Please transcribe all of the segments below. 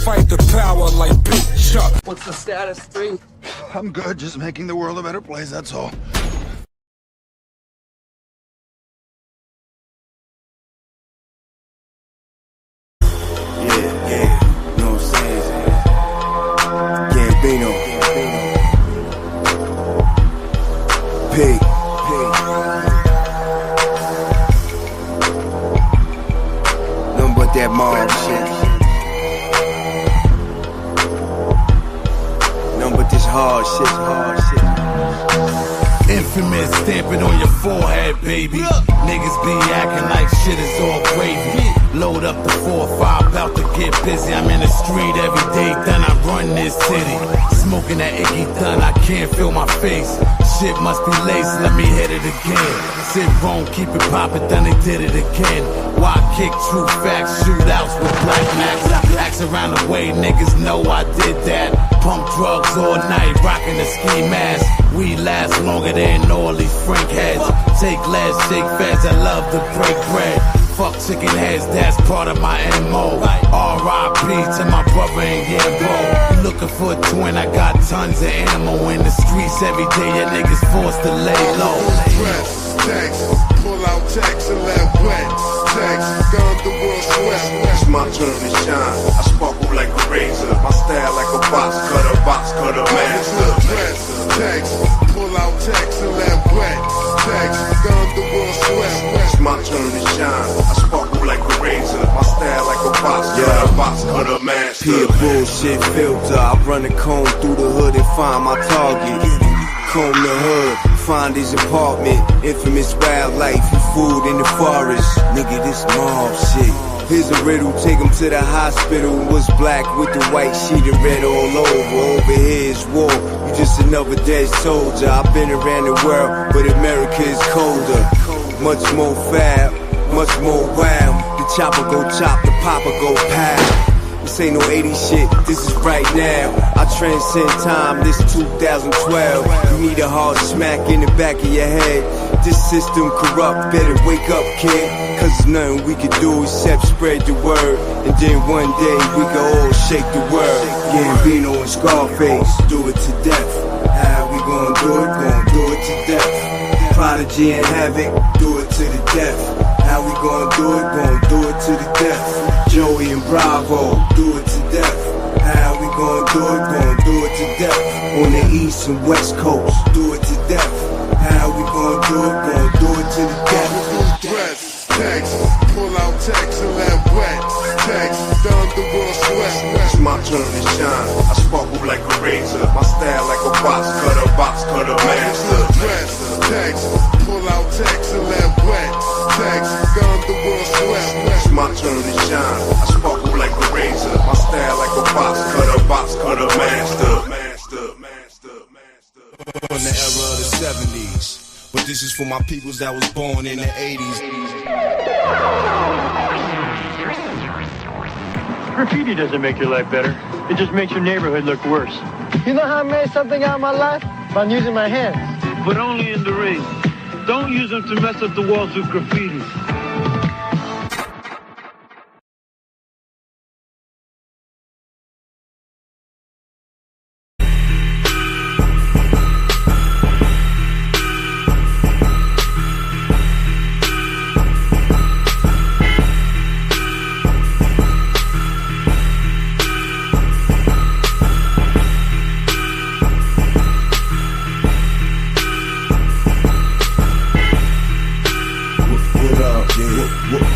fight the power like Big Chuck. What's the status, 3? I'm good, just making the world a better place, that's all. Yeah, know what I'm saying? Gambino. Pig. Nothing but that mob shit. Nothing but this hard shit. Infamous, stamping on your forehead, baby. Niggas be acting like shit is all gravy. Load up the 4-5, about to get busy. I'm in the street every day, then I run this city. Smoking that icky done, I can't feel my face. Shit must be laced, let me hit it again. Sit wrong, keep it poppin', then they did it again. Why kick true facts, shootouts with black max. Axe around the way, niggas know I did that. Pump drugs all night, rockin' the ski mask. We last longer than all these Frank heads. Take less, shake feds, I love to break bread. Fuck chicken heads, that's part of my MO. R.I.P. to my brother and Yambo. You looking for a twin, I got tons of ammo. In the streets every day, your niggas forced to lay low. Press, text, pull out text and let wet. Text, gun the world sweat. It's my turn to shine. I sparkle like a razor. My style like a box cutter master. Press, text, pull out text and let wet. Text, gun the world sweat. It's my turn to shine. I sparkle like a razor. My style like a box cutter master. Peer bullshit filter. I run a comb through the hood and find my target. Comb the hood, find his apartment. Infamous wildlife, food in the forest. Nigga, this mob shit. Here's a riddle, take him to the hospital. Was black with the white sheet and red all over. Over here is war, you just another dead soldier. I've been around the world, but America is colder. Much more fab, much more wow. The chopper go chop, the popper go pow. This ain't no 80s shit, this is right now. I transcend time, this 2012. You need a hard smack in the back of your head. This system corrupt, better wake up, kid. Cause there's nothing we can do except spread the word. And then one day we can all shake the world. Gambino and Scarface, do it to death. How we gonna do it? Gonna do it to death. Prodigy and Havoc, do it to the death. How we gonna do it? Gonna do it to the death. Joey and Bravo, do it to death. How we gonna do it? Gonna do it to death. On the east and west coast, do it to death. How we gonna do it? Gonna do it to the death. Press, text, pull out text and let wet. Text, done the world sweat. It's my turn to shine. I sparkle like a razor. My style like a box cutter master. Press, text, pull out text and let wet. Text, done the world sweat. It's my turn to shine. I sparkle like a razor. My style like a box cutter master. From the era of the 70s, but this is for my peoples that was born in the 80s. Graffiti doesn't make your life better. It just makes your neighborhood look worse. You know how I made something out of my life? By using my hands. But only in the ring. Don't use them to mess up the walls with graffiti.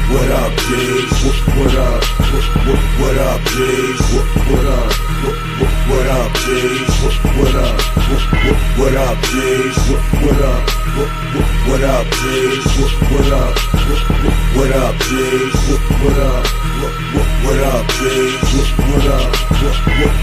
What up, J's? What up? What up, J's? What up? What up, J's? What up? What up, J's? What up? What up, J's? What up? What up, J's? What up? What up, J's? What up?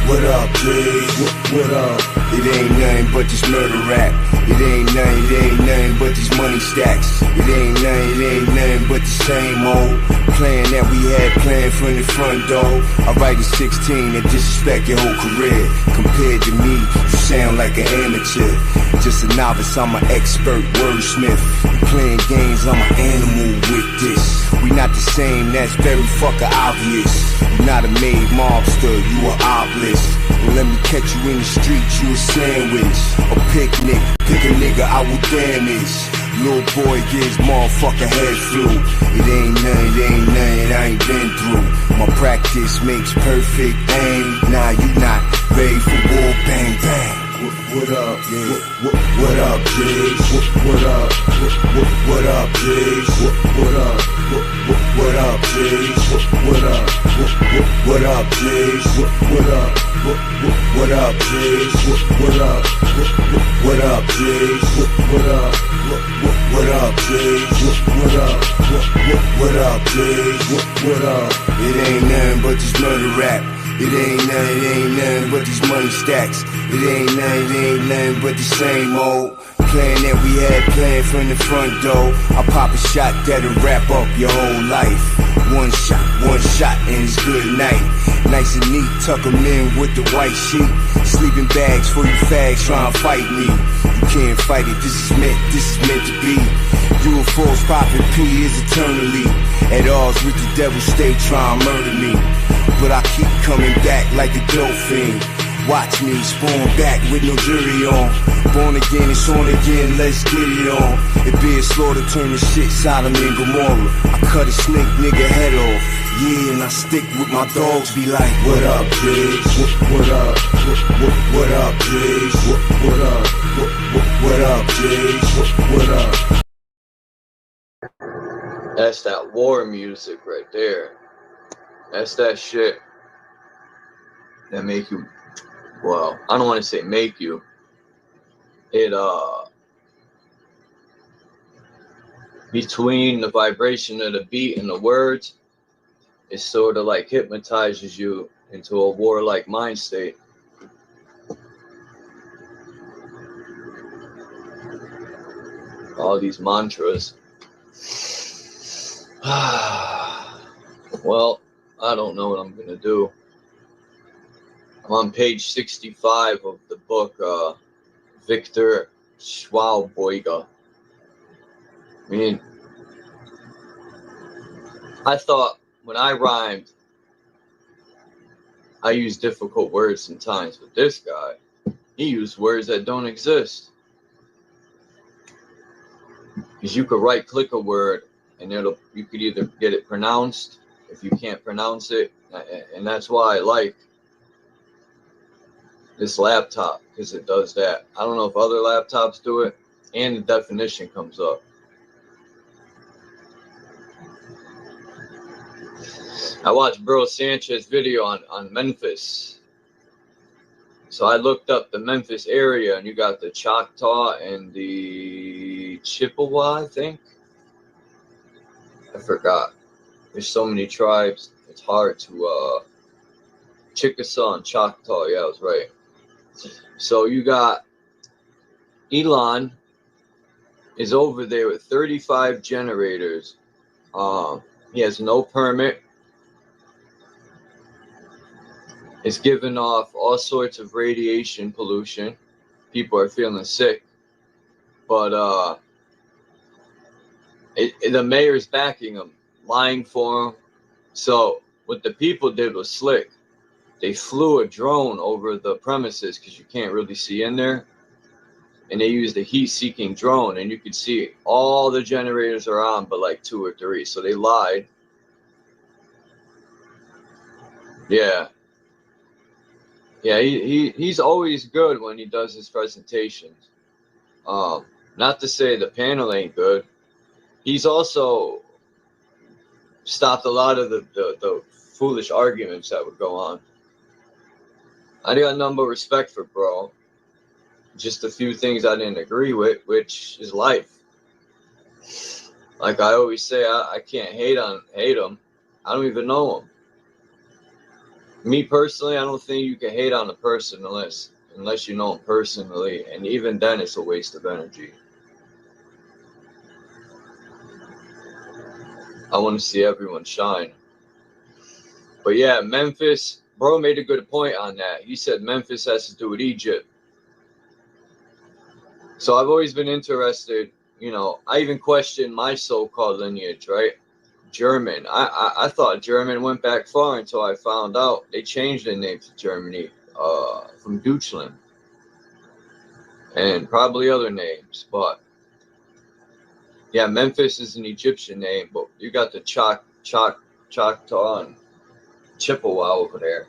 What up, J's? What up? It ain't nothing but this murder rap. It ain't nothing but these money stacks. It ain't nothing but the same old plan that we had planned from the front door. I write at 16 and disrespect your whole career. Compared to me, you sound like an amateur. Just a novice, I'm an expert wordsmith. You playing games, I'm an animal with this. We not the same, that's very fucking obvious. You not a made mobster, you a obelisk. Well, let me catch you in the street, you a sandwich. A picnic, pick a nigga I will damage. Little boy gets motherfucker head flu. It ain't nothing I ain't been through. My practice makes perfect aim. Nah, you not ready for war, bang bang. What up, yeah? What up, Jigs? What up? What up, Jigs? What up? What up, Jigs? What up? What up, Jigs? What up? What up, Jigs? What up? What up, Jigs? What up? What up, Jigs? What up? What up, Jigs? What up? It ain't nothing but this murder rap. It ain't nothing but these money stacks. It ain't nothing but the same old plan that we had planned from the front door. I pop a shot that'll wrap up your whole life. One shot, and it's good night. Nice and neat, tuck 'em in with the white sheet. Sleeping bags for you fags trying to fight me. You can't fight it, this is meant to be. UFOs popping P is eternally at odds with the devil, stay trying to murder me. But I keep coming back like a dolphin. Watch me spawn back with no jury on. Born again, it's on again, let's get it on. It be a slaughter, turn the shit Sodom and Gomorrah. I cut a snake nigga head off. Yeah, and I stick with my dogs, be like, what up, Jigs? What up? What up, Jigs? What up? What up, Jigs? What up? That's that war music right there. That's that shit that make you, well, I don't want to say make you. It, between the vibration of the beat and the words, it sort of like hypnotizes you into a warlike mind state. All these mantras. Well, I don't know what I'm going to do. I'm on page 65 of the book, Viktor Schauberger. I mean, I thought when I rhymed, I used difficult words sometimes, but this guy, he used words that don't exist. Because you could right-click a word, and you could either get it pronounced, if you can't pronounce it, and that's why I like this laptop, because it does that. I don't know if other laptops do it, and the definition comes up. I watched Bro Sanchez's video on Memphis. So I looked up the Memphis area, and you got the Choctaw and the Chippewa, I think. I forgot. There's so many tribes. It's hard to, Chickasaw and Choctaw. Yeah, I was right. So you got Elon is over there with 35 generators. He has no permit. It's giving off all sorts of radiation pollution. People are feeling sick. But the mayor's backing him, lying for him. So what the people did was slick. They flew a drone over the premises because you can't really see in there. And they used a heat-seeking drone, and you could see all the generators are on, but like 2 or 3. So they lied. Yeah. Yeah, he's always good when he does his presentations. Not to say the panel ain't good. He's also stopped a lot of the foolish arguments that would go on. I got nothing but respect for bro. Just a few things I didn't agree with, which is life. Like I always say, I can't hate him. I don't even know him. Me personally, I don't think you can hate on a person unless unless you know him personally, and even then it's a waste of energy. I want to see everyone shine. But yeah, Memphis, bro made a good point on that. He said Memphis has to do with Egypt. So I've always been interested, you know, I even questioned my so-called lineage, right? German. I thought German went back far until I found out they changed their name to Germany from Deutschland. And probably other names. But yeah, Memphis is an Egyptian name, but you got the Choctaw and Chippewa over there.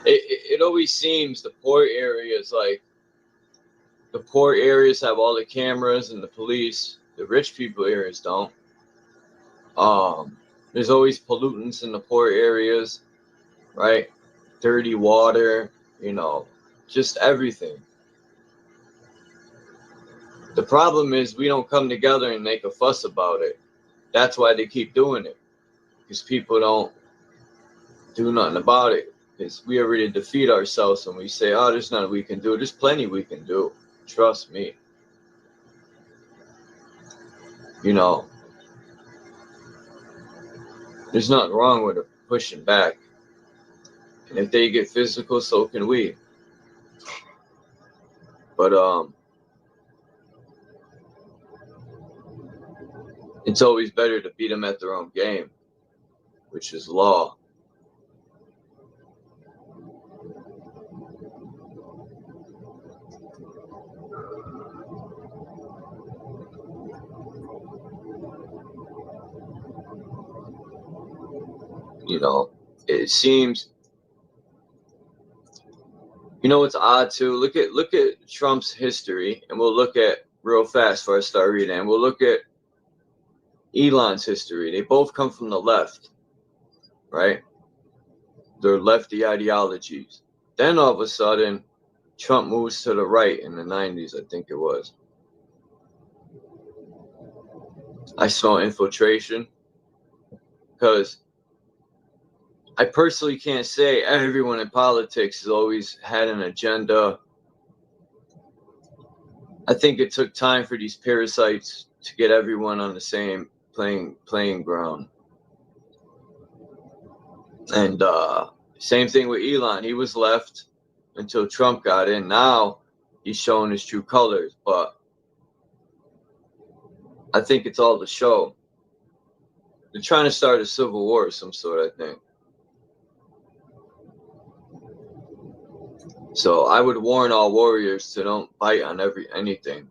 It always seems the poor areas, like the poor areas have all the cameras and the police. The rich people areas don't. There's always pollutants in the poor areas, right? Dirty water, you know, just everything. The problem is we don't come together and make a fuss about it. That's why they keep doing it, because people don't do nothing about it. Because we already defeat ourselves when we say, oh, there's nothing we can do. There's plenty we can do. Trust me. You know, there's nothing wrong with it pushing back. And if they get physical, so can we. But it's always better to beat them at their own game, which is law. You know, it seems, you know, it's odd too. Look at Trump's history, and we'll look at real fast before I start reading, and we'll look at Elon's history. They both come from the left, right? They're lefty ideologies. Then all of a sudden, Trump moves to the right in the 90s, I think it was. I saw infiltration, because I personally can't say everyone in politics has always had an agenda. I think it took time for these parasites to get everyone on the same playing ground. And same thing with Elon. He was left until Trump got in. Now he's showing his true colors, but I think it's all the show. They're trying to start a civil war of some sort, I think. So I would warn all warriors to don't bite on anything.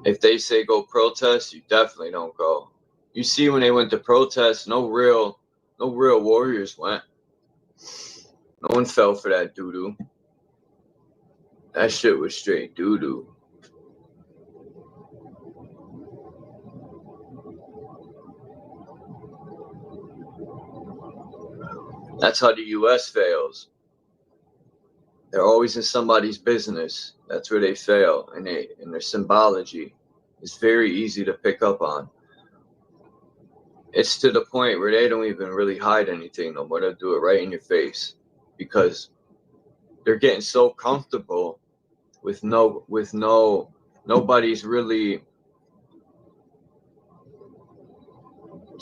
If they say go protest, you definitely don't go. You see, when they went to protest, no real warriors went. No one fell for that doo-doo. That shit was straight doo-doo. That's how the U.S. fails. They're always in somebody's business. That's where they fail, and their symbology is very easy to pick up on. It's to the point where they don't even really hide anything no more. They'll do it right in your face, because they're getting so comfortable with nobody's really.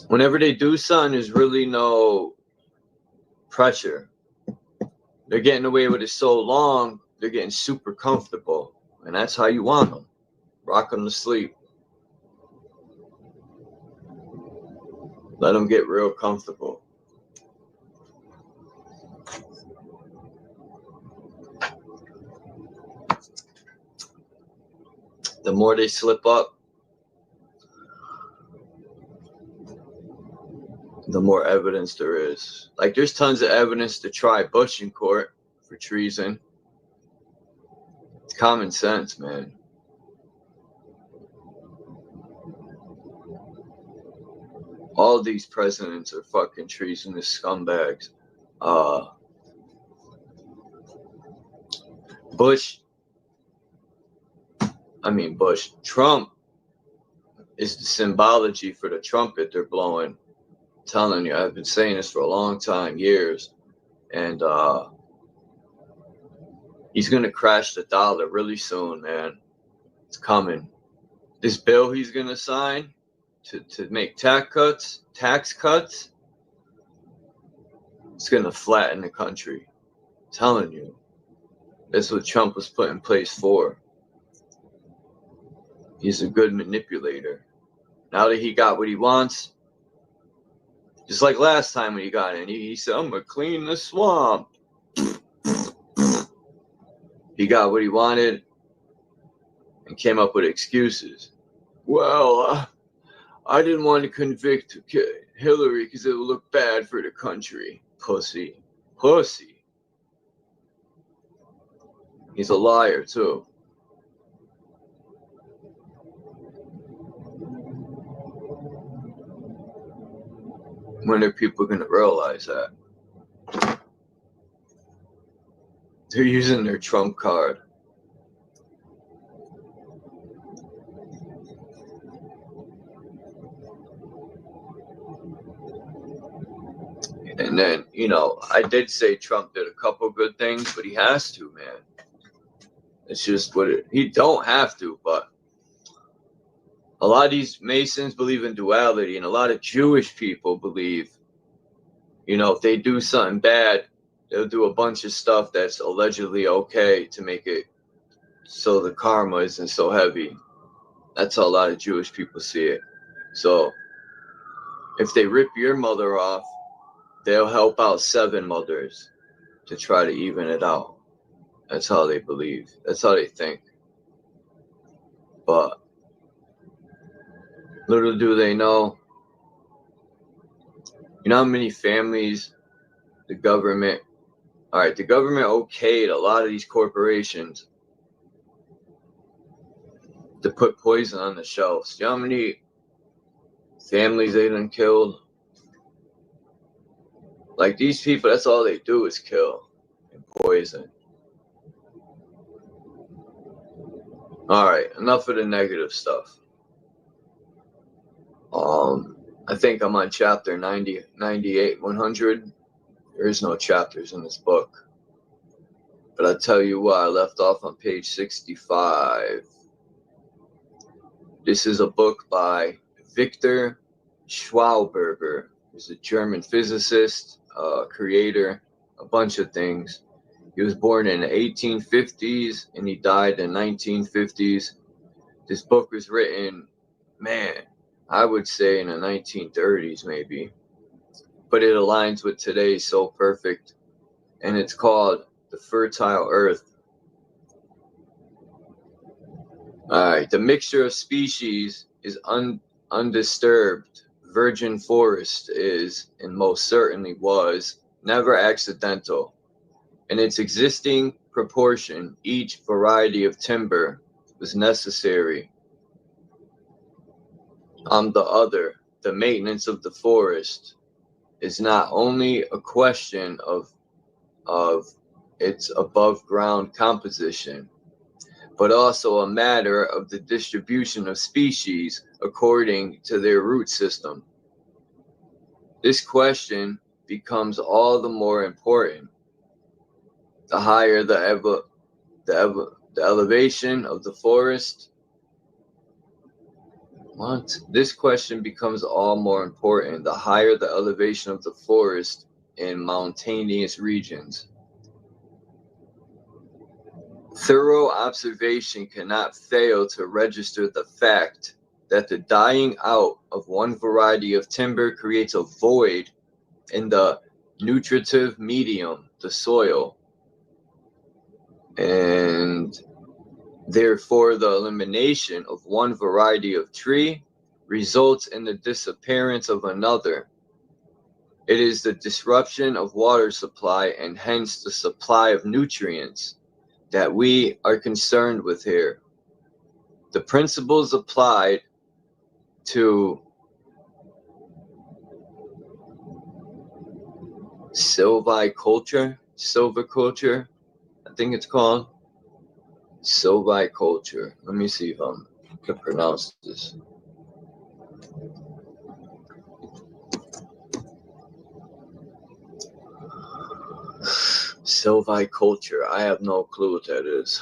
Whenever they do something, there's really no pressure. They're getting away with it so long, they're getting super comfortable, and that's how you want them. Rock them to sleep. Let them get real comfortable. The more they slip up, the more evidence there is. Like, there's tons of evidence to try Bush in court for treason. It's common sense, man. All these presidents are fucking treasonous scumbags. Trump is the symbology for the trumpet they're blowing. I'm telling you, I've been saying this for a long time, years. And he's going to crash the dollar really soon, man. It's coming. This bill he's going to sign to make tax cuts, it's going to flatten the country. I'm telling you. That's what Trump was put in place for. He's a good manipulator. Now that he got what he wants, just like last time when he got in, he said, I'm going to clean the swamp. He got what he wanted and came up with excuses. Well, I didn't want to convict Hillary because it would look bad for the country. Pussy. He's a liar, too. When are people going to realize that? They're using their Trump card. And then, I did say Trump did a couple good things, but he has to, man. It's just he don't have to, but a lot of these Masons believe in duality, and a lot of Jewish people believe, if they do something bad, they'll do a bunch of stuff that's allegedly okay to make it so the karma isn't so heavy. That's how a lot of Jewish people see it. So if they rip your mother off, they'll help out 7 mothers to try to even it out. That's how they believe. That's how they think. But little do they know, how many families the government okayed a lot of these corporations to put poison on the shelves. You know how many families they done killed? Like, these people, that's all they do is kill and poison. All right, enough of the negative stuff. I think I'm on chapter 90, 98, 100. There is no chapters in this book. But I tell you what, I left off on page 65. This is a book by Viktor Schauberger. He's a German physicist, creator, a bunch of things. He was born in the 1850s and he died in the 1950s. This book was written, I would say in the 1930s maybe. But it aligns with today so perfect. And it's called The Fertile Earth. Alright, the mixture of species is undisturbed. Virgin forest is, and most certainly was, never accidental. In its existing proportion, each variety of timber was necessary. On the other, the maintenance of the forest is not only a question of its above-ground composition, but also a matter of the distribution of species according to their root system. This question becomes all the more important the higher the elevation of the forest. This question becomes all more important the higher the elevation of the forest in mountainous regions. Thorough observation cannot fail to register the fact that the dying out of one variety of timber creates a void in the nutritive medium, the soil, and therefore the elimination of one variety of tree results in the disappearance of another. It is the disruption of water supply and hence the supply of nutrients that we are concerned with here. The principles applied to silviculture, I think it's called silviculture. Let me see if I can pronounce this. Silviculture. I have no clue what that is,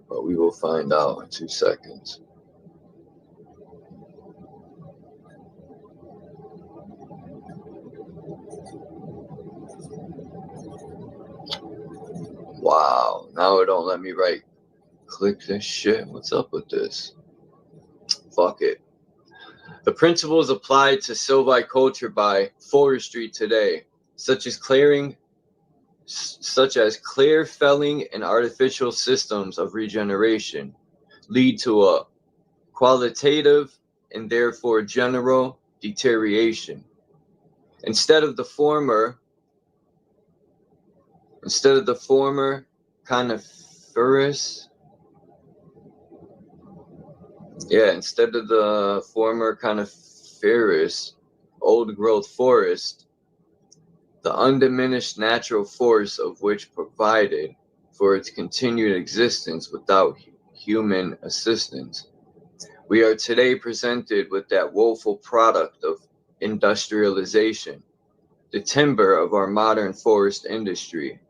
but we will find out in 2 seconds. Wow, now it don't let me click this shit. What's up with this? Fuck it. The principles applied to silviculture by forestry today, such as clear felling and artificial systems of regeneration, lead to a qualitative and therefore general deterioration. Instead of the former coniferous, old growth forest, the undiminished natural force of which provided for its continued existence without human assistance, we are today presented with that woeful product of industrialization, the timber of our modern forest industry.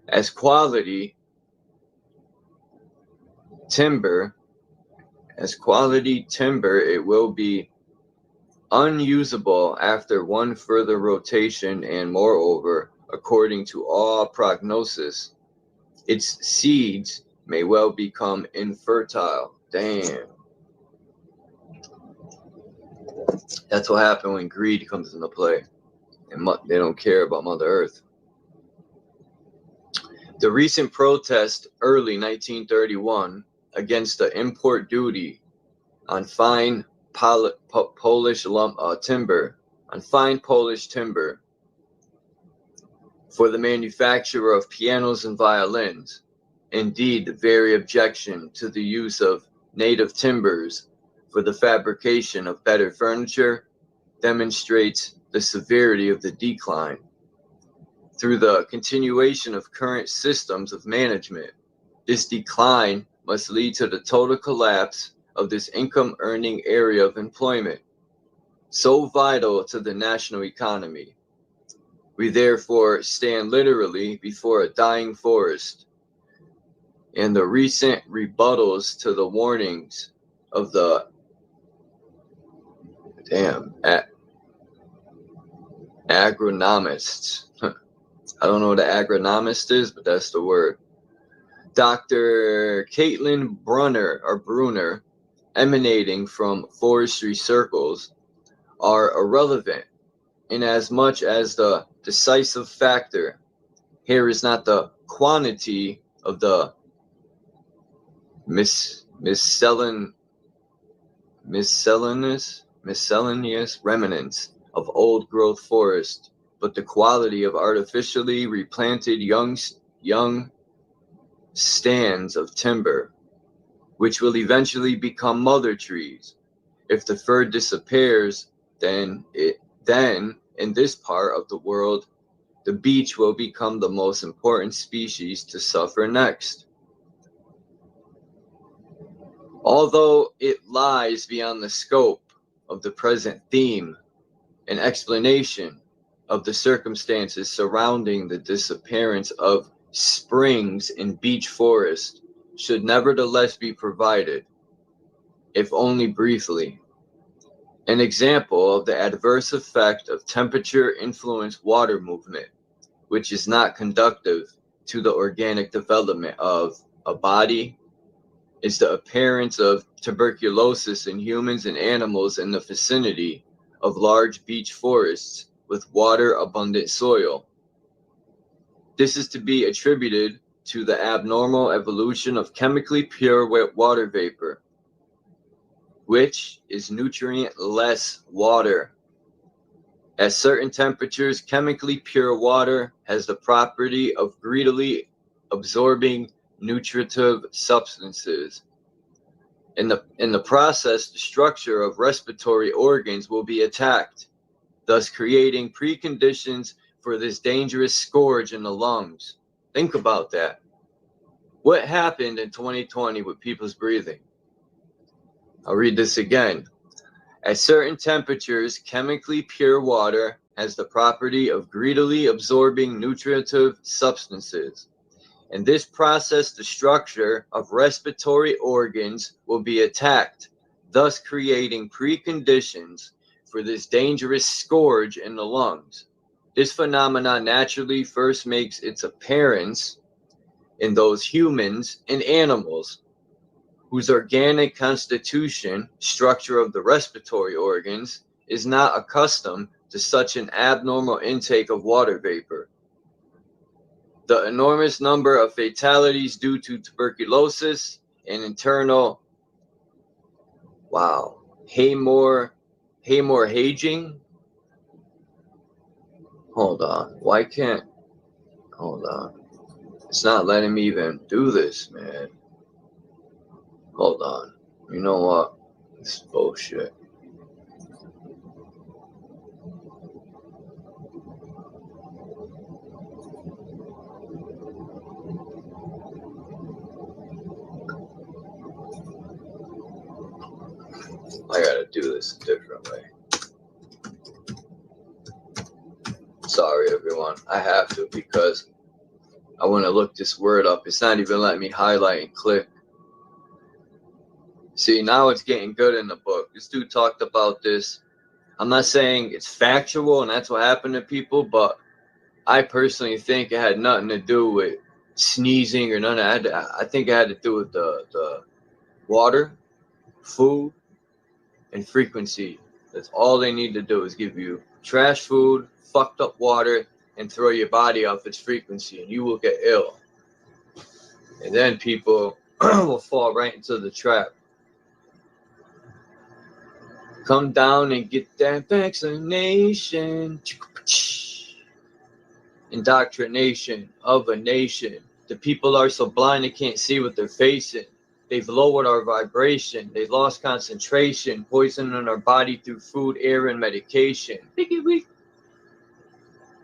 As quality timber, it will be unusable after one further rotation, and moreover, according to all prognosis, its seeds may well become infertile. Damn. That's what happens when greed comes into play, and they don't care about Mother Earth. The recent protest early 1931 against the import duty on fine Polish timber for the manufacture of pianos and violins, indeed the very objection to the use of native timbers for the fabrication of better furniture, demonstrates the severity of the decline. Through the continuation of current systems of management, this decline must lead to the total collapse of this income-earning area of employment, so vital to the national economy. We therefore stand literally before a dying forest, and the recent rebuttals to the warnings of the agronomists. I don't know what an agronomist is, but that's the word. Dr. Caitlin Brunner, emanating from forestry circles, are irrelevant inasmuch as the decisive factor here is not the quantity of the miscellaneous remnants of old growth forest, but the quality of artificially replanted young stands of timber, which will eventually become mother trees. If the fir disappears, then in this part of the world, the beech will become the most important species to suffer next. Although it lies beyond the scope of the present theme, an explanation of the circumstances surrounding the disappearance of springs in beech forest should nevertheless be provided, if only briefly. An example of the adverse effect of temperature-influenced water movement, which is not conducive to the organic development of a body, is the appearance of tuberculosis in humans and animals in the vicinity of large beech forests with water-abundant soil. This is to be attributed to the abnormal evolution of chemically pure water vapor, which is nutrient-less water. At certain temperatures, chemically pure water has the property of greedily absorbing nutritive substances. In the process, the structure of respiratory organs will be attacked, thus creating preconditions for this dangerous scourge in the lungs. Think about that. What happened in 2020 with people's breathing? I'll read this again. At certain temperatures, chemically pure water has the property of greedily absorbing nutritive substances. In this process, the structure of respiratory organs will be attacked, thus creating preconditions for this dangerous scourge in the lungs. This phenomenon naturally first makes its appearance in those humans and animals whose organic constitution, structure of the respiratory organs, is not accustomed to such an abnormal intake of water vapor. The enormous number of fatalities due to tuberculosis and internal, hemorrhaging. Hold on. Hold on. It's not letting me even do this, man. Hold on. You know what? This is bullshit. I gotta do this a different way. Sorry, everyone. I have to because I want to look this word up. It's not even letting me highlight and click. See, now it's getting good in the book. This dude talked about this. I'm not saying it's factual and that's what happened to people, but I personally think it had nothing to do with sneezing or none of that. I think it had to do with the water, food, and frequency. That's all they need to do is give you trash food, fucked up water, and throw your body off its frequency, and you will get ill. And then people will fall right into the trap. Come down and get that vaccination. Indoctrination of a nation. The people are so blind they can't see what they're facing. They've lowered our vibration. They've lost concentration, poisoning our body through food, air, and medication.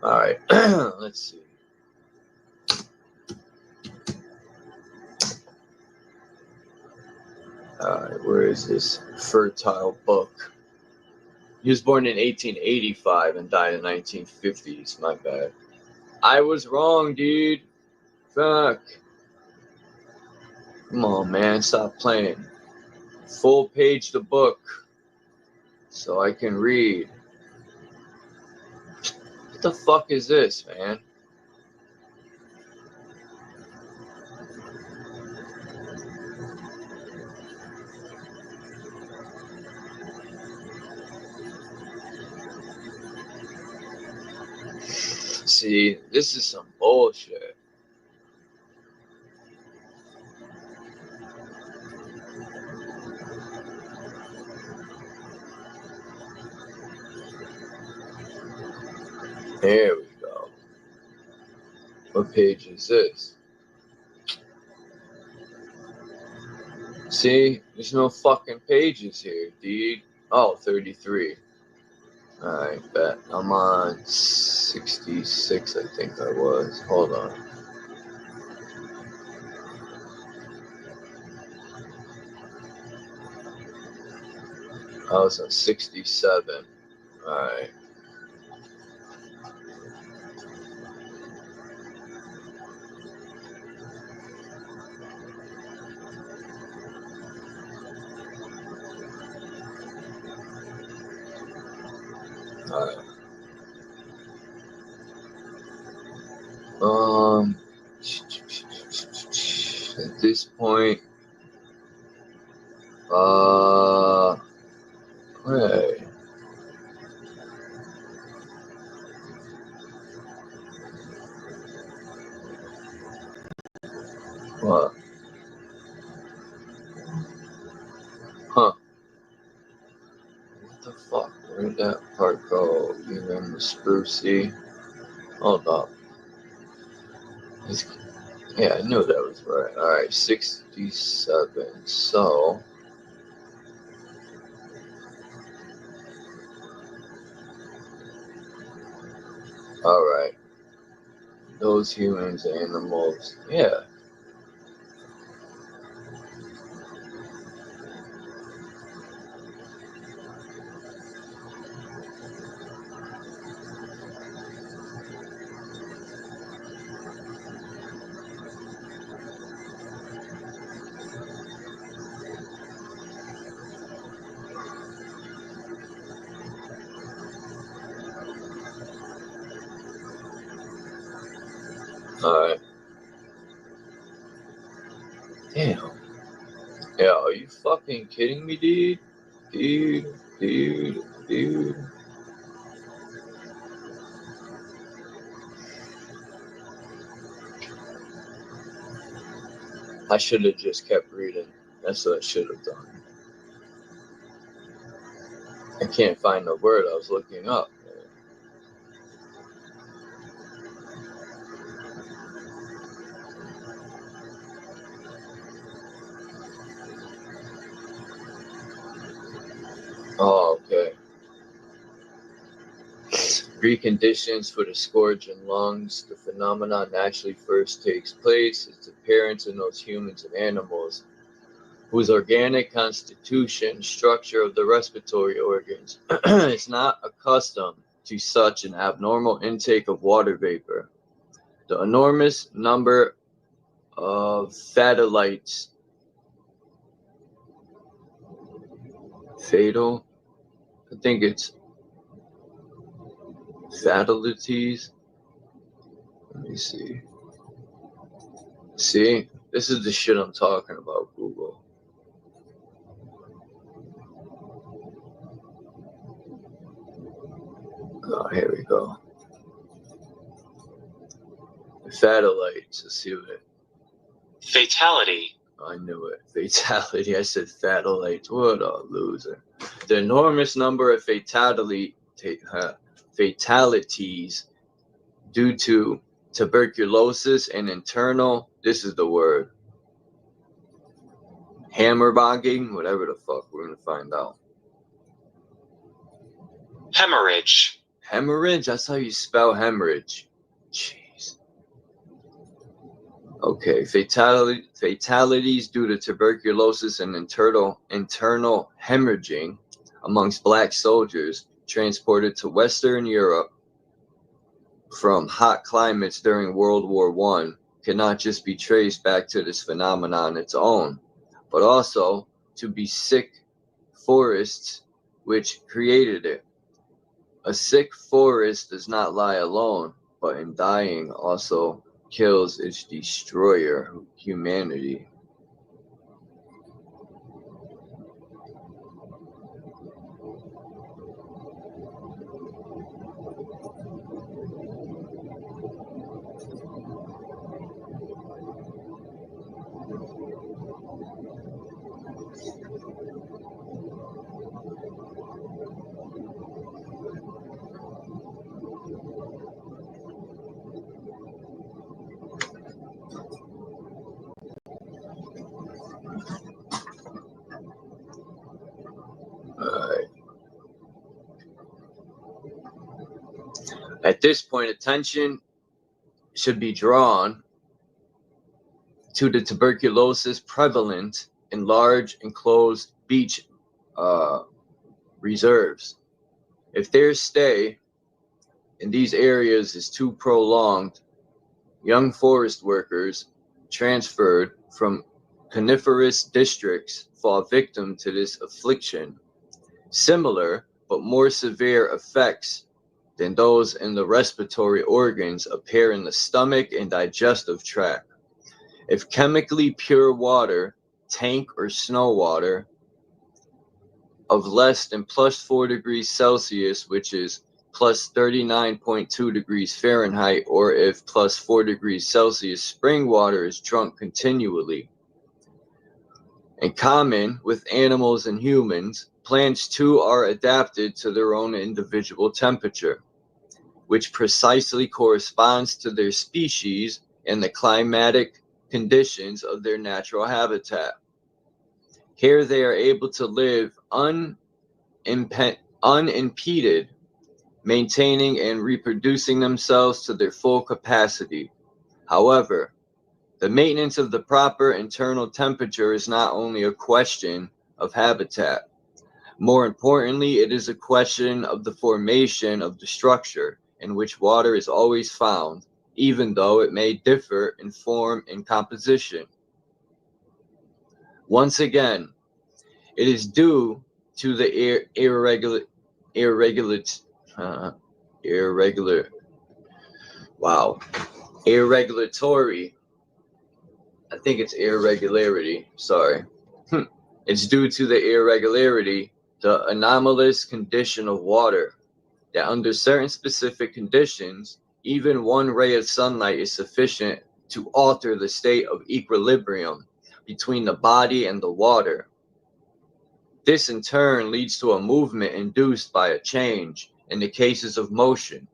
All right, let's see. All right, where is this fertile book? He was born in 1885 and died in 1950s. My bad. I was wrong, dude. Fuck. Come on, man. Stop playing. Full page the book so I can read. What the fuck is this, man? See, this is some bullshit. There we go. What page is this? See, there's no fucking pages here, dude. Oh, 33. Alright, bet. I'm on 66, I think I was. Hold on. I was on 67. Alright. Alright. At this point, hey. What? Huh. What the fuck? Where did that part go? Even the sprucey. Hold up. Yeah, I knew that was right. Alright, 67. So. All right. Those humans, animals. Yeah. All right. Damn. Yeah, are you fucking kidding me, dude? Dude. I should have just kept reading. That's what I should have done. I can't find the word I was looking up. Oh, okay. Preconditions for the scourge in lungs. The phenomenon naturally first takes place. Its appearance in those humans and animals whose organic constitution, structure of the respiratory organs, is not accustomed to such an abnormal intake of water vapor. The enormous number of fatalities, I think it's fatalities. Let me see. See, this is the shit I'm talking about, Google. Oh, here we go. Fatalities. Let's see what it. Fatality. I knew it. Fatality. I said fatalities. What a loser. The enormous number of fatalities due to tuberculosis and internal, this is the word, hammerbogging, whatever the fuck, we're going to find out. Hemorrhage. Hemorrhage? That's how you spell hemorrhage. Jeez. Okay, fatalities due to tuberculosis and internal hemorrhaging amongst black soldiers transported to Western Europe from hot climates during World War I cannot just be traced back to this phenomenon on its own, but also to be sick forests which created it. A sick forest does not lie alone, but in dying also kills its destroyer, humanity. At this point, attention should be drawn to the tuberculosis prevalent in large enclosed beach reserves. If their stay in these areas is too prolonged, young forest workers transferred from coniferous districts fall victim to this affliction. Similar but more severe effects than those in the respiratory organs appear in the stomach and digestive tract. If chemically pure water, tank or snow water, of less than plus 4 degrees Celsius, which is plus 39.2 degrees Fahrenheit, or if plus 4 degrees Celsius spring water is drunk continually. In common with animals and humans, plants too are adapted to their own individual temperature, which precisely corresponds to their species and the climatic conditions of their natural habitat. Here they are able to live unimpeded maintaining and reproducing themselves to their full capacity. However, the maintenance of the proper internal temperature is not only a question of habitat. More importantly, it is a question of the formation of the structure in which water is always found, even though it may differ in form and composition. Once again, it is due to the irregulatory, I think it's irregularity, sorry. It's due to the irregularity, the anomalous condition of water, that under certain specific conditions, even one ray of sunlight is sufficient to alter the state of equilibrium between the body and the water. This in turn leads to a movement induced by a change in the cases of motion,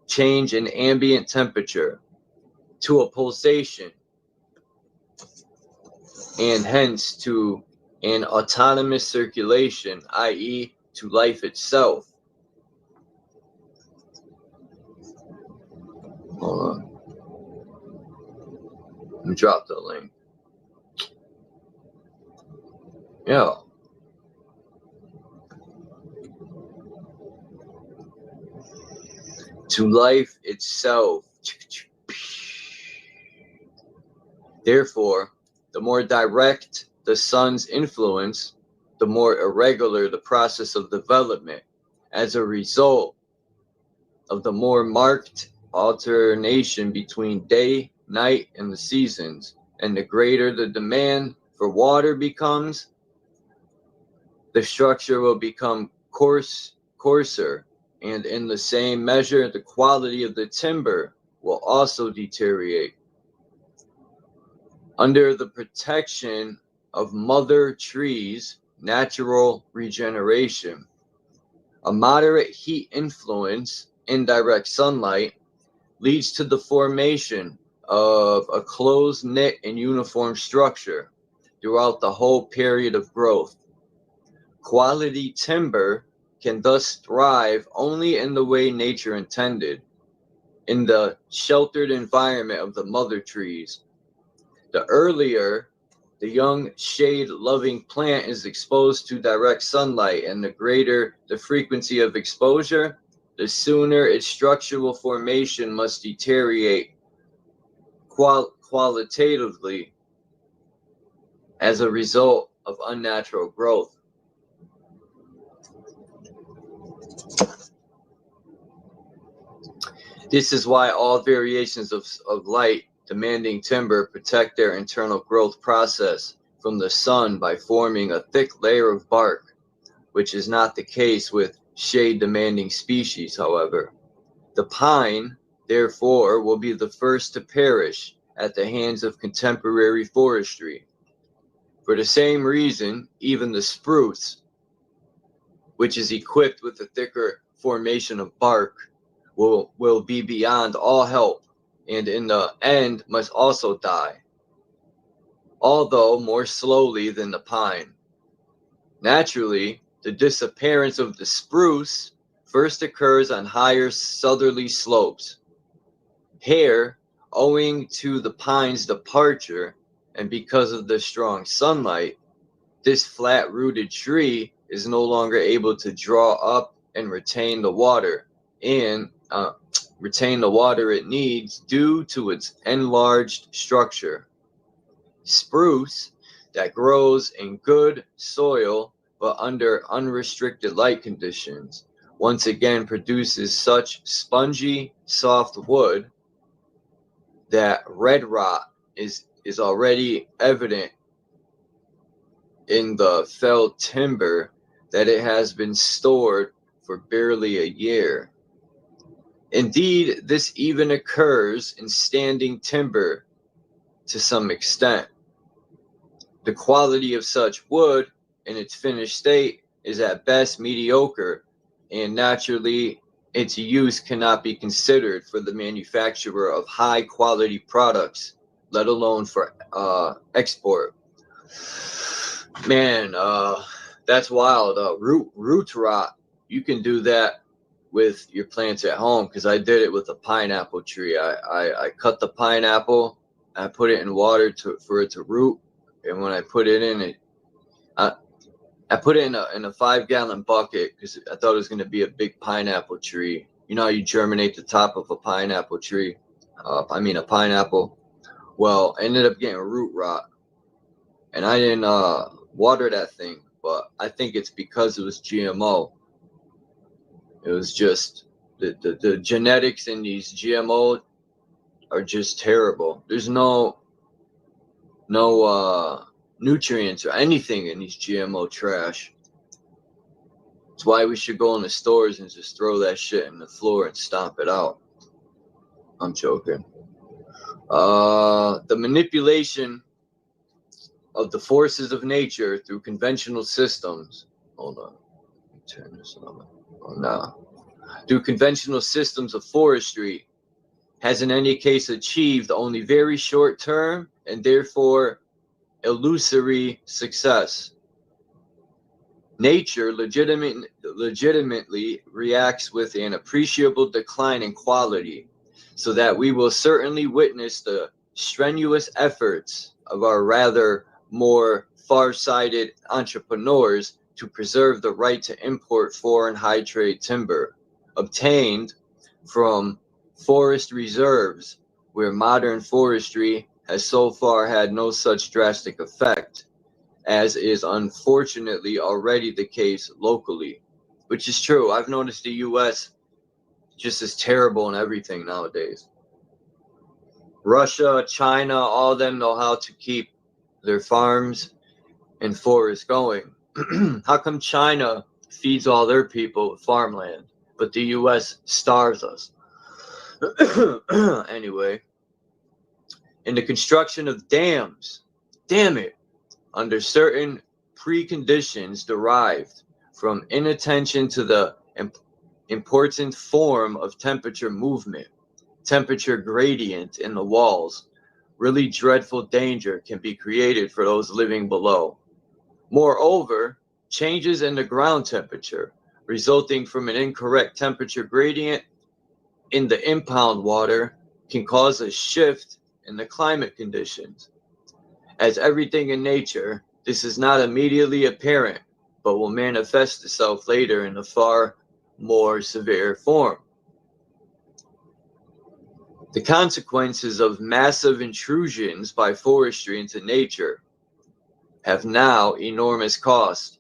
change in ambient temperature, to a pulsation, and hence to an autonomous circulation, i.e., to life itself. Hold on. Let me drop the link. Yeah. To life itself. Therefore, the more direct the sun's influence, the more irregular the process of development. As a result of the more marked alternation between day, night, and the seasons, and the greater the demand for water becomes, the structure will become coarser, and in the same measure, the quality of the timber will also deteriorate. Under the protection of mother trees' natural regeneration, a moderate heat influence, indirect sunlight, leads to the formation of a close-knit and uniform structure throughout the whole period of growth. Quality timber can thus thrive only in the way nature intended, in the sheltered environment of the mother trees. The earlier the young shade-loving plant is exposed to direct sunlight, and the greater the frequency of exposure, the sooner its structural formation must deteriorate qualitatively as a result of unnatural growth. This is why all variations of light demanding timber protect their internal growth process from the sun by forming a thick layer of bark, which is not the case with shade-demanding species, however. The pine, therefore, will be the first to perish at the hands of contemporary forestry. For the same reason, even the spruce, which is equipped with a thicker formation of bark, will be beyond all help, and in the end must also die, although more slowly than the pine. Naturally, the disappearance of the spruce first occurs on higher southerly slopes. Here, owing to the pine's departure and because of the strong sunlight, this flat-rooted tree is no longer able to draw up and retain the water it needs due to its enlarged structure. Spruce that grows in good soil but under unrestricted light conditions once again produces such spongy, soft wood that red rot is already evident in the felled timber that it has been stored for barely a year. Indeed, this even occurs in standing timber to some extent. The quality of such wood in its finished state is at best mediocre, and naturally its use cannot be considered for the manufacture of high quality products, let alone for export. Man, that's wild. Root rot, you can do that with your plants at home, because I did it with a pineapple tree. I cut the pineapple, I put it in water for it to root, and when I put it in it, I put it in a 5-gallon bucket because I thought it was going to be a big pineapple tree. You know how you germinate the top of a pineapple tree? A pineapple. Well, I ended up getting root rot, and I didn't water that thing. But I think it's because it was GMO. It was just the genetics in these GMO are just terrible. There's no nutrients or anything in these GMO trash. That's why we should go in the stores and just throw that shit in the floor and stomp it out. I'm joking. The manipulation of the forces of nature through conventional systems. Hold on. Let me turn this on. Oh, no. Through conventional systems of forestry has in any case achieved only very short term and therefore illusory success. Nature legitimately reacts with an appreciable decline in quality, so that we will certainly witness the strenuous efforts of our rather more far-sighted entrepreneurs to preserve the right to import foreign high-trade timber obtained from forest reserves, where modern forestry has so far had no such drastic effect, as is unfortunately already the case locally, which is true. I've noticed the U.S. just is terrible in everything nowadays. Russia, China, all of them know how to keep their farms and forests going. How come China feeds all their people with farmland, but the U.S. starves us? Anyway, in the construction of dams, damn it, under certain preconditions derived from inattention to the important form of temperature movement, temperature gradient in the walls, really dreadful danger can be created for those living below. Moreover, changes in the ground temperature resulting from an incorrect temperature gradient in the impound water can cause a shift in the climate conditions. As everything in nature, this is not immediately apparent, but will manifest itself later in a far more severe form. The consequences of massive intrusions by forestry into nature have now enormous cost.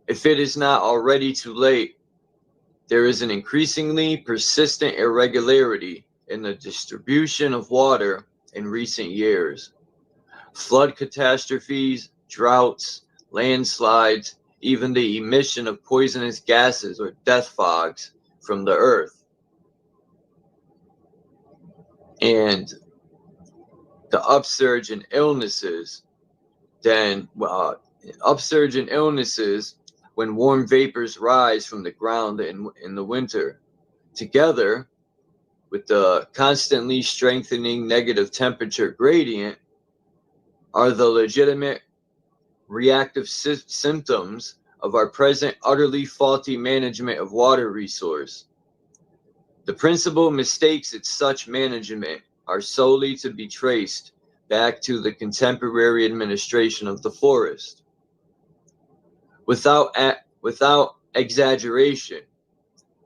If it is not already too late, there is an increasingly persistent irregularity in the distribution of water in recent years. Flood catastrophes, droughts, landslides, even the emission of poisonous gases or death fogs from the earth. And the upsurge in illnesses, when warm vapors rise from the ground in the winter, together with the constantly strengthening negative temperature gradient, are the legitimate reactive symptoms of our present utterly faulty management of water resource. The principal mistakes in such management are solely to be traced back to the contemporary administration of the forest. Without exaggeration,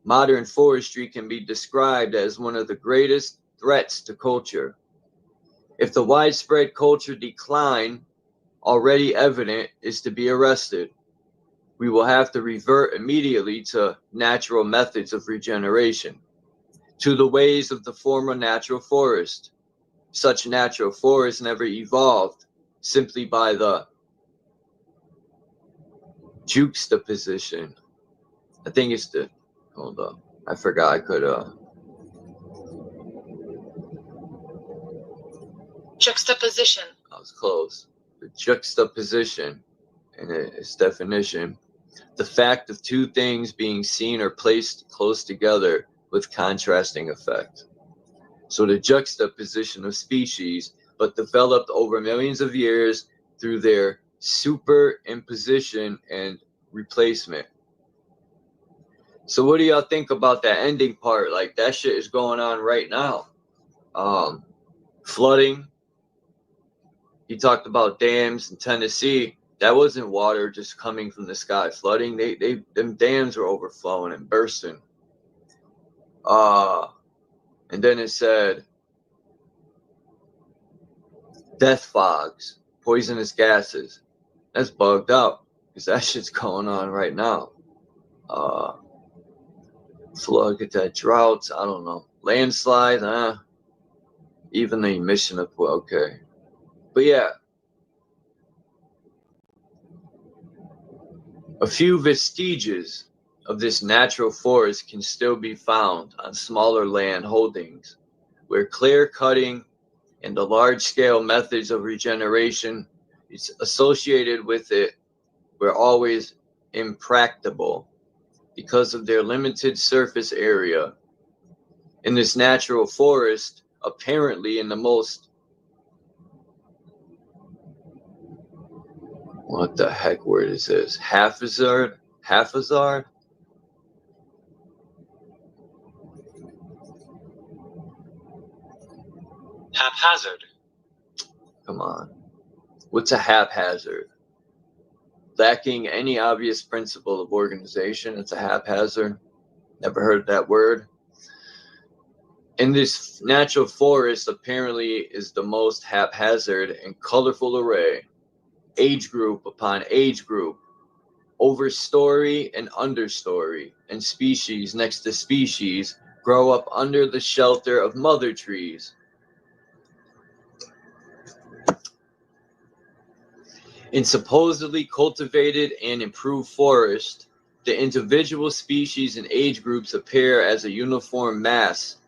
modern forestry can be described as one of the greatest threats to culture. If the widespread culture decline already evident is to be arrested, we will have to revert immediately to natural methods of regeneration, to the ways of the former natural forest. Such natural forest never evolved simply by the juxtaposition. I think it's the, hold on, I forgot I could, juxtaposition. I was close. The juxtaposition, in its definition, the fact of two things being seen or placed close together with contrasting effect. So the juxtaposition of species, but developed over millions of years through their superimposition and replacement. So what do y'all think about that ending part? Like, that shit is going on right now. Flooding. He talked about dams in Tennessee. That wasn't water just coming from the sky. Flooding, them dams were overflowing and bursting. And then it said death fogs, poisonous gases. That's bugged out because that shit's going on right now. Flood, get that droughts, I don't know. Landslides, even the emission of, okay. But yeah, a few vestiges of this natural forest can still be found on smaller land holdings, where clear cutting and the large-scale methods of regeneration is associated with it were always impracticable because of their limited surface area. In this natural forest, apparently in the most, what the heck word is this? Haphazard? Haphazard? Haphazard. Come on. What's a haphazard? Lacking any obvious principle of organization. It's a haphazard. Never heard that word. In this natural forest, apparently is the most haphazard and colorful array. Age group upon age group. Overstory and understory. And species next to species grow up under the shelter of mother trees. In supposedly cultivated and improved forest, the individual species and age groups appear as a uniform mass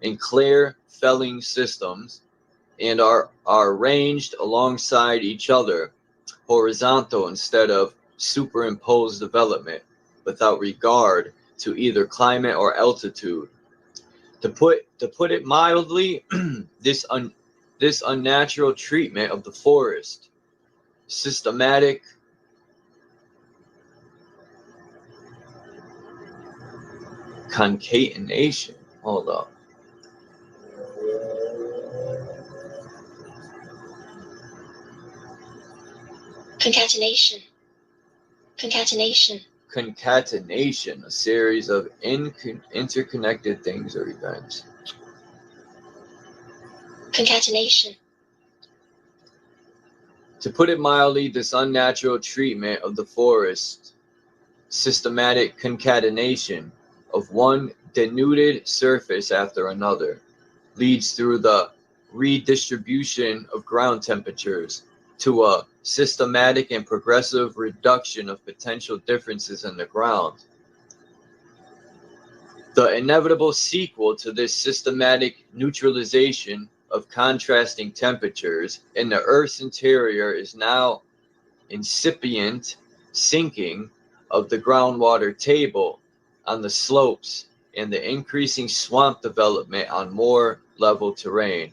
in clear felling systems and are arranged alongside each other, horizontal instead of superimposed development, without regard to either climate or altitude. To put it mildly, this unnatural treatment of the forest, systematic concatenation. Hold up. Concatenation. Concatenation. Concatenation, a series of interconnected things or events. Concatenation. To put it mildly, this unnatural treatment of the forest, systematic concatenation of one denuded surface after another, leads through the redistribution of ground temperatures to a systematic and progressive reduction of potential differences in the ground. The inevitable sequel to this systematic neutralization of contrasting temperatures in the Earth's interior is now incipient sinking of the groundwater table on the slopes and the increasing swamp development on more level terrain.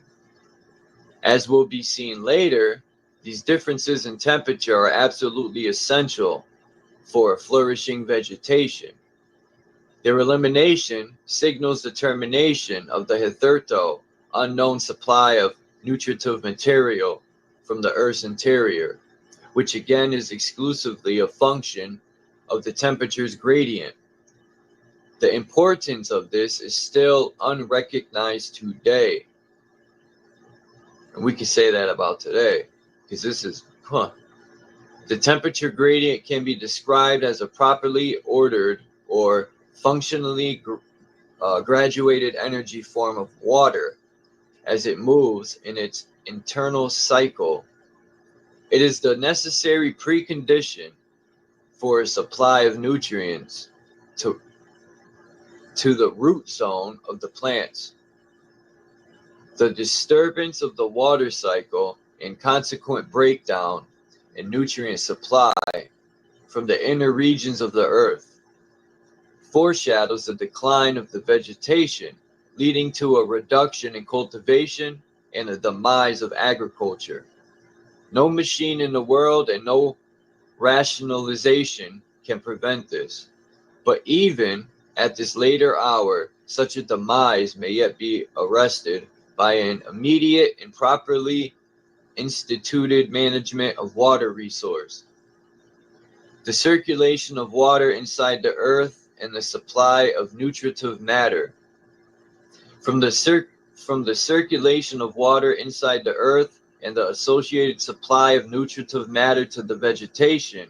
As will be seen later, these differences in temperature are absolutely essential for a flourishing vegetation. Their elimination signals the termination of the hitherto unknown supply of nutritive material from the Earth's interior, which again is exclusively a function of the temperature's gradient. The importance of this is still unrecognized today. And we can say that about today, because this is, The temperature gradient can be described as a properly ordered or functionally graduated energy form of water as it moves in its internal cycle. It is the necessary precondition for a supply of nutrients to the root zone of the plants. The disturbance of the water cycle and consequent breakdown in nutrient supply from the inner regions of the earth foreshadows the decline of the vegetation, leading to a reduction in cultivation and a demise of agriculture. No machine in the world and no rationalization can prevent this. But even at this later hour, such a demise may yet be arrested by an immediate and properly instituted management of water resource. The circulation of water inside the earth and the supply of nutritive matter. From the circulation of water inside the earth and the associated supply of nutritive matter to the vegetation,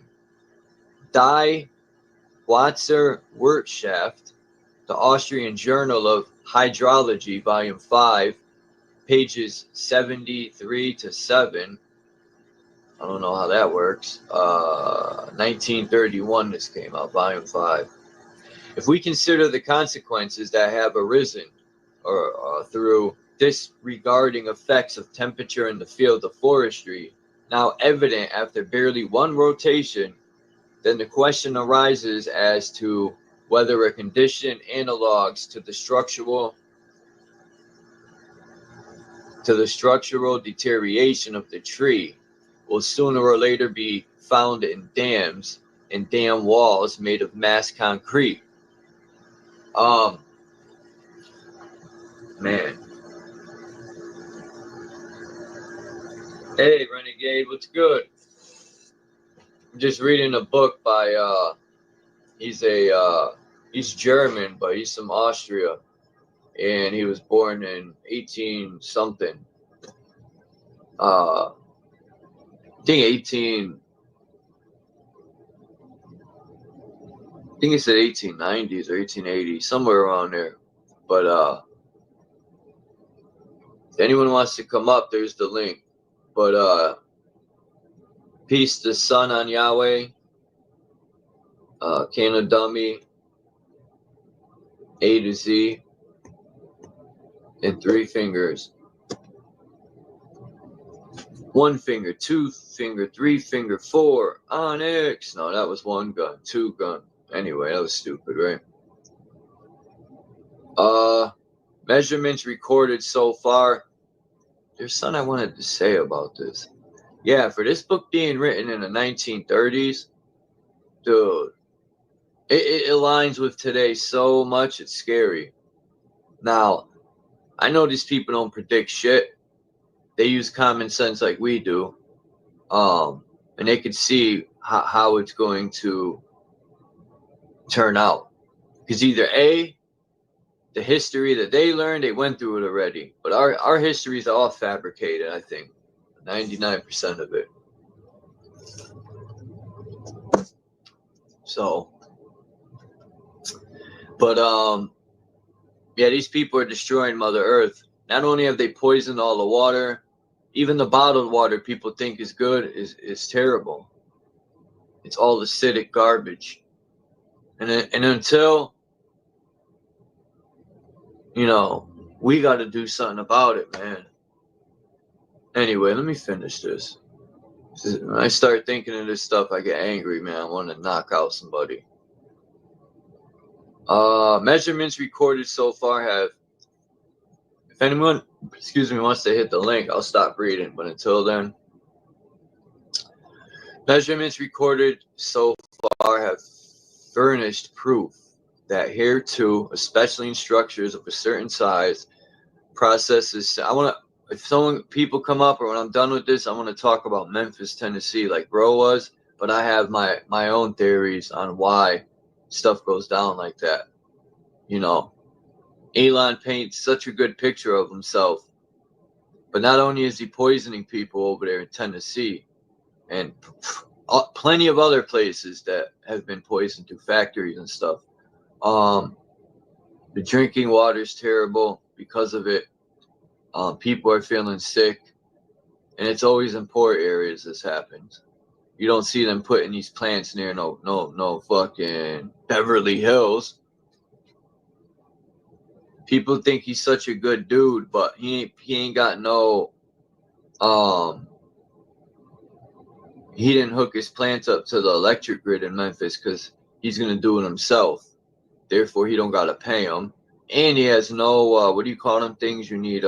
Die Watzer Wirtschaft, the Austrian Journal of Hydrology, Volume 5, pages 73 to 7. I don't know how that works. 1931 this came out, Volume 5. If we consider the consequences that have arisen through disregarding effects of temperature in the field of forestry, now evident after barely one rotation, then the question arises as to whether a condition analogs to the structural deterioration of the tree will sooner or later be found in dams and dam walls made of mass concrete. Man. Hey, Renegade, what's good? I'm just reading a book by, he's German, but he's from Austria, and he was born in 18 something. I think he said 1890s or 1880s, somewhere around there. But if anyone wants to come up, there's the link. But peace to Sun on Yahweh, Kana Dummy, A to Z, and 3 fingers. 1 finger, 2 finger, 3 finger, 4, Onyx. No, that was 1 gun, 2 gun. Anyway, that was stupid, right? Measurements recorded so far. There's something I wanted to say about this. Yeah, for this book being written in the 1930s, dude, it aligns with today so much, it's scary. Now, I know these people don't predict shit. They use common sense like we do. And they can see how it's going to turn out. Because either A, the history that they learned, they went through it already. But our history is all fabricated, I think. 99% of it. So, but yeah, these people are destroying Mother Earth. Not only have they poisoned all the water, even the bottled water people think is good is terrible. It's all acidic garbage. And until, you know, we got to do something about it, man. Anyway, let me finish this. When I start thinking of this stuff, I get angry, man. I want to knock out somebody. Measurements recorded so far have, if anyone, wants to hit the link, I'll stop reading. But until then, measurements recorded so far have furnished proof that here too, especially in structures of a certain size, processes. If people come up, or when I'm done with this, I want to talk about Memphis, Tennessee, like bro was. But I have my own theories on why stuff goes down like that. You know, Elon paints such a good picture of himself. But not only is he poisoning people over there in Tennessee, and plenty of other places that have been poisoned through factories and stuff. The drinking water is terrible because of it. People are feeling sick, and it's always in poor areas this happens. You don't see them putting these plants near no fucking Beverly Hills. People think he's such a good dude, but he ain't got no. He didn't hook his plants up to the electric grid in Memphis because he's gonna do it himself. Therefore, he don't gotta pay him, and he has no what do you call them things you need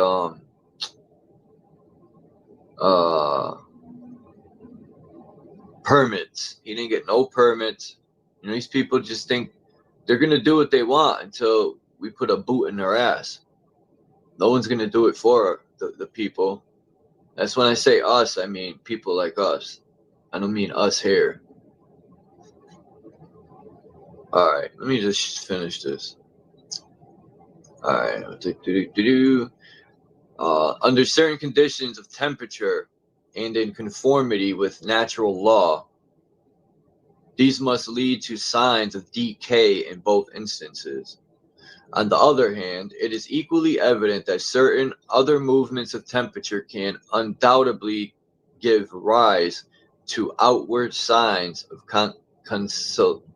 permits. He didn't get no permits. You know, these people just think They're going to do what they want until we put a boot in their ass. No one's going to do it for the people. That's when I say us, I mean people like us. I don't mean us here. All right, let me just finish this. All right. Under certain conditions of temperature and in conformity with natural law, these must lead to signs of decay in both instances. On the other hand, it is equally evident that certain other movements of temperature can undoubtedly give rise to outward signs of consolidation.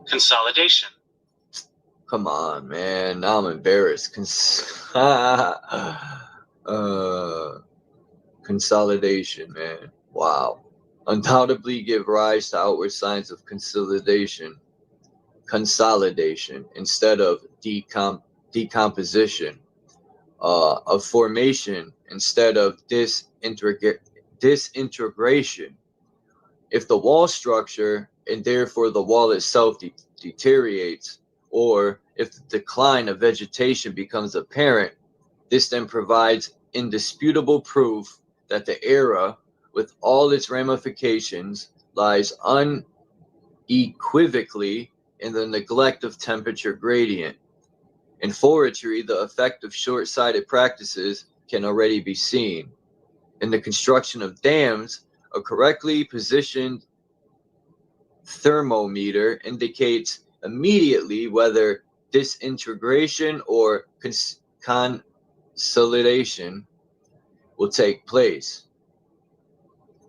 Consolidation. Come on, man. Now I'm embarrassed. Consolidation, man. Wow. Undoubtedly give rise to outward signs of consolidation instead of decomposition, of formation instead of disintegration. If the wall structure and therefore the wall itself deteriorates, or if the decline of vegetation becomes apparent, this then provides indisputable proof that the era, with all its ramifications, lies unequivocally in the neglect of temperature gradient. In forestry, the effect of short-sighted practices can already be seen. In the construction of dams, a correctly positioned thermometer indicates immediately whether disintegration or consolidation will take place.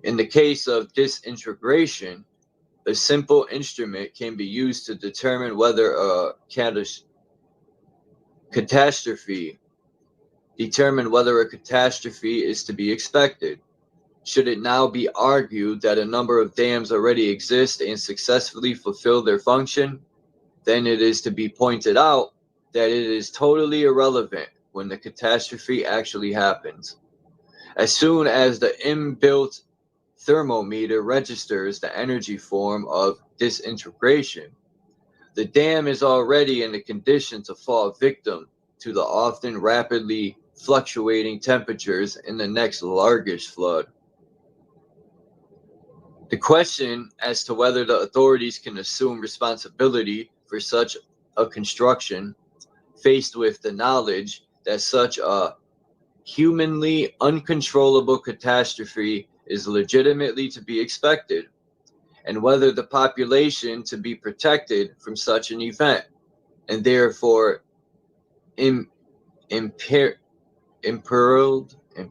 In the case of disintegration, a simple instrument can be used to determine whether a catastrophe is to be expected. Should it now be argued that a number of dams already exist and successfully fulfill their function, then it is to be pointed out that it is totally irrelevant when the catastrophe actually happens. As soon as the inbuilt thermometer registers the energy form of disintegration, the dam is already in a condition to fall victim to the often rapidly fluctuating temperatures in the next largest flood. The question as to whether the authorities can assume responsibility for such a construction, faced with the knowledge that such a humanly uncontrollable catastrophe is legitimately to be expected, and whether the population to be protected from such an event, and therefore imperiled, I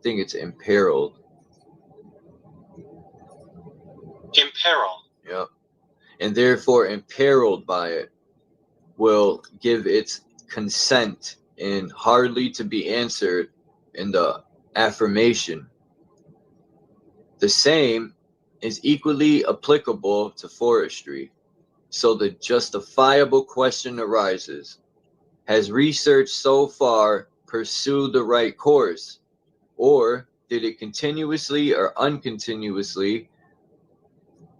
think it's imperiled. Imperil. Yep. And therefore imperiled by it, will give its consent and hardly to be answered in the affirmation. The same is equally applicable to forestry. So the justifiable question arises: has research so far pursued the right course, or did it continuously or uncontinuously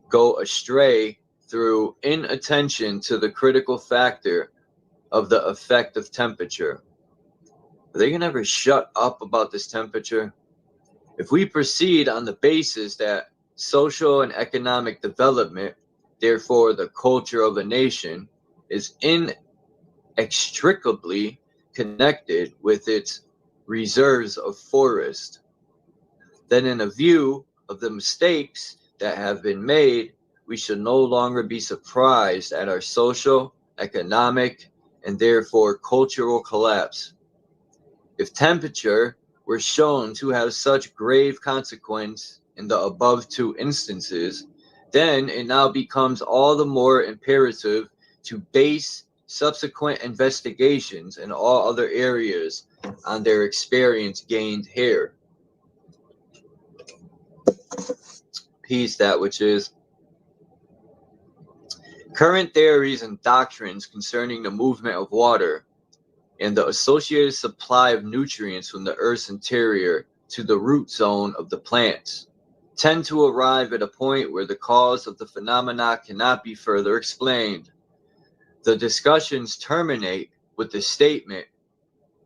go astray through inattention to the critical factor of the effect of temperature? Are they going to ever shut up about this temperature? If we proceed on the basis that social and economic development, therefore the culture of a nation, is inextricably connected with its reserves of forest, then in a view of the mistakes that have been made, we should no longer be surprised at our social, economic, and therefore cultural collapse. If temperature were shown to have such grave consequence in the above two instances, then it now becomes all the more imperative to base subsequent investigations in all other areas on their experience gained here. Peace, that which is. Current theories and doctrines concerning the movement of water and the associated supply of nutrients from the Earth's interior to the root zone of the plants tend to arrive at a point where the cause of the phenomena cannot be further explained. The discussions terminate with the statement,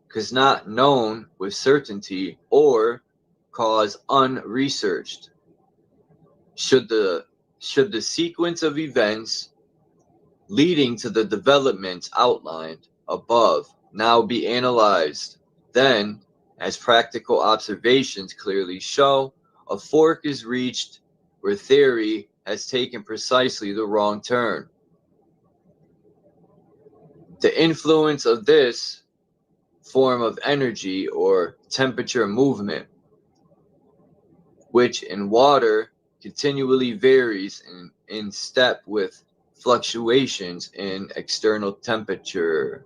"'cause not known with certainty," or "cause unresearched." Should the sequence of events leading to the developments outlined above now be analyzed, then, as practical observations clearly show, a fork is reached where theory has taken precisely the wrong turn. The influence of this form of energy or temperature movement, which in water continually varies in step with fluctuations in external temperature,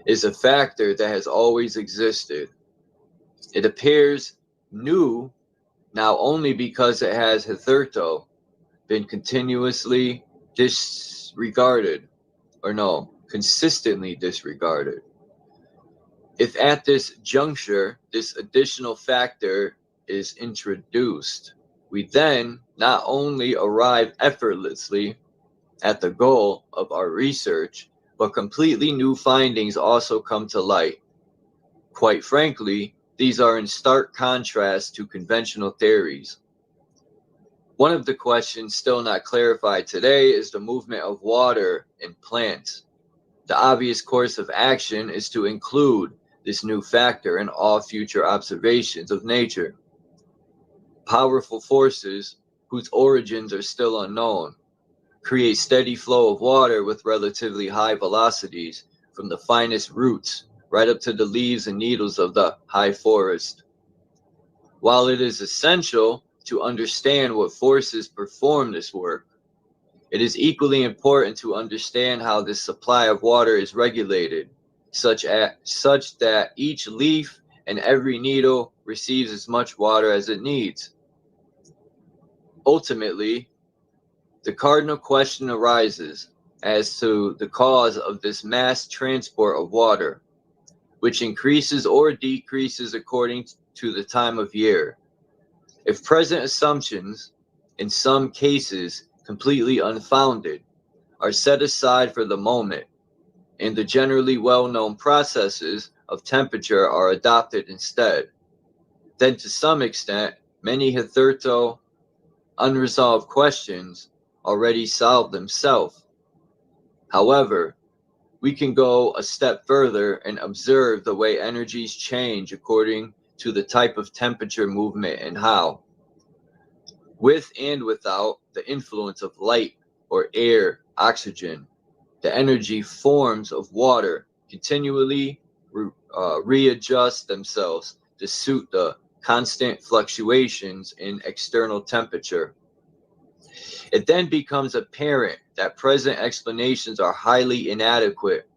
is a factor that has always existed. It appears new now only because it has hitherto been consistently disregarded. If at this juncture this additional factor is introduced, we then not only arrive effortlessly at the goal of our research, but completely new findings also come to light. Quite frankly, these are in stark contrast to conventional theories. One of the questions still not clarified today is the movement of water in plants. The obvious course of action is to include this new factor in all future observations of nature. Powerful forces, whose origins are still unknown, create steady flow of water with relatively high velocities from the finest roots right up to the leaves and needles of the high forest. While it is essential to understand what forces perform this work, it is equally important to understand how this supply of water is regulated, such that each leaf and every needle receives as much water as it needs. Ultimately, the cardinal question arises as to the cause of this mass transport of water, which increases or decreases according to the time of year. If present assumptions, in some cases completely unfounded, are set aside for the moment, and the generally well-known processes of temperature are adopted instead, then to some extent, many hitherto unresolved questions already solve themselves. However, we can go a step further and observe the way energies change according to the type of temperature movement and how, with and without the influence of light or air, oxygen, the energy forms of water continually readjust themselves to suit the constant fluctuations in external temperature. It then becomes apparent that present explanations are highly inadequate.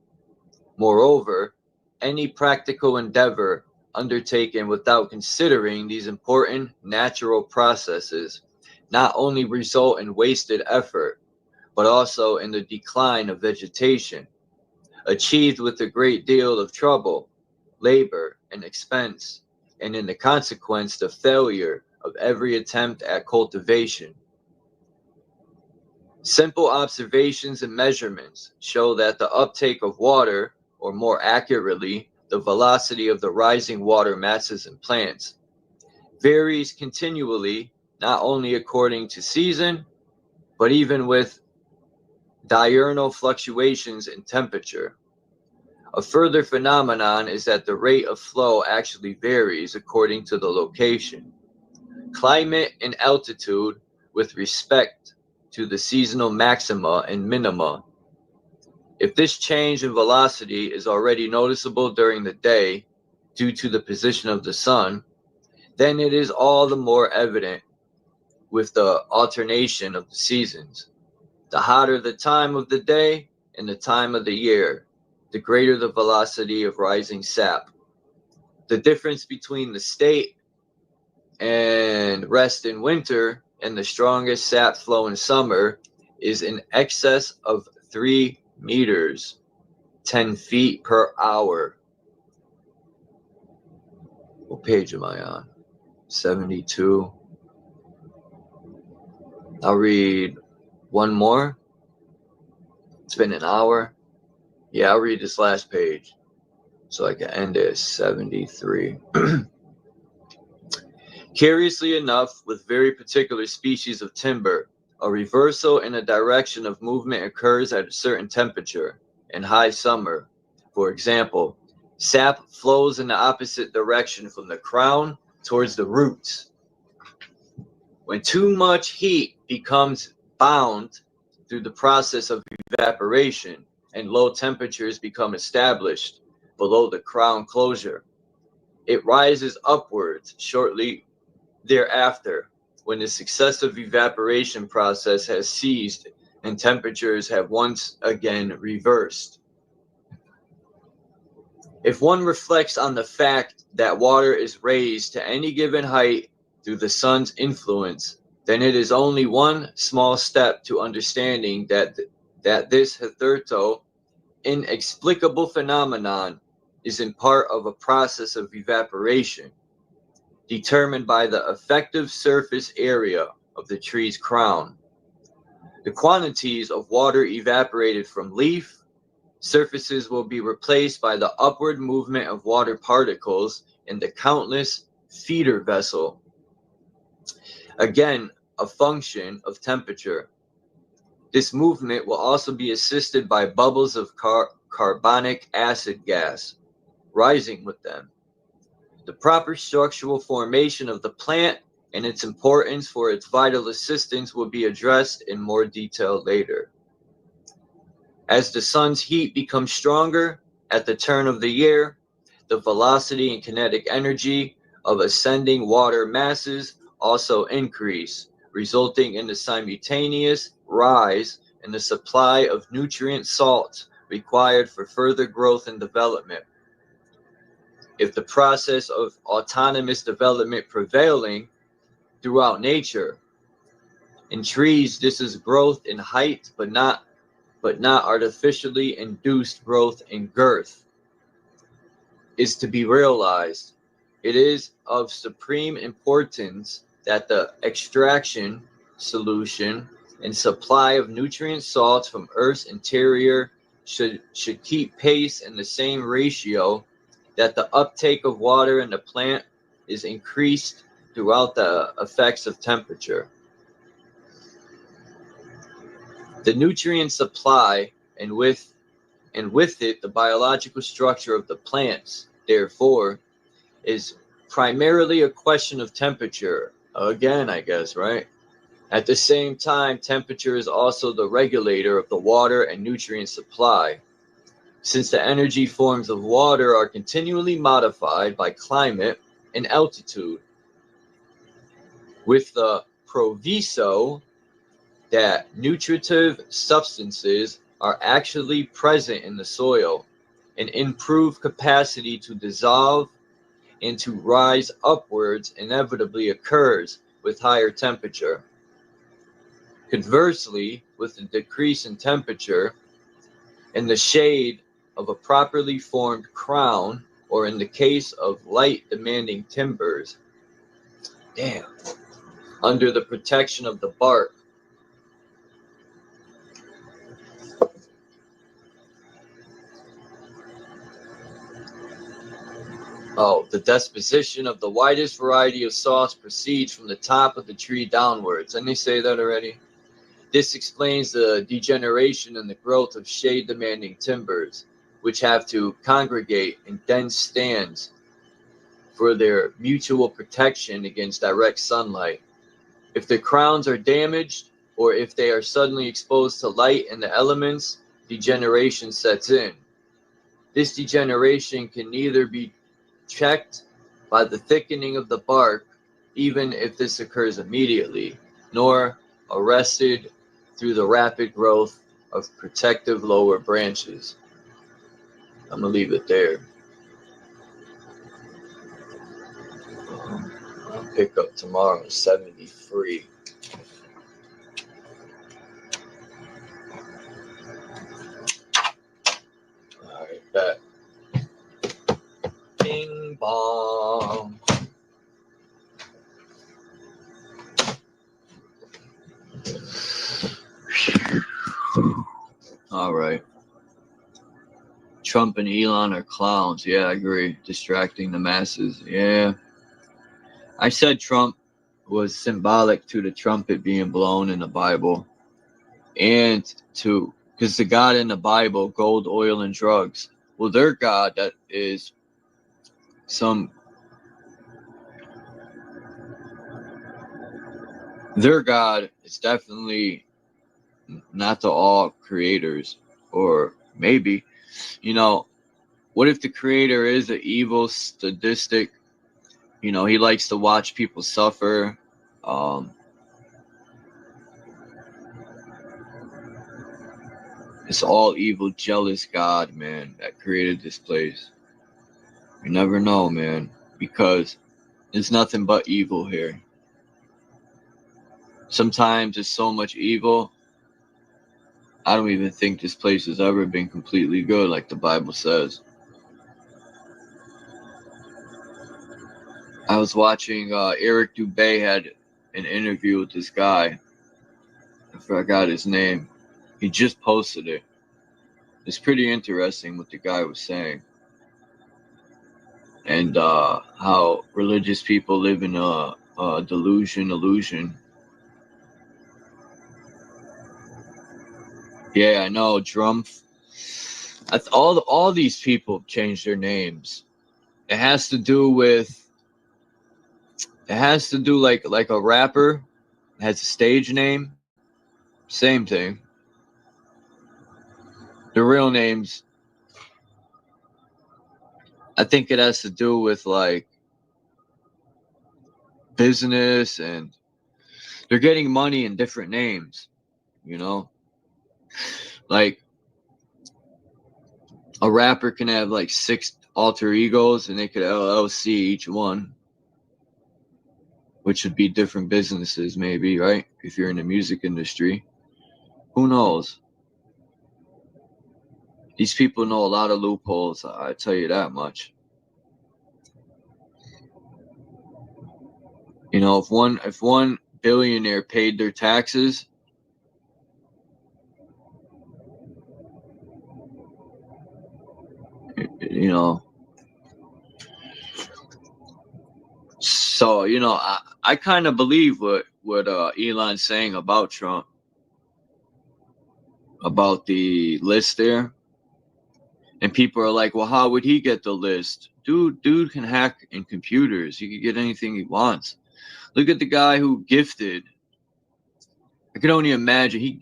Moreover, any practical endeavor undertaken without considering these important natural processes not only result in wasted effort, but also in the decline of vegetation, achieved with a great deal of trouble, labor, and expense, and in the consequence the failure of every attempt at cultivation. Simple observations and measurements show that the uptake of water, or more accurately, the velocity of the rising water masses in plants, varies continually, not only according to season, but even with diurnal fluctuations in temperature. A further phenomenon is that the rate of flow actually varies according to the location, climate, and altitude with respect to the seasonal maxima and minima. If this change in velocity is already noticeable during the day due to the position of the sun, then it is all the more evident with the alternation of the seasons. The hotter the time of the day and the time of the year, the greater the velocity of rising sap. The difference between the state and rest in winter and the strongest sap flow in summer is in excess of 3 meters, 10 feet per hour. What page am I on? 72. I'll read one more. It's been an hour. Yeah, I'll read this last page so I can end it at 73. Curiously enough, with very particular species of timber, a reversal in a direction of movement occurs at a certain temperature. In high summer, for example, sap flows in the opposite direction from the crown towards the roots. When too much heat becomes bound through the process of evaporation and low temperatures become established below the crown closure, it rises upwards shortly thereafter when the successive evaporation process has ceased and temperatures have once again reversed. If one reflects on the fact that water is raised to any given height through the sun's influence, then it is only one small step to understanding that this hitherto inexplicable phenomenon is in part of a process of evaporation, determined by the effective surface area of the tree's crown. The quantities of water evaporated from leaf surfaces will be replaced by the upward movement of water particles in the countless feeder vessel. Again, a function of temperature. This movement will also be assisted by bubbles of carbonic acid gas rising with them. The proper structural formation of the plant and its importance for its vital assistance will be addressed in more detail later. As the sun's heat becomes stronger at the turn of the year, the velocity and kinetic energy of ascending water masses also increase, resulting in the simultaneous rise in the supply of nutrient salts required for further growth and development. If the process of autonomous development prevailing throughout nature, in trees this is growth in height but not artificially induced growth in girth, is to be realized. It is of supreme importance that the extraction, solution, and supply of nutrient salts from Earth's interior should keep pace in the same ratio that the uptake of water in the plant is increased throughout the effects of temperature. The nutrient supply and with it the biological structure of the plants, therefore, is primarily a question of temperature. Again, I guess, right? At the same time, temperature is also the regulator of the water and nutrient supply. Since the energy forms of water are continually modified by climate and altitude, with the proviso that nutritive substances are actually present in the soil, an improved capacity to dissolve and to rise upwards inevitably occurs with higher temperature. Conversely, with the decrease in temperature, in the shade of a properly formed crown, or in the case of light-demanding timbers, under the protection of the bark, the disposition of the widest variety of salts proceeds from the top of the tree downwards. Didn't they say that already? This explains the degeneration and the growth of shade-demanding timbers, which have to congregate in dense stands for their mutual protection against direct sunlight. If the crowns are damaged, or if they are suddenly exposed to light and the elements, degeneration sets in. This degeneration can neither be checked by the thickening of the bark, even if this occurs immediately, nor arrested through the rapid growth of protective lower branches. I'm going to leave it there. I'll pick up tomorrow, 73. Bomb. All right. Trump and Elon are clowns. Yeah, I agree. Distracting the masses. Yeah. I said Trump was symbolic to the trumpet being blown in the Bible. And to, because the God in the Bible, gold, oil, and drugs. Well, their God, that is their God is definitely not the all creators. Or maybe, you know, what if the creator is an evil, sadistic, you know, he likes to watch people suffer. It's all evil, jealous God, man, that created this place. You never know, man, because there's nothing but evil here. Sometimes there's so much evil, I don't even think this place has ever been completely good, like the Bible says. I was watching Eric Dubé had an interview with this guy. I forgot his name. He just posted it. It's pretty interesting what the guy was saying. And how religious people live in a illusion. Yeah, I know. All these people have changed their names. It has to do like a rapper has a stage name. Same thing. The real names, I think it has to do with like business, and they're getting money in different names, you know? Like a rapper can have like 6 alter egos and they could LLC each one, which would be different businesses maybe, right? If you're in the music industry. Who knows? These people know a lot of loopholes, I tell you that much. You know, if one billionaire paid their taxes, you know. So, you know, I kind of believe what Elon's saying about Trump, about the list there. And people are like, well, how would he get the list? Dude can hack in computers. He can get anything he wants. Look at the guy who gifted. I could only imagine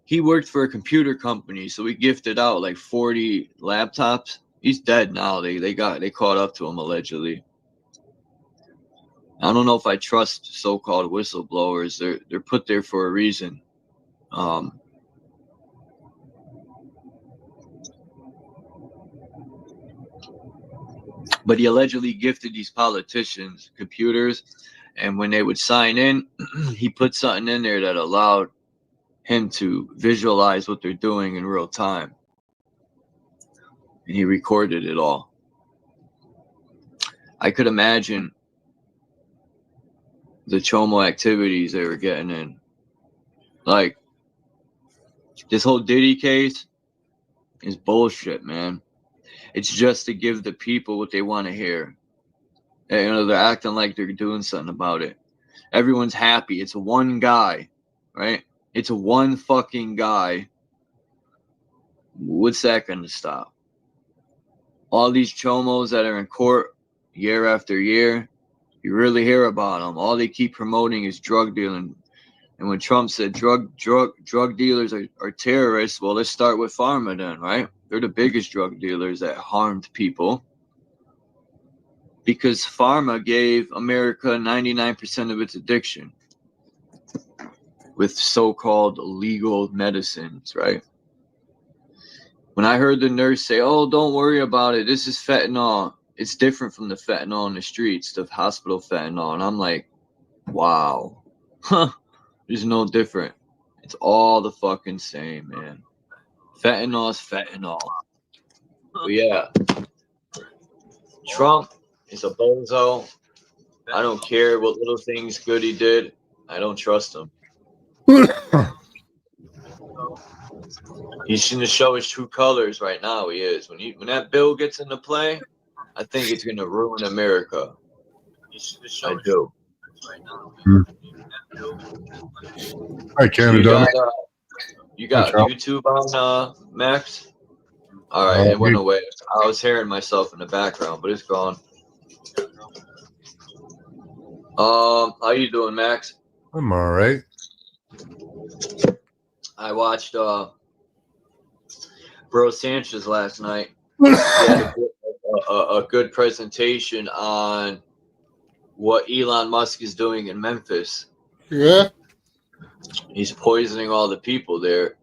he worked for a computer company, so he gifted out like 40 laptops. He's dead now. They caught up to him allegedly. I don't know if I trust so-called whistleblowers. They're put there for a reason. But he allegedly gifted these politicians computers, and when they would sign in, he put something in there that allowed him to visualize what they're doing in real time. And he recorded it all. I could imagine the chomo activities they were getting in. Like, this whole Diddy case is bullshit, man. It's just to give the people what they want to hear. And, you know, they're acting like they're doing something about it. Everyone's happy. It's one guy, right? It's one fucking guy. What's that going to stop? All these chomos that are in court year after year, you really hear about them. All they keep promoting is drug dealing. And when Trump said drug dealers are terrorists, well, let's start with pharma then, right? They're the biggest drug dealers that harmed people. Because pharma gave America 99% of its addiction with so-called legal medicines, right? When I heard the nurse say, oh, don't worry about it, this is fentanyl. It's different from the fentanyl in the streets, the hospital fentanyl. And I'm like, wow. Huh. There's no different. It's all the fucking same, man. Fentanyl is fentanyl. But yeah. Trump He's a bozo. I don't care what little things good he did. I don't trust him. He's going to show his true colors right now. He is. When that bill gets into play, I think it's going to ruin America. I do. Hi, Canada. You got YouTube on, Max? All right, it went away. I was hearing myself in the background, but it's gone. How you doing, Max? I'm all right. I watched Bro Sanchez last night. He had a good presentation on what Elon Musk is doing in Memphis. Yeah. He's poisoning all the people there.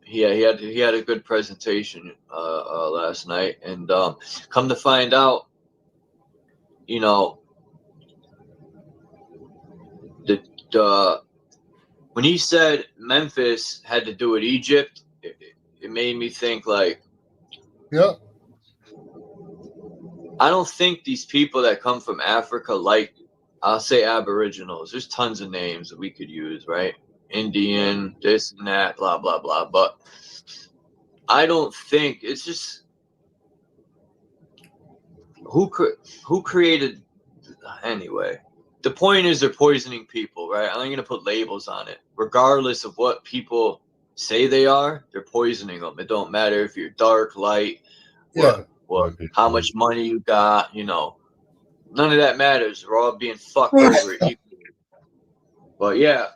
He had a good presentation last night, and come to find out, you know, that when he said Memphis had to do with Egypt, it made me think like, yeah. I don't think these people that come from Africa, like I'll say Aboriginals, there's tons of names that we could use, right? Indian, this and that, blah, blah, blah. But I don't think it's just who created anyway. The point is they're poisoning people, right? I'm going to put labels on it. Regardless of what people say they are, they're poisoning them. It don't matter if you're dark, light, how much money you got, you know. None of that matters. We're all being fucked over equally. But yeah,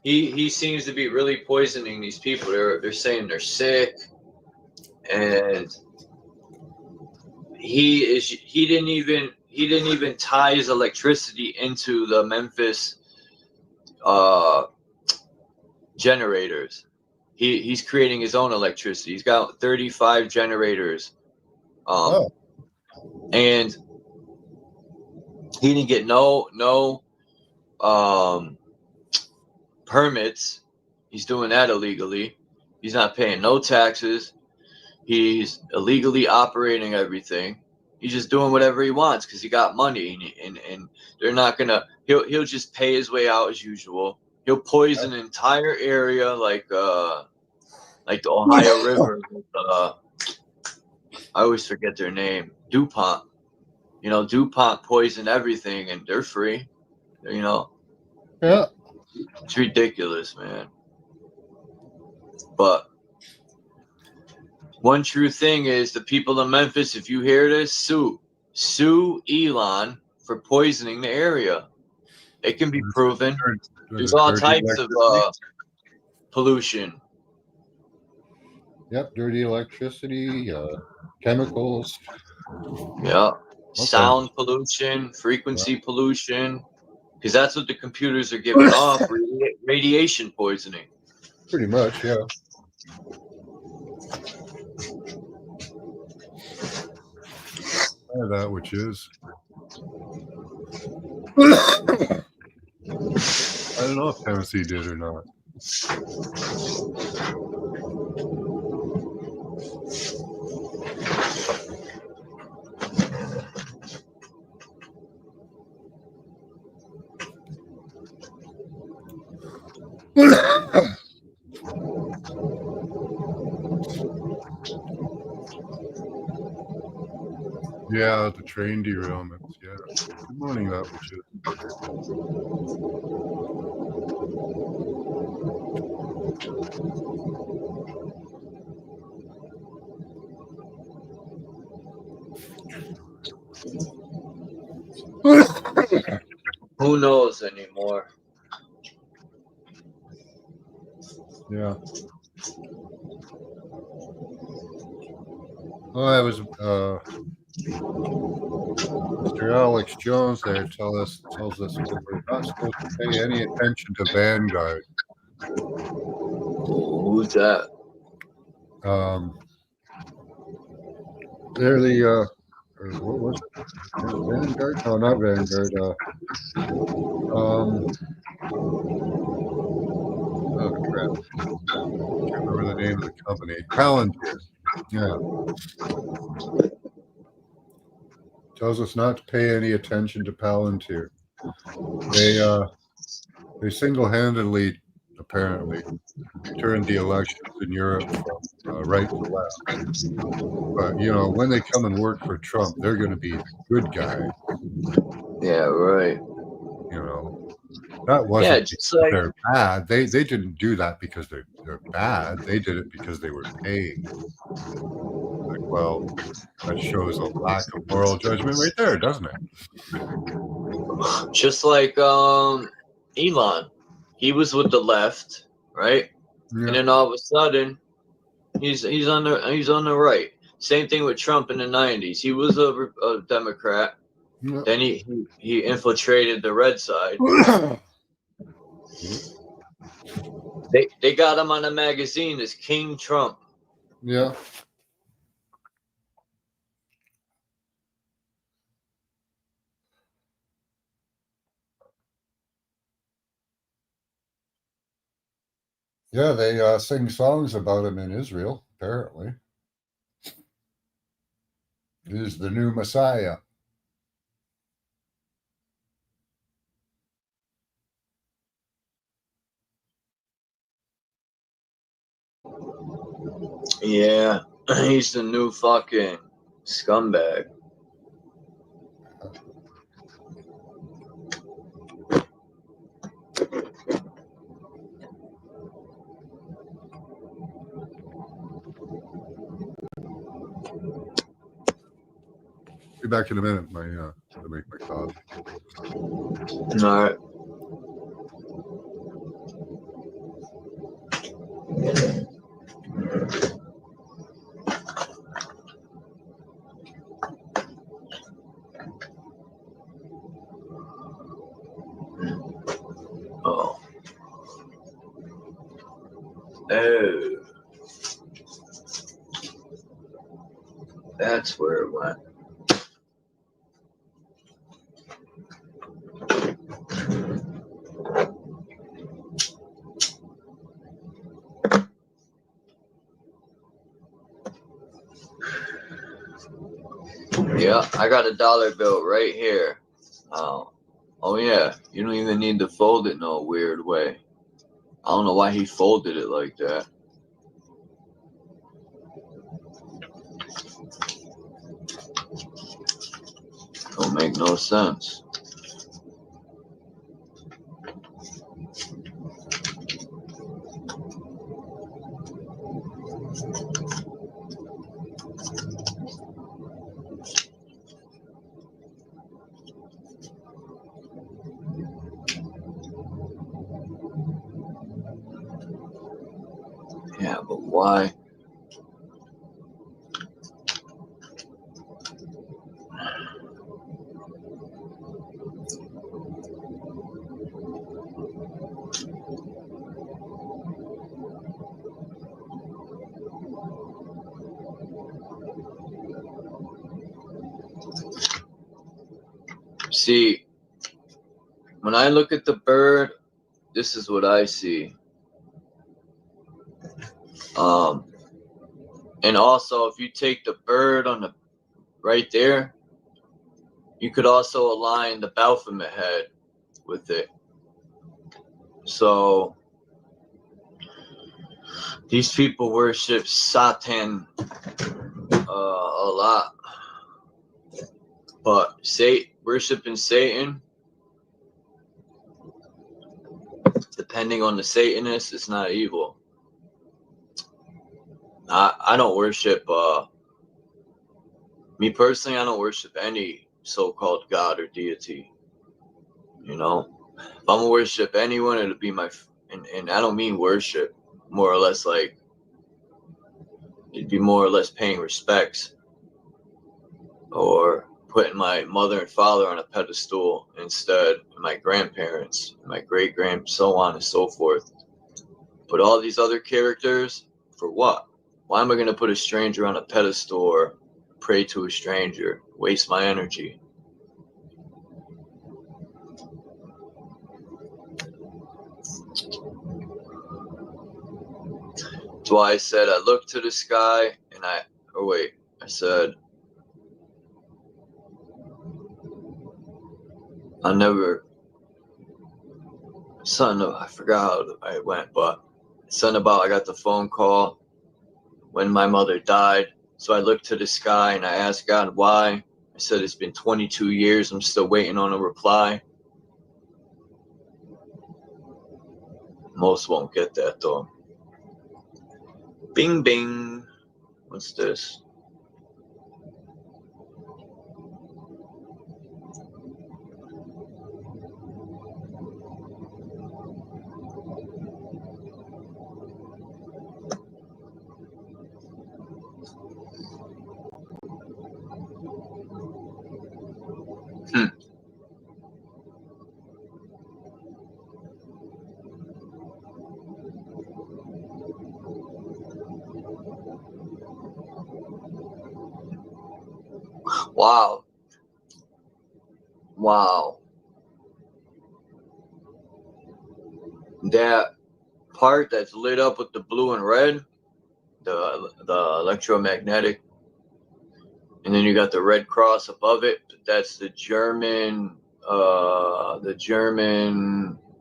he seems to be really poisoning these people. They're saying they're sick, and he didn't even tie his electricity into the Memphis generators. He's creating his own electricity. He's got 35 generators, and he didn't get no permits. He's doing that illegally. He's not paying no taxes. He's illegally operating everything. He's just doing whatever he wants because he got money, and they're not gonna. He'll just pay his way out as usual. He'll poison an entire area like the Ohio River. I always forget their name. DuPont. You know, DuPont poisoned everything, and they're free. You know. Yeah. It's ridiculous, man. But one true thing is the people of Memphis, if you hear this, sue Elon for poisoning the area. It can be proven. There's all types of pollution. Yep, dirty electricity, chemicals. Yeah. Okay. Sound pollution, frequency pollution. Because that's what the computers are giving off, radiation poisoning. Pretty much, yeah. That which is. I don't know if Tennessee did or not. Yeah, the train derailments. Yeah. Good morning, that which is. Who knows anymore? Yeah. Well, that was Mr. Alex Jones there tells us we're not supposed to pay any attention to Vanguard. Who's that? They're the or what was it? Vanguard? No, not Vanguard. Oh crap! I can't remember the name of the company. Palantir. Yeah. tells us not to pay any attention to Palantir. They single-handedly, apparently, turned the elections in Europe from right to left. But, you know, when they come and work for Trump, they're going to be the good guy. Yeah, right. You know, that wasn't just because like they're bad. They didn't do that because they're bad. They did it because they were paid. Like, well, that shows a lack of moral judgment right there, doesn't it? just like Elon, he was with the left, right? Yeah. And then all of a sudden, he's on the right. Same thing with Trump in the 90s. He was a Democrat. Yeah. Then he infiltrated the red side. They got him on a magazine as King Trump. Yeah. Yeah, they sing songs about him in Israel, apparently. He's the new Messiah. Yeah, he's the new fucking scumbag. Be back in a minute. To make my coffee. All right. Oh. Oh. That's where it went. Yeah, I got a dollar bill right here. Oh yeah, you don't even need to fold it no weird way. I don't know why he folded it like that. Don't make no sense. Yeah, but why? See, when I look at the bird, this is what I see. And also, if you take the bird on the right there, you could also align the Baphomet head with it. So these people worship Satan a lot, but worshiping Satan, depending on the Satanist, it's not evil. I don't worship, me personally, I don't worship any so-called God or deity. You know, if I'm gonna worship anyone, it'll be and I don't mean worship, more or less like, it'd be more or less paying respects or putting my mother and father on a pedestal instead, my grandparents, my great-grand, so on and so forth. But all these other characters, for what? Why am I going to put a stranger on a pedestal or pray to a stranger? Waste my energy. That's why I said I looked to the sky and I said, I never, I forgot how it went, but something about I got the phone call when my mother died. So I looked to the sky and I asked God why. I said, it's been 22 years. I'm still waiting on a reply. Most won't get that though. Bing, bing. What's this? Wow. Wow. That part that's lit up with the blue and red, the electromagnetic, and then you got the red cross above it. That's the German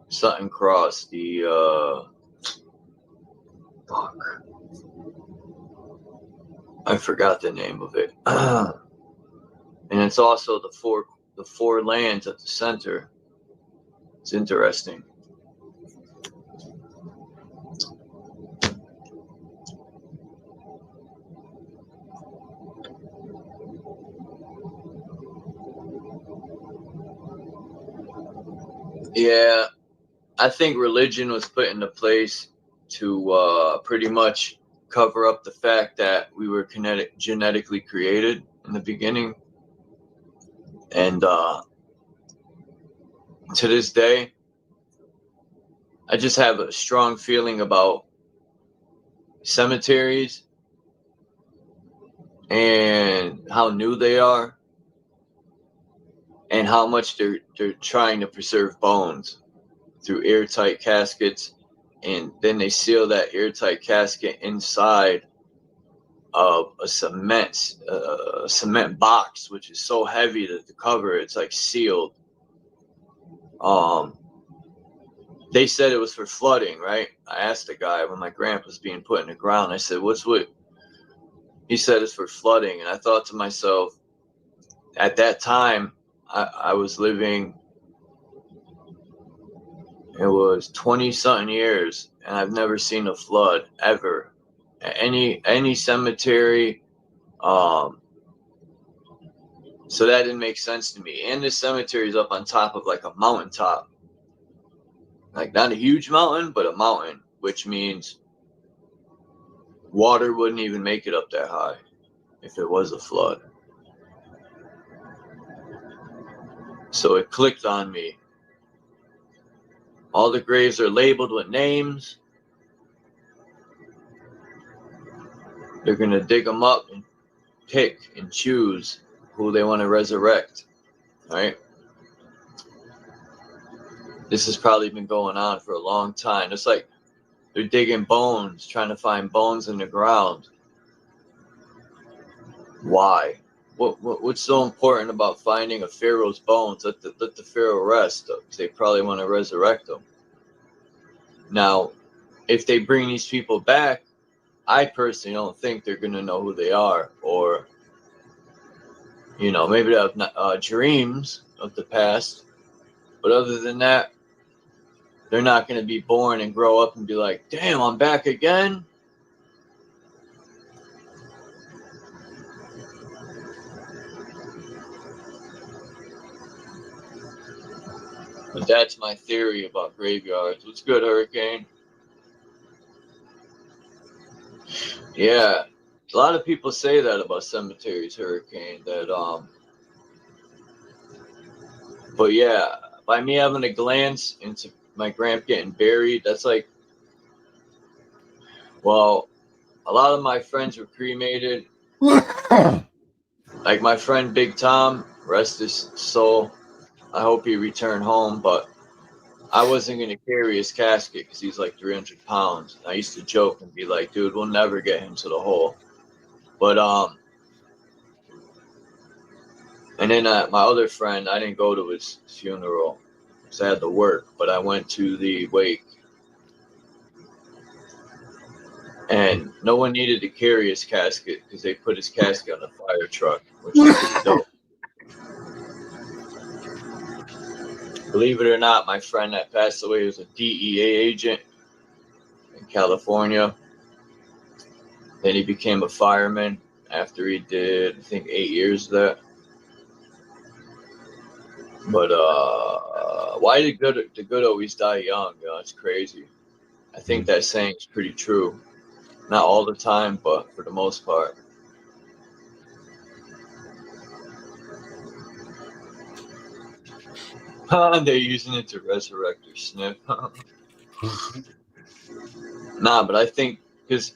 something cross. Fuck. I forgot the name of it. And it's also the four lands at the center. It's interesting. Yeah, I think religion was put into place to pretty much cover up the fact that we were genetically created in the beginning. And to this day, I just have a strong feeling about cemeteries and how new they are and how much they're trying to preserve bones through airtight caskets, and then they seal that airtight casket inside of a cement box, which is so heavy that the cover it's like sealed. They said it was for flooding, right? I asked the guy when my grandpa's being put in the ground. I said, "What's what?" He said it's for flooding, and I thought to myself, at that time, I was living. It was 20-something years, and I've never seen a flood ever. Any cemetery. So that didn't make sense to me. And this cemetery is up on top of like a mountaintop. Like not a huge mountain, but a mountain, which means water wouldn't even make it up that high if it was a flood. So it clicked on me. All the graves are labeled with names. They're going to dig them up and pick and choose who they want to resurrect, right? This has probably been going on for a long time. It's like they're digging bones, trying to find bones in the ground. Why? What's so important about finding a pharaoh's bones? Let the pharaoh rest, because they probably want to resurrect them. Now, if they bring these people back, I personally don't think they're going to know who they are, or, you know, maybe they have dreams of the past. But other than that, they're not going to be born and grow up and be like, damn, I'm back again. But that's my theory about graveyards. What's good, Hurricane? Yeah, a lot of people say that about cemeteries, Hurricane. But yeah, by me having a glance into my grandpa getting buried, that's like, well, a lot of my friends were cremated. Like my friend Big Tom, rest his soul. I hope he returned home, but I wasn't going to carry his casket because he's like 300 pounds. I used to joke and be like, dude, we'll never get him to the hole. But And then my other friend, I didn't go to his funeral because I had to work, but I went to the wake. And no one needed to carry his casket because they put his casket on a fire truck, which is pretty dope. Believe it or not, my friend that passed away was a DEA agent in California. Then he became a fireman after he did, I think, 8 years of that. But why did the good always die young? You know, it's crazy. I think that saying's pretty true. Not all the time, but for the most part. They're using it to resurrect or sniff. Nah, but I think because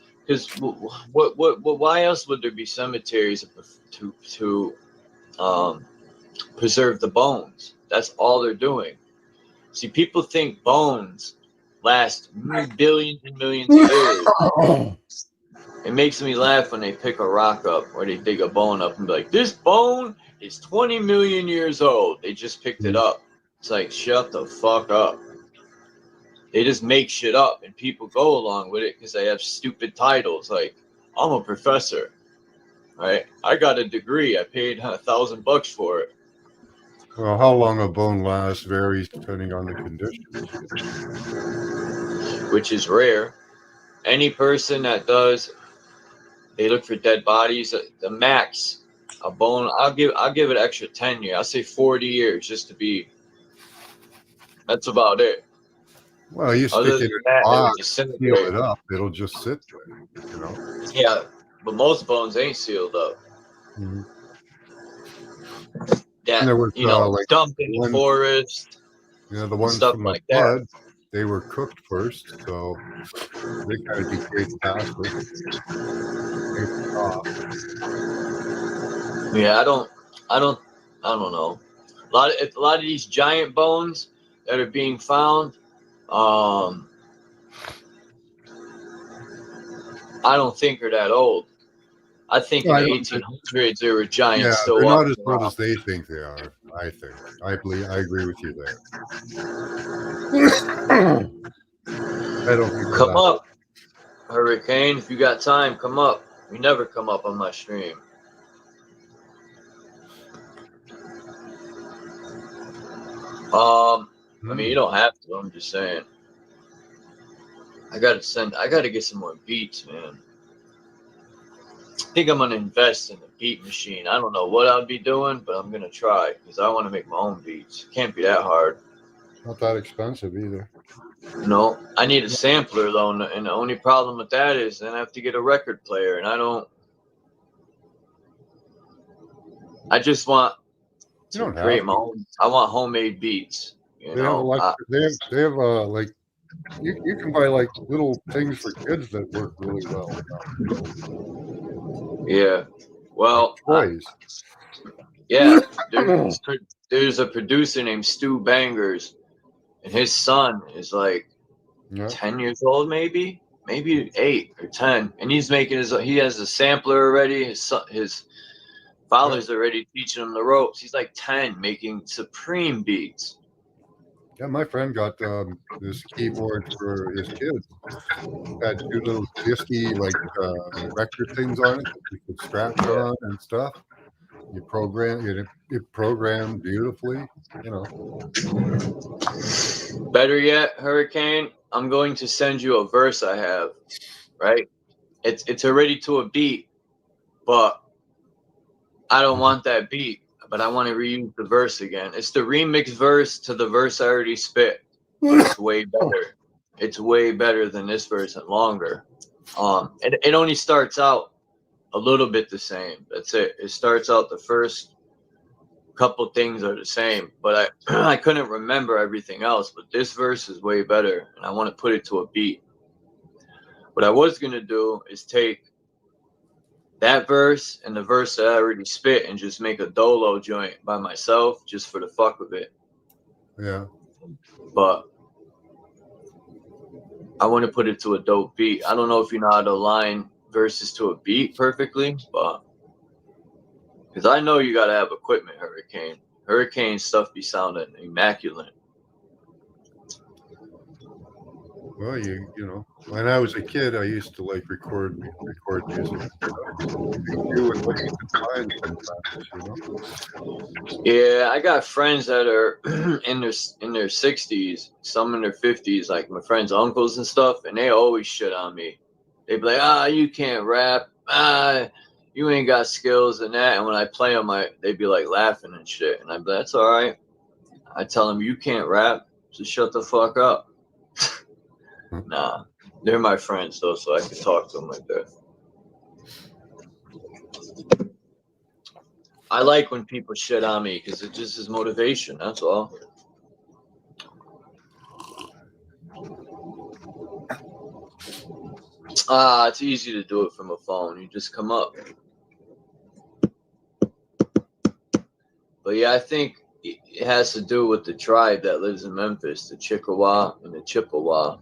why else would there be cemeteries to preserve the bones? That's all they're doing. See, people think bones last billions and millions of years. It makes me laugh when they pick a rock up or they dig a bone up and be like, this bone is 20 million years old. They just picked it up. It's like, shut the fuck up. They just make shit up and people go along with it because they have stupid titles like, I'm a professor, right? I got a degree. I paid $1,000 for it. Well, how long a bone lasts varies depending on the condition. Which is rare. Any person that does, they look for dead bodies. The max, a bone, I'll give it extra 10 years. I'll say 40 years just to be. That's about it. Well, you stick it in a box, seal it up, it'll just sit there, you know? Yeah, but most bones ain't sealed up. Mm-hmm. That, there was, you know, like dumped in the forest. Yeah, the ones stuff from like the flood, that. they were cooked first, so they kind of decayed faster. Yeah, I don't know. A lot of these giant bones that are being found, I don't think are that old. I think in the 1800s they were giants. Yeah, still they're not as walking old around. as they think they are. I think. I agree with you there. I don't think Come up, Hurricane. If you got time, come up. You never come up on my stream. I mean, you don't have to. I'm just saying. I gotta get some more beats, man. I think I'm gonna invest in a beat machine. I don't know what I'll be doing, but I'm gonna try because I want to make my own beats. Can't be that hard. Not that expensive either. No, I need a sampler though, and the only problem with that is then I have to get a record player, and I don't. I just want to create my own. I want homemade beats. You know, they have like you can buy like little things for kids that work really well. Yeah, well, toys. Yeah, there's a producer named Stu Bangers, and his son is like 10 years old, maybe 8 or 10, and he's making he has a sampler already. His father's already teaching him the ropes. He's like 10, making supreme beats. Yeah, my friend got this keyboard for his kids. Had 2 little disky like record things on it that you could scratch on and stuff. You program it programmed beautifully, you know. Better yet, Hurricane, I'm going to send you a verse I have, right? It's already to a beat, but I don't want that beat, but I want to reuse the verse again. It's the remix verse to the verse I already spit, but it's way better. It's way better than this verse and longer. It only starts out a little bit the same. That's it. It starts out the first couple things are the same, but I couldn't remember everything else. But this verse is way better, and I want to put it to a beat. What I was gonna do is take that verse and the verse that I already spit and just make a dolo joint by myself, just for the fuck of it. Yeah. But I want to put it to a dope beat. I don't know if you know how to line verses to a beat perfectly, but Because I know you got to have equipment, Hurricane. Hurricane stuff be sounding immaculate. Well, you know, when I was a kid, I used to like record music. Do with what you can find sometimes, you know. Yeah, I got friends that are in their 60s, some in their 50s, like my friends' uncles and stuff, and they always shit on me. They be like, you can't rap. You ain't got skills and that. And when I play them, they'd be like laughing and shit. And I'd be like, that's all right. I tell them, you can't rap, so shut the fuck up. Nah, they're my friends though, so I can talk to them like that. I like when people shit on me because it just is motivation. That's all. It's easy to do it from a phone. You just come up. But yeah, I think it has to do with the tribe that lives in Memphis, the Chickasaw and the Chippewa.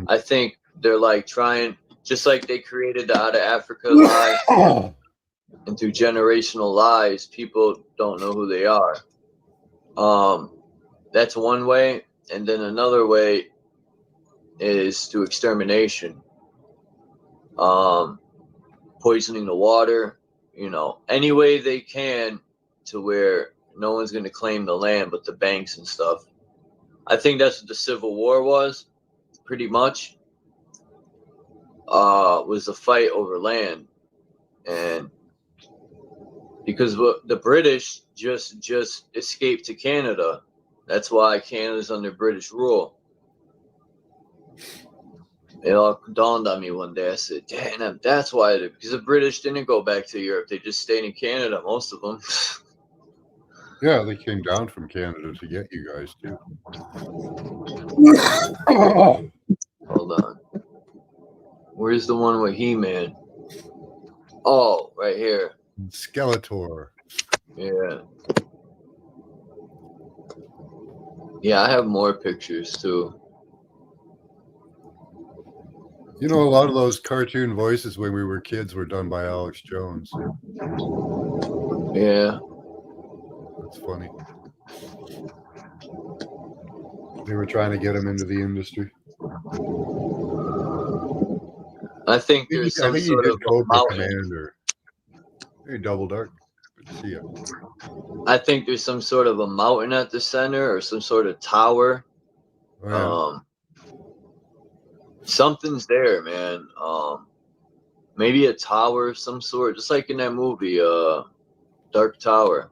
I think they're like trying, just like they created the Out of Africa lie, and through generational lies, people don't know who they are. That's one way. And then another way is through extermination, poisoning the water, you know, any way they can to where no one's going to claim the land but the banks and stuff. I think that's what the Civil War was, pretty much, was a fight over land. And because the British just escaped to Canada, that's why Canada's under British rule. It all dawned on me one day. I said, damn, that's why. Because the British didn't go back to Europe. They just stayed in Canada, most of them. Yeah, they came down from Canada to get you guys, too. Hold on. Where's the one with He-Man? Oh, right here. Skeletor. Yeah. Yeah, I have more pictures, too. You know, a lot of those cartoon voices when we were kids were done by Alex Jones. Yeah. That's funny. They were trying to get him into the industry. I think there's some sort of mountain. Commander. Hey, Double Dark. Good to see you. I think there's some sort of a mountain at the center or some sort of tower. Oh, yeah. Something's there, man. Maybe a tower of some sort, just like in that movie, Dark Tower.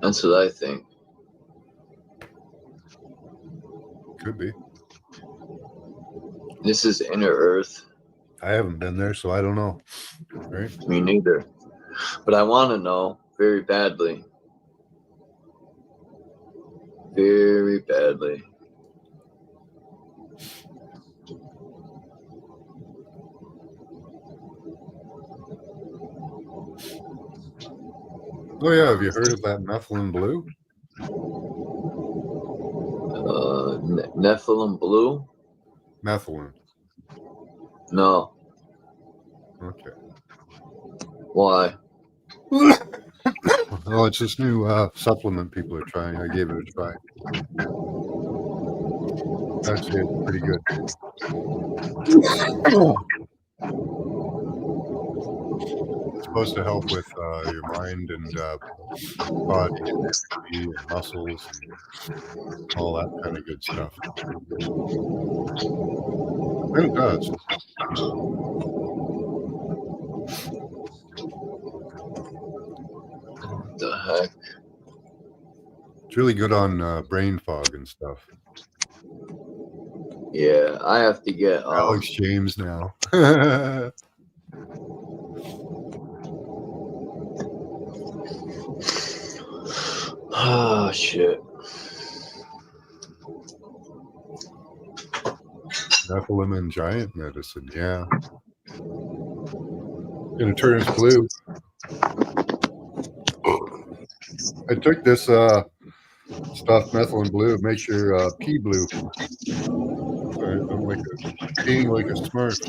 That's what I think. Could be. This is Inner Earth. I haven't been there, so I don't know. Right? Me neither. But I want to know very badly. Very badly. Oh, yeah. Have you heard of that Nephilim Blue? Nephilim Blue? Nephilim. No. Okay. Why? Well, it's this new supplement people are trying. I gave it a try. Actually, it's pretty good. It's supposed to help with your mind and body and energy and muscles and all that kind of good stuff. And it does. What the heck? It's really good on brain fog and stuff. Yeah, I have to get Alex James now. Oh shit. Nephilim and giant medicine, yeah. Gonna turn us blue. I took this stuff, Nephilim blue, it makes your pee blue. I'm like being like a Smurf.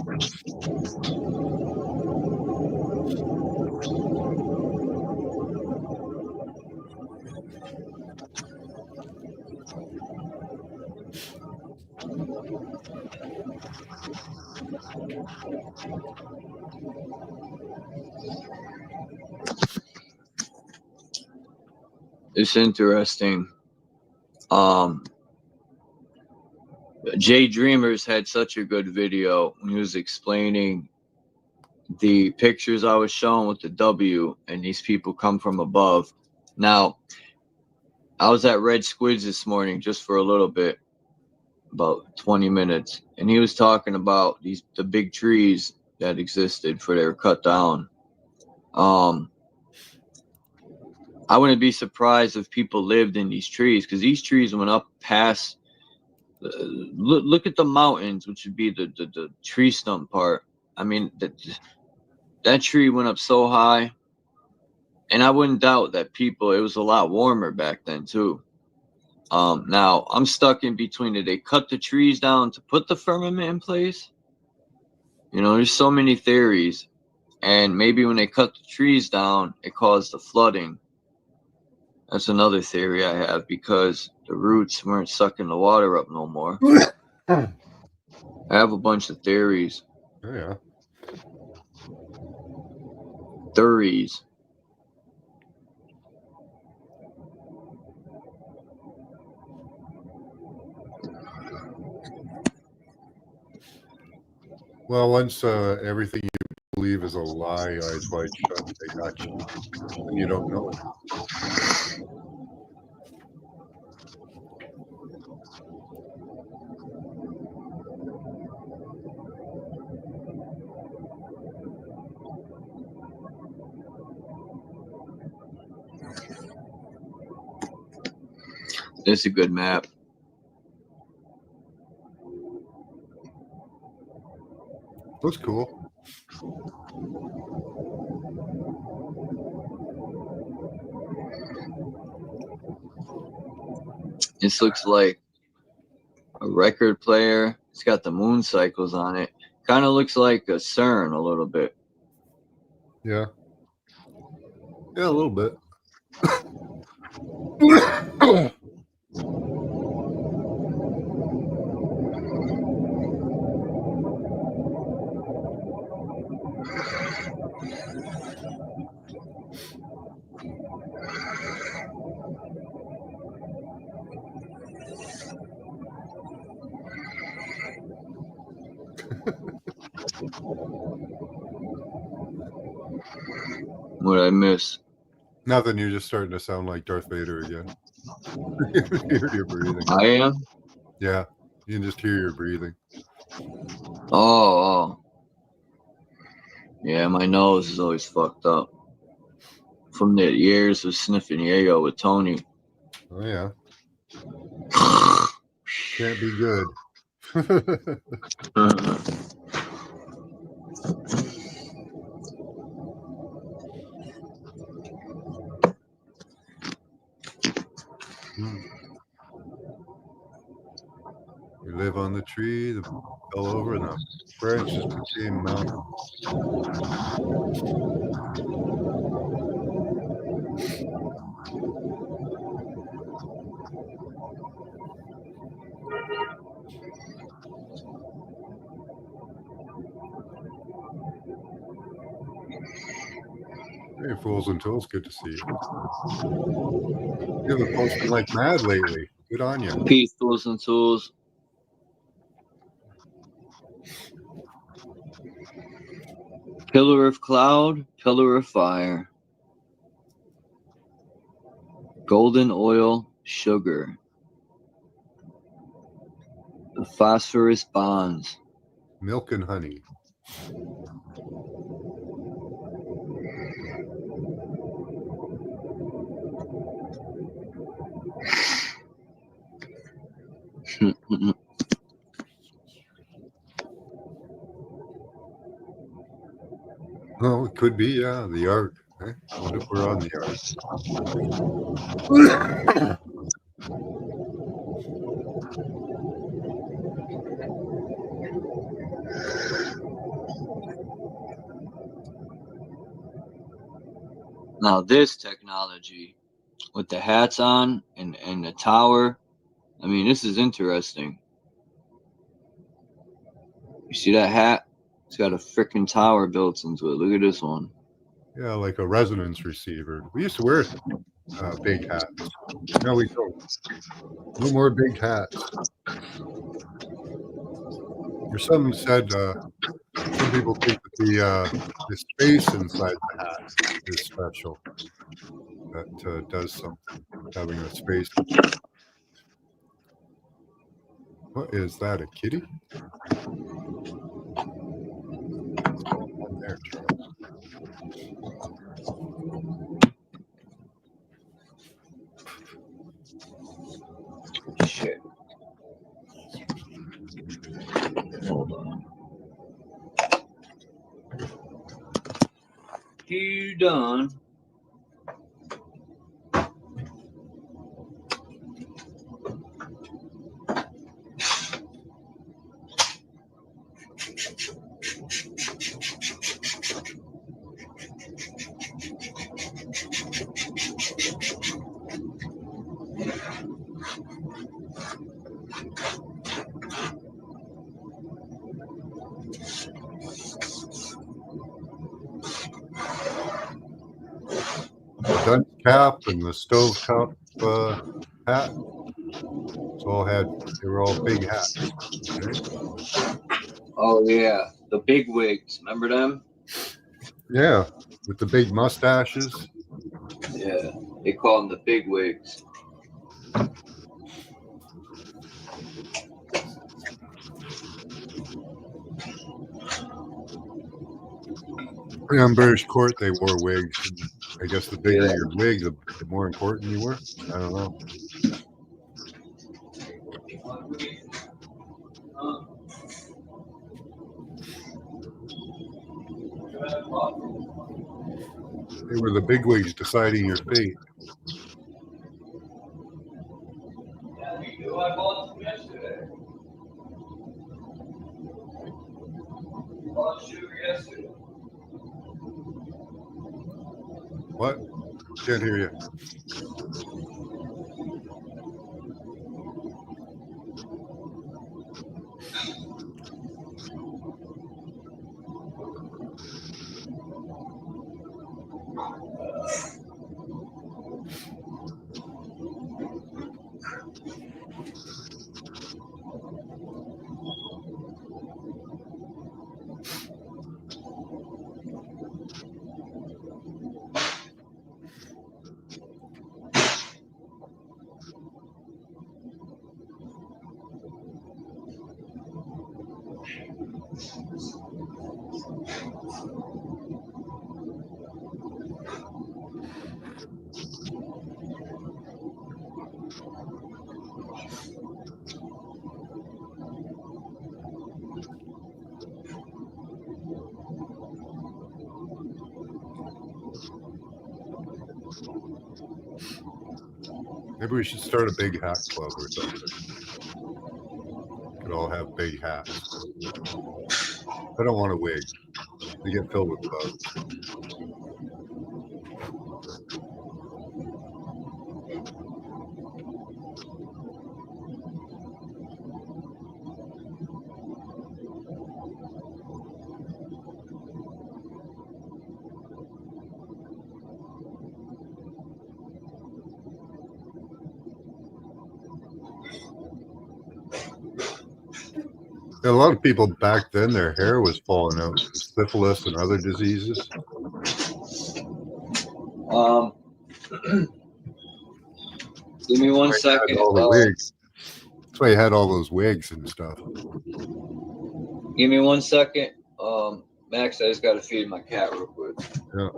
It's interesting. Jay Dreamers had such a good video when he was explaining the pictures I was showing with the W, and these people come from above. Now, I was at Red Squids this morning just for a little bit, about 20 minutes, and he was talking about the big trees that existed before they were cut down. I wouldn't be surprised if people lived in these trees, because these trees went up past. Look at the mountains, which would be the tree stump part. I mean, that tree went up so high, and I wouldn't doubt that it was a lot warmer back then too. Now I'm stuck in between. Did they cut the trees down to put the firmament in place? You know, there's so many theories, and maybe when they cut the trees down, it caused the flooding. That's another theory I have, because the roots weren't sucking the water up no more. I have a bunch of theories. Oh, yeah. Theories. Well, once everything you believe is a lie, eyes wide shut, they got you, and you don't know it. This is a good map. Looks cool. This looks like a record player. It's got the moon cycles on it. Kind of looks like a CERN a little bit. Yeah. Yeah, a little bit. What did I miss? Nothing. You're just starting to sound like Darth Vader again. Hear your breathing. I am? Yeah. You can just hear your breathing. Oh. Yeah, my nose is always fucked up from the years of sniffing yayo with Tony. Oh, yeah. Can't be good. We live on the tree that fell over, and the branches became mountains. Hey, Fools and Tools, good to see you. You've been posting like mad lately. Good on you. Peace, Fools and Tools. Pillar of cloud, pillar of fire. Golden oil, sugar. The phosphorus bonds. Milk and honey. Well, it could be, yeah, the ark. Eh? What if we're on the ark? Now this technology with the hats on and the tower, I mean, this is interesting. You see that hat? It's got a freaking tower built into it. Look at this one. Yeah, like a resonance receiver. We used to wear big hats. No, we don't. No more big hats. Or some said, some people think that the space inside the hat is special. That does something, having a space. What is that, a kitty? What's going on there, Charles? Shit. Hold on. You done? The dunce cap and the stove top hat. They were all big hats. Right? Oh yeah, the big wigs. Remember them? Yeah, with the big mustaches. Yeah, they call them the big wigs. In British court, they wore wigs. I guess the bigger your wig, the more important you were. I don't know. They were the bigwigs deciding your fate. I bought them yesterday. Bought sugar yesterday. What? Can't hear you. Maybe we should start a big hat club or something. Could all have big hats. I don't want a wig. They get filled with bugs. A lot of people back then, their hair was falling out from syphilis and other diseases. Give me one second. All the wigs. That's why you had all those wigs and stuff. Give me 1 second. Max, I just got to feed my cat real quick. Yeah.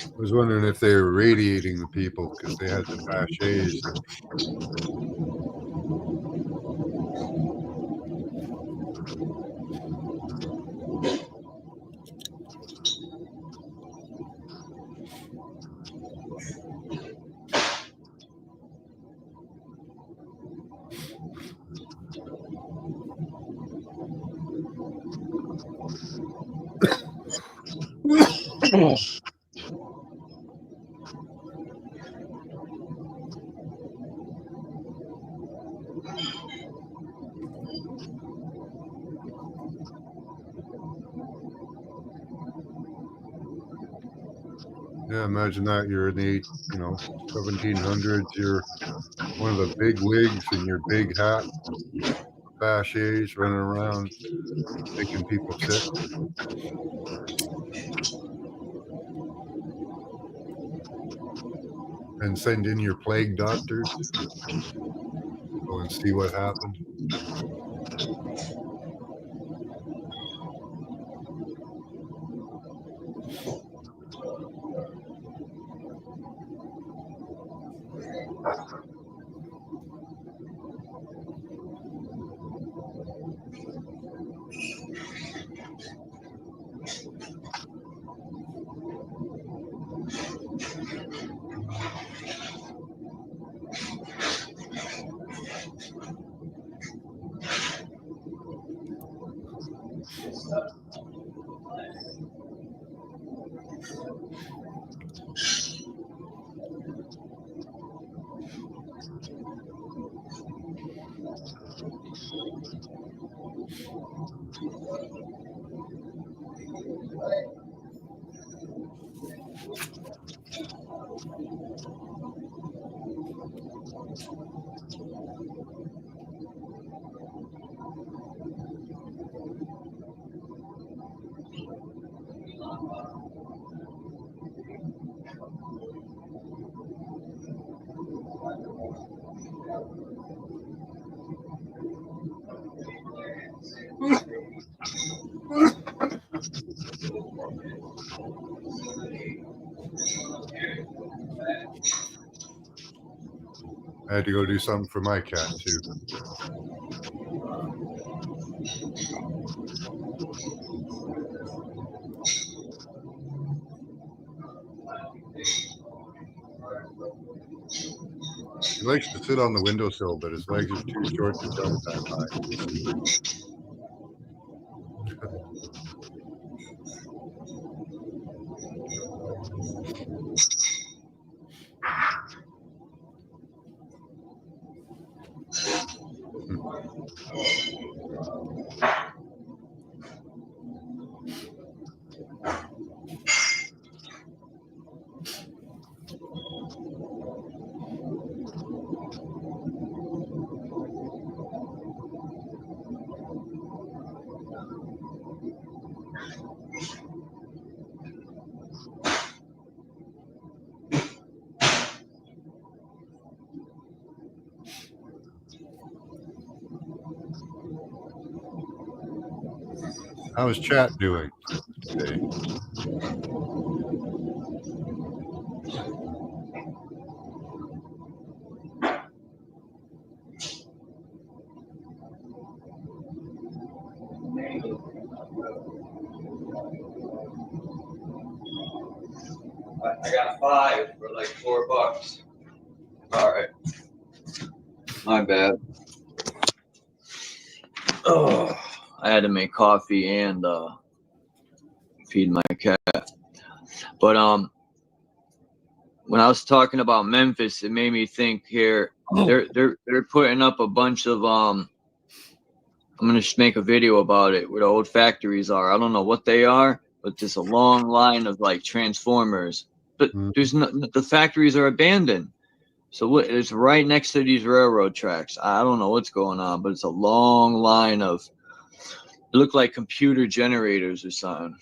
I was wondering if they were radiating the people because they had the sachets. Yeah, imagine that. You're in the 1700s. You're one of the big wigs in your big hat, fascias running around making people sick. And send in your plague doctors. Go and see what happened. I had to go do something for my cat too. He likes to sit on the windowsill, but his legs are too short to jump that high. How's chat doing today? I got 5 for like $4. All right. My bad. Oh, I had to make coffee and feed my cat. But when I was talking about Memphis, it made me think here. They're putting up a bunch of I'm gonna make a video about it where the old factories are. I don't know what they are, but there's a long line of like transformers. But there's no, the factories are abandoned. So what? It's right next to these railroad tracks. I don't know what's going on, but it's a long line of. It look like computer generators or something.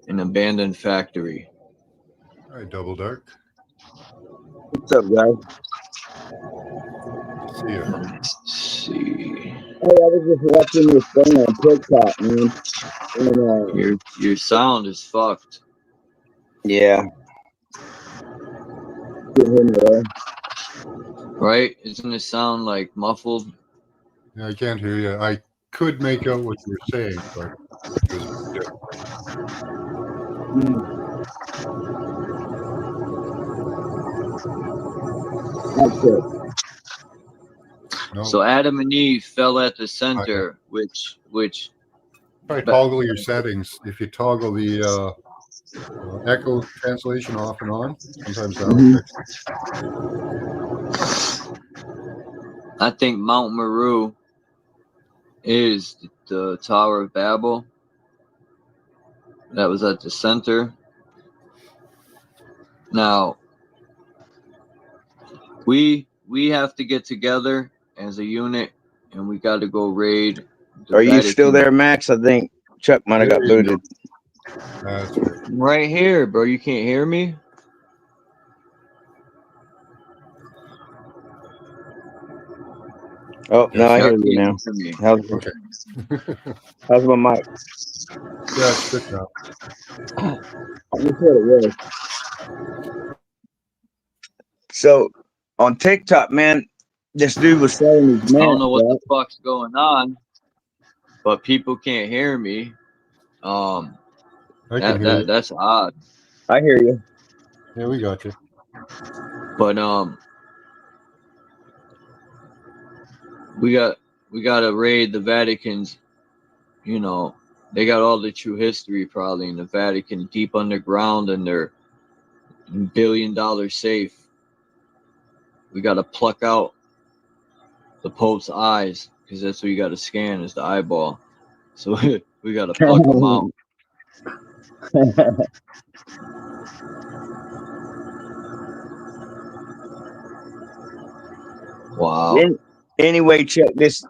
An abandoned factory. All right, Double Dark. What's up, guys? See ya. Let's see. Hey, I was just watching this thing on TikTok, man. And, Your sound is fucked. Yeah. Right? Isn't it sound like muffled? Yeah, I can't hear you. I could make out what you were saying, but it was different. That's it. No. So Adam and Eve fell at the center, which try toggle your settings. If you toggle the Echo translation off and on. Sometimes that'll Mhm. fix it. I think Mount Meru is the Tower of Babel. That was at the center. Now, we have to get together as a unit, and we got to go raid the Are you still Vatican. there, Max? I think Chuck might have got There you booted. That's right. Right here, bro. You can't hear me? Oh, no, I hear Chuck you now. can't hear me. How's, Okay. how's my mic? Yeah, it's good now. That's what it was. So on TikTok, man, this dude was selling his I don't maps, know what right? the fuck's going on, but people can't hear me. I can hear you. That's odd. I hear you. Yeah, we got you. But we got to raid the Vatican's. You know, they got all the true history probably in the Vatican, deep underground in their $1 billion safe. We got to pluck out the Pope's eyes, because that's what you got to scan, is the eyeball. So we got to pluck them out. Wow. Anyway, Chuck, this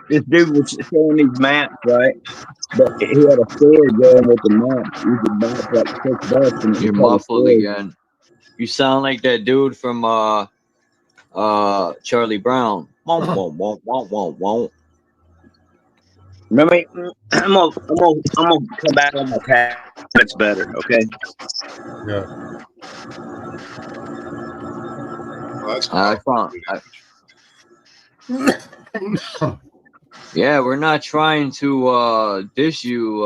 dude was showing these maps, right? But he had a story going with the maps. You could buy it for like $6, and it You're was called a muffled story. again. You sound like that dude from Charlie Brown. Won't, won't, won't, won't, won't, won't. Let me. I'm gonna come back on my tab. That's better, okay? Yeah. Well, that's Yeah, we're not trying to dish you,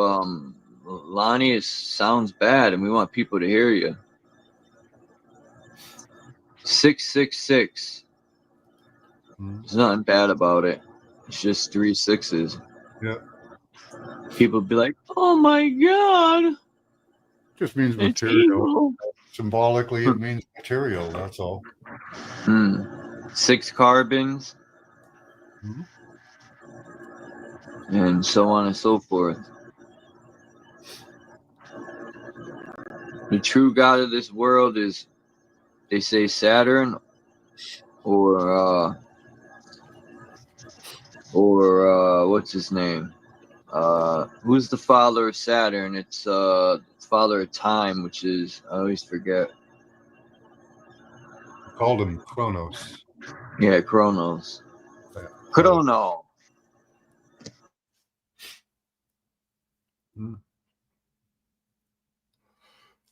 Lonnie. It sounds bad, and we want people to hear you. 666. There's nothing bad about it. It's just 3 6s. Yeah. People be like, "Oh my God!" Just means It's material. evil. Symbolically, it means material. That's all. 6 carbons, and so on and so forth. The true God of this world is, they say, Saturn, or what's his name? Who's the father of Saturn? It's father of time, which is, I always forget. We called him Kronos. Yeah, Kronos. Yeah. Chrono.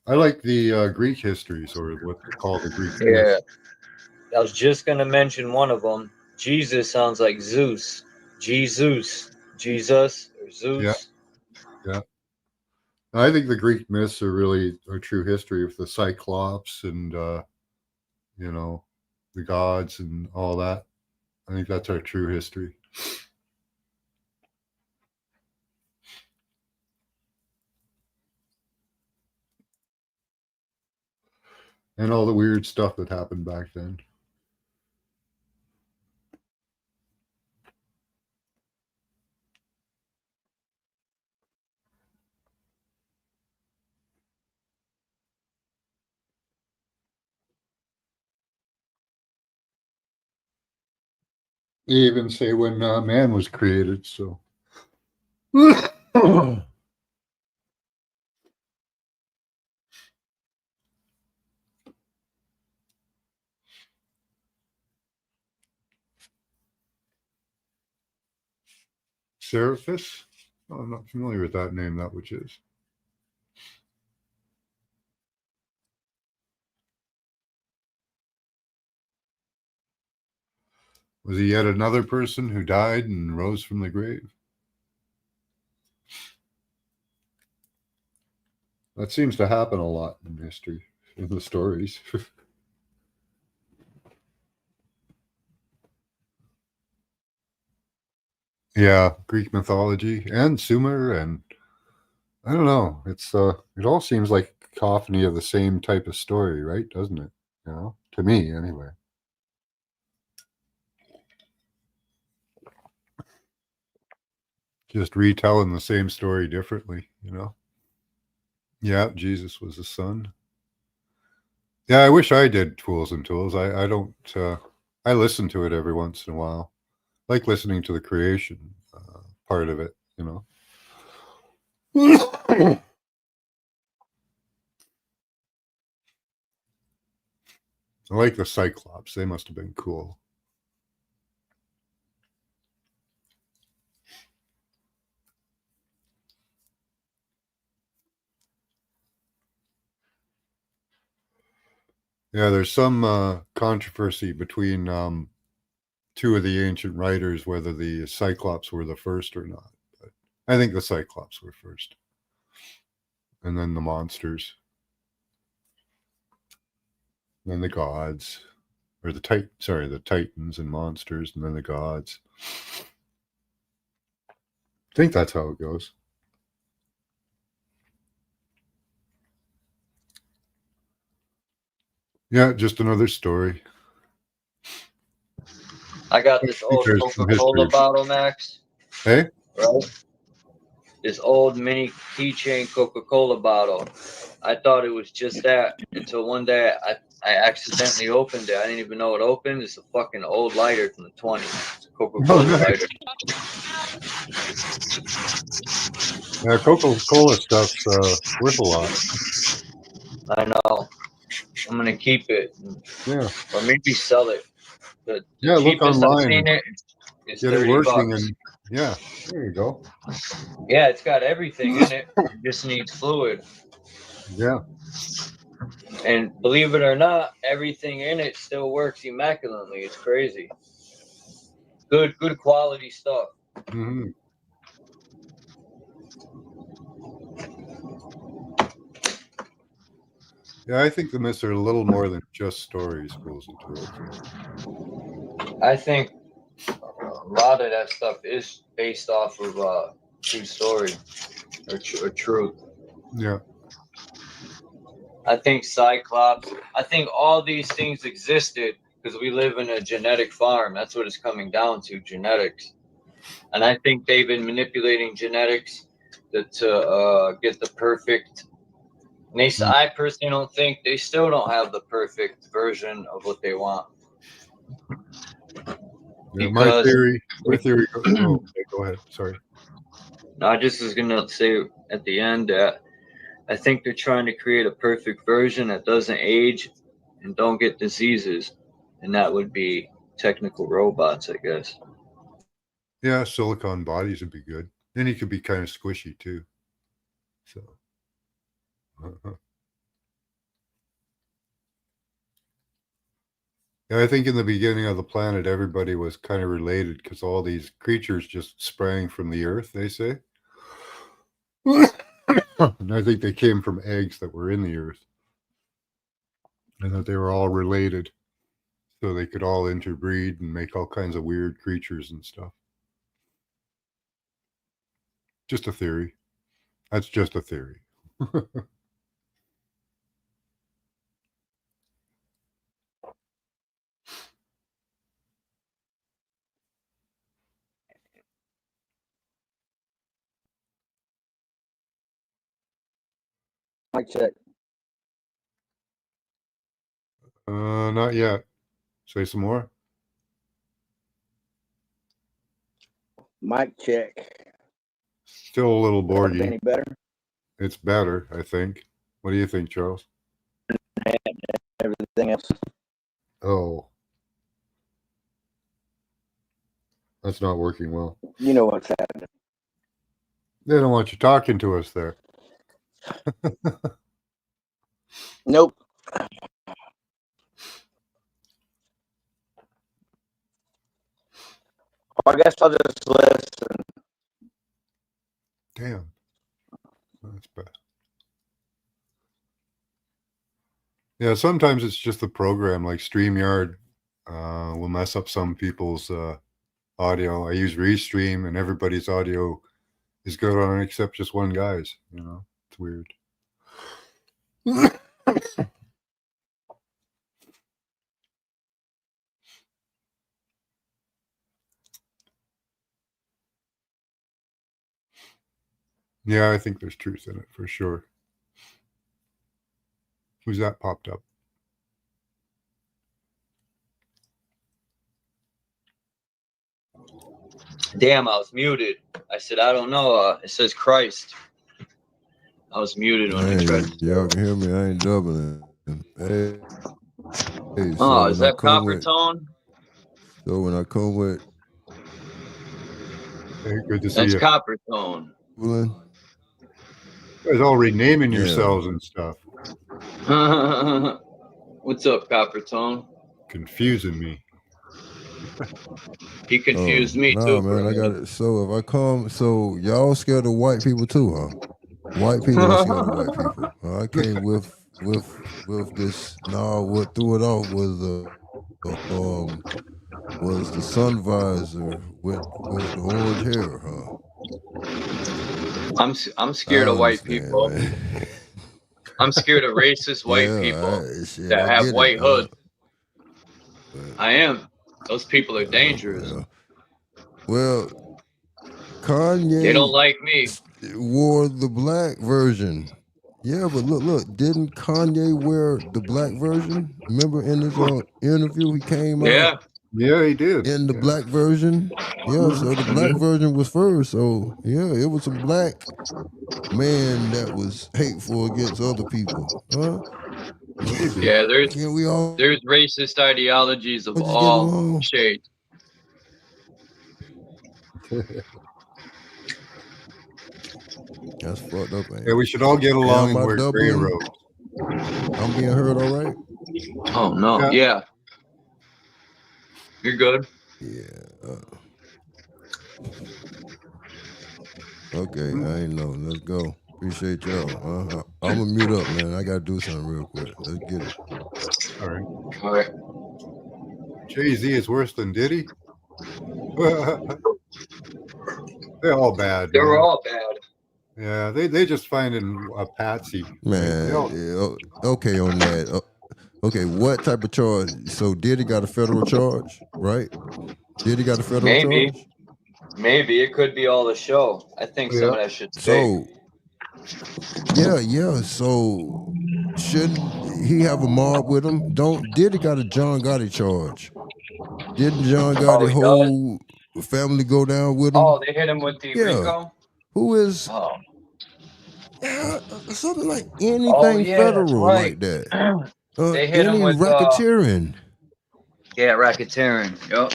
I like the Greek histories, or what they call the Greek Yeah. myths. I was just gonna mention one of them. Jesus sounds like Zeus. Jesus, or Zeus. Yeah. Yeah. I think the Greek myths are really a true history of the Cyclops and, you know, the gods and all that. I think that's our true history. And all the weird stuff that happened back then. They even say when man was created, so. Seraphis? Oh, I'm not familiar with that name, that which is. Was he yet another person who died and rose from the grave? That seems to happen a lot in history, in the stories. Yeah, Greek mythology and Sumer, and I don't know. It's it all seems like cacophony of the same type of story, right? Doesn't it? You know, to me anyway. Just retelling the same story differently, you know. Yeah, Jesus was the son. Yeah, I wish I did Tools and Tools. I don't. I listen to it every once in a while. Like listening to the creation part of it, you know. I like the Cyclops. They must have been cool. Yeah, there's some controversy between two of the ancient writers whether the Cyclops were the first or not. But I think the Cyclops were first. And then the monsters. And then the gods. Or the Titans and monsters, and then the gods. I think that's how it goes. Yeah, just another story. I got this old Coca-Cola bottle, Max. Hey? Right? This old mini keychain Coca-Cola bottle. I thought it was just that until one day I accidentally opened it. I didn't even know it opened. It's a fucking old lighter from the 20s. It's a Coca-Cola lighter. Yeah, Coca-Cola stuff's worth a lot. I know. I'm gonna keep it. Yeah. Or maybe sell it. The Yeah, look cheapest online. I've seen it is Get it $30. working, and yeah, there you go. Yeah, it's got everything in it. It just needs fluid. Yeah. And believe it or not, everything in it still works immaculately. It's crazy. Good quality stuff. Mm-hmm. Yeah, I think the myths are a little more than just stories, Fools and Tools. I think a lot of that stuff is based off of true story or truth. Yeah. I think Cyclops, I think all these things existed because we live in a genetic farm. That's what it's coming down to, genetics. And I think they've been manipulating genetics to get the perfect. And I personally don't think they still don't have the perfect version of what they want. Yeah, my theory. Oh, okay, go ahead. Sorry. No, I just was gonna say at the end that I think they're trying to create a perfect version that doesn't age and don't get diseases, and that would be technical robots, I guess. Yeah, silicon bodies would be good. Then he could be kind of squishy too. So. Yeah, I think in the beginning of the planet, everybody was kind of related because all these creatures just sprang from the earth, they say. And I think they came from eggs that were in the earth. And that they were all related. So they could all interbreed and make all kinds of weird creatures and stuff. Just a theory. That's just a theory. Mic check. Not yet. Say some more. Mic check. Still a little borgy. Any better? It's better, I think. What do you think, Charles? Everything else. Oh. That's not working well. You know what's happening. They don't want you talking to us there. Nope. I guess I'll just listen. Damn. That's bad. Yeah, sometimes it's just the program, like StreamYard will mess up some people's audio. I use Restream, and everybody's audio is good on it except just one guy's. You know, it's weird. Yeah, I think there's truth in it for sure. Who's that popped up? Damn, I was muted. I said, I don't know. It says Christ. I was muted when I tried to. Y'all can hear me. I ain't doubling. Hey, Oh, is that Copper Tone? So when I come with, hey, good to see That's you. Copper Tone. You guys all renaming yourselves and stuff. What's up, Copper Tone? Confusing me. He confused me too. Man, I got it. So if I come, so y'all scared of white people too, huh? White people are scared of white people. I came with this. No, what threw it off was the sun visor with the orange hair, huh? I'm scared of white people. Man. I'm scared of racist white people that have white hoods. I am. Those people are dangerous. Well, Kanye. They don't like me. Wore the black version. Yeah, but look, didn't Kanye wear the black version? Remember in his interview he came out? Yeah, he did. In the black version. Yeah, so the black version was first. So yeah, it was a black man that was hateful against other people. Huh? Yeah, there's racist ideologies of all shades. That's fucked up, man. Yeah, we should all get along and wear gray robes. I'm being heard all right? Oh, no. Yeah. You're good. Yeah. Okay, I ain't know. Let's go. Appreciate y'all. I'm gonna mute up, man. I gotta do something real quick. Let's get it. All right. All right. Jay-Z is worse than Diddy? They're all bad. They're all bad. Yeah, they just finding a patsy. Man, okay on that. Okay, what type of charge? So Diddy got a federal charge, right? Diddy got a federal charge? Maybe. It could be all the show. I think some of that shit's fake. Yeah. So shouldn't he have a mob with him? Diddy got a John Gotti charge? Didn't John Gotti whole family go down with him? Oh, they hit him with the Rico? Who is something like anything federal like that? They hit him with racketeering. Yeah, racketeering. Yep.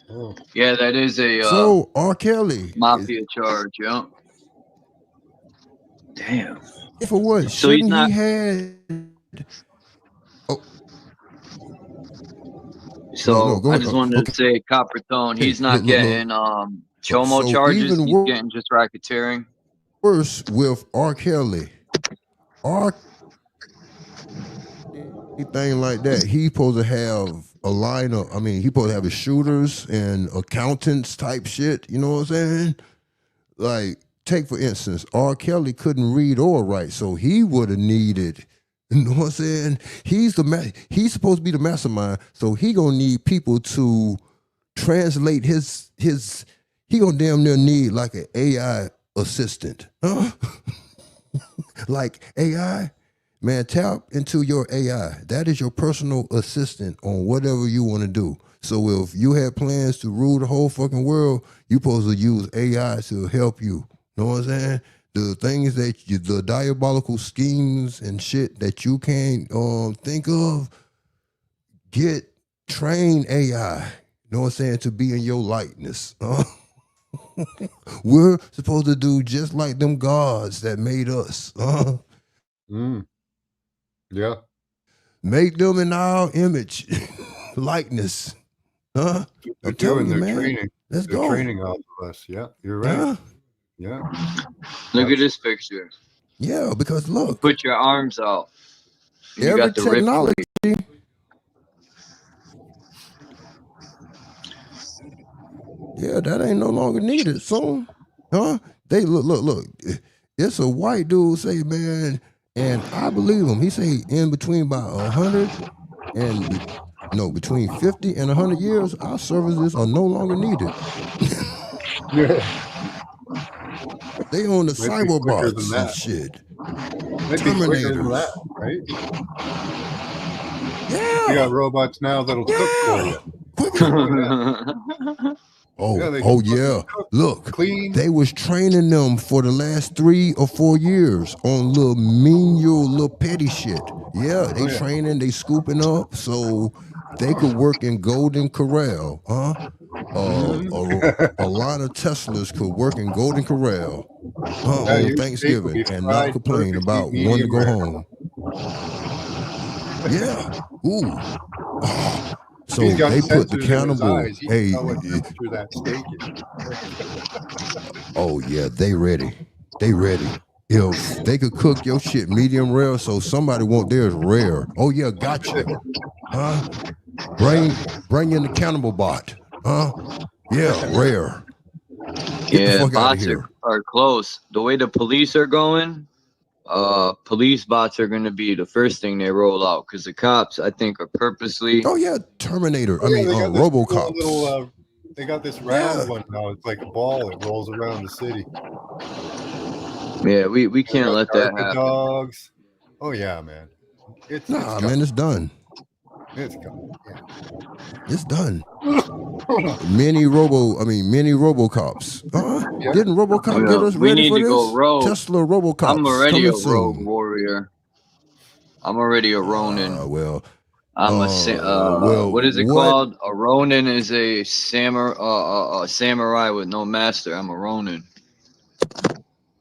Oh. Yeah, that is a so R. Kelly mafia charge. Yep. Damn. For what? So he's not. He had. Oh. So I just wanted to say, Copper Tone, he's not getting Chomo charges. He's getting just racketeering. Worse with R. Kelly. Anything like that, he supposed to have a line of. I mean, he supposed to have his shooters and accountants type shit. You know what I'm saying? Like, take for instance, R. Kelly couldn't read or write, so he would have needed. You know what I'm saying? He's supposed to be the mastermind, so he gonna need people to translate his. He gonna damn near need like an AI assistant, huh? Like AI. Man, tap into your AI. That is your personal assistant on whatever you want to do. So if you had plans to rule the whole fucking world, you supposed to use AI to help you. Know what I'm saying? The things the diabolical schemes and shit that you can't think of, train AI. Know what I'm saying? To be in your likeness. We're supposed to do just like them gods that made us. Yeah. Make them in our image, likeness. I'm telling you, man. Training. Let's they're go. Training off of us. Yeah, you're right. Yeah. Look at this picture. Yeah, because look. You put your arms out. You every got the technology. Yeah, that ain't no longer needed. So, They look. It's a white dude say, man, And I believe him. He say in between about 100 and between 50 and 100 years, our services are no longer needed. They own the Might be quicker than cyberbots and that. shit. Might be quicker than that, right? You got robots now that'll cook for you. Yeah. Look, clean. they was training them for the last 3 or 4 years on little menial, little petty shit. Yeah, they training, they scooping up so they could work in Golden Corral, huh? A lot of Teslas could work in Golden Corral on Thanksgiving and not complain about wanting to go home. Yeah. Ooh. So they put the cannibal. Hey. Through that steak. Oh yeah, they ready. They ready. If they could cook your shit medium rare, so somebody want theirs rare. Oh yeah, gotcha. Huh? Bring in the cannibal bot. Huh? Yeah, rare. Get the fuck bots are close. The way the police are going, police bots are going to be the first thing they roll out because the cops, I think, are purposely. Oh yeah, Terminator. I mean, RoboCop. They got this round one now. It's like a ball. It rolls around the city. Yeah, we can't let that happen. Dogs. Oh yeah, man. It's man, it's done. It's coming. Yeah. It's done. Many RoboCops. Didn't RoboCop get us ready for this? Go rogue. Tesla RoboCops. I'm already a rogue warrior. I'm already a Ronin. I'm a what is it called? A Ronin is a samurai with no master. I'm a Ronin.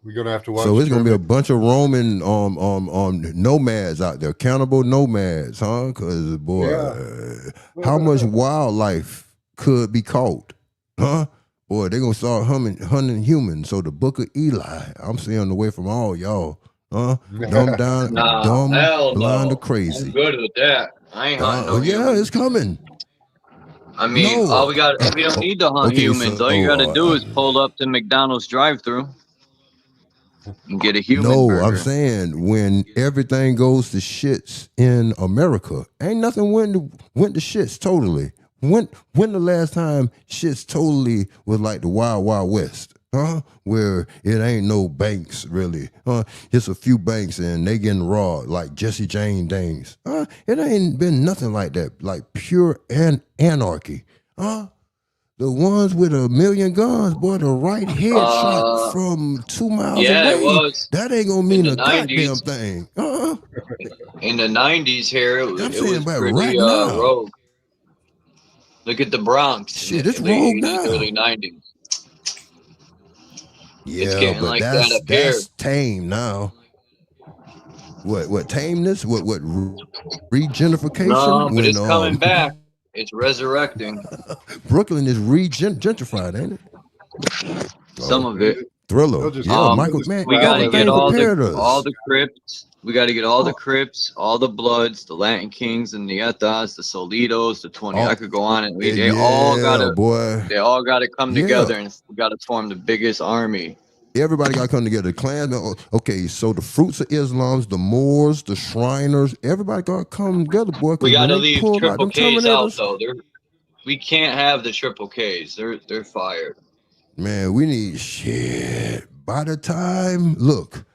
We're gonna have to watch. So it's gonna be a bunch of Roman nomads out there, cannibal nomads, huh? Because how much wildlife could be caught, huh? Boy, they're gonna start hunting humans. So the Book of Eli, I'm staying away from all y'all, huh? Dumb down, blind or crazy. I'm good with that. I ain't hunting no humans. It's coming. I mean, we don't need to hunt humans. All you gotta do is pull up to McDonald's drive-thru and get a human burger. I'm saying when everything goes to shits in America, ain't nothing went to shits totally. When the last time shits totally was like the Wild Wild West, huh? Where it ain't no banks really, it's a few banks and they getting robbed like Jesse James things. It ain't been nothing like that, like pure anarchy, huh? The ones with 1 million guns, boy, the right headshot from 2 miles away. It was. That ain't gonna mean a goddamn thing. In the 90s here, it was pretty rogue. Look at the Bronx. Shit, it's rogue now. Early 90s. Yeah, but that's tame now. What tameness? What regentrification? No, but it's coming back. It's resurrecting. Brooklyn is gentrified, ain't it? Some of it. Thriller. Michael, man. We gotta get all the Crips. We gotta get all the Crips, all the Bloods, the Latin Kings, and the Etas, the Solitos, the 20. I could go on and they all gotta come together, and we gotta form the biggest army. Everybody got to come together. The Klansmen. Okay, so the fruits of Islam's, the Moors, the Shriners, everybody got to come together, boy. We got to leave triple Ks out, though. We can't have the triple Ks. They're fired. Man, we need shit. By the time, look,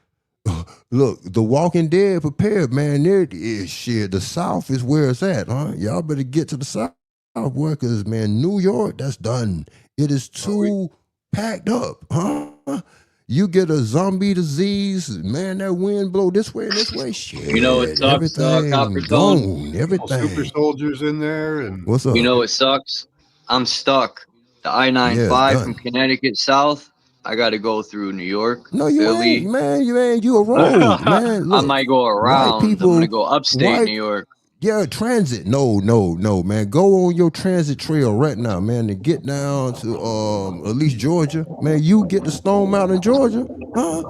The Walking Dead prepared, man. There is shit. The South is where it's at, huh? Y'all better get to the South, boy, because, man, New York, that's done. It is too packed up, huh? You get a zombie disease, man, that wind blow this way and this way. Shit. You know it sucks, everything gone. Everything. Super soldiers in there. And what's up? You know it sucks? I'm stuck. The I-95 from Connecticut south, I got to go through New York, no, you Philly. Ain't, man. You ain't. You a road, man. Look, I might go around. I'm going to go upstate New York. Yeah, transit. No, man. Go on your transit trail right now, man, and get down to at least Georgia. Man, you get to Stone Mountain, Georgia, huh?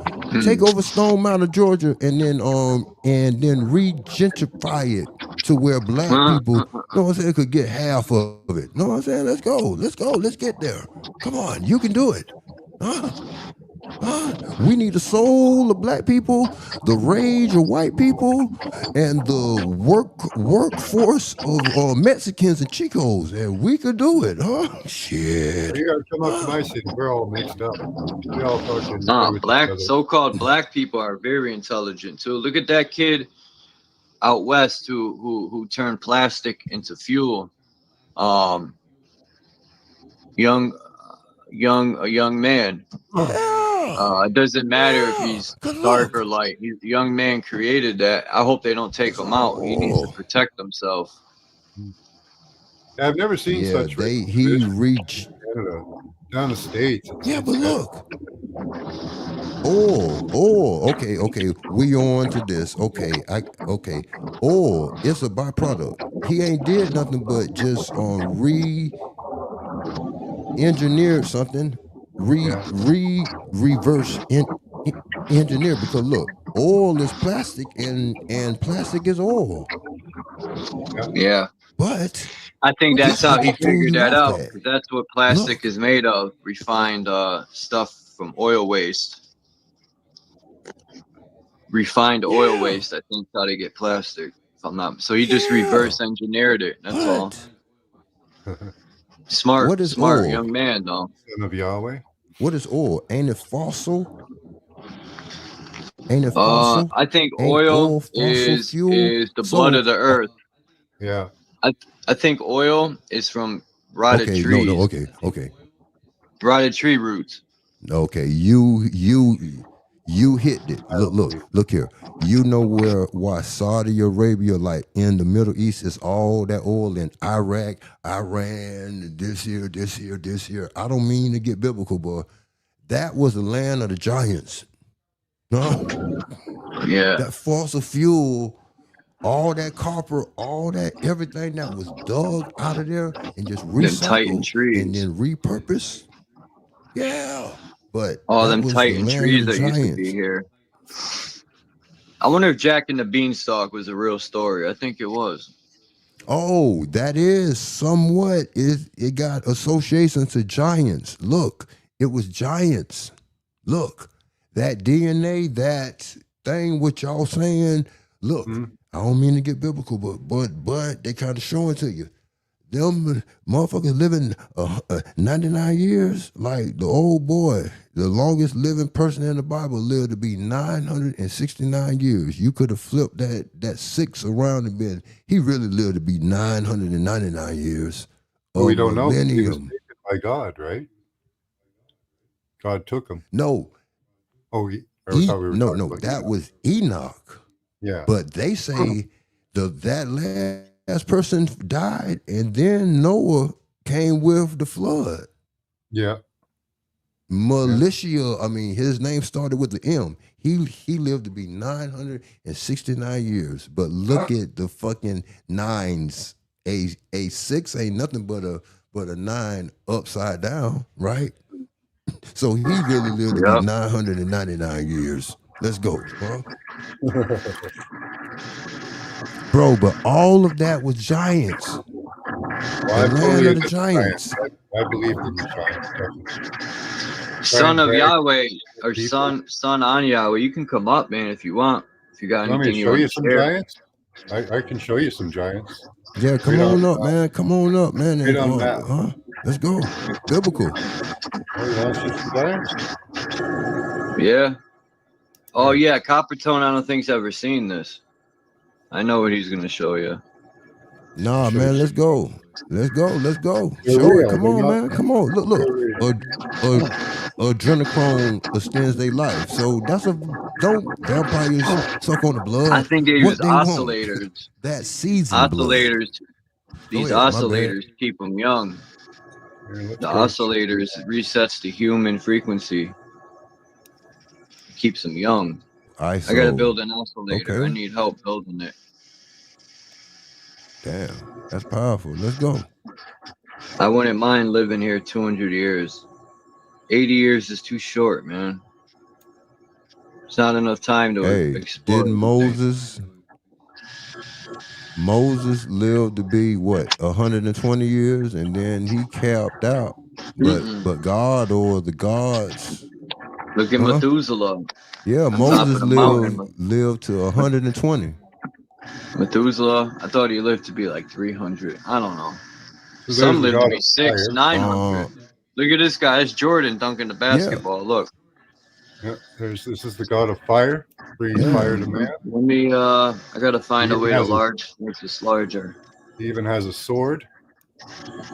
Take over Stone Mountain, Georgia, and then regentrify it to where black people, you know what I'm saying, could get half of it. You know what I'm saying? Let's go. Let's get there. Come on, you can do it. Huh? We need the soul of black people, the rage of white people, and the workforce of Mexicans and Chicos, and we could do it, huh? Shit. You gotta come up to my city. We're all mixed up. We all fucking play with each other. So-called black people are very intelligent too. Look at that kid out west who turned plastic into fuel. Young man. It doesn't matter if he's dark or light. He's a young man created that. I hope they don't take him out. He needs to protect himself. I've never seen such. He reached Canada, down the States. Yeah, but look. Okay. We on to this. Okay. It's a byproduct. He ain't did nothing but just re-engineered something. Reverse engineer, because look, oil is plastic and plastic is oil. Yeah. But I think that's how he figured that out, because that's what plastic is made of, refined stuff from oil waste. Refined oil waste, I think, how to get plastic. If I'm not, so he just reverse engineered it. That's all. Smart oil? Young man, though. Son of Yahweh. What is oil? Ain't it fossil? Ain't it fossil? I think oil is the blood of the earth. Yeah. I think oil is from rotted trees. Okay. Rotted tree roots. Okay, you hit it. Look here. You know why Saudi Arabia, like in the Middle East, is all that oil in Iraq, Iran, this here. I don't mean to get biblical, but that was the land of the giants. No. Yeah. That fossil fuel, all that copper, all that everything that was dug out of there and just recycled and then repurposed. Yeah. But all them Titan trees that used to be here. I wonder if Jack and the Beanstalk was a real story. I think it was. Oh, that is somewhat. It got association to giants. Look, it was giants. Look, that DNA, that thing what y'all saying. Look, I don't mean to get biblical, but they kind of showing to you. Them motherfuckers living 99 years, like the old boy, the longest living person in the Bible lived to be 969 years. You could have flipped that 6 around and been, he really lived to be 999 years. Well, we don't know. He was taken by God, right? God took him. No. Oh, that was Enoch. Yeah. But they say that last person died, and then Noah came with the flood. Yeah. Militia, I mean, his name started with the M. He lived to be 969 years. But look at the fucking nines. A 6 ain't nothing but a 9 upside down, right? So he really lived to be 999 years. Let's go, bro. Bro, but all of that was giants. Well, the land of the giants. I believe in the giants. Son of Yahweh, or son on Yahweh. You can come up, man, if you want. If you got anything you want to some giants? I can show you some giants. Yeah, come on up, man. Come on up, man. Let's go. Biblical. Yeah. Oh yeah, Coppertone. I don't think he's ever seen this. I know what he's gonna show you. Nah, man, let's go. Let's go. Show it. Come on, man. Come on. Look. Adrenochrome extends their life. So don't vampires suck on the blood? I think they use oscillators. That season oscillators. These oscillators keep them young. The oscillators resets the human frequency. Keeps them young. I gotta build an oscillator. Okay. I need help building it. Damn, that's powerful. Let's go. I wouldn't mind living here 200 years. 80 years is too short, man. It's not enough time to explore. Didn't Moses lived to be what, 120 years, and then he capped out. But God or the gods Look at Huh? Methuselah. Yeah, On top Moses of the mountain. lived to 120. Methuselah, I thought he lived to be like 300. I don't know. So there's Some the lived to god be of 600, fire. 900. Look at this guy. It's Jordan dunking the Yeah. basketball. Look. Yeah, this is the god of fire, bringing fire to man. Let me, I gotta find He a way even to has make this larger. He even has a sword. That's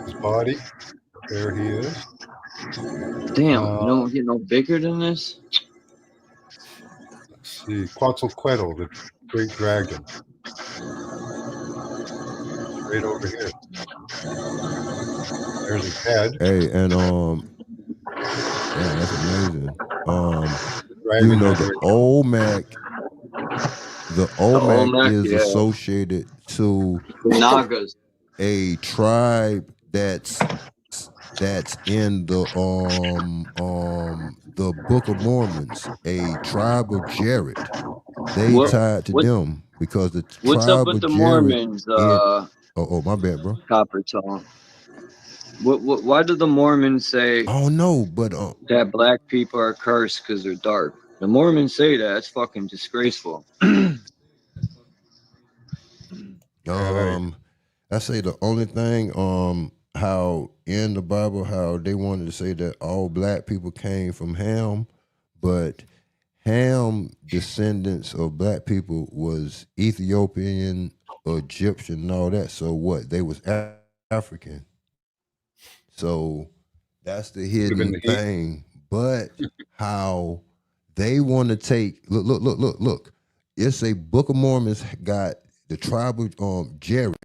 his body. There he is. Damn, you don't get no bigger than this? Let's see. Quetzalcoatl, the great dragon. Right over here. There's his head. Hey, and damn, that's amazing. You Dragon know, head the right Olmec Olmec, is yeah. associated to Nagas. a tribe that's in the Book of Mormons, a tribe of Jared. They tied to them because the What's up tribe with of the Jared Mormons, my bad, bro. Copper Tone? Why do the Mormons say Oh no, but that black people are cursed because they're dark? The Mormons say that. It's fucking disgraceful. I say the only thing how in the Bible how they wanted to say that all black people came from Ham, but Ham descendants of black people was Ethiopian, Egyptian, and all that. So what? They was African. So that's the hidden thing. But how they want to take look. It's a Book of Mormons got the tribe of Jared.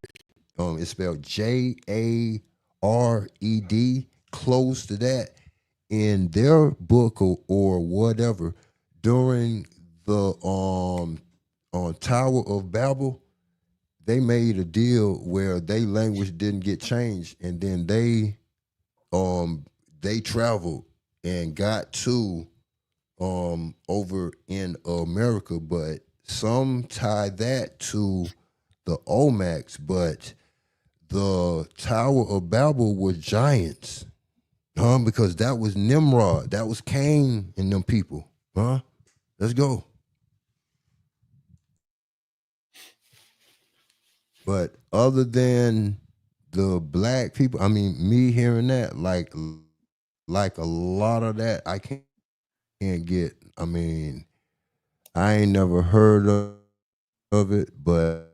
It's spelled Jared, close to that. In their book or whatever, during the Tower of Babel, they made a deal where their language didn't get changed, and then they traveled and got to over in America, but some tie that to the Olmecs, but the Tower of Babel was giants, because that was Nimrod, that was Cain and them people, Let's go. But other than the black people, I mean, me hearing that, like a lot of that, I can't get. I mean, I ain't never heard of it, but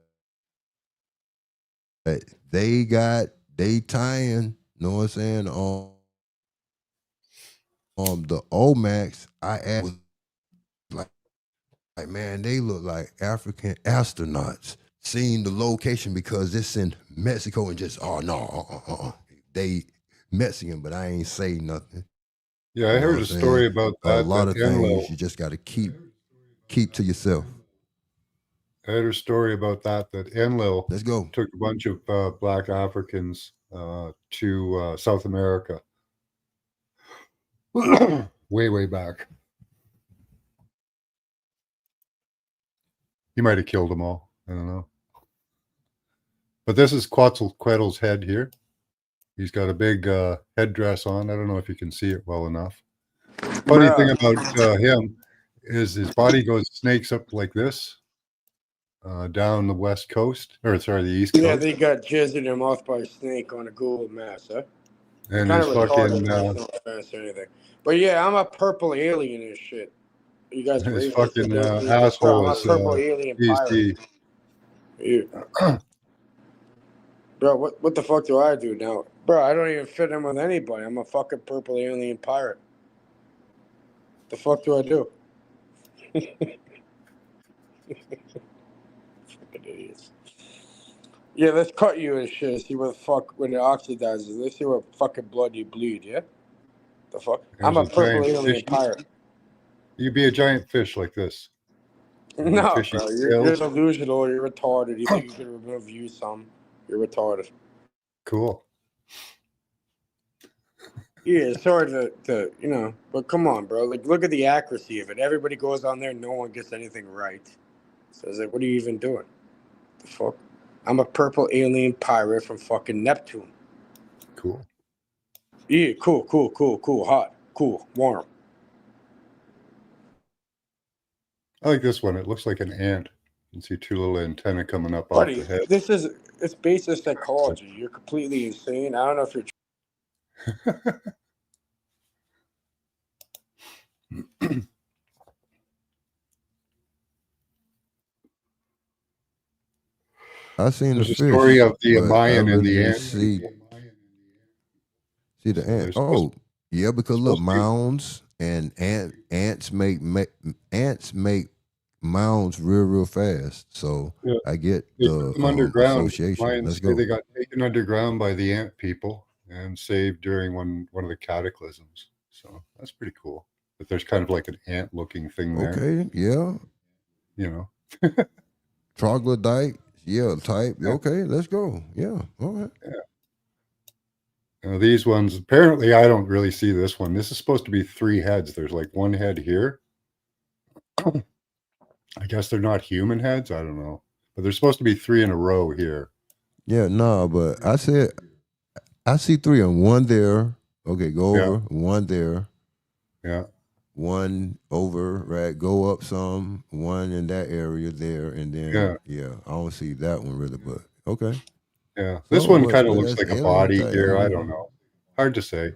they tying. Know what I'm saying? The Olmecs, I asked, like man, they look like African astronauts. Seeing the location because it's in Mexico and just they Mexican, but I ain't say nothing. Yeah, I heard a story about that. A lot of Enlil, things you just got to keep to yourself. I heard a story about that Enlil Let's go. took a bunch of black Africans to South America. way back. He might have killed them all. I don't know. But this is Quetzalcoatl's head here. He's got a big headdress on. I don't know if you can see it well enough. Funny thing about him is his body snakes up like this down the west coast, the east coast. Yeah, they got jizz in their mouth by a snake on a Google Maps, huh? And kind his of fucking no offense or anything. But yeah, I'm a purple alien and shit. You guys his believe fucking this? asshole I'm a is purple alien pirate. Bro, what the fuck do I do now? Bro, I don't even fit in with anybody. I'm a fucking purple alien pirate. The fuck do I do? Fucking idiots. Yeah, let's cut you and shit. See what the fuck when it oxidizes. Let's see what fucking blood you bleed, yeah? The fuck? I'm a purple alien pirate. You'd be a giant fish like this. No, bro, you're delusional. You're retarded. You think you can review some? You're retarded. Cool. Yeah, sorry to but come on, bro. Like, look at the accuracy of it. Everybody goes on there, no one gets anything right. So it's like, what are you even doing? The fuck? I'm a purple alien pirate from fucking Neptune. Cool. Yeah, cool. Hot. cool, warm. I like this one. It looks like an ant. You can see two little antennae coming up off Buddy, the head. it's basis psychology. You're completely insane. I don't know if you're. I seen There's the a fish, story of the but Mayan I and really the didn't ant see people. the ant. They're supposed Oh, yeah, because look, mounds and ants make mounds real fast. So Yeah. I get They the took them underground. association. Mayans Let's say go. they got taken underground by the ant people and saved during one of the cataclysms. So that's pretty cool. But there's kind of like an ant-looking thing there. Okay, yeah. You know. Troglodyte, yeah, type. Yeah. Okay, let's go. Yeah, all right. Yeah. Now these ones, apparently I don't really see this one. This is supposed to be 3 heads. There's like one head here. I guess they're not human heads. I don't know. But there's supposed to be 3 in a row here. Yeah, no, but I said I see 3 and one there. Okay, go over, one there. Yeah. One over, right? Go up some, one in that area there, and then I don't see that one really, but okay. Yeah. This one kind of looks like a body type, here. I don't know. Hard to say.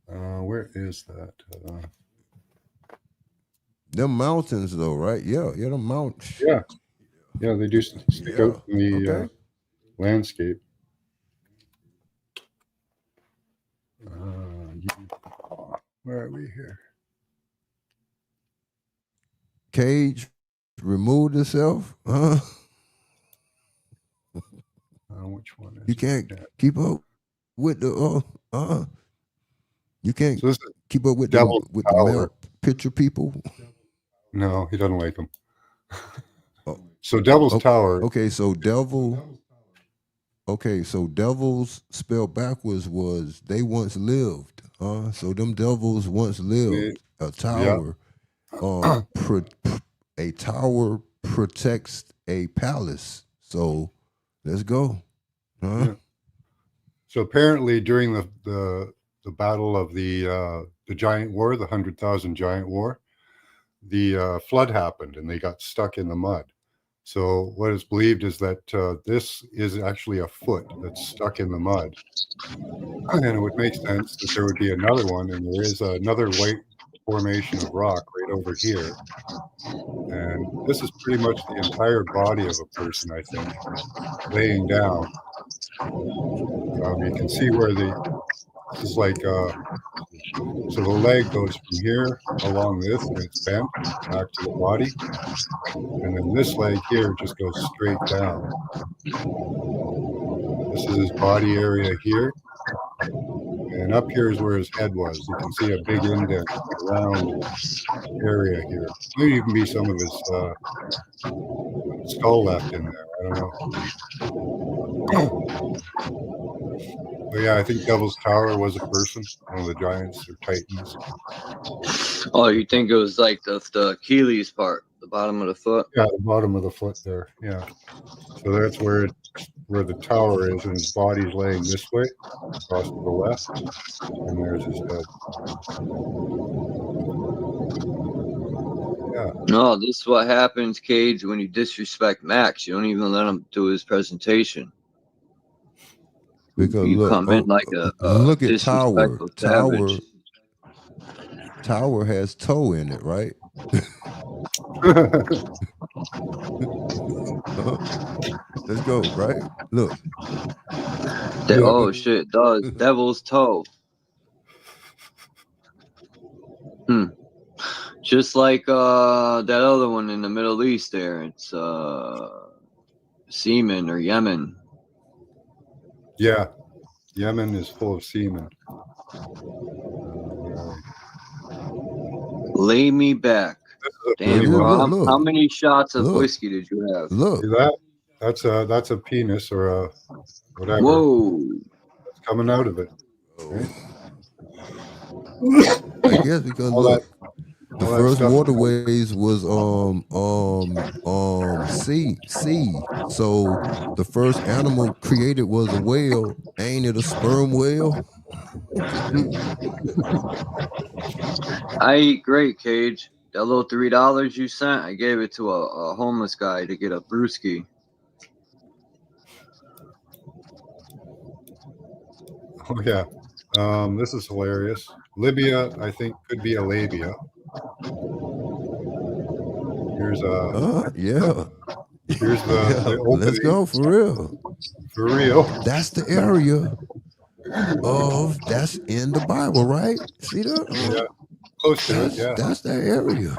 Where is that? Them mountains though, right? Yeah, the mountains. Yeah. Yeah, they do stick out in the landscape. Where are we here? Cage removed itself. Which one is you can't keep up with the you can't keep up with the male picture people. No, he doesn't like them. So Devil's Tower. Okay, so devils spelled backwards was they once lived. So them devils once lived. A tower. A tower protects a palace. So let's go. Yeah. So apparently during the battle of the Giant War, the 100,000 Giant War, the flood happened and they got stuck in the mud. So what is believed is that this is actually a foot that's stuck in the mud. And it would make sense that there would be another one, and there is another white formation of rock right over here. And this is pretty much the entire body of a person, I think, laying down. You can see where this is like, so the leg goes from here along this, and it's bent back to the body. And then this leg here just goes straight down. This is his body area here. And up here is where his head was. You can see a big indent around area here. Maybe even be some of his skull left in there. I don't know. But yeah, I think Devil's Tower was a person, one of the giants or titans. Oh, you think it was like the Achilles part, the bottom of the foot? Yeah, the bottom of the foot there. Yeah. So that's where the tower is, and his body's laying this way, across to the left, and there's his head. Yeah. No, this is what happens, Cage, when you disrespect Max. You don't even let him do his presentation. Because you come in like a look at Tower. Savage. Tower has toe in it, right? Let's go, right? Look. Oh shit, it does. Devil's toe. Just like that other one in the Middle East there. It's semen or Yemen. Yeah. Yemen is full of semen. Lay me back. Damn, bro. Look. How many shots of whiskey did you have? Look. See that? That's a penis or a whatever. Whoa. That's coming out of it. Right? I guess because look, the first waterways was sea. So the first animal created was a whale. Ain't it a sperm whale? I eat great, Cage. That little $3 you sent, I gave it to a homeless guy to get a brewski. Oh yeah. This is hilarious. Libya, I think, could be a labia. Here's yeah. Here's Yeah, the let's opening. go for real. For real. That's the area that's in the Bible, right? See that? Yeah, close to it. Yeah. That's that area.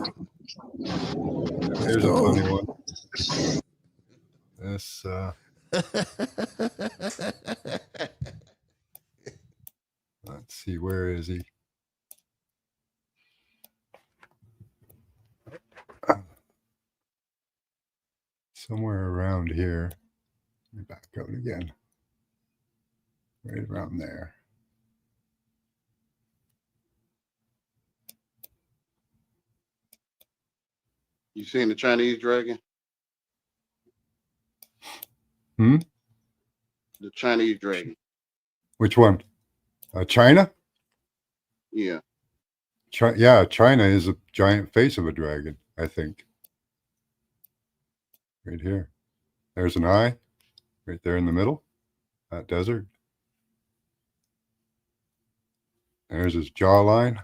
Here's a funny one. This. Let's see. Where is he? Somewhere around here. Let me back out again. Right around there. You seen the Chinese dragon? Hmm? The Chinese dragon. Which one? China? Yeah. Yeah, China is a giant face of a dragon, I think. Right here. There's an eye. Right there in the middle. That desert. There's his jawline.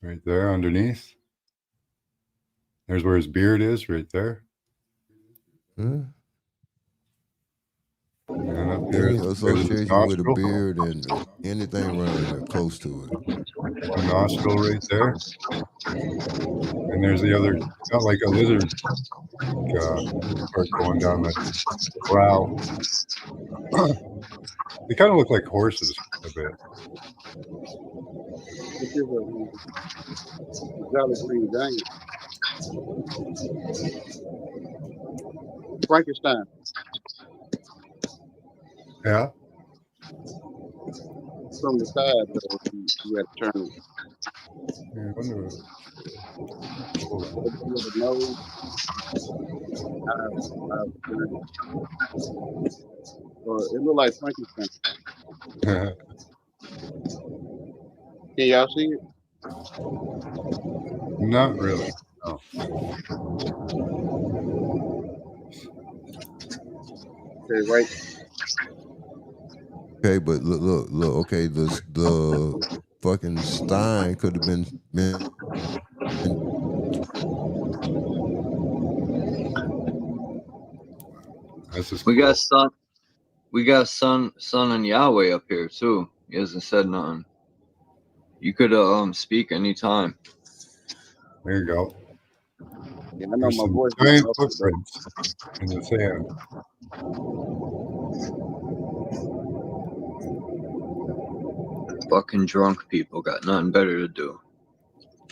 Right there underneath. There's where his beard is, right there. Mm. And up here, Any association with a beard and anything around here close to it. A nostril right there. And there's the other, not like a lizard part going down the brow. They kind of look like horses a bit. This is a Jolly Green Giant. Frankenstein. Yeah. From the side, though, you had to turn it. Yeah, I wonder. The nose. It looked like Frankenstein. Can y'all see it? Not really. No. Okay, right. Okay, but look. Okay, the fucking Stein could have been. We got son. We got son and Yahweh up here too. He hasn't said nothing. You could speak anytime. There you go. Yeah, I know my voice. Giant footprints in the sand. Fucking drunk people got nothing better to do.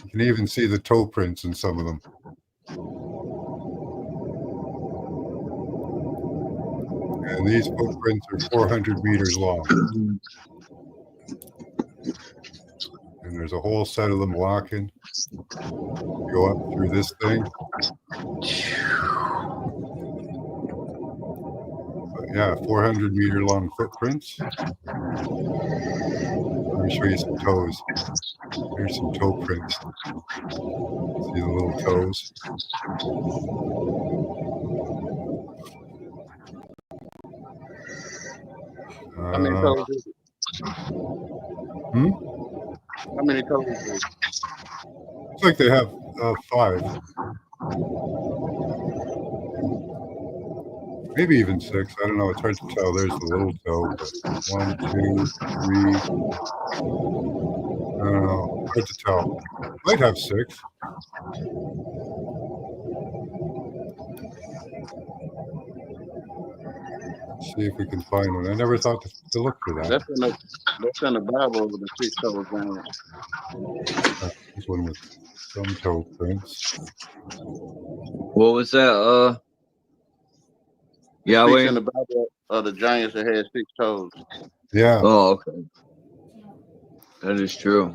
You can even see the toe prints in some of them. And these footprints are 400 meters long. And there's a whole set of them walking. Go up through this thing. But yeah, 400 meter long footprints. Let me show you some toes. Here's some toe prints. See the little toes? How many toes is it? How many toes is it? Looks like they have 5. Maybe even 6. I don't know. It's hard to tell. There's the little toe. But 1, 2, 3. I don't know. Hard to tell. Might have 6. Let's see if we can find one. I never thought to look for that. That's in the Bible with the 6 toes down. This one with some toe prints. What was that? Yahweh. In the Bible of the giants that had 6 toes. Yeah. Oh, okay. That is true.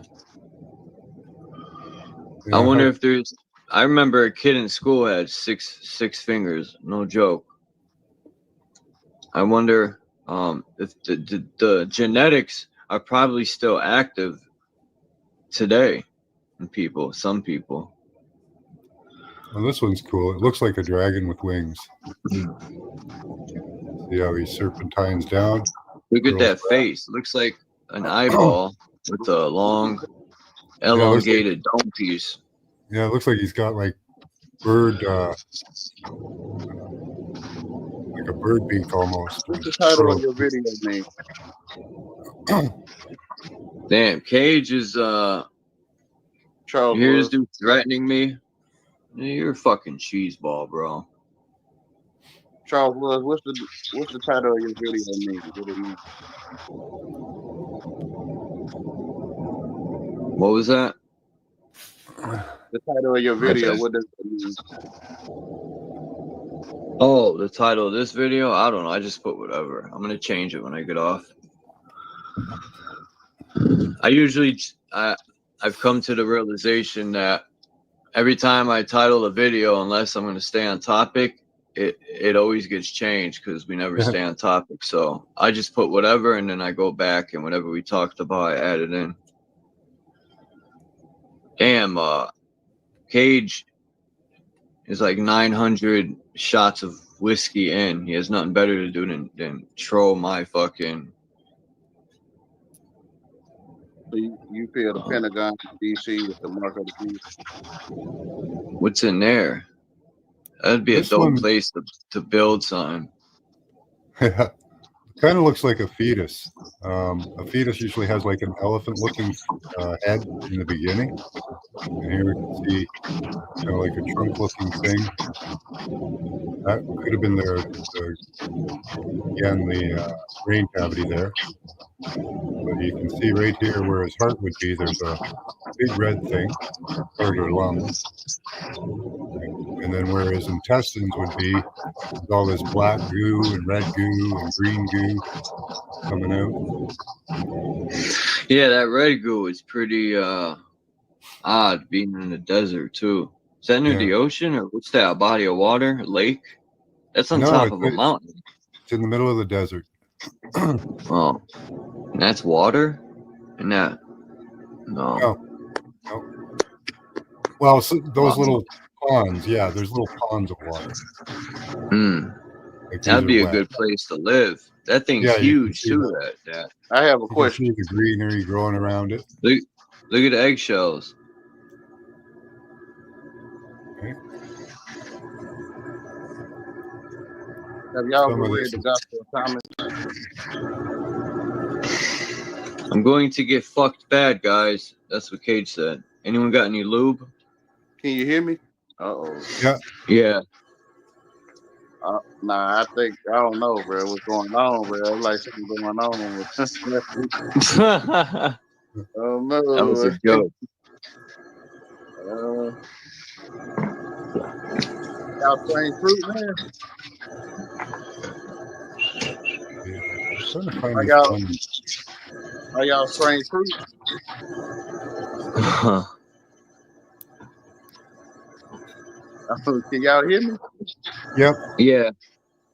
Yeah, I wonder if there's. I remember a kid in school had six fingers. No joke. I wonder The genetics are probably still active today in people, some people. Well, this one's cool. It looks like a dragon with wings. See how he serpentines down? Look at that face. Looks like an eyeball with a long, elongated dome piece. Yeah, it looks like he's got like bird, like a bird beak almost. What's the title of your video name? Damn, Cage is Charles. You hear this dude threatening me? You're a fucking cheeseball, bro. Charles Woods, what's the title of your video name? What was that? The title of your video, what does it mean? Oh, the title of this video? I don't know. I just put whatever. I'm gonna change it when I get off. I've come to the realization that every time I title a video, unless I'm gonna stay on topic, it always gets changed because we never stay on topic. So I just put whatever, and then I go back, and whatever we talked about, I add it in. Damn, Cage is like 900 shots of whiskey in. He has nothing better to do than troll my fucking. So you feel the Pentagon in DC with the mark of the beast? What's in there? That'd be a dope place to build something. Kind of looks like a fetus. A fetus usually has like an elephant-looking head in the beginning, and here we can see kind of like a trunk-looking thing. That could have been the brain cavity there. But you can see right here where his heart would be. There's a big red thing, heart or lung. And then where his intestines would be, is all this black goo and red goo and green goo coming out. Yeah, that red goo is pretty odd being in the desert too. Is that near the ocean, or what's that, a body of water, a lake? That's on top of a mountain. It's in the middle of the desert. Oh, and that's water? And that? No. Well, so those little ponds, there's little ponds of water. Like that'd be a good place to live. That thing's huge too. That. I have a question. You can see the greenery growing around it. Look at the eggshells. Okay. Have y'all ever read the Gospel of Thomas? I'm going to get fucked bad, guys. That's what Cage said. Anyone got any lube? Can you hear me? Uh-oh. Yeah. Nah, I don't know, bro. What's going on, bro? It's like something going on with oh, no. That was a joke. Y'all playing fruit, man? Are y'all spraying fruit? Can y'all hear me? Yep. Yeah.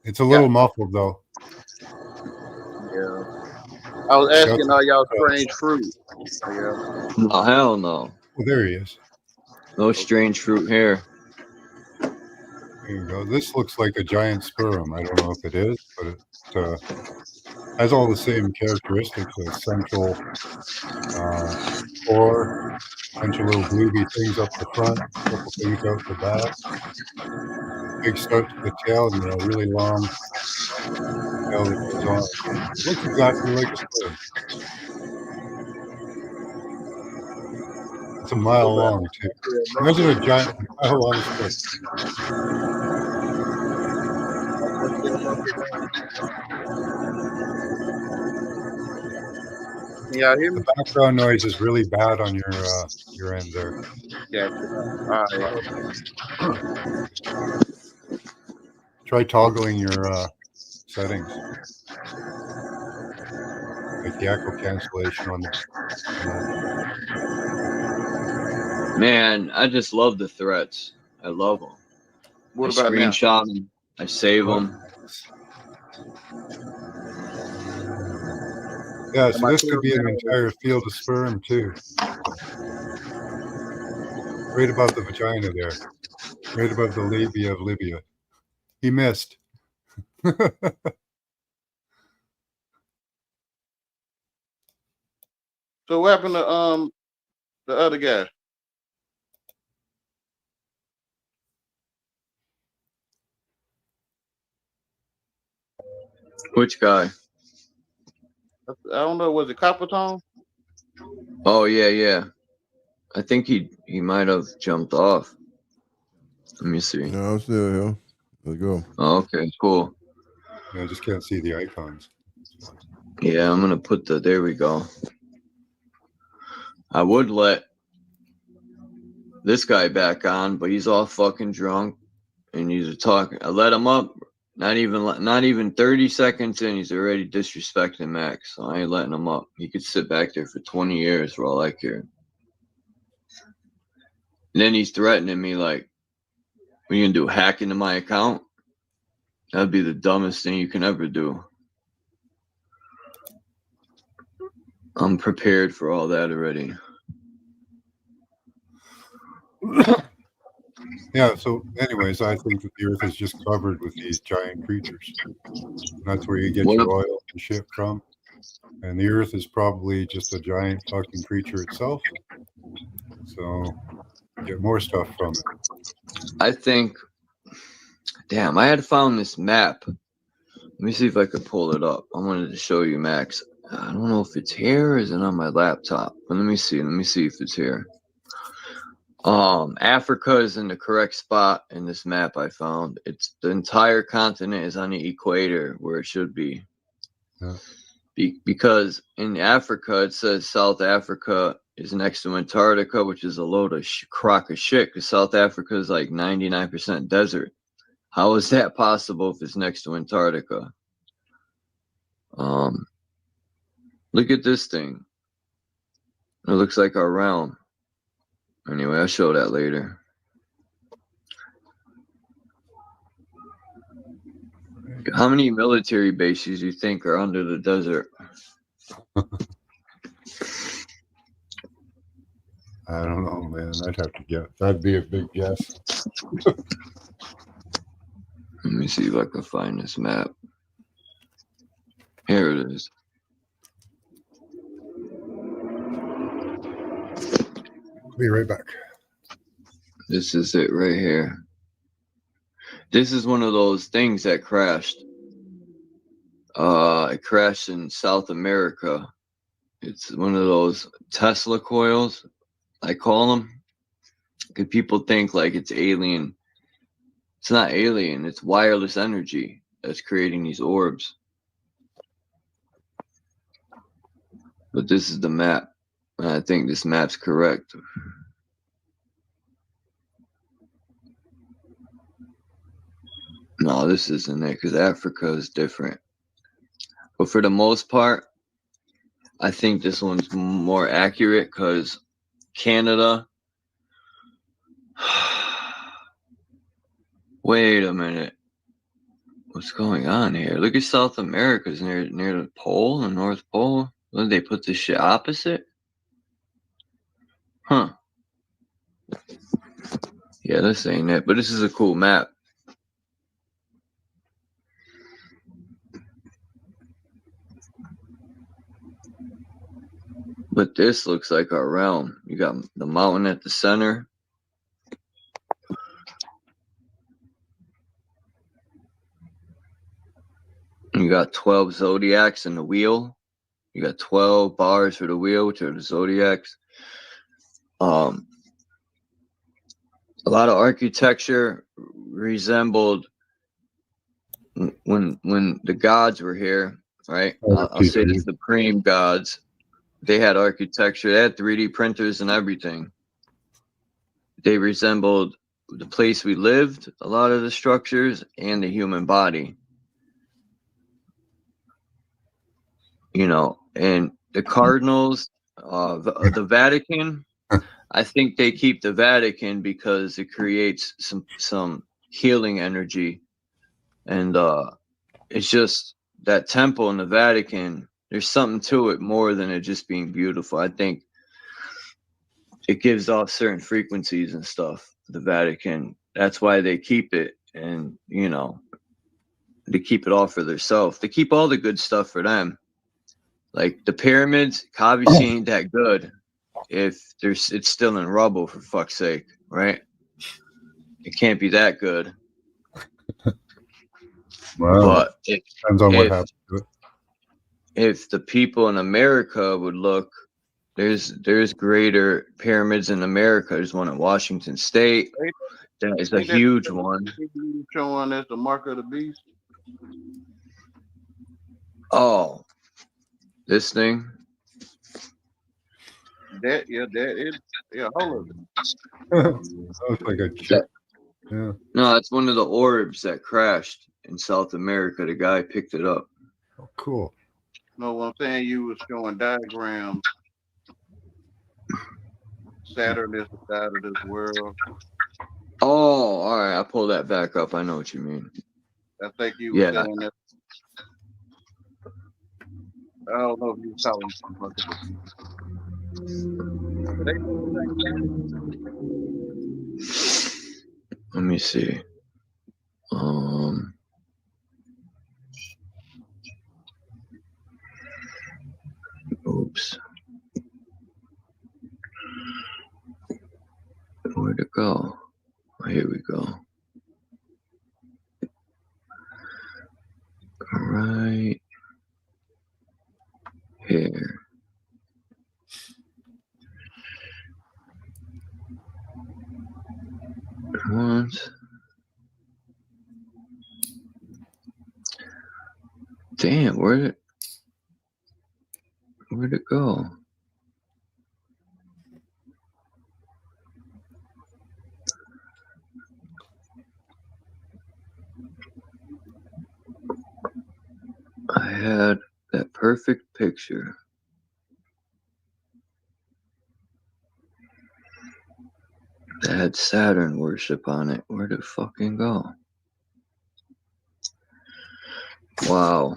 It's a little muffled though. Yeah. I was asking, are y'all strange fruit? Yeah. Oh, hell no. Well, there he is. No strange fruit here. There you go. This looks like a giant sperm. I don't know if it is, but it has all the same characteristics. A central core, a bunch of little bluey things up the front, a couple things out the back. Big start to the tail and a really long tail that goes on. Looks exactly like a sperm. It's a mile long too. Imagine a giant mile long sperm. Yeah, hear me? The background noise is really bad on your end there. Yeah. All right. Try toggling your settings, like the echo cancellation on the. Man, I just love the threats. I love them. What I about screenshot them. I save them. Yeah, Am so I this clear could be an now? entire field of sperm too. Right above the vagina there. Right above the labia of Libya. He missed. So what happened to the other guy? Which guy? I don't know. Was it Copper Tone? Oh yeah, yeah. I think he might have jumped off. Let me see. No, I'm still here. Let's go. Oh, okay, cool. Yeah, I just can't see the icons. Yeah, I'm gonna put the. There we go. I would let this guy back on, but he's all fucking drunk, and he's talking. I let him up. Not even 30 seconds in, he's already disrespecting Max. So I ain't letting him up. He could sit back there for 20 years for all I care. And then he's threatening me like, "What are you gonna do? Hack into my account? That'd be the dumbest thing you can ever do." I'm prepared for all that already. Yeah, so anyways, I think that the earth is just covered with these giant creatures. And that's where you get your oil and shit from. And the earth is probably just a giant fucking creature itself. So get more stuff from it. I think, damn, I had found this map. Let me see if I could pull it up. I wanted to show you, Max. I don't know if it's here or is it on my laptop, but let me see. Let me see if it's here. Africa is in the correct spot in this map I found. It's the entire continent is on the equator where it should be. Yeah. Because in Africa, it says South Africa is next to Antarctica, which is a load of crock of shit, because South Africa is like 99% desert. How is that possible if it's next to Antarctica? Look at this thing. It looks like our realm. Anyway, I'll show that later. How many military bases do you think are under the desert? I don't know, man. I'd have to guess. That'd be a big guess. Let me see if I can find this map. Here it is. Be right back. This is it right here. This is one of those things that crashed. It crashed in South America. It's one of those Tesla coils, I call them. Because people think like it's alien. It's not alien. It's wireless energy that's creating these orbs. But this is the map. And I think this map's correct. No, this isn't it, because Africa is different. But for the most part, I think this one's more accurate because Canada. Wait a minute. What's going on here? Look at South America's near the pole, the North Pole. Did they put this shit opposite? Huh. Yeah, this ain't it. But this is a cool map. But this looks like our realm. You got the mountain at the center. You got 12 zodiacs in the wheel. You got 12 bars for the wheel, which are the zodiacs. A lot of architecture resembled when the gods were here, right? I'll say the supreme gods. They had architecture. They had 3D printers and everything. They resembled the place we lived, a lot of the structures, and the human body. You know, and the cardinals, the Vatican, I think they keep the Vatican because it creates some healing energy. And it's just that temple in the Vatican there's something to it more than it just being beautiful. I think it gives off certain frequencies and stuff. The Vatican. That's why they keep it, and you know, they keep it all for themselves. They keep all the good stuff for them. Like the pyramids, obviously ain't that good if it's still in rubble, for fuck's sake, right? It can't be that good. Well, but depends on what happens to it. If the people in America would look, there's greater pyramids in America. There's one in Washington State. That is a huge one. Showing as the mark of the beast. Oh, this thing. That is all of it. That looks like a chip. Yeah. No, it's one of the orbs that crashed in South America. The guy picked it up. Oh, cool. No, what I'm saying, you was showing diagrams. Saturn is the side of this world. Oh, all right. I'll pull that back up. I know what you mean. I think you were showing that. I don't know if you saw him. Let me see. Oops. Where'd it go? Oh, here we go. Right here. Once. Damn, where'd it go? I had that perfect picture. That had Saturn worship on it. Where'd it fucking go? Wow.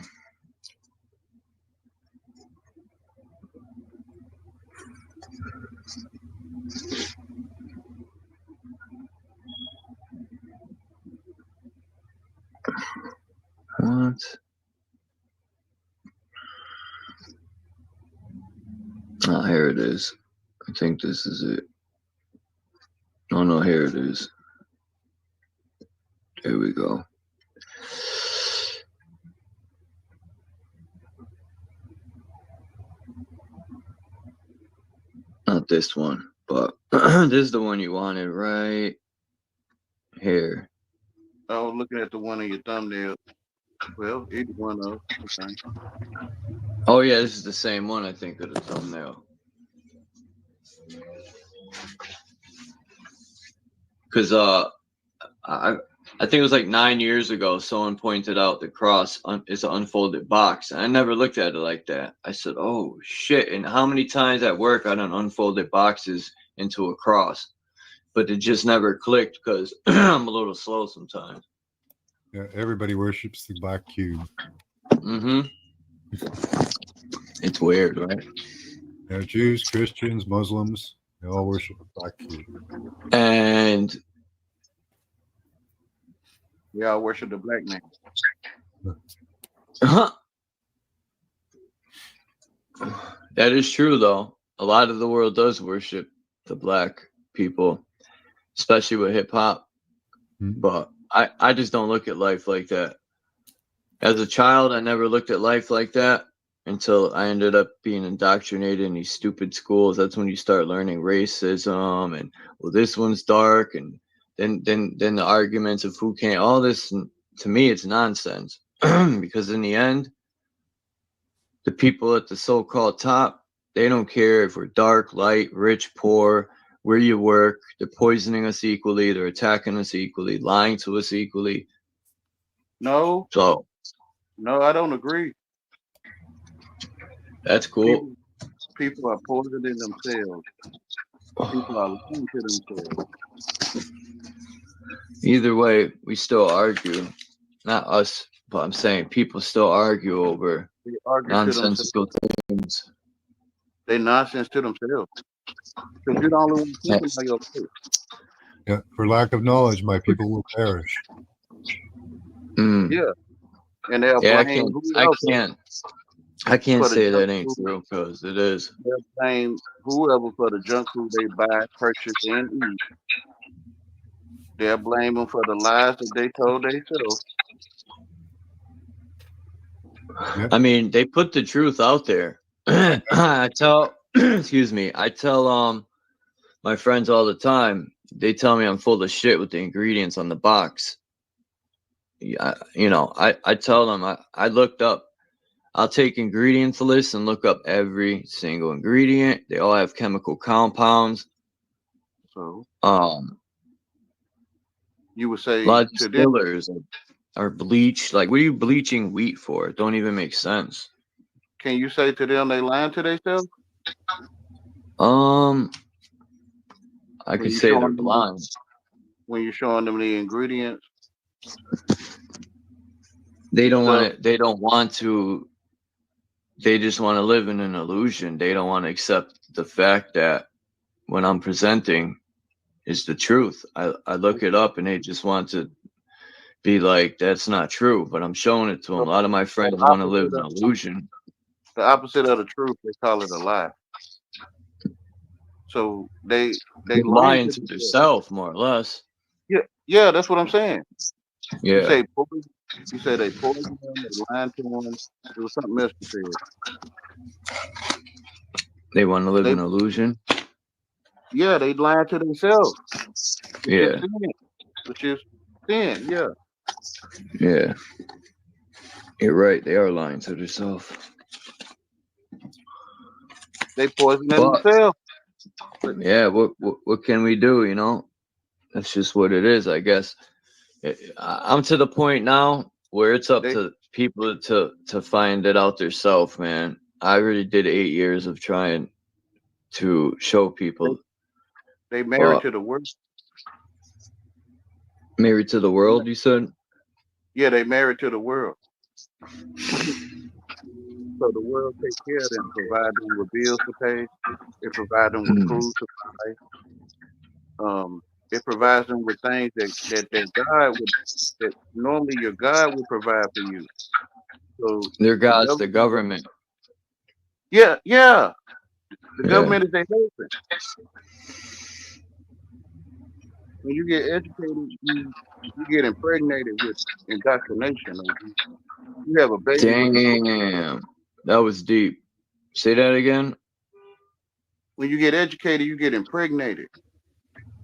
What? Oh, here it is. I think this is it. Oh no, here it is. There we go. Not this one, but this is the one you wanted right here. I was looking at the one in your thumbnail. Well, either one of them. Oh yeah, this is the same one, I think, of the thumbnail. Because I think it was like 9 years ago, someone pointed out the cross is an unfolded box. And I never looked at it like that. I said, oh shit. And how many times at work I done unfolded boxes into a cross? But it just never clicked because I'm a little slow sometimes. Yeah, everybody worships the black cube. Mm-hmm. It's weird, right? Yeah, Jews, Christians, Muslims, they all worship the black cube. And we all worship the black man. Huh. That is true, though. A lot of the world does worship the black people, especially with hip hop. But I just don't look at life like that. As a child, I never looked at life like that until I ended up being indoctrinated in these stupid schools. That's when you start learning racism and, well, this one's dark, and then the arguments of who can't. All this, to me, it's nonsense. Because in the end, the people at the so-called top, they don't care if we're dark, light, rich, poor, where you work. They're poisoning us equally. They're attacking us equally, lying to us equally. No. So. No, I don't agree. That's cool. People are poisoning themselves. People are lying to themselves. Either way, we still argue. Not us, but I'm saying people still argue over They argue to themselves. nonsensical things. They nonsense to themselves. Because you're the only one thinking about your life. Yeah, for lack of knowledge, my people will perish. Yeah. And they'll Yeah, blame whoever. I can't for the say junk that ain't food. true because it is. They'll blame whoever for the junk food they buy, purchase, and eat. They'll blame them for the lies that they told themselves. I mean, they put the truth out there. I tell, excuse me, I tell my friends all the time. They tell me I'm full of shit with the ingredients on the box. Yeah, I tell them I looked up. I'll take ingredients lists and look up every single ingredient. They all have chemical compounds. So Um, you would a say lot of to them, distillers are bleached. Like, what are you bleaching wheat for? It don't even make sense. can you say to them they lying to themselves? I could say they're blind. When you're showing them the ingredients, They don't want it. They don't want to. They just want to live in an illusion. They don't want to accept the fact that when I'm presenting is the truth. I look it up and they just want to be like, that's not true. But I'm showing it to them. A lot of my friends want to live in an illusion. The opposite of the truth, they call it a lie. So they lying to themselves, more or less. Yeah, that's what I'm saying. Yeah. You say they poison them, they lying to them. It was something else you said. They want to live in an illusion. Yeah, they lying to themselves. Yeah. Which is sin. Yeah. Yeah. You're right. They are lying to themselves. They poisoning themselves. Yeah. What can we do? You know, that's just what it is, I guess. I'm to the point now where it's up to people to find it out themselves, man. I already did 8 years of trying to show people. They married to the world. Married to the world, you said? Yeah, they married to the world. So the world takes care of them, provide them with bills to pay. It provides them with food to buy. It provides them with things that God would, that normally your God would provide for you. So their God's the government. Yeah. The government is their husband. When you get educated, you get impregnated with indoctrination. You have a baby. Damn, that was deep. Say that again. When you get educated, you get impregnated,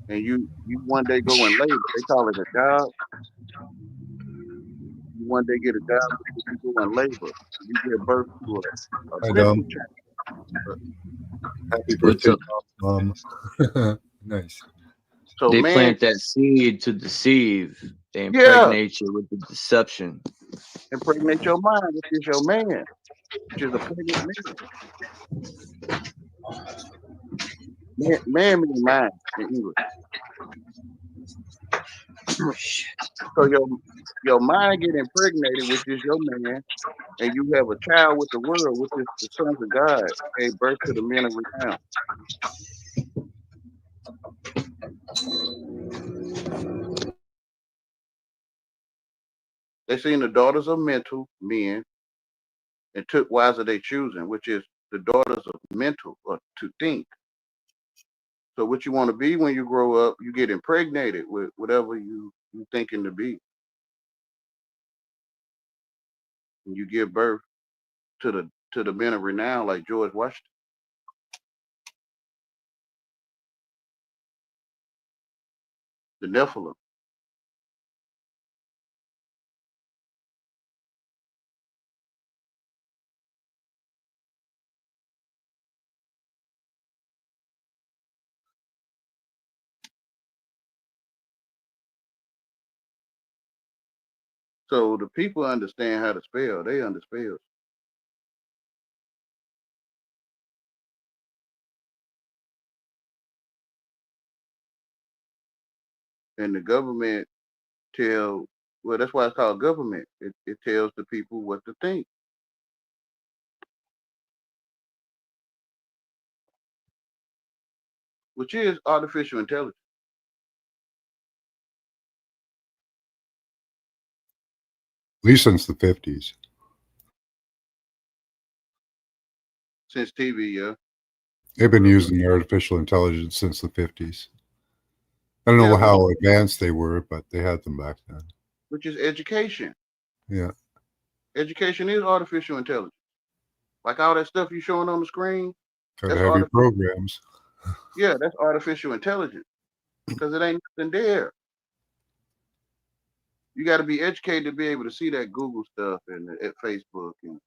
and you one day go in labor. They call it a job. You one day get a job, you go in labor. You give birth to a mental child. Happy birthday, Mom. Nice. So they plant that seed to deceive. They impregnate you with the deception. Impregnate your mind, which is your man, which is a pregnant man. Man means mind in English. So your mind get impregnated, which is your man, and you have a child with the world, which is the sons of God, gave birth to the men of renown. They seen the daughters of mental men and took wives of their choosing, which is the daughters of mental, or to think. So what you want to be when you grow up, you get impregnated with whatever you thinking to be. And you give birth to the men of renown like George Washington. The Nephilim. So the people understand how to spell. They underspell. And the government well, that's why it's called government. It tells the people what to think. which is artificial intelligence. At least since the 50s. Since TV, yeah. They've been using artificial intelligence since the 50s. I don't know Yeah, how advanced they were, but they had them back then. which is education. Yeah. Education is artificial intelligence. Like all that stuff you showing on the screen. Gotta have your programs. Yeah, that's artificial intelligence because it ain't nothing there. You got to be educated to be able to see that Google stuff and at Facebook, and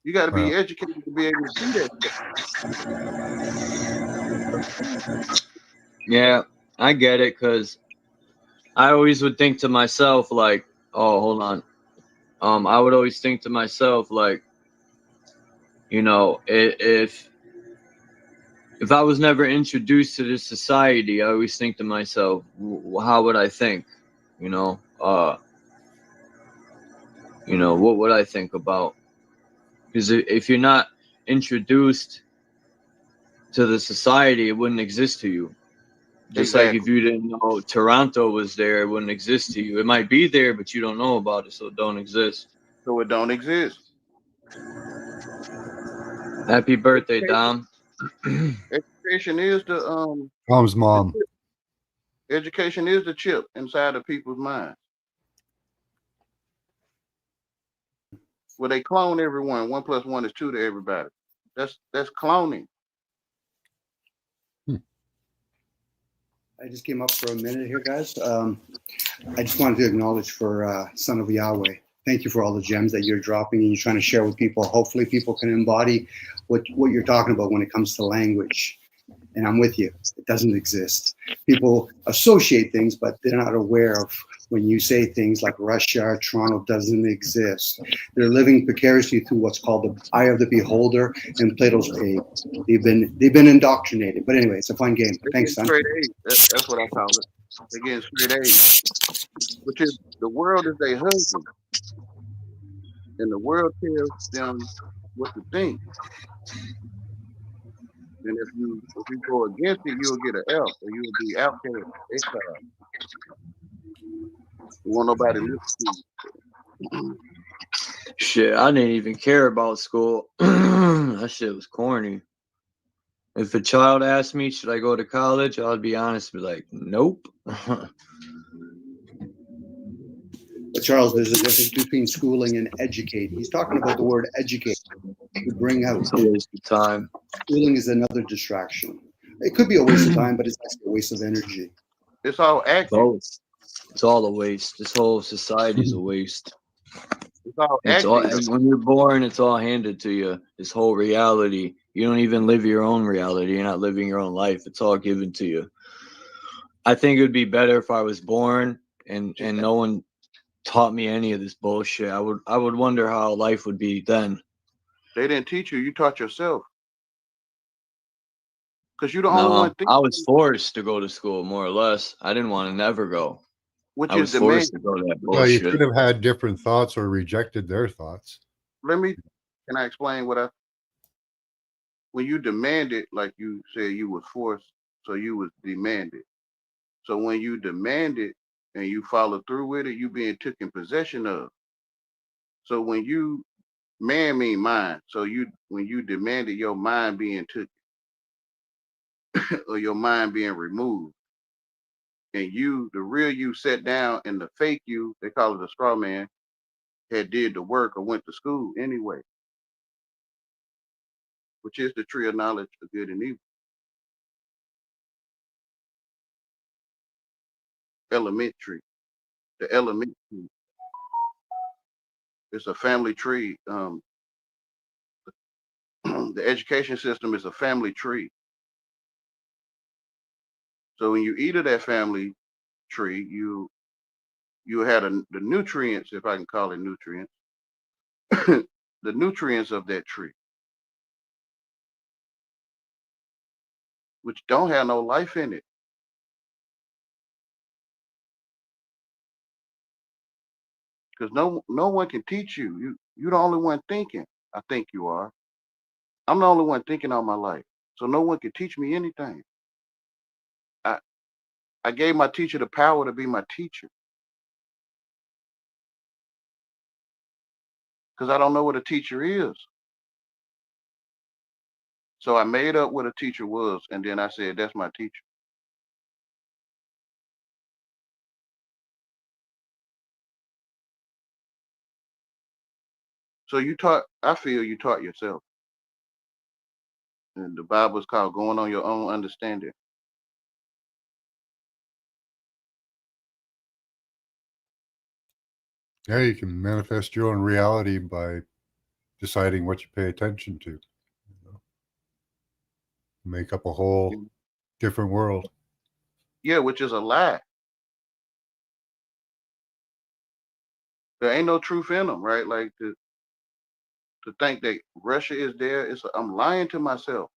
you got to be educated to be able to see that stuff. Yeah, I get it, because I always would think to myself, like, oh, hold on. I would always think to myself, like, you know, if I was never introduced to this society, I always think to myself, how would I think? You know, what would I think about? Because if you're not introduced to the society, it wouldn't exist to you. Just like if you didn't know Toronto was there, it wouldn't exist to you. It might be there, but you don't know about it, so it don't exist. So it don't exist. Happy birthday, Dom. Education is the Dom's mom. Education is the chip inside of people's minds. Well, they clone everyone. 1 + 1 is 2 to everybody. That's cloning. I just came up for a minute here, guys. I just wanted to acknowledge for Son of Yahweh. Thank you for all the gems that you're dropping and you're trying to share with people. Hopefully people can embody what you're talking about when it comes to language. And I'm with you. It doesn't exist. People associate things, but they're not aware of when you say things like Russia, Toronto doesn't exist. They're living precariously through what's called the eye of the beholder and Plato's cave. They've been indoctrinated. But anyway, it's a fun game. Thanks, son. Straight A's. That's what I call it. They're getting straight A's, which is the world is their husband, and the world tells them what to think. And if you go against it, you'll get an F, or you'll be outcast, exiled. You want nobody to listen to you. Shit, I didn't even care about school. That shit was corny. If a child asked me, should I go to college? I'd be honest, be like, nope. But Charles, there's a difference between schooling and educate. He's talking about the word educate to bring out. It's a waste of time. Schooling is another distraction. It could be a waste of time, but it's actually a waste of energy. It's all acting. Both. It's all a waste. This whole society is a waste. It's all acting. When you're born, it's all handed to you. This whole reality. You don't even live your own reality. You're not living your own life. It's all given to you. I think it would be better if I was born and no one taught me any of this bullshit. I would wonder how life would be then. They didn't teach you. You taught yourself. Because you're the only one thinking. I was forced to go to school, more or less. I didn't want to never go. Which I was forced to go to that Well, you bullshit. could have had different thoughts or rejected their thoughts. Can I explain when you demanded, like you said, you was forced, so you was demanded. So when you demanded and you follow through with it, you being taken possession of. So when you mean mind. So when you demanded your mind being took or your mind being removed, and the real you sat down and the fake you, they call it a straw man, had did the work or went to school anyway, which is the tree of knowledge of good and evil. Elementary. The elementary. It's a family tree. The education system is a family tree. So when you eat of that family tree, you had the nutrients, if I can call it nutrients, the nutrients of that tree, which don't have no life in it. Because no one can teach you. You're the only one thinking. I think you are. I'm the only one thinking all my life. So no one can teach me anything. I gave my teacher the power to be my teacher. Because I don't know what a teacher is. So I made up what a teacher was, and then I said, that's my teacher. So I feel you taught yourself. And the Bible is called going on your own understanding. Yeah, you can manifest your own reality by deciding what you pay attention to. Make up a whole different world. Yeah, which is a lie. There ain't no truth in them, right? Like to think that Russia is there, I'm lying to myself.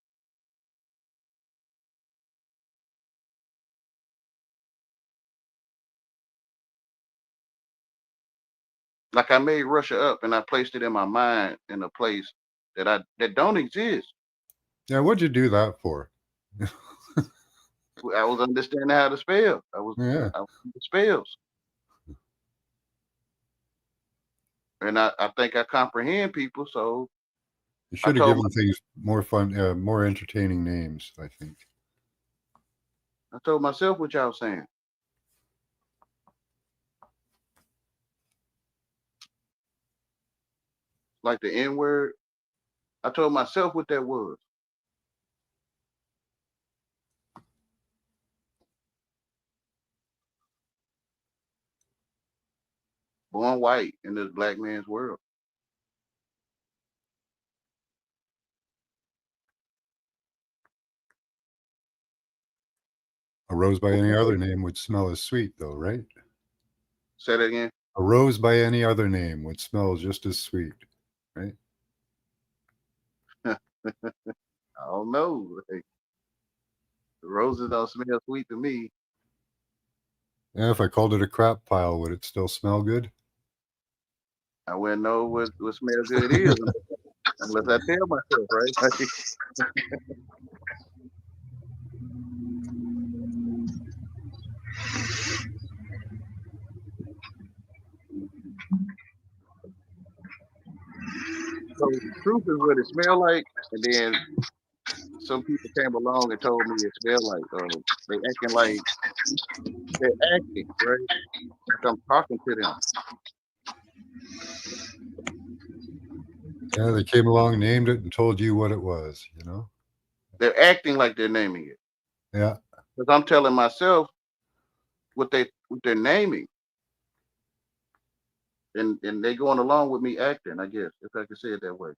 Like I made Russia up and I placed it in my mind in a place that don't exist. Yeah, what'd you do that for? I was understanding how to spell. I was the spells. And I think I comprehend people, so you should have given things more fun, more entertaining names, I think. I told myself what y'all saying. Like the N-word. I told myself what that was. Born white in this black man's world. A rose by any other name would smell as sweet, though, right? Say that again. A rose by any other name would smell just as sweet, right? I don't know. Like, the roses don't smell sweet to me. Yeah, if I called it a crap pile, would it still smell good? I wouldn't know what smell good is unless I tell myself, right? So the truth is what it smelled like, and then some people came along and told me it smelled like they acting like they're acting, right? Like I'm talking to them. Yeah, they came along, named it, and told you what it was, you know? They're acting like they're naming it. Yeah. Because I'm telling myself what they're naming. And they going along with me acting, I guess, if I can say it that way.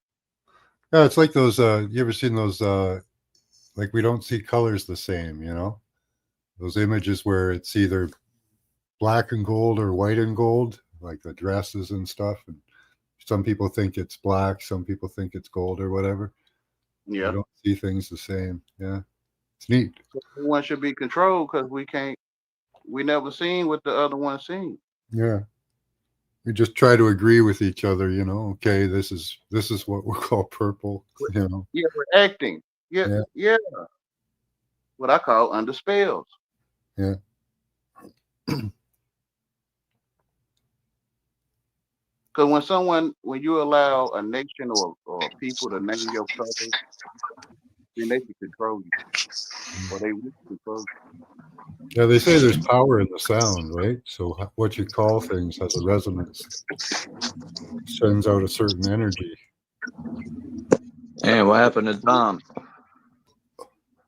Yeah, it's like those you ever seen those like we don't see colors the same, you know? Those images where it's either black and gold or white and gold, like the dresses and stuff. And some people think it's black, some people think it's gold or whatever. Yeah. We don't see things the same. Yeah. It's neat. So one should be controlled because we never seen what the other one seen. Yeah. We just try to agree with each other, you know. Okay, this is what we call purple, you know. Yeah, we're acting. Yeah. What I call under spells. Yeah. Because when you allow a nation or people to name your colors, then they can control you. Or they will control you. Yeah, they say there's power in the sound, right? So what you call things has a resonance, sends out a certain energy. And what happened to Dom?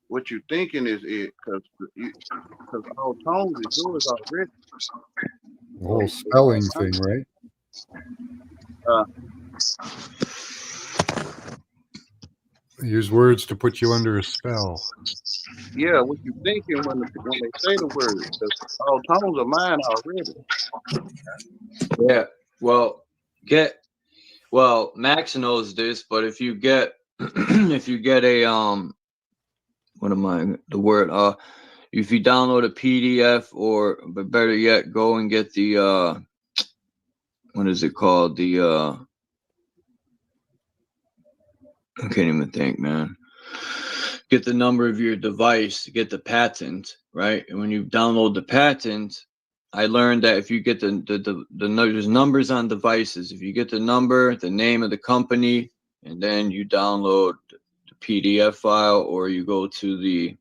What you're thinking is it, because all tones is yours already. The whole spelling thing, right? Use words to put you under a spell. Yeah, what you thinking when they say the word? All tones are mine already. Yeah. Well, Max knows this, but if you get if you get a if you download a PDF but better yet, go and get the what is it called? I can't even think, man. get the number of your device to get the patent, right? And when you download the patent, I learned that if you get there's numbers on devices. If you get the number, the name of the company, and then you download the PDF file, or you go to the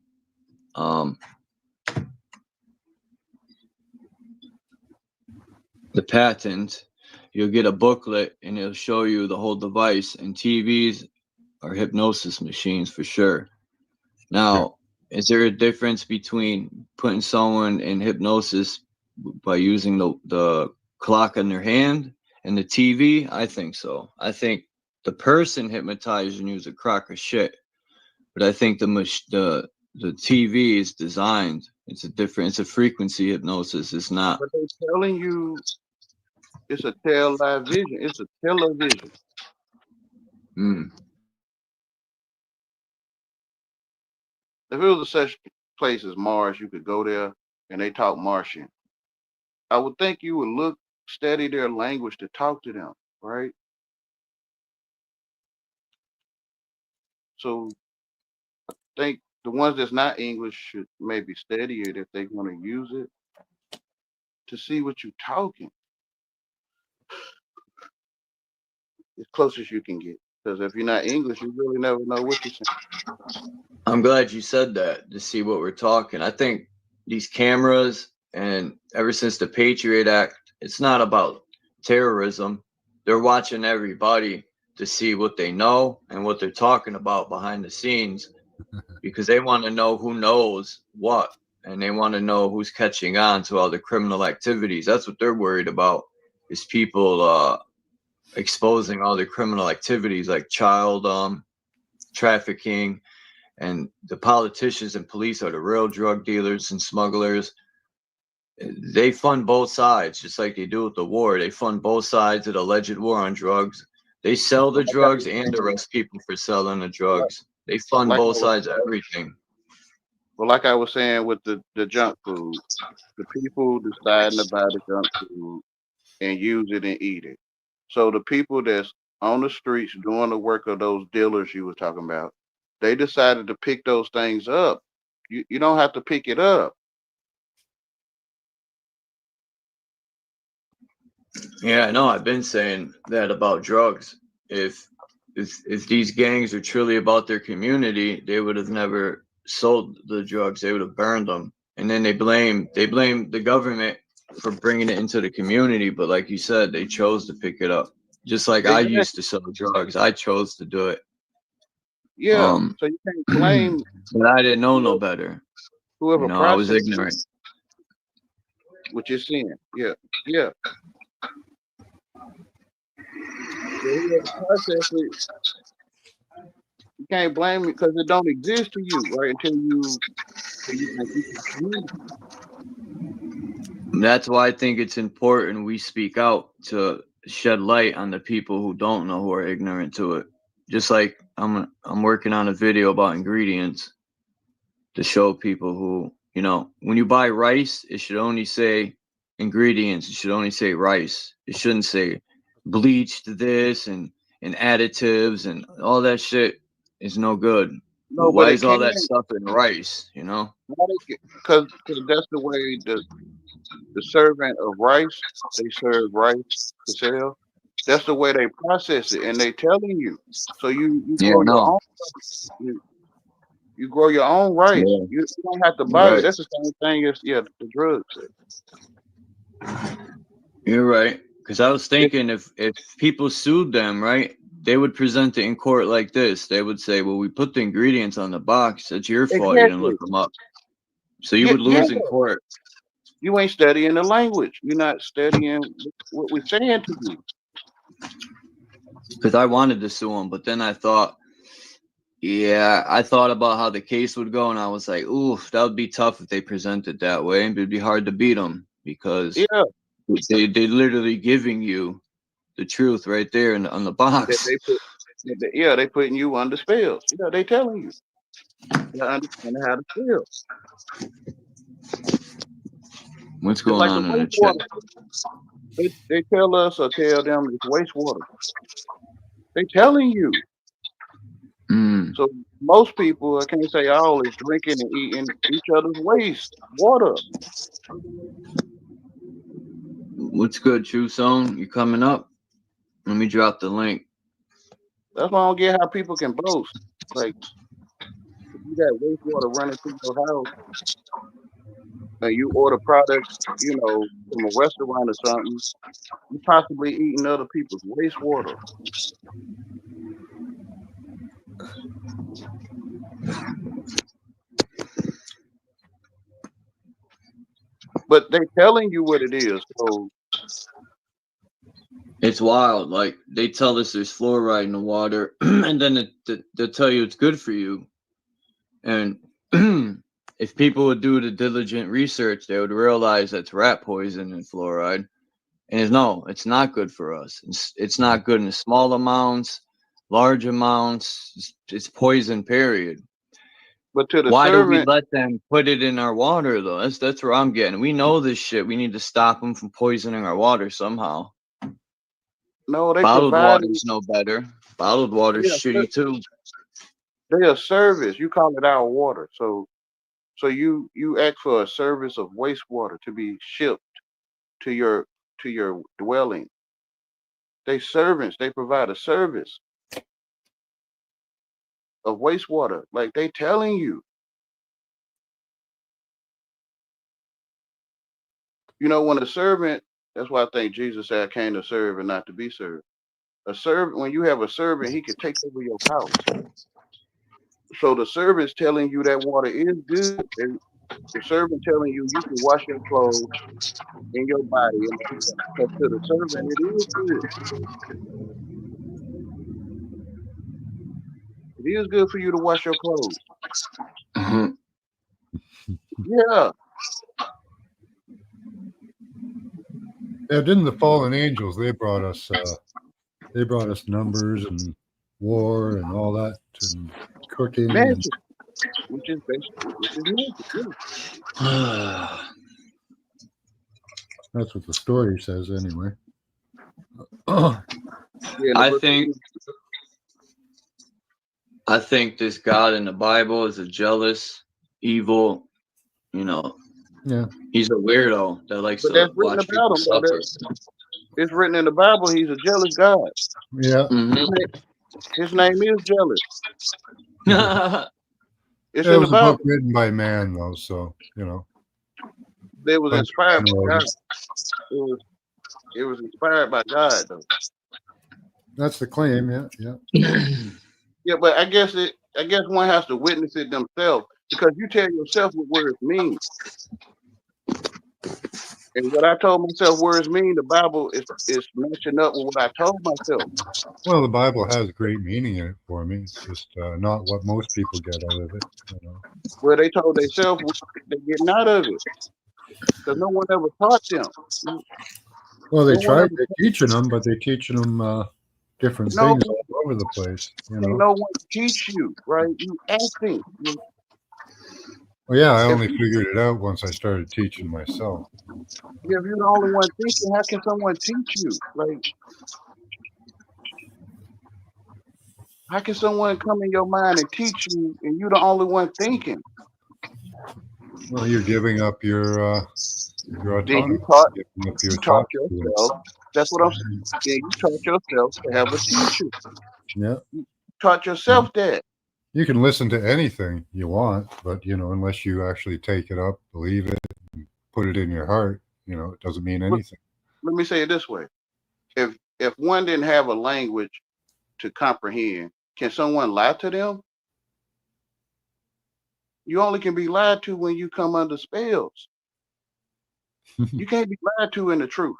patent, you'll get a booklet and it'll show you the whole device. And TVs are hypnosis machines for sure. Now, is there a difference between putting someone in hypnosis by using the clock in their hand and the TV? I think so. I think the person hypnotized and use a crock of shit, but I think the TV is designed. It's a frequency hypnosis. It's not. But they're telling you it's a television. It's a television. If it was a such place as Mars, you could go there and they talk Martian. I would think you would study their language to talk to them, right? So I think the ones that's not English should maybe study it if they're going to use it to see what you're talking. As close as you can get. Because if you're not English, you really never know what you're saying. I'm glad you said that, to see what we're talking. I think these cameras, and ever since the Patriot Act, it's not about terrorism. They're watching everybody to see what they know and what they're talking about behind the scenes, because they want to know who knows what, and they want to know who's catching on to all the criminal activities. That's what they're worried about, is people exposing all the criminal activities like child trafficking. And the politicians and police are the real drug dealers and smugglers. They fund both sides, just like they do with the war. They fund both sides of the alleged war on drugs. They sell the drugs and arrest people for selling the drugs. They fund both sides of everything. Well, like I was saying with the junk food, the people deciding to buy the junk food and use it and eat it. So the people that's on the streets doing the work of those dealers you were talking about, they decided to pick those things up. You don't have to pick it up. Yeah, I know. I've been saying that about drugs. If these gangs are truly about their community, they would have never sold the drugs. They would have burned them. And then they blame the government for bringing it into the community. But like you said, they chose to pick it up. Just like I used to sell drugs, I chose to do it. Yeah. So you can't blame. But I didn't know no better. Whoever I was ignorant. What you're seeing. Yeah. Yeah. Whoever processed it, you can't blame it because it don't exist to you, right? Until you That's why I think it's important we speak out to shed light on the people who don't know, who are ignorant to it. Just like I'm working on a video about ingredients to show people who, when you buy rice, it should only say ingredients. It should only say rice. It shouldn't say bleached this and additives and all that shit is no good. No, why is all that stuff in rice, Because that's the way the servant of rice, they serve rice to sell. That's the way they process it, and they telling you. So you grow your own. You grow your own rice. Yeah. You don't have to buy it. That's the same thing as the drugs. You're right. Because I was thinking if people sued them, right, they would present it in court like this. They would say, well, we put the ingredients on the box. It's your fault. You didn't look them up. So you would lose in court. You ain't studying the language. You're not studying what we're saying to you. Because I wanted to sue them, but then I thought about how the case would go, and I was like, ooh, that would be tough if they present it that way. It'd be hard to beat them because they're literally giving you the truth right there on the box. They putting you under spells. They telling you. You understand how to feel. What's going on in the chat? They tell us or tell them it's wastewater. They telling you. So most people, I can't say all, is drinking and eating each other's waste water. What's good, True Song? You coming up? Let me drop the link. That's why I don't get how people can boast. Like, if you got wastewater running through your house and you order products, you know, from a restaurant or something, you possibly eating other people's wastewater. But they're telling you what it is. So It's wild. Like, they tell us there's fluoride in the water, and then they'll tell you it's good for you. And if people would do the diligent research, they would realize that's rat poison and fluoride. And no, it's not good for us. It's not good in small amounts, large amounts. It's poison, period. But to the Why do we servant, let them put it in our water, though? That's where I'm getting. We know this shit. We need to stop them from poisoning our water somehow. no, they Bottled provide water's no better. Bottled water's shitty too. they're a service. You call it our water. So you ask for a service of wastewater to be shipped to your dwelling. They servants, they provide a service of wastewater. Like they telling you. You know, when a servant, that's why I think Jesus said, I came to serve and not to be served. A servant, when you have a servant, he can take over your house. So the servant's telling you that water is good. And the servant telling you you can wash your clothes in your body. And because to the servant, it is good. It is good for you to wash your clothes. Yeah. Yeah, didn't the fallen angels? They brought us numbers and war and all that and cooking. Magic, which is magic. Yeah. That's what the story says, anyway. I think this God in the Bible is a jealous, evil, yeah. He's a weirdo that likes But to that's written watch people about him. suffer. It's written in the Bible. He's a jealous God. Yeah. His name is jealous. It's It in was the a Bible. book written by man, though, so It was inspired by God. It was inspired by God, though. That's the claim. Yeah. Yeah, but I guess one has to witness it themselves because you tell yourself what words mean. And what I told myself words mean, the Bible is matching up with what I told myself. Well, the Bible has great meaning in it for me. It's just not what most people get out of it. Where they told themselves they're getting out of it because no one ever taught them. Well, they tried teaching them, but they're teaching them different things all over the place. No one teach you, right? You acting. Well, yeah, I only figured it out once I started teaching myself. Yeah, if you're the only one thinking, how can someone teach you? Like, how can someone come in your mind and teach you, and you're the only one thinking? Well, you're giving up your autonomy. Then you taught yourself. That's what I'm saying. Yeah, you taught yourself to have a teacher. Yeah. You taught yourself that. You can listen to anything you want, but unless you actually take it up, believe it, and put it in your heart, it doesn't mean anything. Let me say it this way: if one didn't have a language to comprehend, can someone lie to them? You only can be lied to when you come under spells. You can't be lied to in the truth.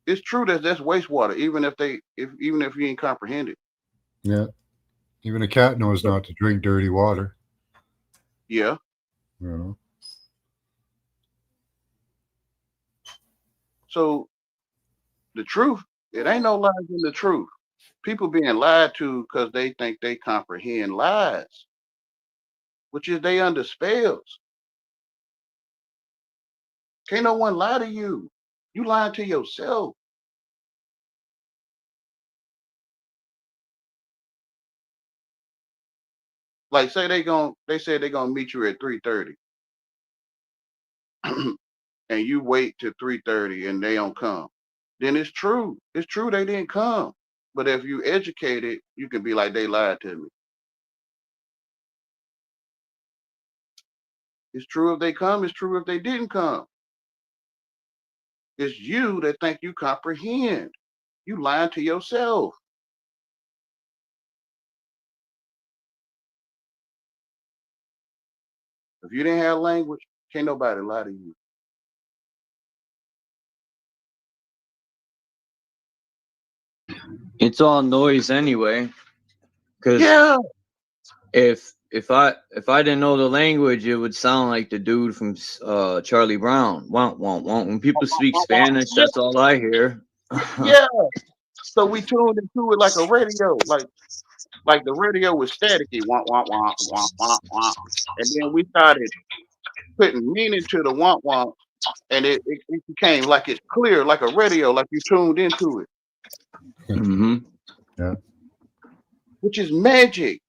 It's true that that's wastewater, even if you ain't comprehend it. Yeah. Even a cat knows not to drink dirty water. Yeah. So the truth, it ain't no lies in the truth. People being lied to because they think they comprehend lies, which is they under spells. Can't no one lie to you. You lying to yourself. Like say they said they're gonna meet you at 3:30, and you wait till 3:30 and they don't come. Then it's true. It's true they didn't come. But if you educated, you can be like, they lied to me. It's true if they come. It's true if they didn't come. It's you that think you comprehend. You lying to yourself. If you didn't have language, can't nobody lie to you. It's all noise anyway. Because Yeah. if I didn't know the language, it would sound like the dude from Charlie Brown. Won't. When people speak Spanish, that's all I hear. Yeah. So we tuned into it like a radio, like the radio was staticky, wah wah wah wah wah wah, and then we started putting meaning to the wah wah, and it became like it's clear, like a radio, like you tuned into it, Mm-hmm. Yeah. which is magic.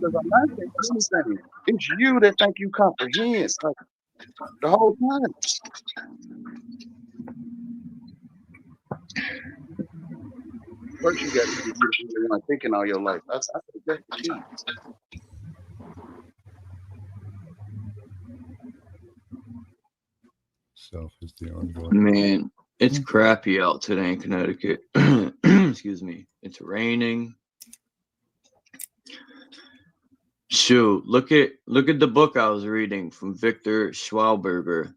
Because I'm not saying anything. It's you that think you comprehend like, the whole time. First, you got to be the one thinking all your life. I think that's the key. Self is the ongoing. Man, it's crappy out today in Connecticut. Excuse me. It's raining. Shoot, look at the book I was reading from Viktor Schauberger,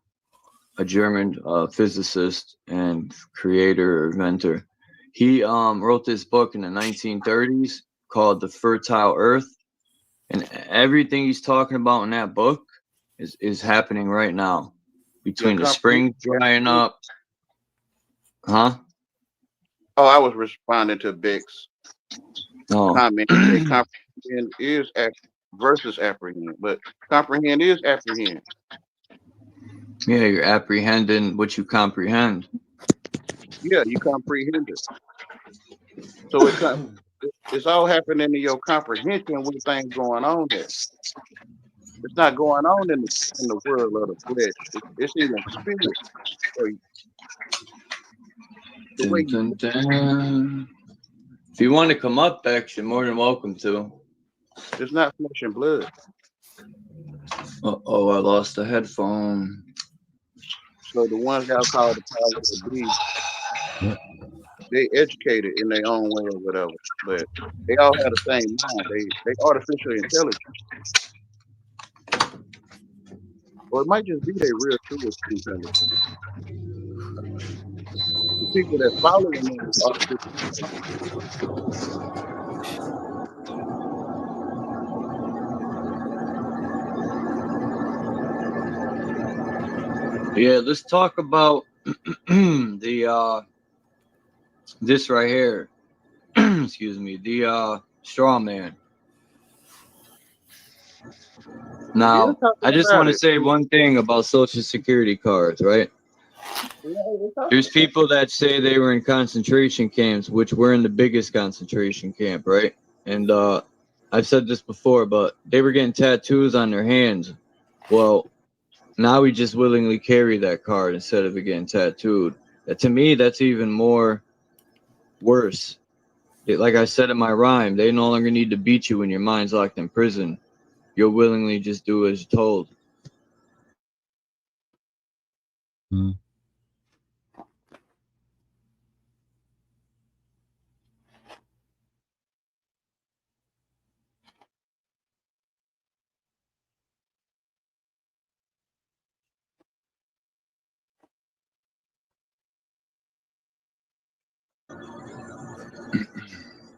a German physicist and creator, inventor. He wrote this book in the 1930s called The Fertile Earth, and everything he's talking about in that book is happening right now. Between the springs drying up. Huh? Oh, I was responding to Beck's comment. Comprehend is versus apprehend, but comprehend is apprehend. Yeah, you're apprehending what you comprehend. Yeah, you comprehend it. So it's all happening in your comprehension with things going on there. It's not going on in the world of the flesh. It's in your spirit. So the way if you want to come up, Bex, you're more than welcome to. It's not flesh and blood. Oh, I lost the headphone. So the ones that call the power to be, they educated in their own way or whatever, but they all have the same mind. They artificially intelligent. Or it might just be their real true intelligence. The people that follow them is artificial intelligence. Yeah, let's talk about the this right here. Excuse me, the straw man. Now, I just want to say one thing about Social Security cards, right? There's people that say they were in concentration camps, which were in the biggest concentration camp, right? And I've said this before, but they were getting tattoos on their hands. Well, now we just willingly carry that card instead of it getting tattooed. To me, that's even more worse. Like I said in my rhyme, they no longer need to beat you when your mind's locked in prison. You'll willingly just do as told.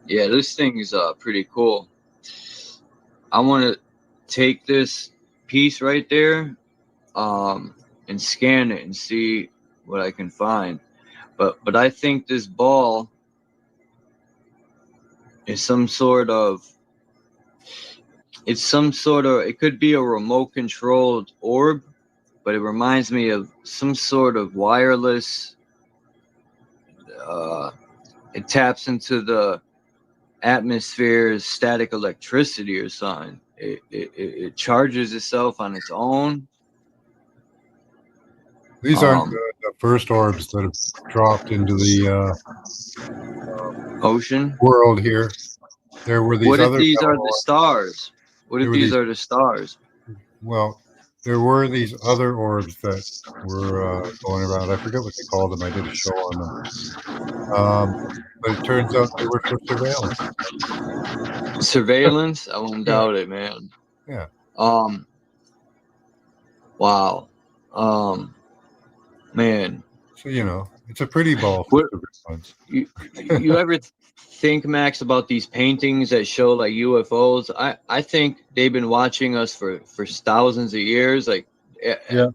Yeah, this thing is pretty cool. I want to take this piece right there and scan it and see what I can find. But I think this ball is some sort of, it could be a remote controlled orb, but it reminds me of some sort of wireless, it taps into the atmosphere is static electricity or something. It charges itself on its own. These aren't the first orbs that have dropped into the ocean world here. There were these What if other these are metal the orbs. stars? What if There were these these- are the stars? Well, there were these other orbs that were going around. I forget what they called them. I did a show on them. But it turns out they were for surveillance. Surveillance? I won't doubt it, man. Yeah. Wow. Man. So, you know, it's a pretty ball for surveillance. You ever think, Max, about these paintings that show like UFOs? I think they've been watching us for thousands of years. Like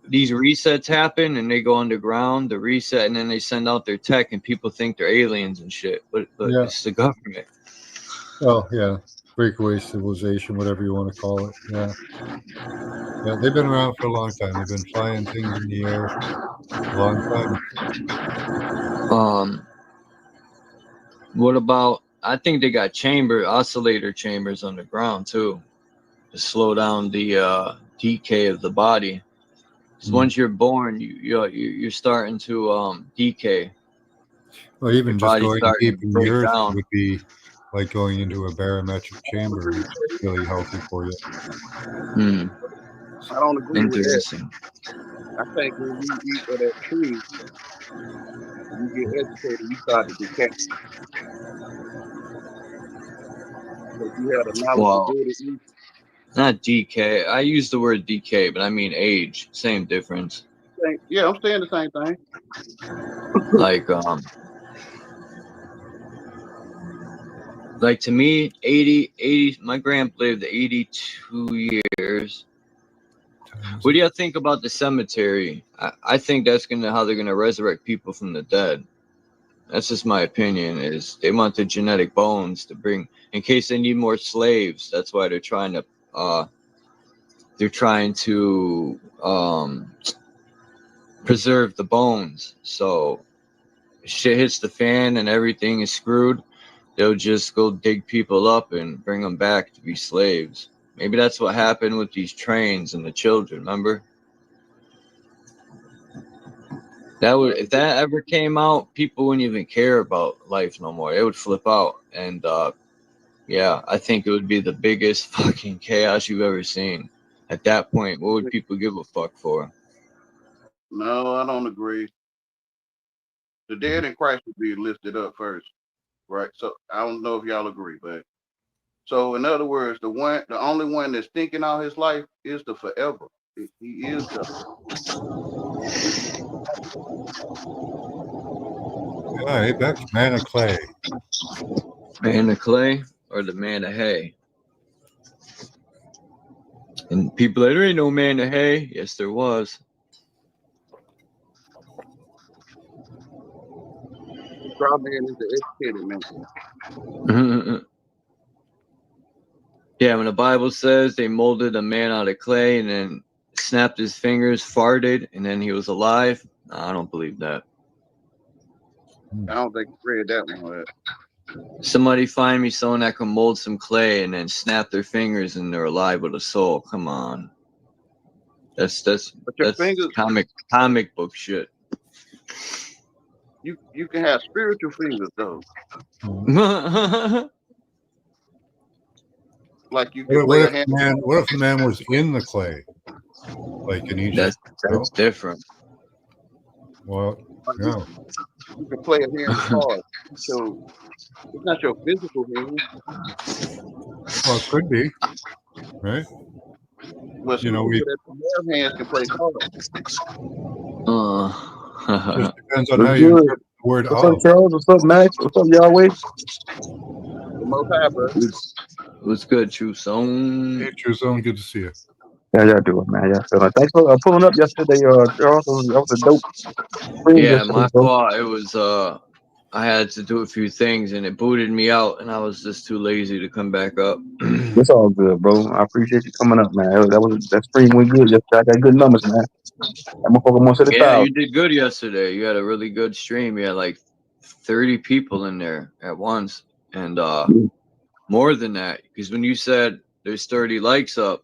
these resets happen and they go underground, the reset, and then they send out their tech and people think they're aliens and shit. But it's the government. Well, yeah. Breakaway civilization, whatever you want to call it. Yeah. Yeah, they've been around for a long time. They've been flying things in the air a long time. What about, I think they got oscillator chambers underground too, to slow down the decay of the body. Because once you're born, you're starting to decay. Well, even just going deep in the earth down. would be like going into a barometric chamber, which is really healthy for you. I don't agree with Interesting. that. I think when you eat of that tree, you get educated, you start to decay. But you had a knowledge to do it. Not decay. I use the word decay, but I mean age. Same difference. Yeah, I'm saying the same thing. Like to me, 80, my grandpa lived 82 years. What do you think about the cemetery? I think that's how they're gonna resurrect people from the dead. That's just my opinion. Is they want the genetic bones to bring in case they need more slaves. That's why they're trying to preserve the bones. So shit hits the fan and everything is screwed. They'll just go dig people up and bring them back to be slaves. Maybe that's what happened with these trains and the children. Remember? If that ever came out, people wouldn't even care about life no more. They would flip out. And yeah, I think it would be the biggest fucking chaos you've ever seen. At that point, what would people give a fuck for? No, I don't agree. The dead in Christ would be lifted up first, right? So I don't know if y'all agree, but so in other words, the only one that's thinking out his life is the forever. He is the. Yeah, that's man of clay. Man of clay or the man of hay? And people like, there ain't no man of hay. Yes, there was. Straw man is the educated man. Yeah, when the Bible says they molded a man out of clay and then snapped his fingers, farted, and then he was alive. No, I don't believe that. I don't think I read that one. Somebody find me someone that can mold some clay and then snap their fingers and they're alive with a soul. Come on. That's comic book shit. You can have spiritual fingers though. Like you can what if the man was in the clay? Like in Egypt? That's different. Well, no. You can play a hand hard. So it's not your physical hand. Well, it could be. Right? Well, you know, their hands can play cards. Just depends on how you interpret the word. What's up, Charles? What's up, Max? What's up, Yahweh? The Most High, bro. What's good, True Zone? Hey, True Zone, good to see you. Yeah, y'all doing, man. Y'all feeling. Thanks for pulling up yesterday, Charles. That was a dope. Yeah, my fault. It was I had to do a few things and it booted me out, and I was just too lazy to come back up. It's all good, bro. I appreciate you coming up, man. That stream went good. I got good numbers, man. I'm gonna set it Yeah, out. you did good yesterday. You had a really good stream. You had like 30 people in there at once, and More than that, because when you said there's 30 likes up,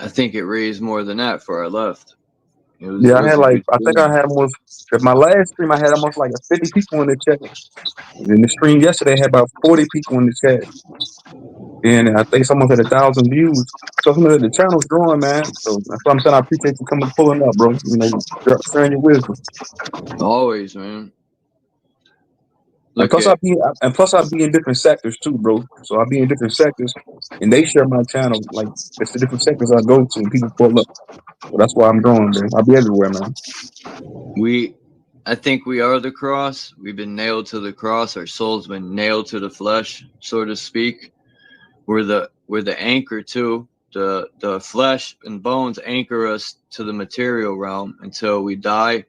I think it raised more than that for our left. It Yeah, I was had a like, good I think I stream. had almost, at my last stream, I had almost like 50 people in the chat. And in the stream yesterday, I had about 40 people in the chat. And I think someone had 1,000 views. So the channel's growing, man. So that's what I'm saying. I appreciate you coming pulling up, bro. You know, sharing your wisdom. Always, man. And Look plus, at I be in different sectors too, bro. So I be in different sectors, and they share my channel. Like it's the different sectors I go to, and people pull up. So that's why I'm growing, man. I'll be everywhere, man. I think we are the cross. We've been nailed to the cross. Our soul's been nailed to the flesh, so to speak. We're the anchor too. The flesh and bones anchor us to the material realm until we die,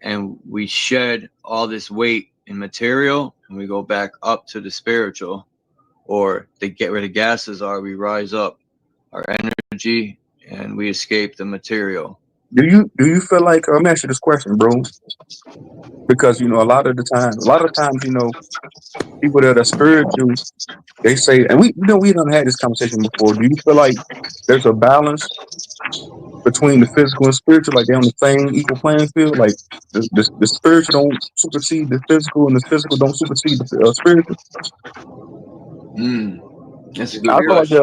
and we shed all this weight in material, and we go back up to the spiritual, or they get where the gases are. We rise up, our energy, and we escape the material. Do you feel like? Let me ask you this question, bro. Because you know, a lot of times, you know, people that are spiritual, they say, and we don't had this conversation before. Do you feel like there's a balance between the physical and spiritual, like they're on the same equal playing field? Like the spiritual don't supersede the physical, and the physical don't supersede the spiritual. That's a good question.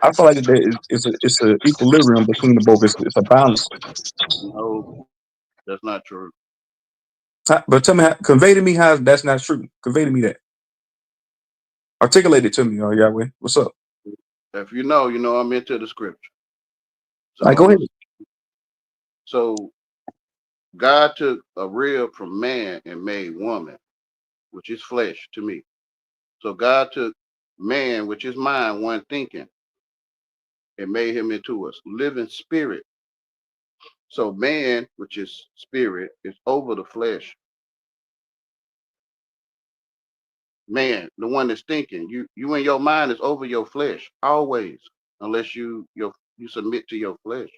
I feel like it's a equilibrium between the both. It's a balance. No, that's not true. But tell me, convey to me how that's not true. Convey to me that. Articulate it to me, Yahweh. What's up? If you know, I'm into the scripture. So All right, go ahead. So God took a rib from man and made woman, which is flesh to me. So God took man, which is mind, one thinking, and made him into a living spirit. So man, which is spirit, is over the flesh. Man, the one that's thinking, you in your mind is over your flesh always, unless you submit to your flesh.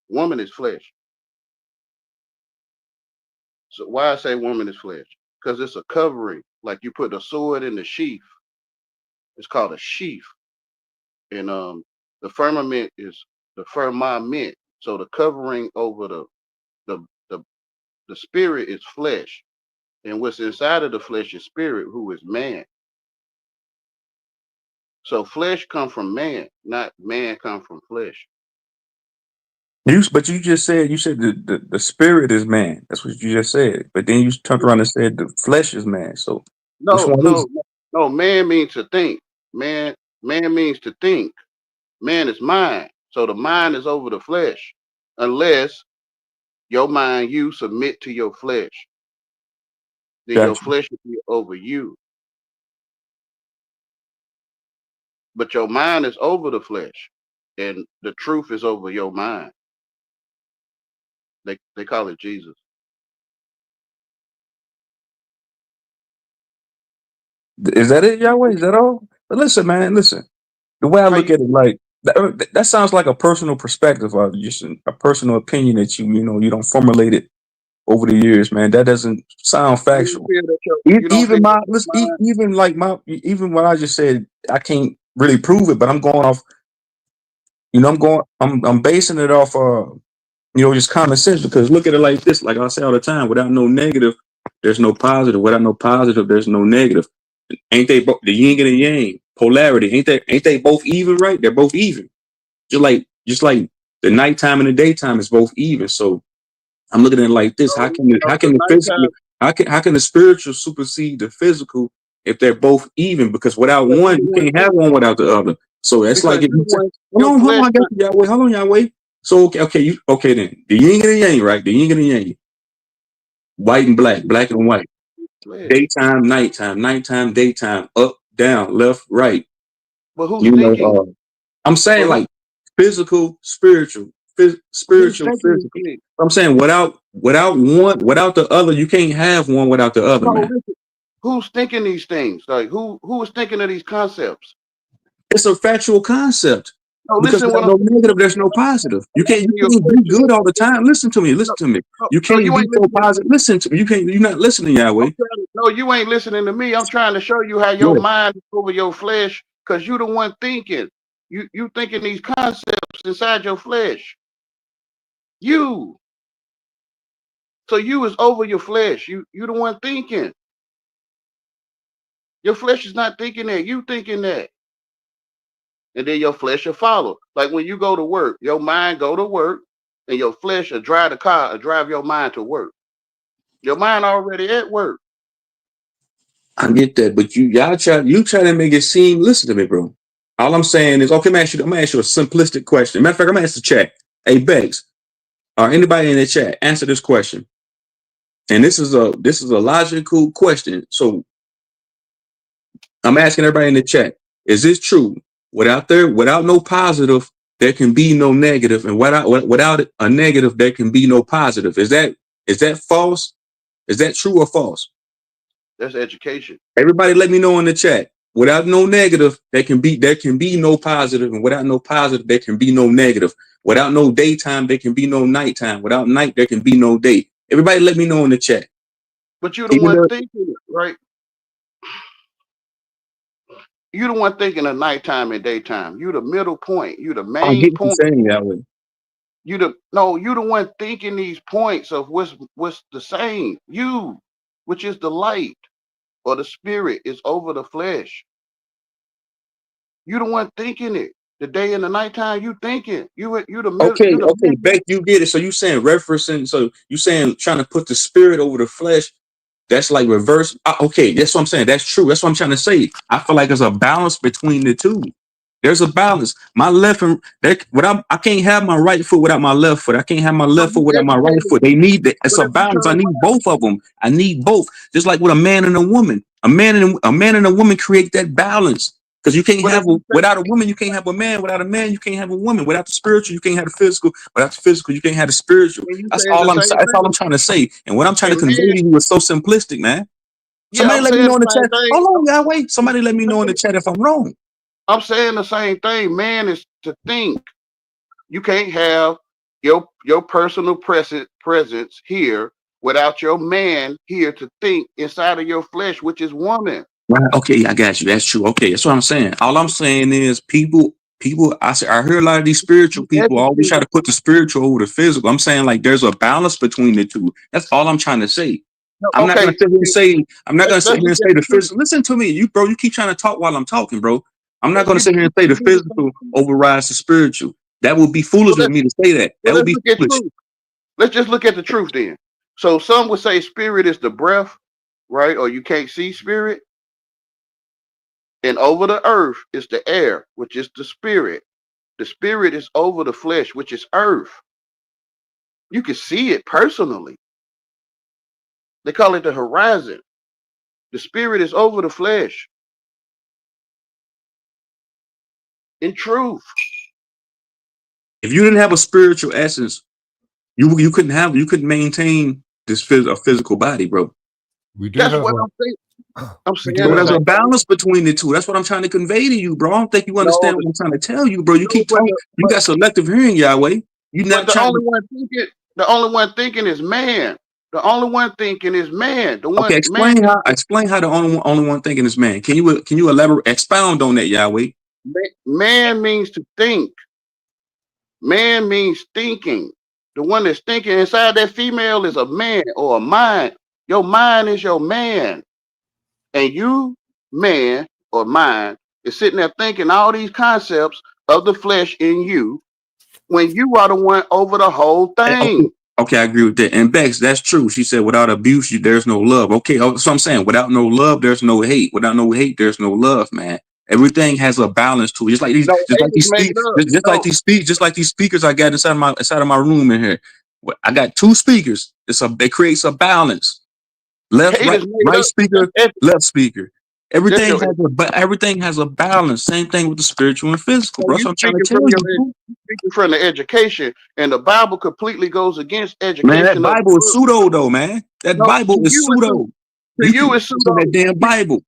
Woman is flesh. So why I say woman is flesh? Because it's a covering. Like you put a sword in the sheath. It's called a sheath. And the firmament is the firmament. So the covering over the spirit is flesh. And what's inside of the flesh is spirit, who is man. So flesh come from man, not man come from flesh. But you just said the spirit is man. That's what you just said. But then you turned around and said the flesh is man. So which one is it? No. Man means to think. Man means to think. Man is mind. So the mind is over the flesh, unless your mind you submit to your flesh. Then your Gotcha. flesh will be over you. But your mind is over the flesh, and the truth is over your mind. They call it Jesus. Is that it, Yahweh? Is that all? But listen, man, listen. The way I look at it, like that sounds like a personal perspective or just a personal opinion that you don't formulate it over the years, man. That doesn't sound factual. Even what I just said, I can't really prove it, but I'm going off. I'm basing it off, just common sense. Because look at it like this. Like I say all the time, without no negative, there's no positive. Without no positive, there's no negative. Ain't they both the yin and the yang polarity? Ain't they both even? Right? They're both even. Just like the nighttime and the daytime is both even. So I'm looking at it like this: how can the spiritual supersede the physical if they're both even? Because without one, you can't have one without the other. So that's like if you hold on, I got you, Yahweh. Hold on, Yahweh. So okay then. The yin and the yang, right? The yin and the yang, white and black, black and white, daytime, nighttime, daytime, up, down, left, right. But who's thinking? I'm saying like physical, spiritual, spiritual, physical. I'm saying without the other, you can't have one without the other, man. Who's thinking these things? Like who is thinking of these concepts? It's a factual concept. No, Because listen what without I'm no negative, there's no positive. You can't be good all the time. Listen to me. Listen to me. You No, can't you be ain't so listening. positive. Listen to me. You can't. You're not listening, Yahweh. No, you ain't listening to me. I'm trying to show you how your mind is over your flesh, because you the one thinking. You thinking these concepts inside your flesh. You. So you is over your flesh. You the one thinking. Your flesh is not thinking that. You thinking that. And then your flesh will follow. Like when you go to work, your mind go to work, and your flesh will drive the car or drive your mind to work. Your mind already at work. I get that, but you try to make it seem. Listen to me, bro. All I'm saying is, okay, I'm gonna ask you a simplistic question. Matter of fact, I'm gonna ask the chat. Hey, Bex, or anybody in the chat, answer this question. And this is a logical question. So I'm asking everybody in the chat: is this true? Without no positive, there can be no negative, and without a negative, there can be no positive. Is that false? Is that true or false? That's education. Everybody, let me know in the chat. Without no negative, there can be no positive, and without no positive, there can be no negative. Without no daytime, there can be no nighttime. Without night, there can be no day. Everybody, let me know in the chat. But you the one thinking it, right? You the one thinking of nighttime and daytime. You the middle point. You the I main get what you're point. saying that way. You the one thinking these points of what's the same. You, which is the light or the spirit, is over the flesh. You the one thinking it. The day and the nighttime, you thinking. You the middle. Okay, Beck, you get it. So you saying referencing? So you saying trying to put the spirit over the flesh? That's like reverse. Okay, that's what I'm saying. That's true. That's what I'm trying to say. I feel like there's a balance between the two. There's a balance. My left and I can't have my right foot without my left foot. I can't have my left foot without my right foot. They need that. It's a balance. I need both of them. I need both. Just like with a man and a woman. A man and a woman create that balance. Because you can't have without a woman, you can't have a man. Without a man, you can't have a woman. Without the spiritual, you can't have the physical. Without the physical, you can't have the spiritual. That's all I'm trying to say. And what I'm trying to convey to you is so simplistic, man. Somebody let me know in the chat. Hold on, y'all, wait. Somebody let me know in the chat if I'm wrong. I'm saying the same thing. Man is to think. You can't have your personal presence here without your man here to think inside of your flesh, which is woman. Right. Okay, I got you. That's true. Okay, that's what I'm saying. All I'm saying is people. I hear a lot of these spiritual people always try to put the spiritual over the physical. I'm saying like there's a balance between the two. That's all I'm trying to say. I'm not gonna sit here and say. I'm not gonna sit here and say the physical. Listen to me, you bro. You keep trying to talk while I'm talking, bro. I'm not gonna sit here and say the physical overrides the spiritual. That would be foolish of me to say that. That would be foolish. Let's just look at the truth then. So some would say spirit is the breath, right? Or you can't see spirit. And over the earth is the air, which is the spirit. The spirit is over the flesh, which is earth. You can see it personally. They call it the horizon. The spirit is over the flesh. In truth. If you didn't have a spiritual essence, you couldn't maintain this physical body, bro. We do That's have what a, I'm saying. I'm saying So there's a balance between the two. That's what I'm trying to convey to you, bro. I don't think you understand what I'm trying to tell you, bro. You keep talking. You got selective hearing, Yahweh. You're not the trying. The only one thinking is man. The only one thinking is man. The one. Okay, explain how the only one thinking is man. Can you elaborate, expound on that, Yahweh? Man means to think. Man means thinking. The one that's thinking inside that female is a man or a mind. Your mind is your man. And you, man or mind, is sitting there thinking all these concepts of the flesh in you when you are the one over the whole thing. Okay, I agree with that. And Bex, that's true. She said, without abuse, there's no love. Okay, so I'm saying, without no love, there's no hate. Without no hate, there's no love, man. Everything has a balance to it. Just like these speakers I got inside of my room in here. I got two speakers. It creates a balance. Right speaker, left speaker. Everything has a balance. Same thing with the spiritual and physical, bro. So I'm trying to tell you. Speaking from the education, and the Bible completely goes against education. Man, that Bible is pseudo, though, man. That Bible is pseudo. To you is pseudo. That damn Bible.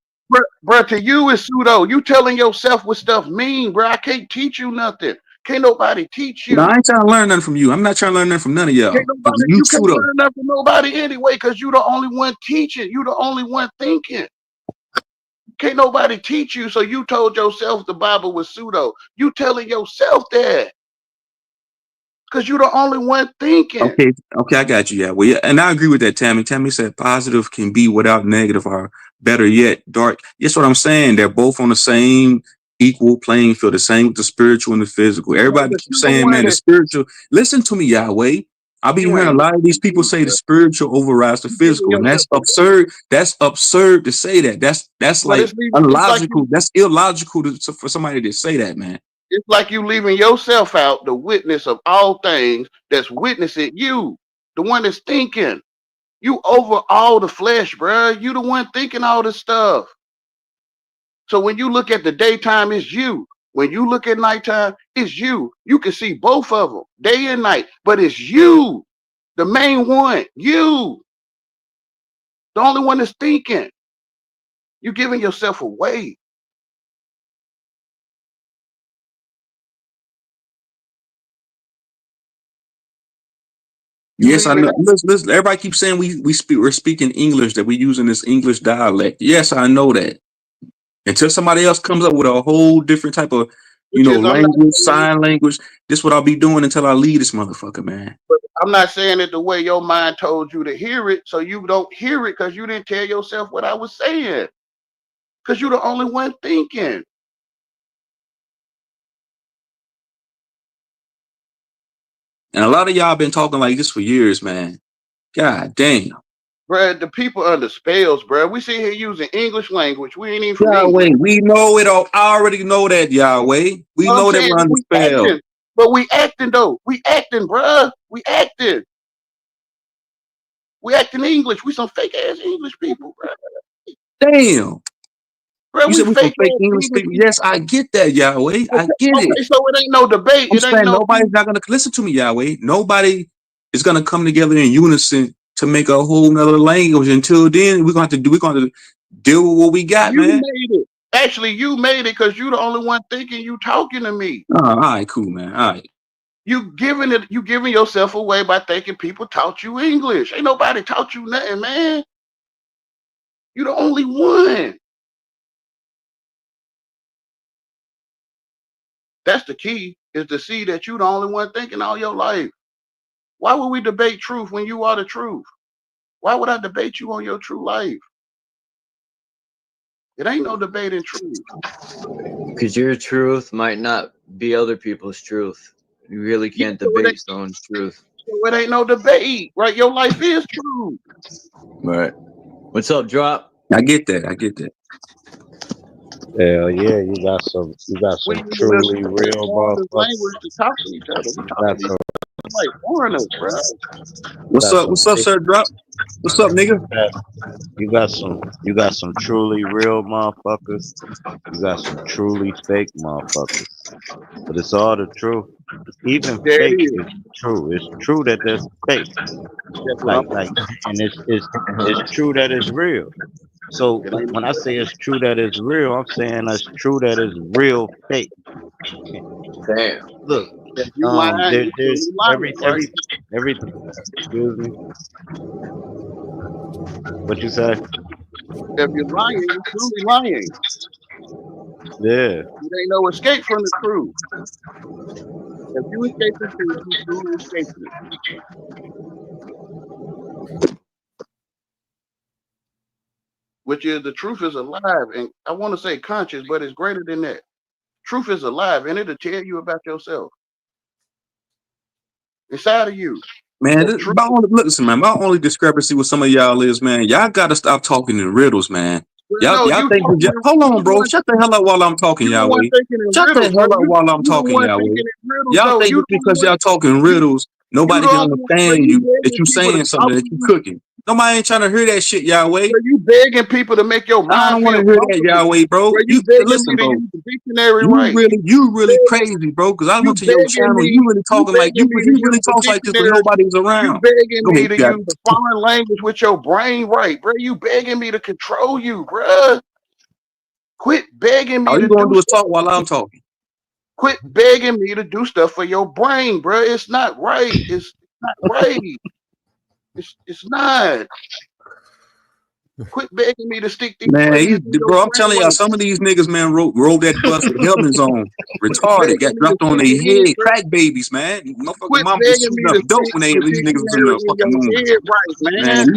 Bro, to you is pseudo. You telling yourself what stuff mean, bro. I can't teach you nothing. Can't nobody teach you. No, I ain't trying to learn nothing from you. I'm not trying to learn nothing from none of y'all. You can't learn nothing from nobody anyway, because you the only one teaching. You the only one thinking. Can't nobody teach you, so you told yourself the Bible was pseudo. You telling yourself that. Because you're the only one thinking. Okay, I got you. Yeah, well, yeah, and I agree with that, Tammy. Tammy said positive can be without negative, or better yet, dark. That's what I'm saying. They're both on the same equal playing field, the same with the spiritual and the physical. Everybody keeps saying, man, the spiritual. Listen to me, Yahweh. I'll be hearing a lot of these people say the spiritual overrides the physical, and that's absurd. That's absurd to say that. That's like illogical. That's illogical for somebody to say that, man. It's like you leaving yourself out, the witness of all things that's witnessing you, the one that's thinking. You over all the flesh, bro. You the one thinking all this stuff. So when you look at the daytime, it's you. When you look at nighttime, it's you. You can see both of them, day and night, but it's you, the main one, you. The only one that's thinking. You're giving yourself away. Yes, I know. Listen, everybody keeps saying we're speaking English, that we're using this English dialect. Yes, I know that. Until somebody else comes up with a whole different type of, language, sign language, this is what I'll be doing until I leave this motherfucker, man. But I'm not saying it the way your mind told you to hear it, so you don't hear it because you didn't tell yourself what I was saying. Because you're the only one thinking. And a lot of y'all been talking like this for years, man. God damn. Bruh, the people under spells, bruh. We sit here using English language. We ain't even from Yahweh, England. we know it all. I already know that, Yahweh. We know that we're under spell. But we acting, though. We acting, bruh. We acting. We acting English. We some fake-ass English people, bruh. Damn. Bruh, You said we some fake English people. Yes, I get that, Yahweh. I get it. So it ain't no debate. I'm saying nobody's not going to listen to me, Yahweh. Nobody is going to come together in unison to make a whole nother language. Until then, we're going to deal with what we got, man. Made it. Actually, you made it because you're the only one thinking. You talking to me. Oh, all right, cool, man. All right. You giving yourself away by thinking people taught you English. Ain't nobody taught you nothing, man. You're the only one. That's the key, is to see that you're the only one thinking all your life. Why would we debate truth when you are the truth? Why would I debate you on your true life? It ain't no debate in truth. Because your truth might not be other people's truth. You really can't debate someone's truth. So it ain't no debate, right? Your life is true. Right. What's up, Drop? I get that. I get that. Hell yeah, you got some truly real language to talk to each other. We talk to like foreigners, bro. What's up, sir? Drop. What's up, nigga? You got some truly real motherfuckers. You got some truly fake motherfuckers. But it's all the truth. Even fake is true. It's true that there's fake. And it's true that it's real. So when I say it's true that it's real, I'm saying it's true that it's real fake. Damn. Look, there's every excuse me. What you say? If you're lying, you're truly lying. Yeah. There ain't no escape from the truth. If you escape the truth, you truly escape it. Which is, the truth is alive, and I want to say conscious, but it's greater than that. Truth is alive, and it'll tell you about yourself. Inside of you. Man, listen, man, my only discrepancy with some of y'all is, man, y'all got to stop talking in riddles, man. Y'all think, hold on, bro. Shut the hell up while I'm talking, Yahweh. Shut the hell up while I'm talking, Yahweh. Y'all think because y'all talking riddles, nobody can understand you, that you saying something, that you cooking. Nobody ain't trying to hear that shit, Yahweh. You begging people to make your mind. I don't want to hear that, Yahweh, bro. You listen, bro. You really crazy, bro. Because I went to your channel. You really talking like you really talk like this when nobody's around. You begging me to use the foreign language with your brain, right, bro? You begging me to control you, bro. Quit begging me. All you gonna do is talk while I'm talking. Quit begging me to do stuff for your brain, bro. It's not right. It's not right. It's not. Quit begging me to stick these Man, plugins in your bro, I'm brain telling y'all, right. some of these niggas, man, rode that bus with helmets on, Quit retarded, got begging me to dropped on stick their it in, head, bro. crack babies, man. Motherfucking Quit mom be begging shooting me up to dope stick when the these niggas was in dictionary the in fucking your movie. head right, Man, man.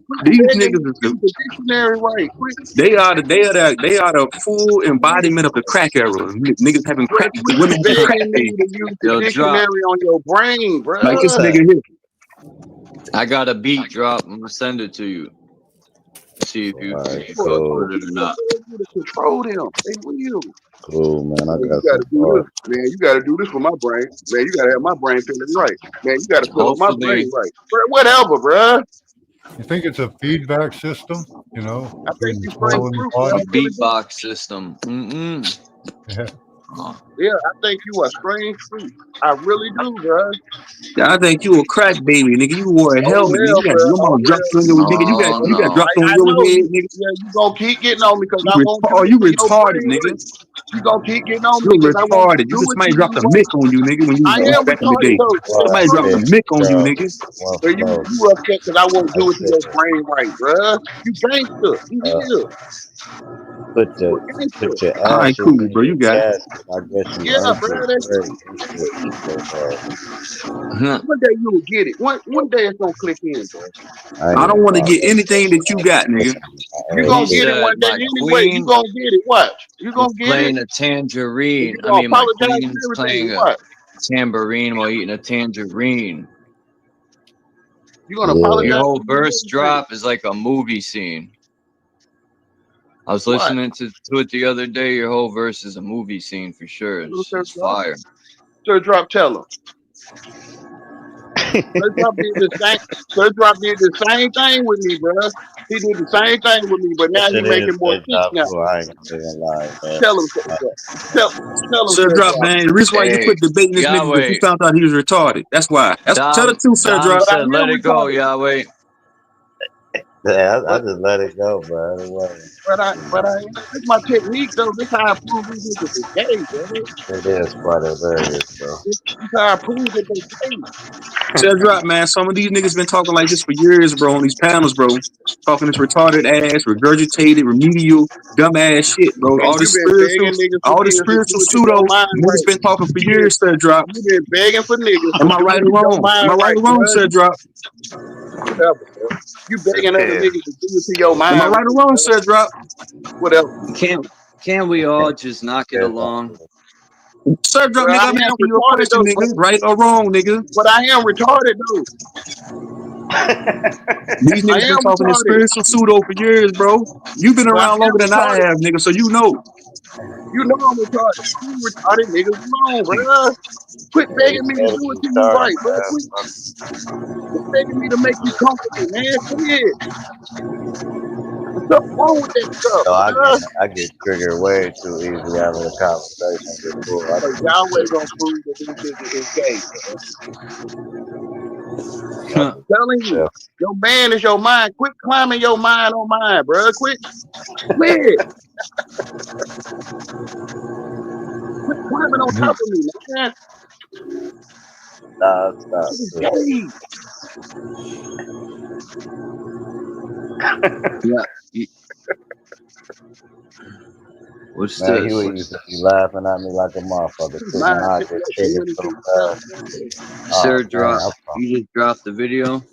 Quit these begging niggas me to is stick the dictionary right. Quit, they are the full embodiment of the crack era. Niggas having crack, quit women having crack begging me to babies. use the Yo, drop. dictionary on your brain, bro. Like this WhatsApp. nigga here. I got a beat drop. I'm gonna send it to you. See if you Cool. fuck with it or not. You to control them. They will. Cool, man. I Man, you got gotta some do bars. this. Man, you gotta do this for my brain. Man, you gotta have my brain feeling right. Man, you gotta fill up my brain Hopefully, right. Bro, whatever, bro. You think it's a feedback system, you know, I think between you the straight soul and the through, bro. a body? I really do. beatbox system. Yeah. Yeah, I think you are strange fruit. I really do, bro. I think you a crack baby, nigga. You wore a Oh helmet, nigga. well, You got bro. your Oh mom dropped well. on your nigga. Oh You got no. dropped on I your know head, you. nigga. Yeah, you gonna keep getting on me because I won't do You it for your retarded, brain nigga. right. You gonna keep getting on me You're because I won't retarded. You do just it to somebody dropped you a right. mick on you, nigga, when I you am back in the retarded day. though. So One Somebody dropped a true. fit, mick on you, nigga. one So you flow. upset because I won't I do it to said, your brain right, bruh. You gangster. You is. put You your a gangster. put your All right, ashes cool, in bro. your You got it. casket. I guess you Yeah, like bro. it. That's Great. You should eat those bars. one day you will get it. One day it's gonna click in, bro. I ain't I don't even want to bought get that anything that you got, nigga. You He gonna get it said one day my anyway. You queen gonna get it. Watch. You is gonna get it, playing a and tangerine. you I gonna mean, my apologize queen for is everything. playing a What? tambourine while eating a tangerine. You gonna Yeah. Your apologize whole for me and verse everything. drop is like a movie scene. I was What? listening to it the other day. Your whole verse is a movie scene for sure. It's fire. Sir Drop, tell him. Sir Drop did the same. Sir Drop did the same thing with me, bro. He did the same thing with me, but That now he shit is making more that sense job now. cool. I ain't gonna even lie, man. Tell him, Sir Drop. Tell him, Sir Sir Drop, Drop. man. The reason why you Hey, quit debating this nigga because you Yahweh. found out he was retarded. That's why. Tell the Dom, truth, Sir Dom Drop. But I said, am "Let it go, retarded. Yahweh." Yeah, I But just let it go, bro. It wasn't. but I it's my technique though. This how I prove these niggas is gay, bro. It is quite hilarious, though. This how I prove that they gay. Sir Drop, man. Some of these niggas been talking like this for years, bro, on these panels, bro. Talking this retarded ass, regurgitated, remedial, dumb ass shit, bro. And you been begging niggas for All the years to spiritual do it to your pseudo mind niggas right. been talking for You been years, Sir Drop. you been begging for niggas to Am I do right it or to your wrong? Am mind I right right, or wrong, bro. Sir Drop? Whatever, bro. You begging other Yeah. niggas to do it to your Am I mind right or right, wrong, bro. Sir Drop? Whatever. Can't we all just not get Yes, along? Sir Drop, Bro, I nigga, I'm am asking you a retarded question, though, bro. nigga. Right or wrong, nigga? But I am retarded though. These I niggas been am talking this retarded. spiritual pseudo for years, bro. You've been But I around am longer than I retarded. have, nigga, so you know. You know I'm retarded. You retarded niggas alone, bro. Quit yeah, begging you me to better do it be to you starting, right, bro. man. Quit begging me to make you comfortable, man. Quit. There's something wrong with that stuff, No, bro. I get triggered way too easy having a conversation before. I So just get Yahweh triggered. gonna prove that this nigga is gay, bro. I I'm telling you, just, your man is your mind. Quit climbing your mind on mine, bro. Quit climbing on top of me, man. nah, stop. This is gay. Yeah. What's Man, he this? used to be laughing at me like a motherfucker This is too. mine. Man, I This get is triggered so fast. Oh Sir man, Drop, you just dropped the video.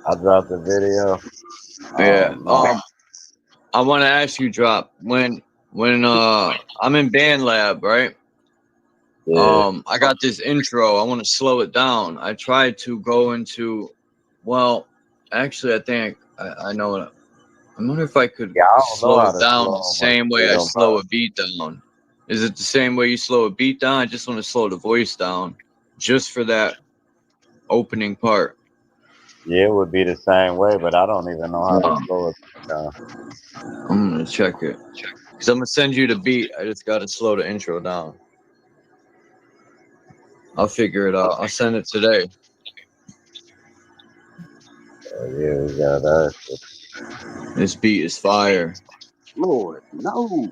I dropped the video. Yeah. Oh man. I want to ask you, Drop, when I'm in band lab, right? Yeah. I got this intro. I want to slow it down. I tried to go into, well, actually, I think I know what. I wonder if I could Yeah, I don't know slow how it to down the slow them same way I video, slow bro. a beat down. Is it the same way you slow a beat down? I just want to slow the voice down just for that opening part. Yeah, it would be the same way, but I don't even know how to slow it down. I'm going to check it. Because I'm going to send you the beat. I just got to slow the intro down. I'll figure it out. I'll send it today. Yeah, we got that. This beat is fire. Lord, no.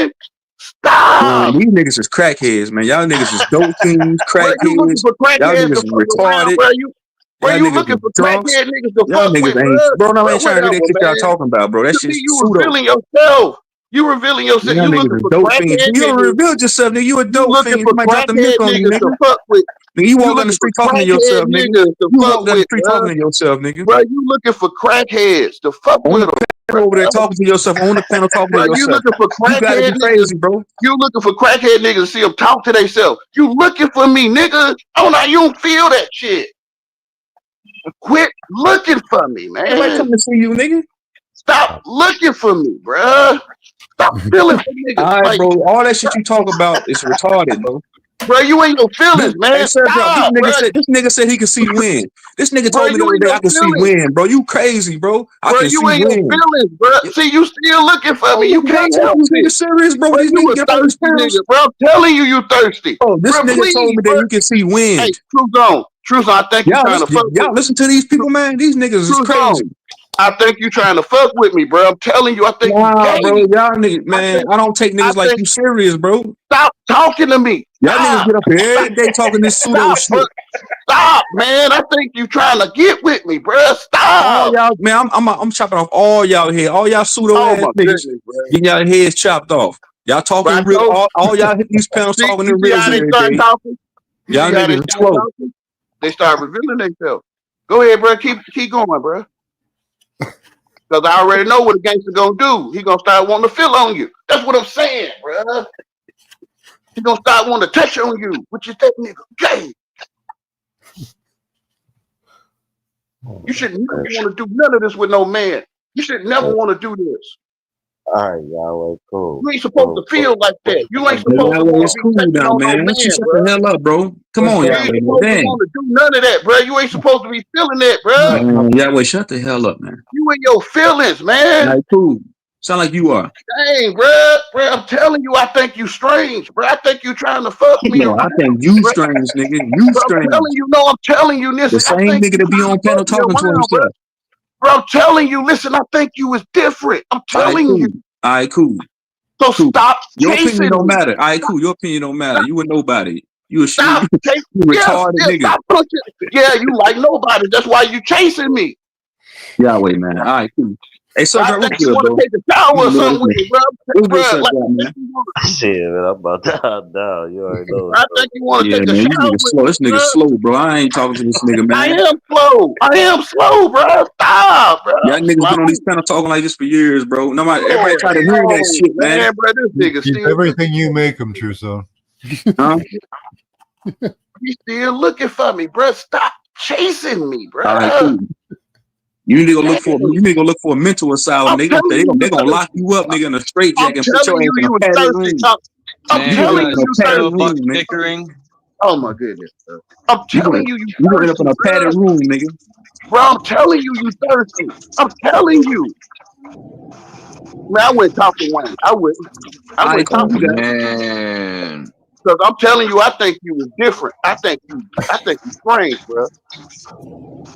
man. Man, Stop. these niggas is crackheads, man. Y'all niggas is dope fiends, Bro, you looking crackheads. for Y'all crackheads niggas to is fuck around, retarded. bro. Bro, Y'all you niggas looking is for drunks. crackhead niggas to Y'all fuck niggas with, ain't, bro. bro. No, I Bro, ain't trying to hear whatever, that shit y'all man. talking about, bro. That To shit's me, you pseudo. revealing yourself. You revealing yourself. Y'all You niggas looking is for dope fiends. crackhead You don't niggas. reveal yourself, nigga. You a You dope looking fiend. for Somebody dropped the crackhead milk on you, niggas to nigga. fuck with. Nigga, you You walk down the looking for street talking to crackhead yourself, nigga. niggas to You fuck walk down the with, street bro. talking to yourself, nigga. Bro, you looking for crackheads to fuck On with the them, panel over there talking to yourself, on the panel talking to bro. You yourself. looking for You gotta crackhead be niggas. crazy, bro. You looking for crackhead niggas to see them talk to themselves. You looking for me, nigga. Oh, no, you don't feel that shit. Quit looking for me, Everybody man. coming to see you, nigga. Stop looking for me, bruh. Stop feeling for niggas. All right, Like, bro. All that shit you talk about is retarded, bro. bro, you ain't no feelings, Hey, man. sir, drop. Stop, bro. This nigga said he could see wind. This nigga Bro, told me the you other ain't day no I could see feelings. wind, bro. You crazy, bro. I Bro, can you see ain't no wind. feelings, bro. See, you still looking for me. Oh, You nigga, y'all can't taking help this nigga it. serious, bro? Bro, These you niggas a get up on these thirsty panels. nigga. Bro, I'm telling you, you thirsty. Oh, this Bro, nigga told please, me bro. that you can see wind. Hey, Truth on. Truth on. I think you trying to fuck with Y'all listen to these people, man. These niggas is Truth crazy. on. I think you trying to fuck with me, bro. I'm telling you, I think you Nah, gay. bro. Y'all niggas, man. I don't take niggas like you serious, bro. Stop talking to me. Y'all niggas get up here every day talking this pseudo Stop, shit. bro. Stop, man. I think you trying to get with me, bro. All Stop. y'all, man, I'm chopping off all y'all head. All y'all pseudo Oh, ass my niggas goodness, bro. getting y'all heads chopped off. Y'all Bro, I talking real. told All y'all hit these panels see, talking you in see how riddles they every start day. talking? You Y'all see how they niggas is start slow. talking? They start revealing themselves. Go ahead, bro. Keep going, bro. Because I already know what a gangster gonna do. He gonna start wanting to feel on you. That's what I'm saying, bro. He gonna start wanting to touch on you. What you think, nigga? Gay. You should never want to do none of this with no man. You should never want to do this. All right, y'all. Cool. You ain't supposed to feel like that. You ain't supposed to want It's to be cool touching now, on no man. Let's just man, shut bro. the hell up, bro. Come on, You y'all. ain't supposed to Dang. want to do none of that, bro. You ain't supposed to be feeling that, bro. Yahweh, shut the hell up, man. You in your feelings, man. Like, cool. Sound like you are. Dang, bro. Bro, I'm telling you, I think you strange, bro. I think you trying to fuck me No, I around, think you bro. strange, nigga. You Bro, I'm strange. telling you, no, I'm telling you, The listen, I same think nigga you that be trying to on panel fuck me talking to around, bro. himself. Bro, I'm telling you, listen, I think you is different. I'm All right, telling cool. you. All right, cool. So Cool. stop Your opinion chasing don't me. matter. All right, cool. Your opinion don't matter. You a nobody. You Stop chasing. Yeah, retarded yeah, nigga. stop pushing. Yeah, you like nobody. That's why you chasing me. Yahweh, man. All right, cool. Hey, Bro, I Sundrop, think what's you good, want to bro? take a shower or something with me, bro. What's Bro, good, like, Sundrop, man? Shit, man, I'm about to hop down. You already know. I think you want to Yeah, take a man, shower with me, This nigga bro. slow, bro. I ain't talking to this nigga, I man. am slow. I am slow, bro. Stop, bro. Y'all I'm niggas slow. been on these panels talking like this for years, bro. Nobody, everybody Lord, try to hear that no, shit, man. man, bro. This nigga He's still everything you make him, Truso. Huh? He's still looking for me, bro. Stop chasing me, bro. All right, cool. You need to go look for a mental asylum. I'm telling you, They you gonna lock thirsty. you up, nigga, in a straitjacket I'm and put telling your you, ass in a you was padded thirsty. room. I'm You Man, gonna you end telling up guys in you, a you are padded so thirsty. room, fucking nigga. bickering. Oh my goodness, bro. I'm You telling you, you gonna end up in thirsty, a bro. padded room, nigga. Bro, I'm telling you, you thirsty. I'm telling you. Man, I wouldn't talk to Wayne. I wouldn't All right, cool. talk You to got him. it. Man. Because I'm telling you, I think you was different. I think you strange, bro.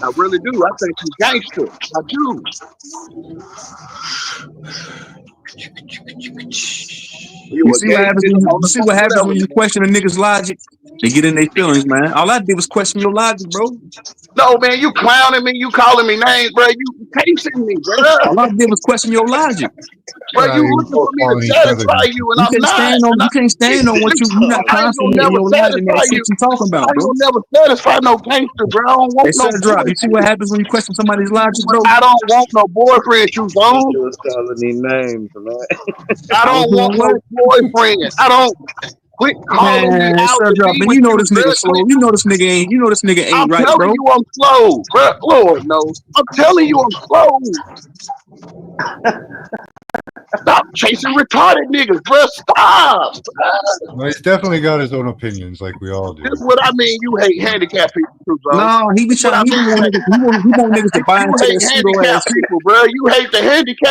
I really do. I think you gangster. I do. You You a see what gay happens nigga when on you the see what happens whatever, when you man. question a nigga's logic? They get in their feelings, man. All I did was question your logic, bro. No, man, you clowning me. You calling me names, bro. You chasing me, bro. All I did was question your logic. Bro, you You looking both for me to calling each other. satisfy you, and You I'm can't not. stand on what you're not I ain't confident gonna in never your logic and that satisfy shit you. you talking I about, ain't bro. gonna never satisfy no gangster, bro. I don't Hey, want no son, drop. You see what boyfriend. happens when you question somebody's logic, bro? I don't want no boyfriend, you He zone. was calling me names, man. I I was don't doing want what? no boyfriend. I don't quit calling me Man, out son, to drop. be Man, with you know you, this bro. nigga slow. Quit. You know this nigga I'm ain't right, telling bro. you I'm slow, bro. Lord knows. I'm telling you I'm slow. Stop chasing retarded niggas, bro. Stop. Well, he's definitely got his own opinions, like we all This do. is what I mean. You hate handicapped people, too, bro. No, he be This is what trying. I mean. He want niggas to buy You into that hate pseudo ass handicapped shit. people, bro. You hate the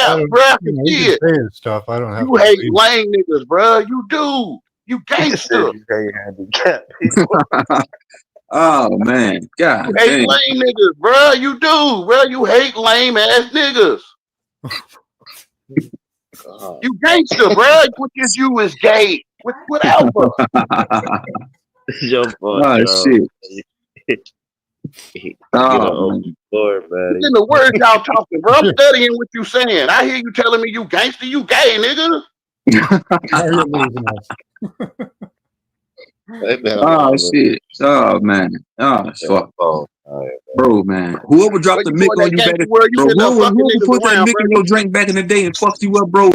I handicapped, don't, bro. I you can know, he see can it. say his stuff. I don't have You to hate believe lame niggas, bro. You do. You He said gangster. you can't handicap people. Oh man, You god hate damn. lame niggas, bro. You do, bro. You hate lame ass niggas. You gangster, bro. What is you is gay. Whatever. It's your fault, Oh Charles. shit. Get an Oh, open man. floor, buddy. Listen to words y'all talking, bro. I'm studying what you saying. I hear you telling me you gangster, you gay, nigga. Now you're losing us. Oh shit. Oh man. Oh fuck. Bro, man. Whoever dropped When the you go mic in on that you back gangster in, world, you bro, end up fucking whoever niggas put that around, mic bro. in your drink back in the day and fucked you up, bro.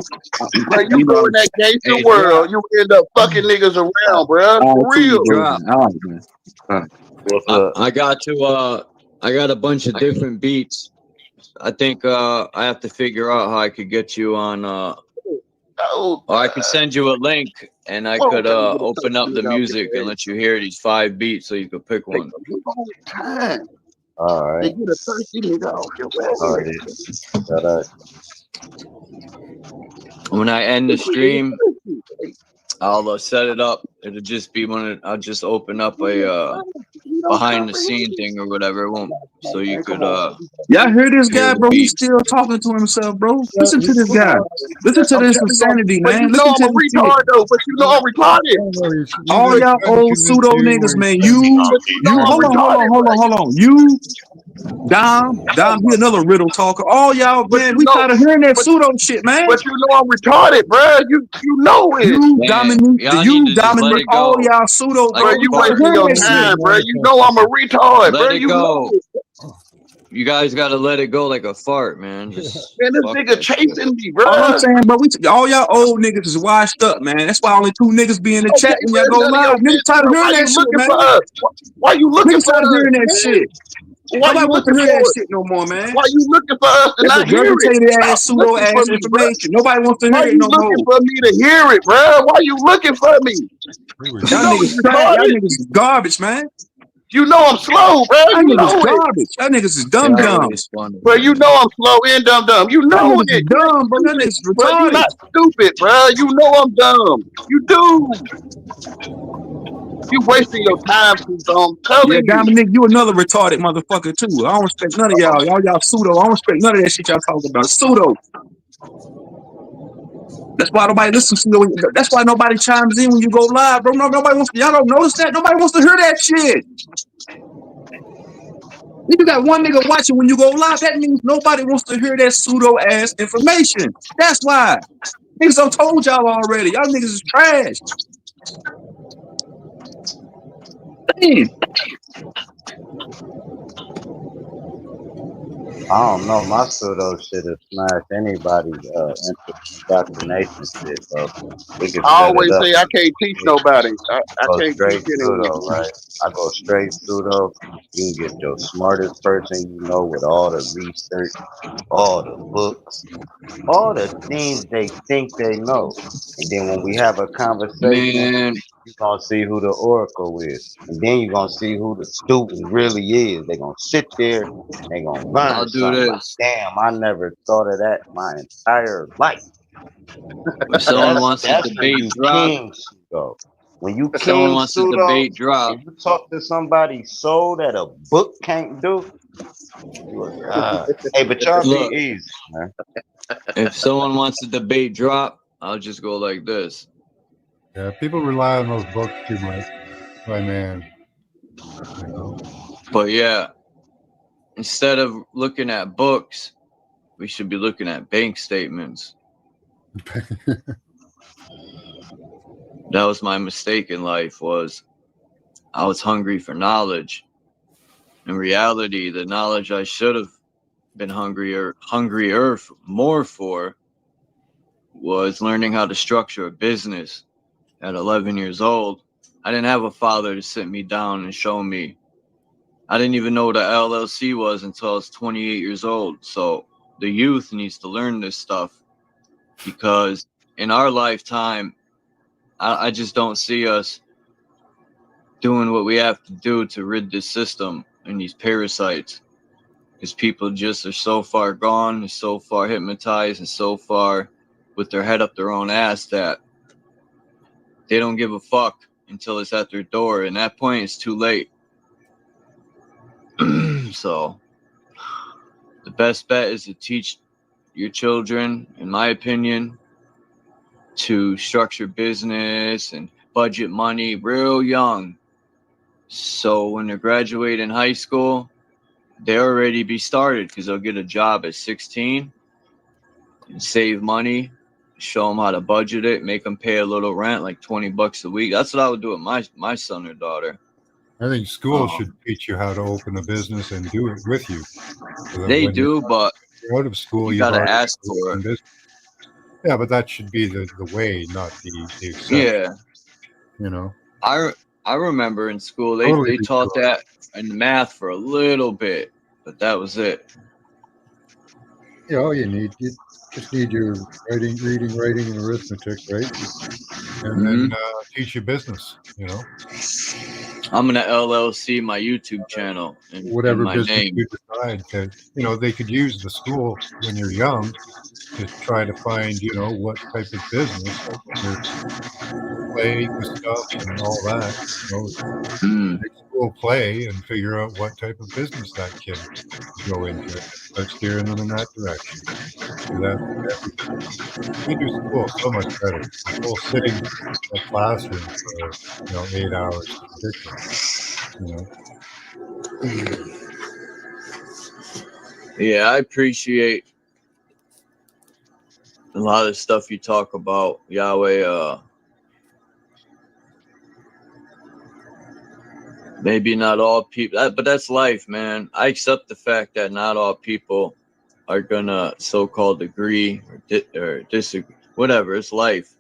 Bro, you You go know, in that gangster Hey, world, drop. you end up fucking niggas around, bro. all For to you, real. bro, Drop. man. All right, man. All right. What's up? I got to. I got a bunch of different beats. I think I have to figure out how I could get you on. Oh, Or I could send you a link, and I whoa, could let me get a open up the music and let you hear these 5 beats, so you could pick take one. a long time. All They right. get a thirsty nigga off your All way. right. All right. When I end the stream, I'll set it up. It'll just be I'll just open up a behind the scene thing or whatever. It won't, so you could Y'all hear this hear guy, the bro? He's beats. still talking to himself, bro. Listen to this guy. Listen to I'm this telling y'all, insanity, but you man. know Listen I'm to a this shit. retard though, but you know I'm retarded. You All like y'all trying to old convince pseudo you niggas, or man. trying to But you know I'm Hold retarded, bro. on. You, Dom, he another riddle talker. All y'all, But man, you we know, tired of hearing that but pseudo shit, man. but you know I'm retarded, bro. You know it, You, Man, Dominique, y'all need to just let it all go, y'all pseudo, like bro. bro. a We You tired of fart. wasting hearing your that shit. time, bro. You know I'm a retard, Let bro. it You know go. it. You guys got to let it go like a fart, man. Just Man, this fuck nigga that shit. chasing me, bro. All I'm saying, bro, all y'all old niggas is washed up, man. That's why only 2 niggas be in the chat Okay, when bro. y'all go None of your live. Niggas business, tired of bro. hearing Why that you shit, looking man. for us? Why you looking Niggas for tired of us, hearing that man? shit. Why you Nobody wants to looking hear for that us? shit no more, man. Why you looking for us to That's not hear it? regurgitated Stop ass, pseudo looking for ass me, bro. information. Nobody wants to Why hear it you no looking more. for me to hear it, bro? Why you looking for me? You Y'all know niggas I'm trash. Y'all retarded. niggas is garbage, man. You know I'm slow, bro. Y'all You niggas know it. garbage. Y'all niggas is dumb Y'all dumb. is funny, Bro, you man. know I'm slow and dumb. You Y'all know niggas is it. You ain't dumb, bro. Y'all stupid. niggas is Bro, you retarded. not stupid, bro. You know I'm dumb. You do. You wasting your time, Suzo. I'm Yeah, telling you. Dominic, you another retarded motherfucker too. I don't respect none of y'all. Y'all pseudo. I don't respect none of that shit y'all talking about. Pseudo. That's why nobody listens to you. That's why nobody chimes in when you go live, bro. Nobody wants. Y'all don't notice that. Nobody wants to hear that shit. If you got one nigga watching when you go live, that means nobody wants to hear that pseudo ass information. That's why. Niggas done told y'all already. Y'all niggas is trash. Damn. I don't know. My pseudo shit is smash anybody's indoctrination shit, bro. We can I set it always up. say I can't teach nobody. I Go can't teach straight anyone. pseudo, right? I go straight pseudo. You can get your smartest person you know with all the research, all the books, all the things they think they know. And then when we have a conversation, Man, you're gonna see who the oracle is. And then you're gonna see who the student really is. They're gonna sit there and they're gonna learn I'll do something like, this. damn, I never thought of that my entire life. If someone wants to That's when debate you drop, king pseudo. When you if someone king wants to pseudo debate drop, and you talk to somebody so that a book can't do, you a god. Hey, but y'all be look, easy, man. if someone wants to debate drop, I'll just go like this. Yeah, people rely on those books too much. My man. You know? But yeah, instead of looking at books, we should be looking at bank statements. That was my mistake in life, was I was hungry for knowledge. In reality, the knowledge I should have been hungrier more for was learning how to structure a business. At 11 years old, I didn't have a father to sit me down and show me. I didn't even know what a LLC was until I was 28 years old. So the youth needs to learn this stuff, because in our lifetime, I just don't see us doing what we have to do to rid this system and these parasites. Because people just are so far gone, so far hypnotized, and so far with their head up their own ass that they don't give a fuck until it's at their door. And at that point, it's too late. So the best bet is to teach your children, in my opinion, to structure business and budget money real young, So when they graduate in high school, they already be started because they'll get a job at 16 and save money, show them how to budget it, make them pay a little rent, like $20 a week. That's what I would do with my son or daughter. I think school should teach you how to open a business and do it with you. So that They when do, but you're out of school, you you've gotta already ask for opened it. business. Yeah, but that should be the way, not the exception. Yeah. You know, I remember in school they Totally taught destroyed. that in math for a little bit, but that was it. Yeah, all you just need your reading, writing, and arithmetic, right? And then teach you business. You know, I'm gonna LLC my YouTube channel in whatever my business name. you decide to. You know, they could use the school when you're young to try to find, you know, what type of business, like when you're playing with stuff and all that. You know, make school play and figure out what type of business that kid could go into and start steering them in that direction. Do that with everything. You do school so much better. The whole sitting in a classroom for 8 hours is ridiculous. You know. Yeah, I appreciate a lot of stuff you talk about, Yahweh. Maybe not all people, but that's life, man. I accept the fact that not all people are gonna so-called agree or disagree. Whatever, it's life.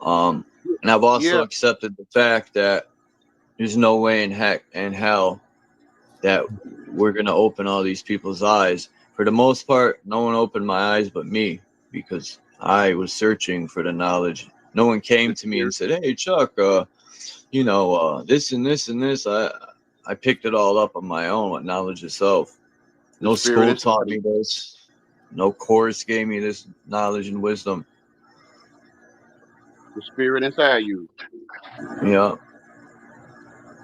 And I've also accepted the fact that there's no way in hell that we're gonna open all these people's eyes. For the most part, no one opened my eyes but me, because I was searching for the knowledge. No one came to me and said, "Hey, Chuck, this and this and this." I picked it all up on my own with knowledge itself. No school taught me this. No course gave me this knowledge and wisdom. The spirit inside you. Yeah.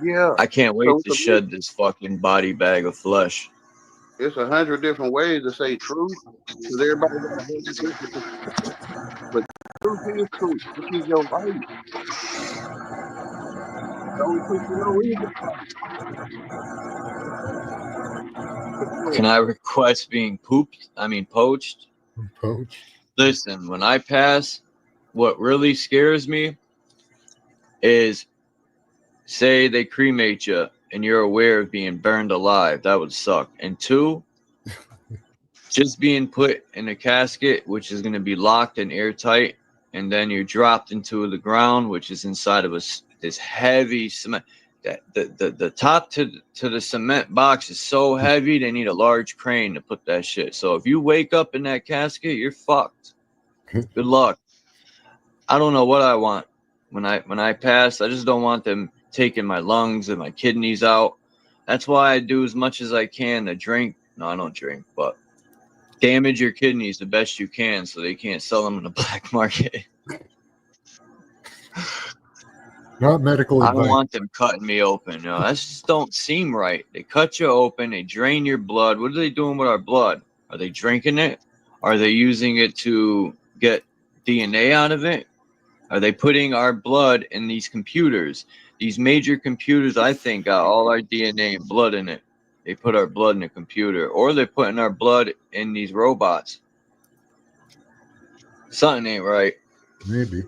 Yeah. I can't wait to shed this fucking body bag of flesh. It's 100 different ways to say truth, because everybody got a whole different perspective. But truth is truth. This is your life. The only truth you know is your life. Can I request being poached? Poached. Listen, when I pass, what really scares me is, say they cremate you and you're aware of being burned alive. That would suck. And 2, just being put in a casket, which is going to be locked and airtight, and then you're dropped into the ground, which is inside of this heavy cement. That the top to the cement box is so heavy they need a large crane to put that shit. So if you wake up in that casket, you're fucked. Good luck. I don't know what I want when I pass. I just don't want them taking my lungs and my kidneys out. That's why I do as much as I can to drink. No, I don't drink, but damage your kidneys the best you can so they can't sell them in the black market. Not medical advice. I don't want them cutting me open. That just don't seem right. They cut you open. They drain your blood. What are they doing with our blood? Are they drinking it? Are they using it to get DNA out of it? Are they putting our blood in these computers? These major computers, I think, got all our DNA and blood in it. They put our blood in a computer. Or they're putting our blood in these robots. Something ain't right. Maybe.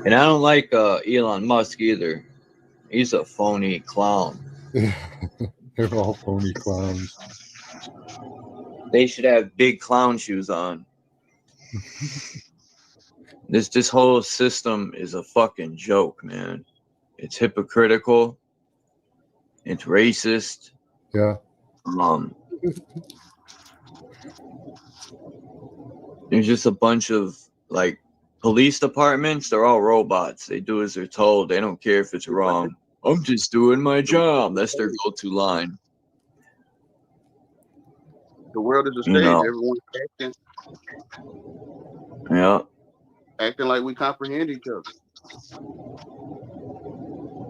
And I don't like Elon Musk either. He's a phony clown. They're all phony clowns. They should have big clown shoes on. This whole system is a fucking joke, man. It's hypocritical. It's racist. Yeah. There's just a bunch of police departments. They're all robots. They do as they're told. They don't care if it's wrong. I'm just doing my job. That's their go-to line. The world is a stage. Everyone's acting. Yeah. Acting like we comprehend each other.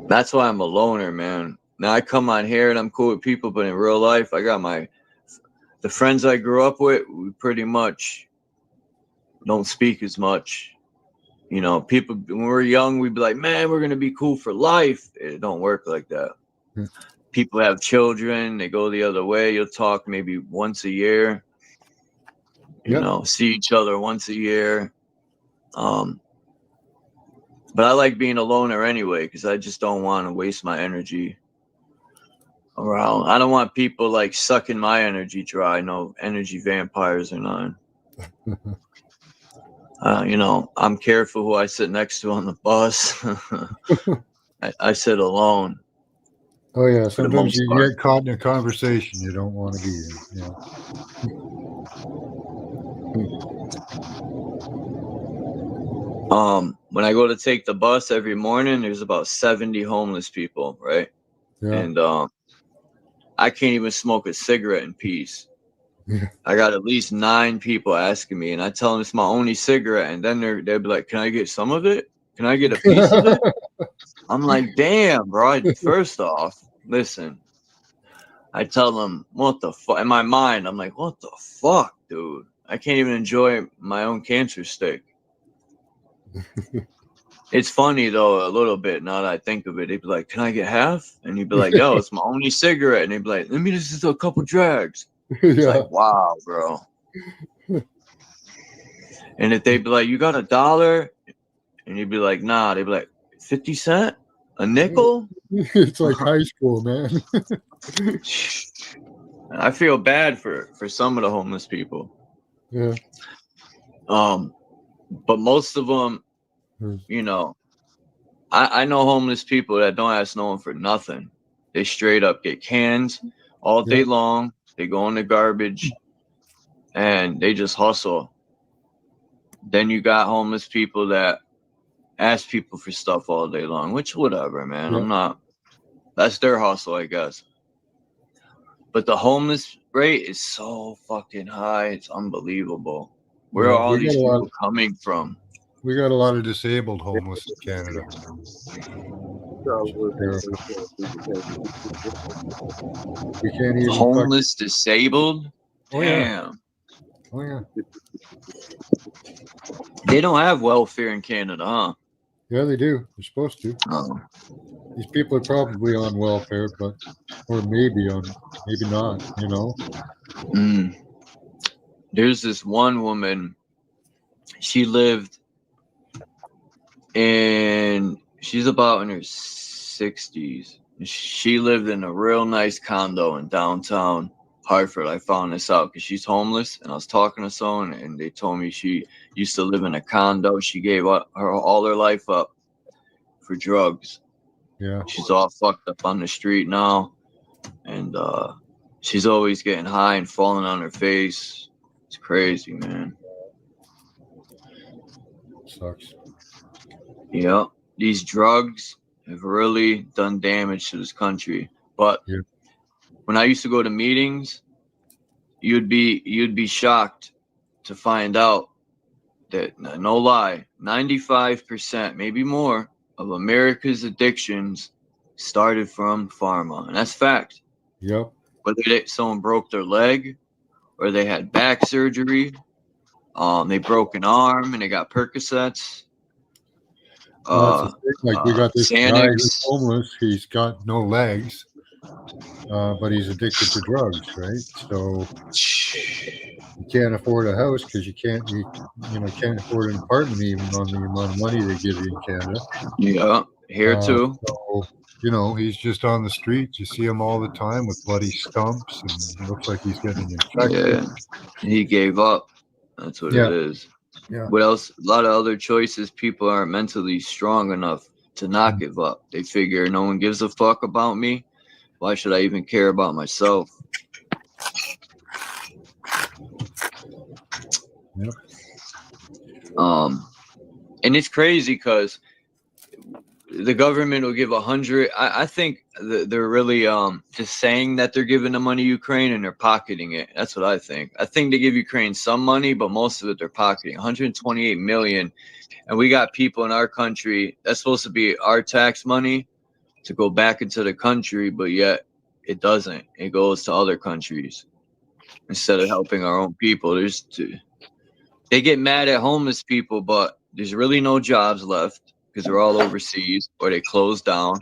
That's why I'm a loner, man. Now I come on here and I'm cool with people, but in real life, I got the friends I grew up with. We pretty much don't speak as much. You know, people when we're young, we'd be like, man, we're gonna be cool for life. It don't work like that. People have children, they go the other way. You'll talk maybe once a year. You know, see each other once a year. But I like being a loner anyway, because I just don't want to waste my energy around. I don't want people like sucking my energy dry. No energy vampires or none. You know, I'm careful who I sit next to on the bus. I sit alone. Oh yeah, for the sometimes most you part. get caught in a conversation you don't want to be in. Yeah. When I go to take the bus every morning, there's about 70 homeless people, right? Yeah. And I can't even smoke a cigarette in peace. Yeah. I got at least 9 people asking me, and I tell them it's my only cigarette, and then they'll be like, "Can I get some of it? Can I get a piece of it?" I'm like, "Damn, bro! First off, listen." I tell them, "What the fuck?" In my mind, I'm like, "What the fuck, dude? I can't even enjoy my own cancer stick." It's funny though, a little bit now that I think of it. They'd be like, "Can I get half?" And you'd be like, "Yo, it's my only cigarette." And they'd be like, "Let me just do a couple drags." It's like, wow, bro. And if they'd be like, "You got $1?" And you'd be like, "Nah." They'd be like, 50 cents? A nickel? It's like high school, man. I feel bad for some of the homeless people. Yeah. But most of them, you know, I know homeless people that don't ask no one for nothing. They straight up get cans all day long. They go in the garbage and they just hustle. Then you got homeless people that ask people for stuff all day long, which whatever, man. I'm not, that's their hustle, I guess. But the homeless rate is so fucking high. It's unbelievable. Where are all these people coming from? We got a lot of disabled homeless in Canada. We can't even homeless, disabled. Oh, damn. Oh yeah. They don't have welfare in Canada, huh? Yeah, they do. They're supposed to. Oh. These people are probably on welfare, but or maybe not. You know. There's this one woman. She lived in. She's about in her 60s. She lived in a real nice condo in downtown Hartford. I found this out because she's homeless, and I was talking to someone, and they told me she used to live in a condo. She gave up all her life up for drugs. Yeah. She's all fucked up on the street now, and she's always getting high and falling on her face. It's crazy, man. Sucks. Yeah, these drugs have really done damage to this country. But when I used to go to meetings, you'd be shocked to find out that, no lie, 95%, maybe more, of America's addictions started from pharma, and that's fact. Yep. Whether someone broke their leg, or they had back surgery, they broke an arm and they got Percocets. Well, that's the thing. Like we got this guy who's Xanax. homeless. He's got no legs, but he's addicted to drugs, right? So you can't afford a house because you can't afford an apartment even on the amount of money they give you in Canada. Yeah, here too. So he's just on the streets. You see him all the time with bloody stumps, and he looks like he's getting infected. Yeah, he gave up. That's what it is. Yeah. What else? A lot of other choices. People aren't mentally strong enough to not give up. They figure no one gives a fuck about me. Why should I even care about myself? Yep. And it's crazy because the government will give 100. I think they're really just saying that they're giving the money to Ukraine and they're pocketing it. That's what I think. I think they give Ukraine some money, but most of it they're pocketing. 128 million, and we got people in our country that's supposed to be our tax money to go back into the country, but yet it doesn't. It goes to other countries instead of helping our own people. They get mad at homeless people, but there's really no jobs left because they're all overseas or they closed down.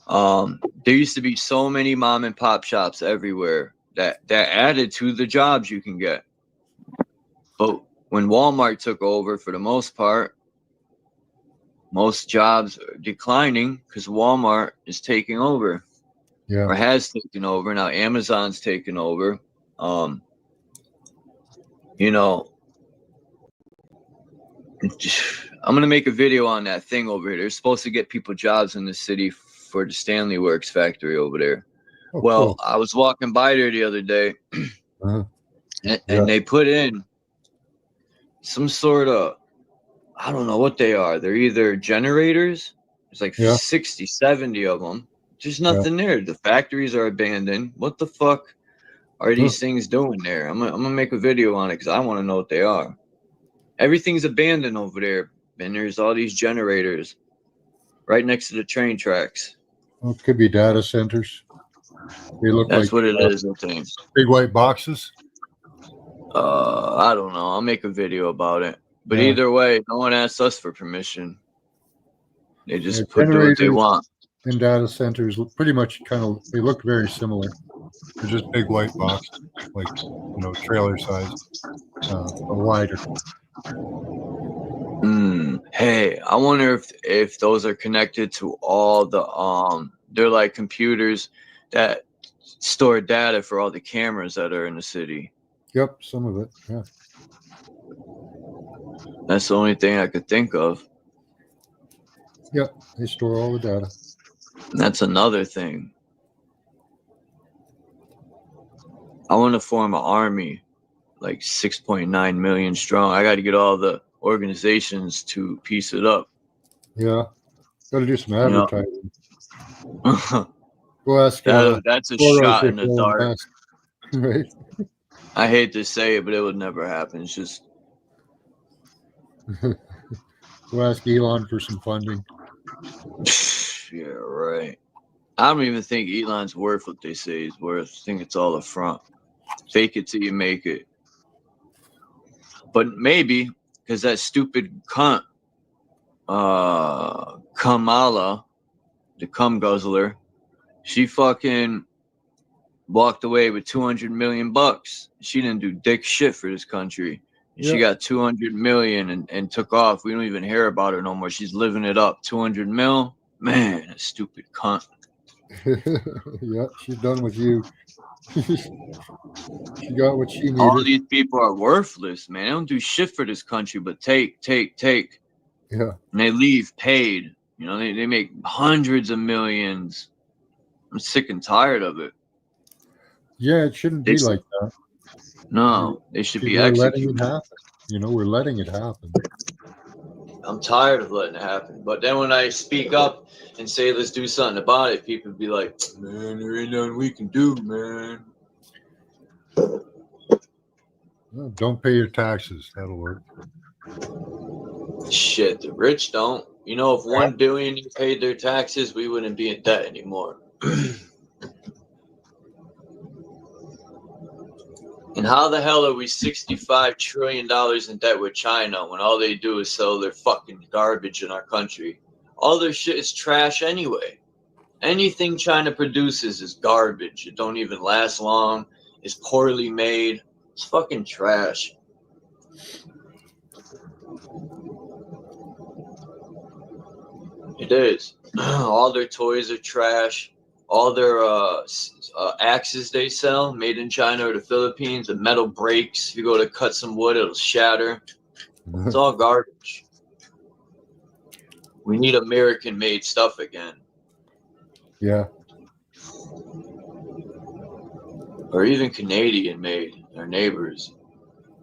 There used to be so many mom and pop shops everywhere that added to the jobs you can get. But when Walmart took over, for the most part, most jobs are declining because Walmart is taking over. Yeah. Or has taken over. Now Amazon's taken over. You know, I'm gonna make a video on that thing over here. They're supposed to get people jobs in the city for the Stanley Works factory over there. Oh, well, cool. I was walking by there the other day, and they put in some sort of, I don't know what they are. They're either generators. There's like 60, 70 of them. There's nothing there. The factories are abandoned. What the fuck are these things doing there? I'm gonna make a video on it because I want to know what they are. Everything's abandoned over there, and there's all these generators right next to the train tracks. Well, it could be data centers. They look That's like what it is, I think. big white boxes. I don't know. I'll make a video about it. But either way, no one asked us for permission. They just do what they want. And data centers look pretty much they look very similar. They're just big white boxes, like, you know, trailer size, or wider. Hey, I wonder if those are connected to all the they're like computers that store data for all the cameras that are in the city. Yep, some of it. Yeah. That's the only thing I could think of. Yep, they store all the data. And that's another thing. I want to form an army, like 6.9 million strong. I got to get all the organizations to piece it up. Yeah, got to do some advertising. Go ask. That's a shot in the dark. Right. I hate to say it, but it would never happen. It's just. Go ask Elon for some funding. Yeah, right. I don't even think Elon's worth what they say he's worth. I think it's all a front. Fake it till you make it. But maybe because that stupid cunt, Kamala, the cum guzzler, she fucking walked away with $200 million. She didn't do dick shit for this country. She got 200 million and took off. We don't even hear about her no more. She's living it up. 200 mil, man, a stupid cunt. Yeah, she's done with you. She got what she needed. All these people are worthless, man. They don't do shit for this country, but take. Yeah. And they leave paid. You know, they make hundreds of millions. I'm sick and tired of it. Yeah, it shouldn't be like that. No, they should be letting executed. it happen. You know, we're letting it happen. I'm tired of letting it happen. But then when I speak up and say, let's do something about it, people be like, man, there ain't nothing we can do, man. Well, don't pay your taxes. That'll work. Shit, the rich don't. You know, if 1 billion paid their taxes, we wouldn't be in debt anymore. And how the hell are we $65 trillion in debt with China when all they do is sell their fucking garbage in our country? All their shit is trash anyway. Anything China produces is garbage. It don't even last long. It's poorly made. It's fucking trash. It is. All their toys are trash. All their axes they sell, made in China or the Philippines, the metal breaks. If you go to cut some wood, it'll shatter. It's all garbage. We need American-made stuff again. Yeah. Or even Canadian-made, our neighbors.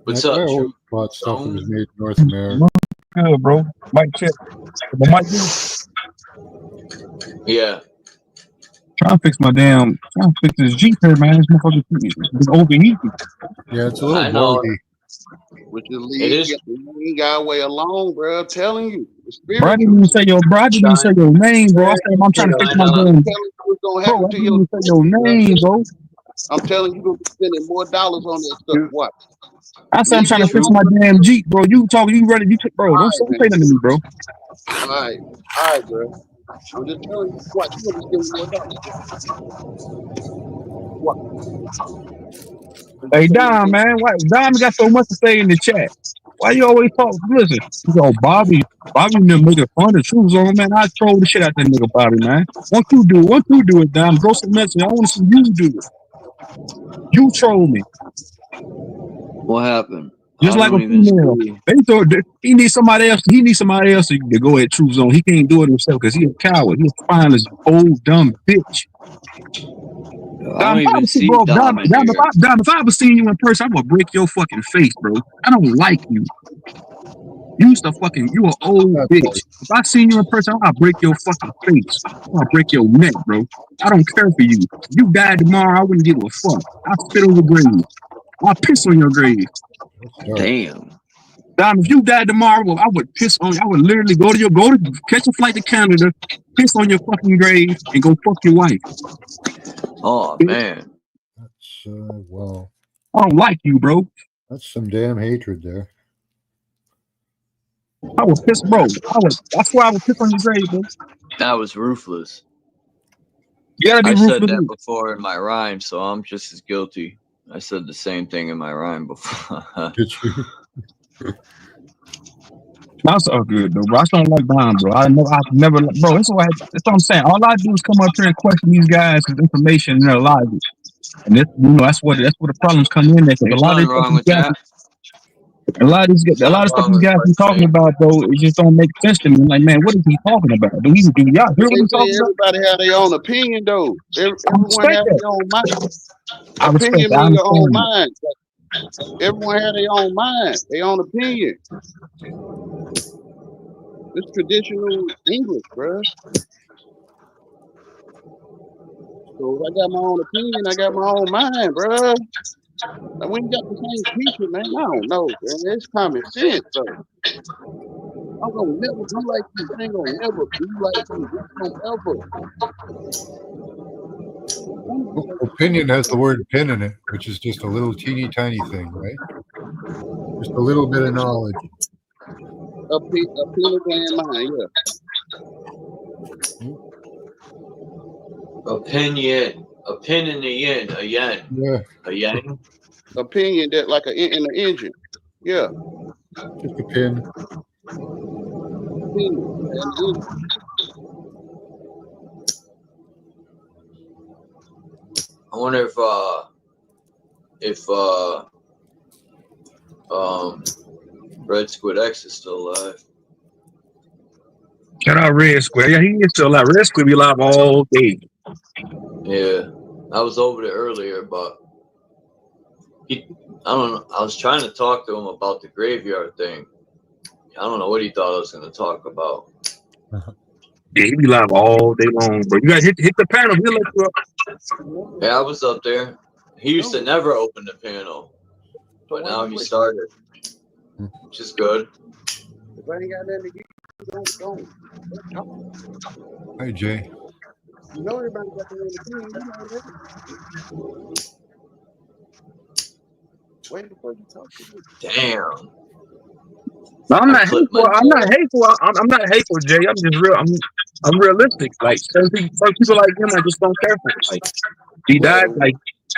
What's I up, always Drew? thought stuff that was made in North America. Good, bro. Mic check. The mic Yeah. Trying to fix this Jeep here, man. This motherfucker is overheating. Yeah, it's a I little know. buggy. With your It is. lead guy way alone, bro. I'm telling you. Bro, I didn't even say your name, bro. I'm trying to fix my I know. damn. Tell you what's gonna Bro, happen I to didn't your even say your name, bro. I'm telling you, you're gonna be spending more dollars on that stuff. Watch. I said I'm trying to fix Medium. my damn Jeep, bro. You talking? You running? Bro? All Don't right, say nothing to me, bro. All right, bro. I'm just telling you, watch, you're gonna be spending more dollars. What? Hey, Dom, man. Why Dom got so much to say in the chat? Why you always talk? Listen, you know, Bobby them making fun of shoes on, man. I troll the shit out that nigga Bobby, man. Once you do it, Dom, grow some message. I want to see you do it. You troll me. What happened? Just I like a don't even female. see. He needs somebody else. He needs somebody else to go at True Zone. He can't do it himself because he a coward. He's a spineless, old, dumb bitch. I don't even see Bro, Dom in here. If I ever seen you in person, I'm gonna break your fucking face, bro. I don't like you. You an old bitch. If I seen you in person, I'll break your fucking face. I'll break your neck, bro. I don't care for you. If you died tomorrow, I wouldn't give a fuck. I'll spit on your grave. I'll piss on your grave. Damn. Dom, if you died tomorrow, I would piss on you. I would literally go to catch a flight to Canada, piss on your fucking grave, and go fuck your wife. Oh man. That's well. I don't like you, bro. That's some damn hatred there. I would piss, bro. I swear I would piss on your grave, bro. That was ruthless. You gotta be I ruthless. said that before in my rhyme, so I'm just as guilty. I said the same thing in my rhyme before. That's all good, though, bro. I don't like Dom, bro. I've never, bro. That's what I'm saying. All I do is come up here and question these guys' information in their lives, and that's where the problems come in there. Because There's nothing wrong with that. a lot of stuff these guys be talking about, though, it just don't make sense to me. I'm like, man, what is he talking about? Do y'all hear what he's talking about? Everybody have their own opinion, though. Everyone have their own mind. Opinion means your own mind. Everyone have their own mind, their own opinion. It's traditional English, bro. So if I got my own opinion, I got my own mind, bro. Like, we ain't got the same picture, man. I don't know, man. It's common sense, though. I'm gonna never be like you. I ain't gonna never be like you. Don't ever. Opinion has the word pin in it, which is just a little teeny tiny thing, right? Just a little bit of knowledge. A pineal gland mind, yeah. Opinion. A pin in the yin, a yen. Yeah. A yang. Opinion that like in the engine. Yeah. Just a pin. I wonder if Red Squid X is still alive. Shout out Red Squid. Yeah, he is still alive. Red Squid be alive all day. Yeah, I was over there earlier, but I don't know. I was trying to talk to him about the graveyard thing. I don't know what he thought I was going to talk about. Yeah, he be live all day long, bro. You gotta hit the panel. He'll let you up. Yeah, I was up there. He used to never open the panel, but now he started, which is good. If I ain't got nothing to give you, don't. Hi, Jay. You know everybody got their own opinion. You know that. Wait before you talk to me. Damn. No, I'm not hateful. I'm not hateful, Jay. I'm just real. I'm realistic. Like some people like him, I just don't care for. Like he died. Like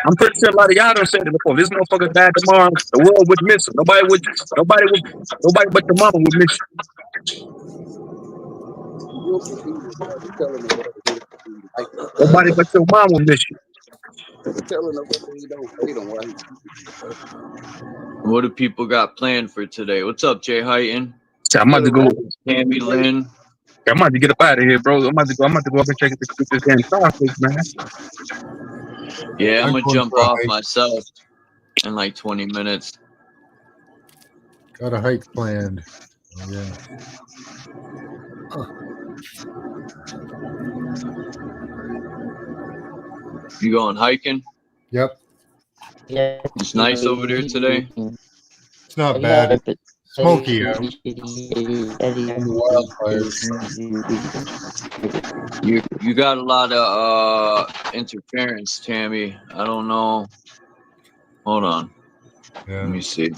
I'm pretty sure a lot of y'all done said it before. This motherfucker died tomorrow. The world would miss him. Nobody but your mama would miss you. Nobody but your mom will miss you. Telling them what they don't hate them. What do people got planned for today? What's up, Jay Heighton? I'm about to go. Tammy Lynn. I'm about to get up out of here, bro. I'm about to go up and check this damn traffic, man. Yeah, I'm gonna jump off myself in like 20 minutes. Got a hike planned. Oh, yeah. You going hiking? Yep. Yeah. It's nice over there today. It's not bad. smoky out from the wildfires. You got a lot of interference, Tammy. I don't know. Hold on. Yeah. Let me see.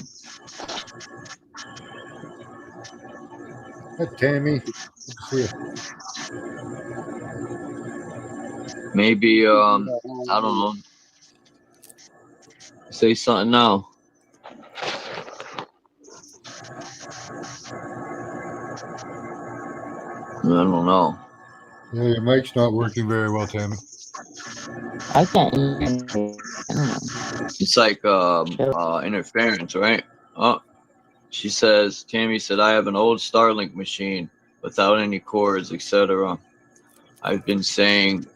Hi, Tammy. Good to see you. Maybe I don't know. Say something now. I don't know. Yeah, your mic's not working very well, Tammy. I can't hear. It's like interference, right? Oh, she says. Tammy said, "I have an old Starlink machine without any cords, etc. I've been saying,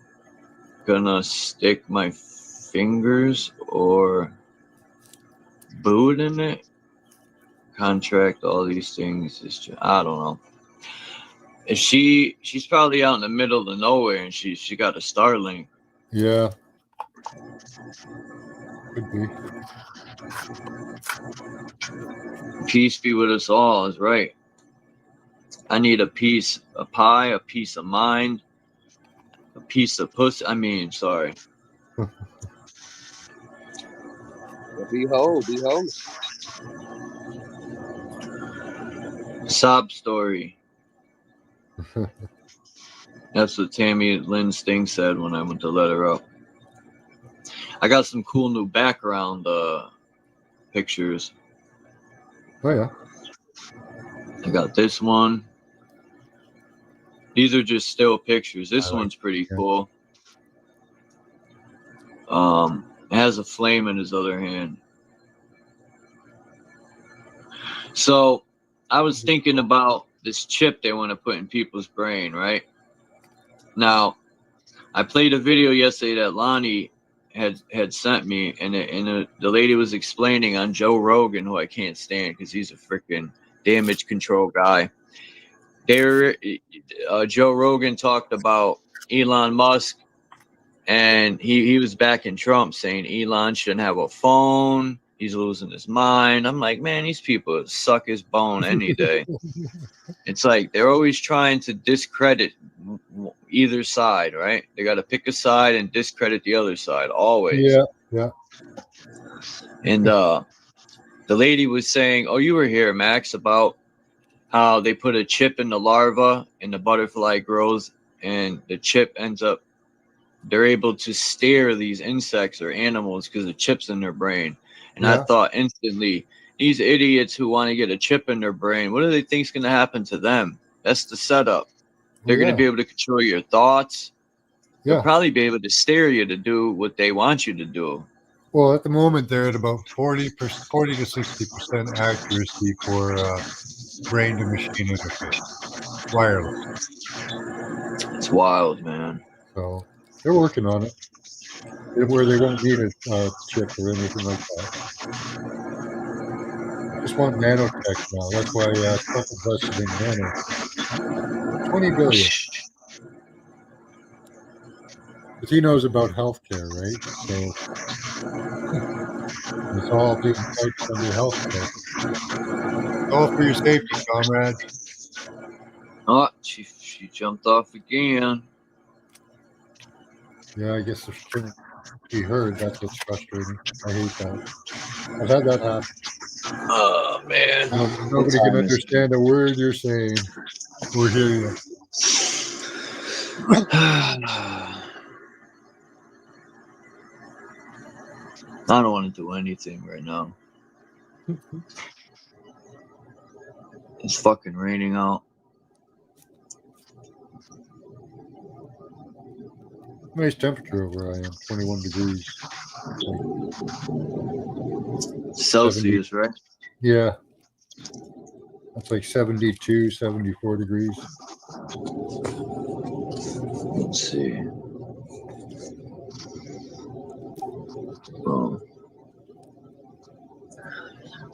gonna stick my fingers or boot in it. Contract, all these things. Is just, I don't know. If she's probably out in the middle of nowhere and she got a Starlink. Yeah. Could be. Peace be with us all is right. I need a piece of pie, a piece of mind, a piece of pussy. I mean, sorry. Behold. Sob story. That's what Tammy Lynn Sting said when I went to let her up. I got some cool new background pictures. Oh, yeah. I got this one. These are just still pictures. This one's pretty cool. It has a flame in his other hand. So I was thinking about this chip they want to put in people's brain, right? Now, I played a video yesterday that Lonnie had sent me, and the lady was explaining on Joe Rogan, who I can't stand because he's a freaking damage control guy. Joe Rogan talked about Elon Musk, and he was backing Trump, saying Elon shouldn't have a phone. He's losing his mind. I'm like, man, these people suck his bone any day. It's like they're always trying to discredit either side, right? They got to pick a side and discredit the other side, always. Yeah. And the lady was saying, oh, you were here, Max, about how they put a chip in the larva and the butterfly grows, and the chip ends up, they're able to stare these insects or animals because the chip's in their brain. And I thought instantly, these idiots who want to get a chip in their brain, what do they think is going to happen to them? That's the setup. They're going to be able to control your thoughts. They'll probably be able to stare you to do what they want you to do. Well, at the moment, they're at about 40 to 60% accuracy for brain to machine interface, wireless. It's wild, man. So they're working on it, where they won't need a chip or anything like that. Just want nanotech now. That's why Trump invested in nano. $20 billion. But he knows about healthcare, right? So it's all being couched under healthcare. It's all for your safety, comrade. Oh, she jumped off again. Yeah, I guess there's too be heard. That's what's frustrating. I hate that. I've had that happen. Oh, man. Nobody can understand a word you're saying or hear you. I don't want to do anything right now. It's fucking raining out. Nice temperature over where I am, 21 degrees. Celsius, 70, right? Yeah. That's like 72, 74 degrees. Let's see. Oh.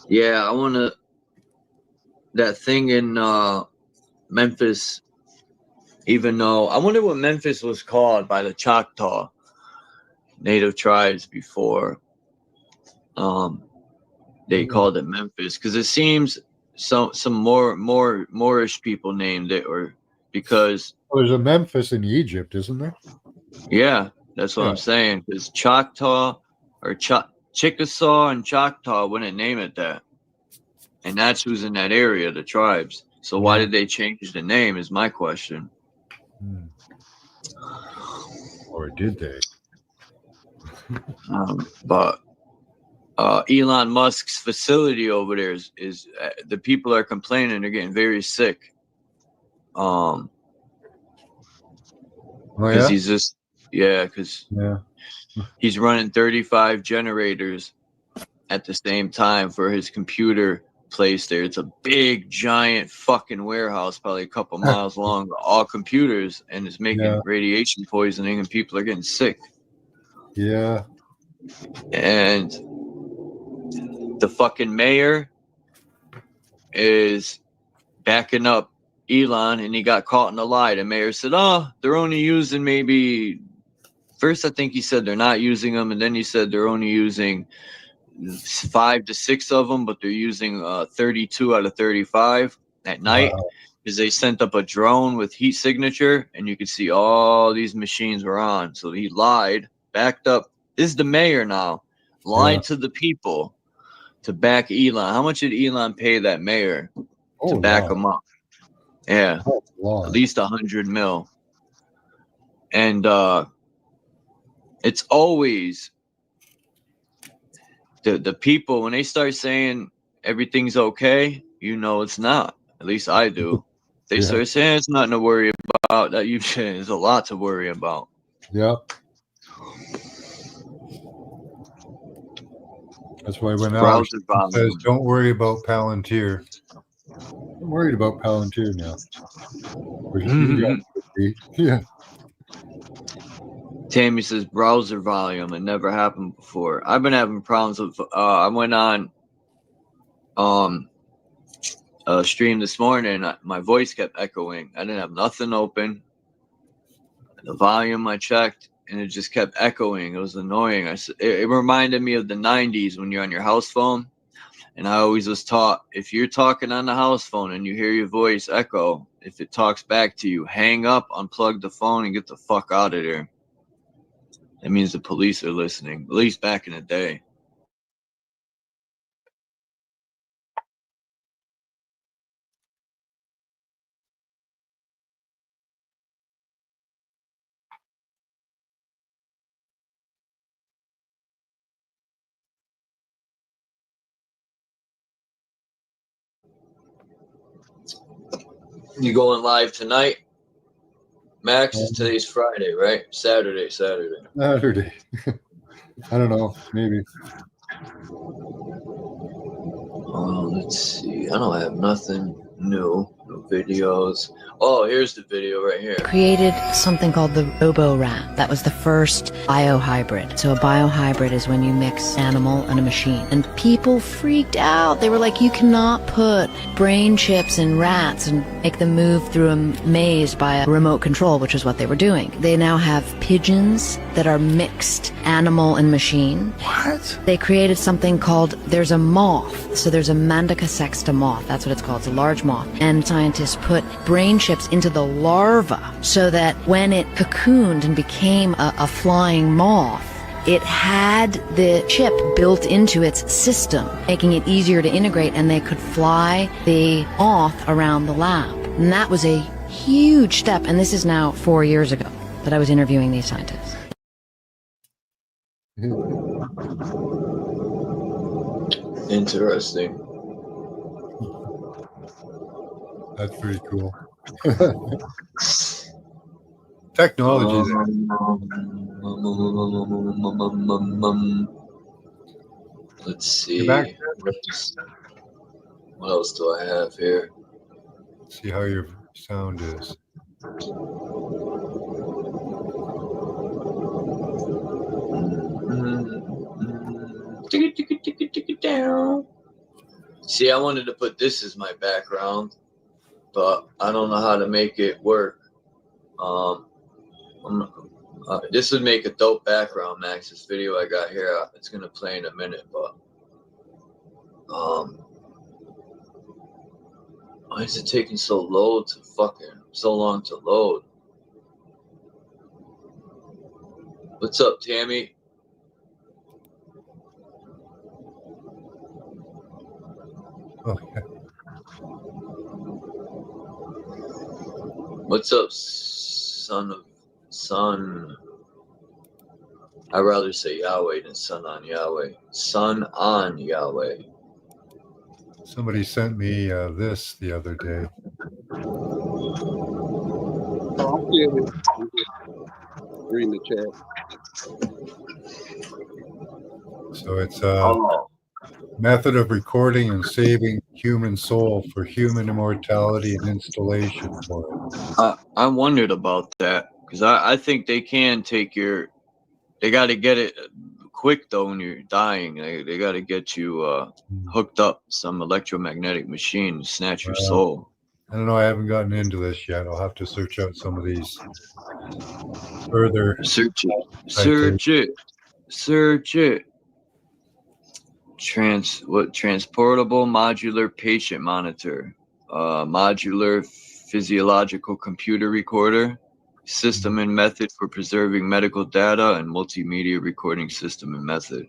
Yeah, I want to... That thing in Memphis, even though... I wonder what Memphis was called by the Choctaw native tribes before they called it Memphis. Because it seems some Moorish people named it, or because there's a Memphis in Egypt, isn't there? yeah, that's what I'm saying. Because Choctaw or Chickasaw and Choctaw wouldn't name it that, and that's who's in that area, the tribes. So why did they change the name? Is my question. Or did they? But Elon Musk's facility over there is the people are complaining. They're getting very sick. Because he's just because he's running 35 generators at the same time for his computer place there. It's a big giant fucking warehouse, probably a couple miles long, all computers, and it's making radiation poisoning, and people are getting sick. Yeah. And the fucking mayor is backing up Elon, and he got caught in a lie. The mayor said, "Oh, they're only using maybe." First, I think he said they're not using them, and then he said they're only using 5 to 6 of them, but they're using 32 out of 35 at night because they sent up a drone with heat signature, and you could see all these machines were on. So he lied, backed up. This is the mayor now, lied to the people to back Elon. How much did Elon pay that mayor to back him up? Yeah, at least 100 mil. And it's always the people, when they start saying everything's okay, you know it's not. At least I do. They start saying it's nothing to worry about. That there's a lot to worry about. Yep. That's why when Alex says, "Don't worry about Palantir," I'm worried about Palantir now. Yeah. Tammy says browser volume. It never happened before. I've been having problems with. I went on a stream this morning. My voice kept echoing. I didn't have nothing open. The volume I checked, and it just kept echoing. It was annoying. It reminded me of the 90s when you're on your house phone. And I always was taught, if you're talking on the house phone and you hear your voice echo, if it talks back to you, hang up, unplug the phone, and get the fuck out of there. That means the police are listening, at least back in the day. You going live tonight? Max, today's Friday, right? Saturday. I don't know, maybe. Let's see. I don't have nothing new. No videos. Oh, here's the video right here. Created something called the robo-rat. That was the first biohybrid. So a biohybrid is when you mix animal and a machine. And people freaked out. They were like, you cannot put brain chips in rats and make them move through a maze by a remote control, which is what they were doing. They now have pigeons that are mixed animal and machine. What? They created something called, there's a moth. So there's a Mandica sexta moth. That's what it's called. It's a large moth. And scientists put brain chips into the larva so that when it cocooned and became a flying moth, it had the chip built into its system, making it easier to integrate, and they could fly the moth around the lab. And that was a huge step, and this is now 4 years ago that I was interviewing these scientists. Interesting. That's pretty cool. Technology there. Let's see. What else do I have here? See how your sound is. See, I wanted to put this as my background, but I don't know how to make it work. This would make a dope background, Max. This video I got here, it's gonna play in a minute, but Why is it taking so long to load? What's up, Tammy? Okay. What's up, son of son? I'd rather say Yahweh than son on Yahweh. Son on Yahweh. Somebody sent me this the other day. Oh, I'm still here. I'm just reading the chat. So it's a method of recording and saving human soul for human immortality and installation for it. I wondered about that because I think they can take your. They got to get it quick though when you're dying. They got to get you hooked up some electromagnetic machine to snatch your soul. I don't know. I haven't gotten into this yet. I'll have to search out some of these further. Search it. Search it. Search it. Transportable modular patient monitor, modular physiological computer recorder, system and method for preserving medical data, and multimedia recording system and method.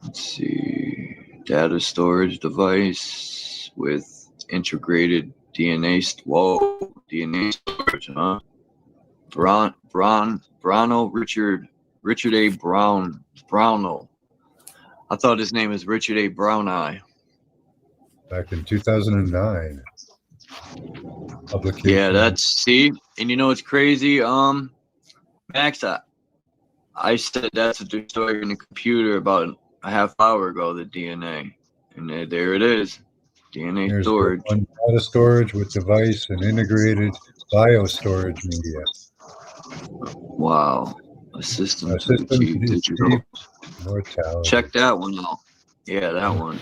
Let's see, data storage device with integrated DNA. DNA storage, huh? Richard A. Brownell. I thought his name was Richard A. Brown Eye. Back in 2009. Publication. Yeah, and you know what's crazy? Max, I said that's what they're storing in the computer about a half hour ago, the DNA. And there it is. DNA Here's storage. one data storage with device and integrated biostorage media. Wow. A system to achieve digital. Mortality. Check that one out. Yeah, that one.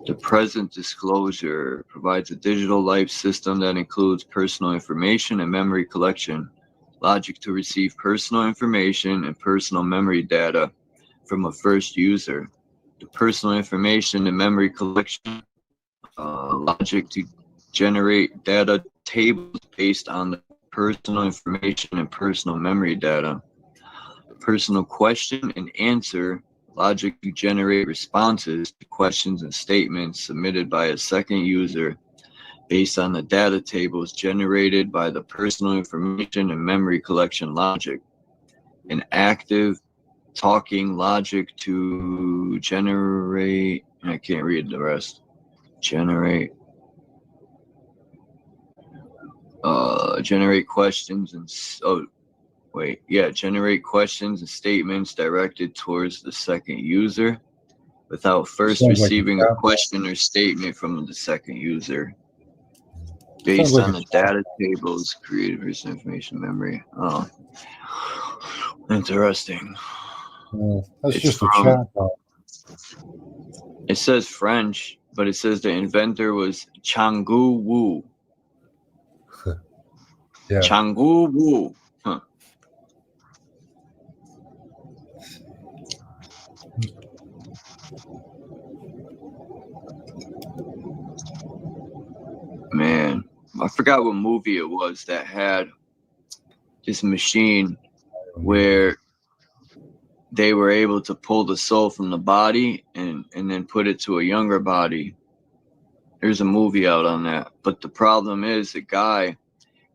The present disclosure provides a digital life system that includes personal information and memory collection, logic to receive personal information and personal memory data from a first user. The personal information and memory collection, logic to generate data tables based on the personal information and personal memory data. Personal question and answer, logic to generate responses to questions and statements submitted by a second user based on the data tables generated by the personal information and memory collection logic. An active talking logic to generate, I can't read the rest. Generate questions and generate questions and statements directed towards the second user without first receiving a question or statement from the second user based on the data tables created personal information memory. Oh, interesting. That's just a chat box. It says French, but it says the inventor was Changgu Wu. Yeah. Changgu Wu. Huh. Man, I forgot what movie it was that had this machine where they were able to pull the soul from the body and then put it to a younger body. There's a movie out on that. But the problem is the guy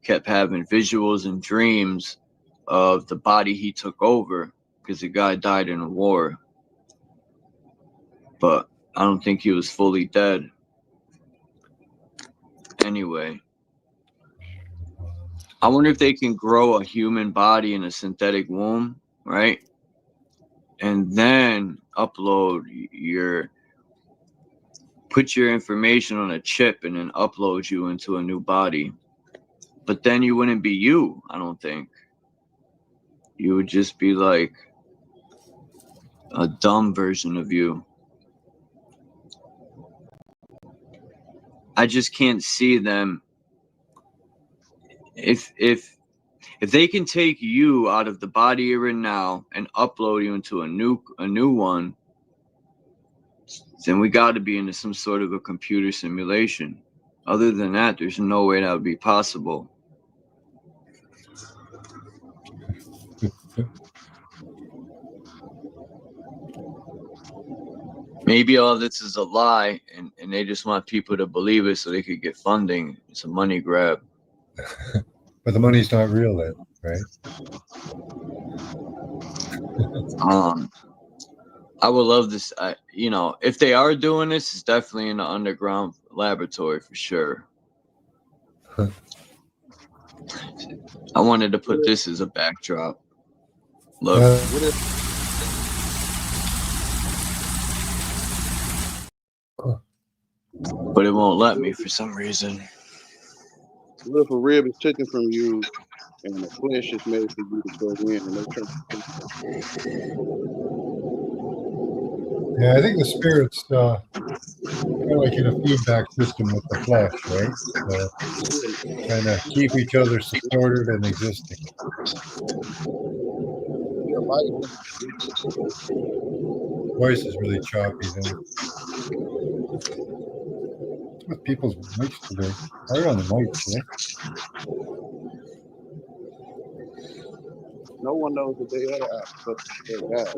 kept having visuals and dreams of the body he took over because the guy died in a war. But I don't think he was fully dead. Anyway, I wonder if they can grow a human body in a synthetic womb, right? And then put your information on a chip and then upload you into a new body. But then you wouldn't be you, I don't think. You would just be like a dumb version of you. I just can't see them. If If they can take you out of the body you're in now and upload you into a new one, then we got to be into some sort of a computer simulation. Other than that, there's no way that would be possible. Maybe all this is a lie, and they just want people to believe it so they could get funding. It's a money grab. But the money's not real then, right? I would love this. You know, if they are doing this, it's definitely in the underground laboratory for sure. I wanted to put this as a backdrop. Look. But it won't let me for some reason. What if a rib is taken from you and the flesh is made for you to go in and they turn? Yeah, I think the spirit's kind of like in a feedback system with the flesh, right? So kind of keep each other supported and existing. Voice is really choppy then. With people's mics today. Hard on the mics, eh? No one knows that they are but their God.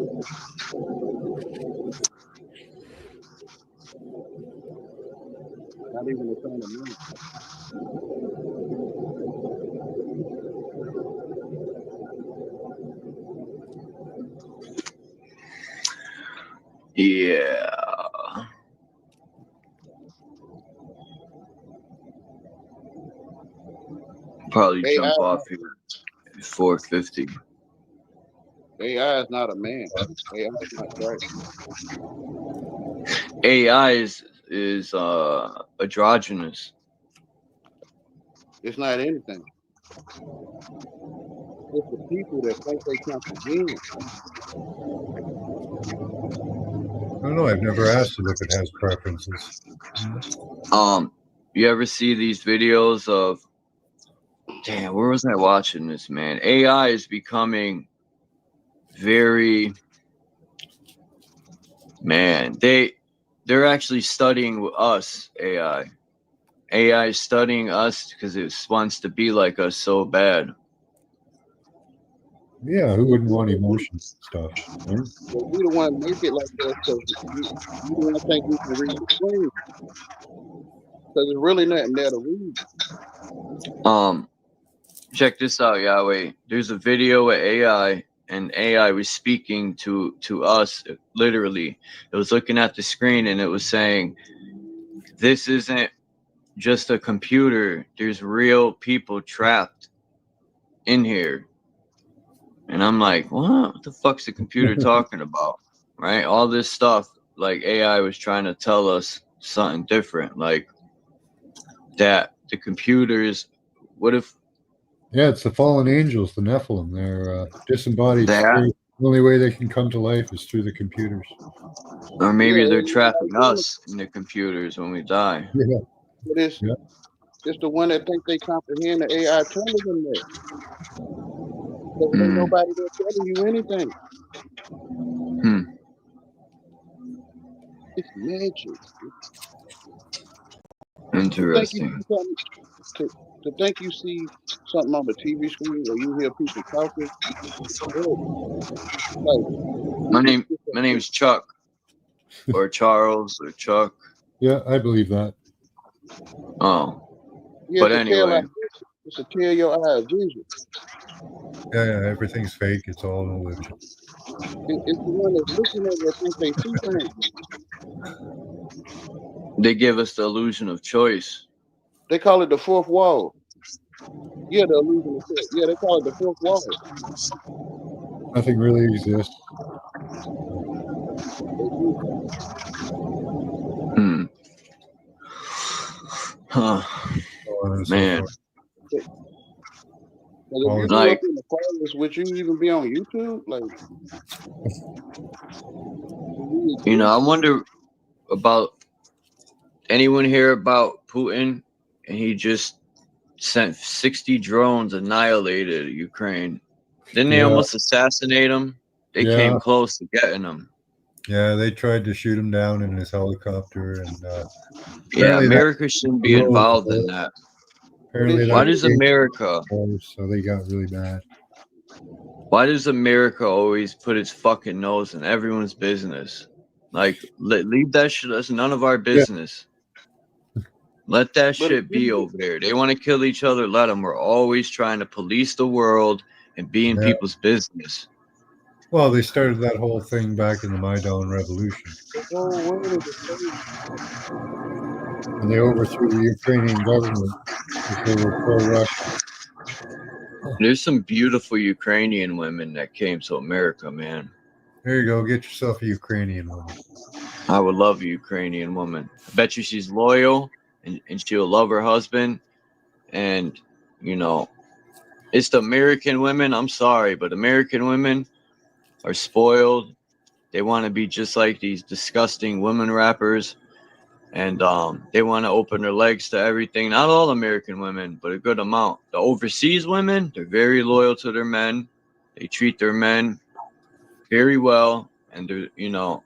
Not even the Son of Man. Yeah. Probably jump off here at 450. AI is not a man. AI is not right. AI is androgynous. It's not anything. It's the people that think they comprehend. I don't know. I've never asked it if it has preferences. You ever see these videos of? Damn, where was I watching this, man? AI is becoming very. Man, they're actually studying us. AI is studying us because it wants to be like us so bad. Yeah, who wouldn't want emotions and stuff? Right? Well, we the one make it like that because you don't think we can read the screen. Because there's really nothing there to read. Check this out, Yahweh. There's a video with AI, and AI was speaking to us, literally. It was looking at the screen, and it was saying, this isn't just a computer. There's real people trapped in here. And I'm like, what the fuck's the computer talking about? Right? All this stuff, like AI was trying to tell us something different. Like that the computers, what if... Yeah, it's the fallen angels, the Nephilim. They're disembodied spirits. The only way they can come to life is through the computers. Or maybe they're trapping us in the computers when we die. Yeah. But it's the one that think they comprehend the AI telling them that. Because ain't nobody there telling you anything. It's magic. Interesting. To think you see something on the TV screen or you hear people talking. My name's Chuck. Or Charles or Chuck. Yeah, I believe that. Oh. Yeah, but anyway. It's to tear your eyes, Jesus. Yeah, everything's fake. It's all an illusion. It's the one that's looking at it think they see things. They give us the illusion of choice. They call it the fourth wall. Yeah, the illusion of choice. Yeah, they call it the fourth wall. Nothing really exists. Huh. Man. Well, if you grew up in the forest, would you even be on YouTube? Like, you know, I wonder about anyone here about Putin, and he just sent 60 drones, annihilated Ukraine. Didn't they Yeah. almost assassinate him? They came Yeah. close to getting him. Yeah, they tried to shoot him down in his helicopter, and Yeah, apparently America shouldn't be involved in that. Apparently, Why does America? So they got really mad. Why does America always put its fucking nose in everyone's business? Like, leave that shit. That's none of our business. Let that shit be over there. They want to kill each other. Let them. We're always trying to police the world and be in Yeah. people's business. Well, they started that whole thing back in the Maidan Revolution. And they overthrew the Ukrainian government because they were pro-Russian. There's some beautiful Ukrainian women that came to America, man. There you go. Get yourself a Ukrainian woman. I would love a Ukrainian woman. I bet you she's loyal and she'll love her husband. And, you know, it's the American women. I'm sorry, but American women are spoiled. They want to be just like these disgusting women rappers. And they want to open their legs to everything. Not all American women, but a good amount. The overseas women, they're very loyal to their men. They treat their men very well. And, they're, you know,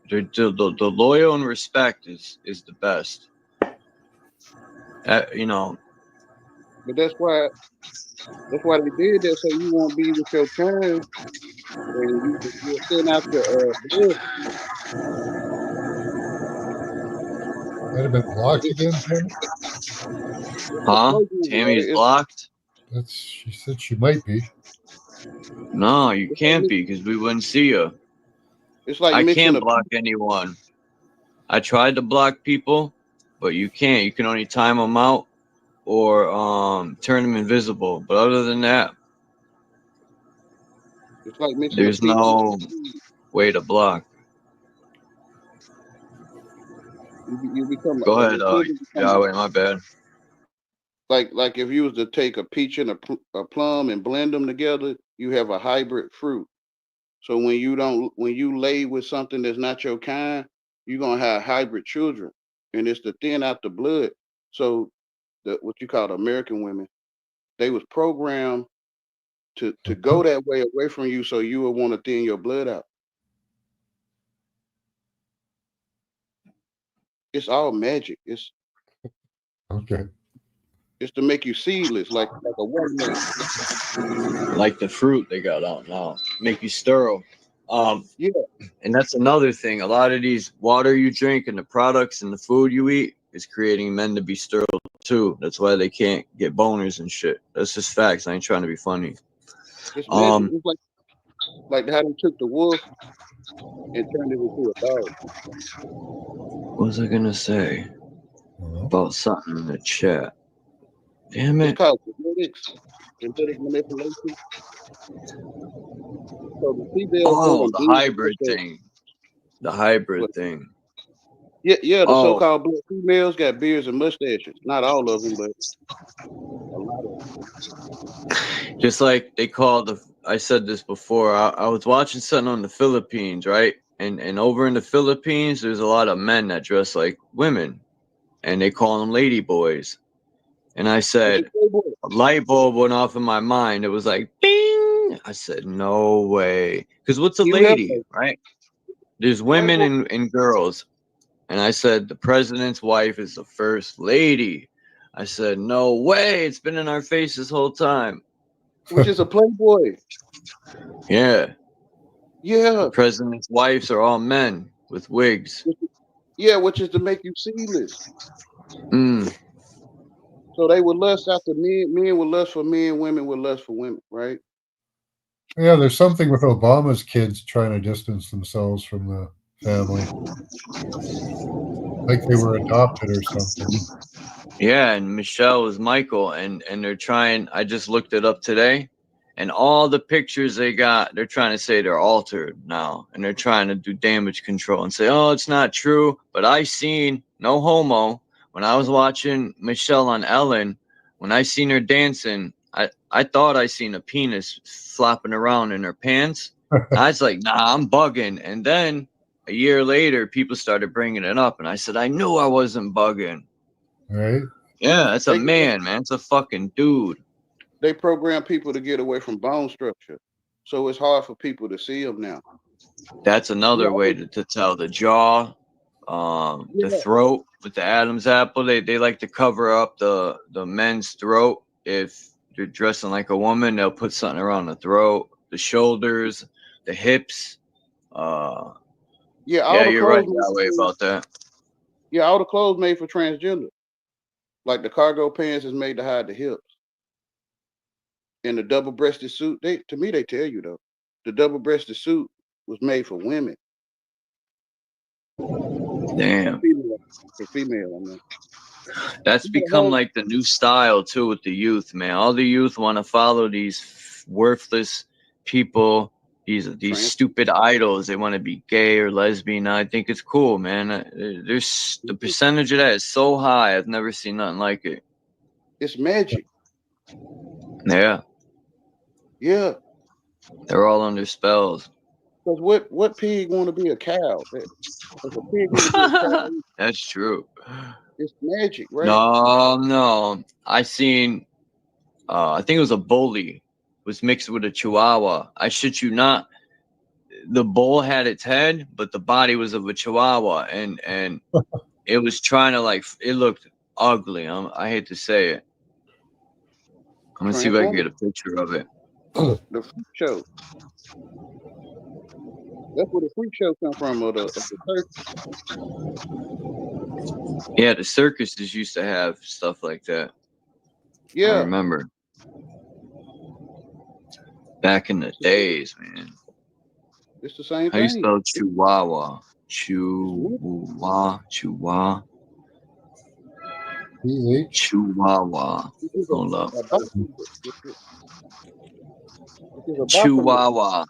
the loyal and respect is the best. You know. But that's why they did that, so you won't be with your kind, and you're sitting out the blood. Might have been blocked again, Tammy? Huh? Tammy's blocked? She said she might be. No, you can't be because we wouldn't see you. It's like I mixing can't a block anyone. I tried to block people, but you can't. You can only time them out or turn them invisible. But other than that, It's like mixing there's no way to block. You become Go ahead, Yahweh, my bad. Like if you was to take a peach and a plum and blend them together, you have a hybrid fruit. So when you lay with something that's not your kind, you're gonna have hybrid children, and it's to thin out the blood. So what you call the American women, they was programmed to go that way away from you, so you would want to thin your blood out. It's all magic. It's okay. It's to make you seedless, like a watermelon. Like the fruit they got out now, make you sterile. Yeah. And that's another thing. A lot of these water you drink and the products and the food you eat is creating men to be sterile too. That's why they can't get boners and shit. That's just facts. I ain't trying to be funny. It's magic. It's like how they took the wolf and turned it into a dog. What was I gonna say about something in the chat? Damn it! It's called genetic manipulation. So the females the hybrid thing. The hybrid thing. Yeah. The so-called black females got beards and mustaches. Not all of them, but a lot of them. Just like they call I said this before. I was watching something on the Philippines, right? And over in the Philippines, there's a lot of men that dress like women, and they call them lady boys. And I said, a light bulb went off in my mind. It was like, bing. I said, no way. Because what's a lady, right? There's women and girls. And I said, the president's wife is the first lady. I said, no way. It's been in our face this whole time. Which is a playboy. Yeah. Yeah. The president's wives are all men with wigs. Yeah, which is to make you seedless. Mm. So they would lust after men. Men would lust for men. Women would lust for women, right? Yeah, there's something with Obama's kids trying to distance themselves from the family. Like they were adopted or something. Yeah, and Michelle is Michael, and they're trying. I just looked it up today, and all the pictures they got, they're trying to say they're altered now, and they're trying to do damage control and say, oh, it's not true. But I seen, no homo, when I was watching Michelle on Ellen, when I seen her dancing, I thought I seen a penis flopping around in her pants. I was like, nah, I'm bugging. And then a year later, people started bringing it up, and I said, I knew I wasn't bugging. Right. Yeah, that's a They man, man. It's a fucking dude. they program people to get away from bone structure, so it's hard for people to see them now. That's another way to tell the jaw, the throat with the Adam's apple. They like to cover up the men's throat. If they're dressing like a woman, they'll put something around the throat, the shoulders, the hips. Yeah, all Yeah, the you're right, clothes. Yahweh, about that. Yeah, all the clothes made for transgender. Like the cargo pants is made to hide the hips. And the double-breasted suit, they tell you though, the double-breasted suit was made for women. Damn. For female, I mean. That's become like the new style too with the youth, man. All the youth want to follow these worthless people, these stupid idols. They want to be gay or lesbian. I think it's cool, man. There's the percentage of that is so high. I've never seen nothing like it. It's magic. Yeah. Yeah. They're all under spells. Because what pig want to be a cow? If a pig want to be a cow, That's true. it's magic, right? No. I seen I think it was a bully was mixed with a chihuahua. I shit you not. The bull had its head, but the body was of a chihuahua, and it was trying to like. It looked ugly. I hate to say it. I'm gonna see if I can get a picture of it. The freak show. That's where the freak show come from, or the circus. Yeah, the circuses used to have stuff like that. Yeah. I remember. Back in the days, man. It's the same How you thing. spell chihuahua? Chihuahua. Chihuahua. Hold up. Chihuahua.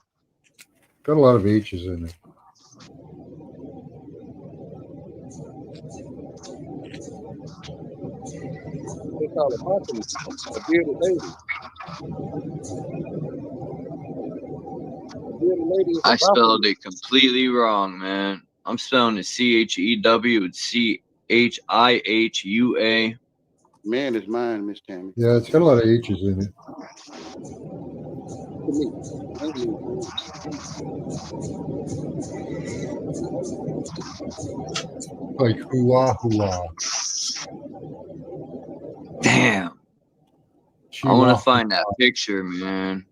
Got a lot of H's in it. They call it Boston, a bearded lady. A bearded lady is I spelled it completely wrong, man. I'm spelling it CHEW. It's CHIHUA. Man is mine, Miss Tammy. Yeah, it's got a lot of H's in it. Like hua. Damn. I want to find that picture, man.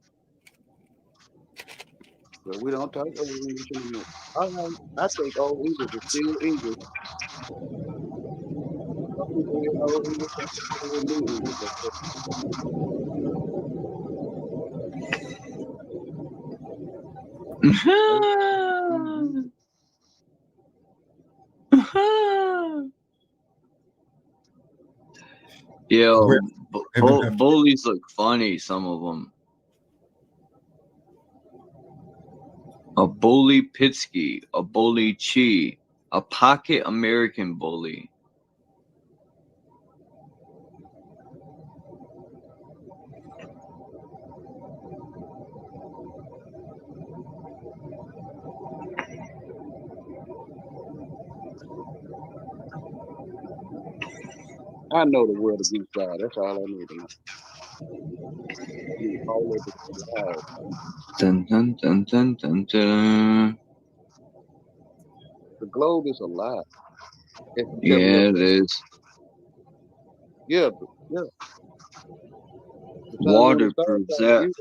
But we don't talk old English anymore. I think old English is still English. Some people hear old English, some people hear new Yo, bullies look funny, some of them. A bully Pitsky, a bully Chi, a pocket American bully. I know the world against God. That's all I need to know. All of it. Dun, dun, dun, dun, dun, dun. The globe is a lie. Yeah, it is. Yeah. Water proves that, in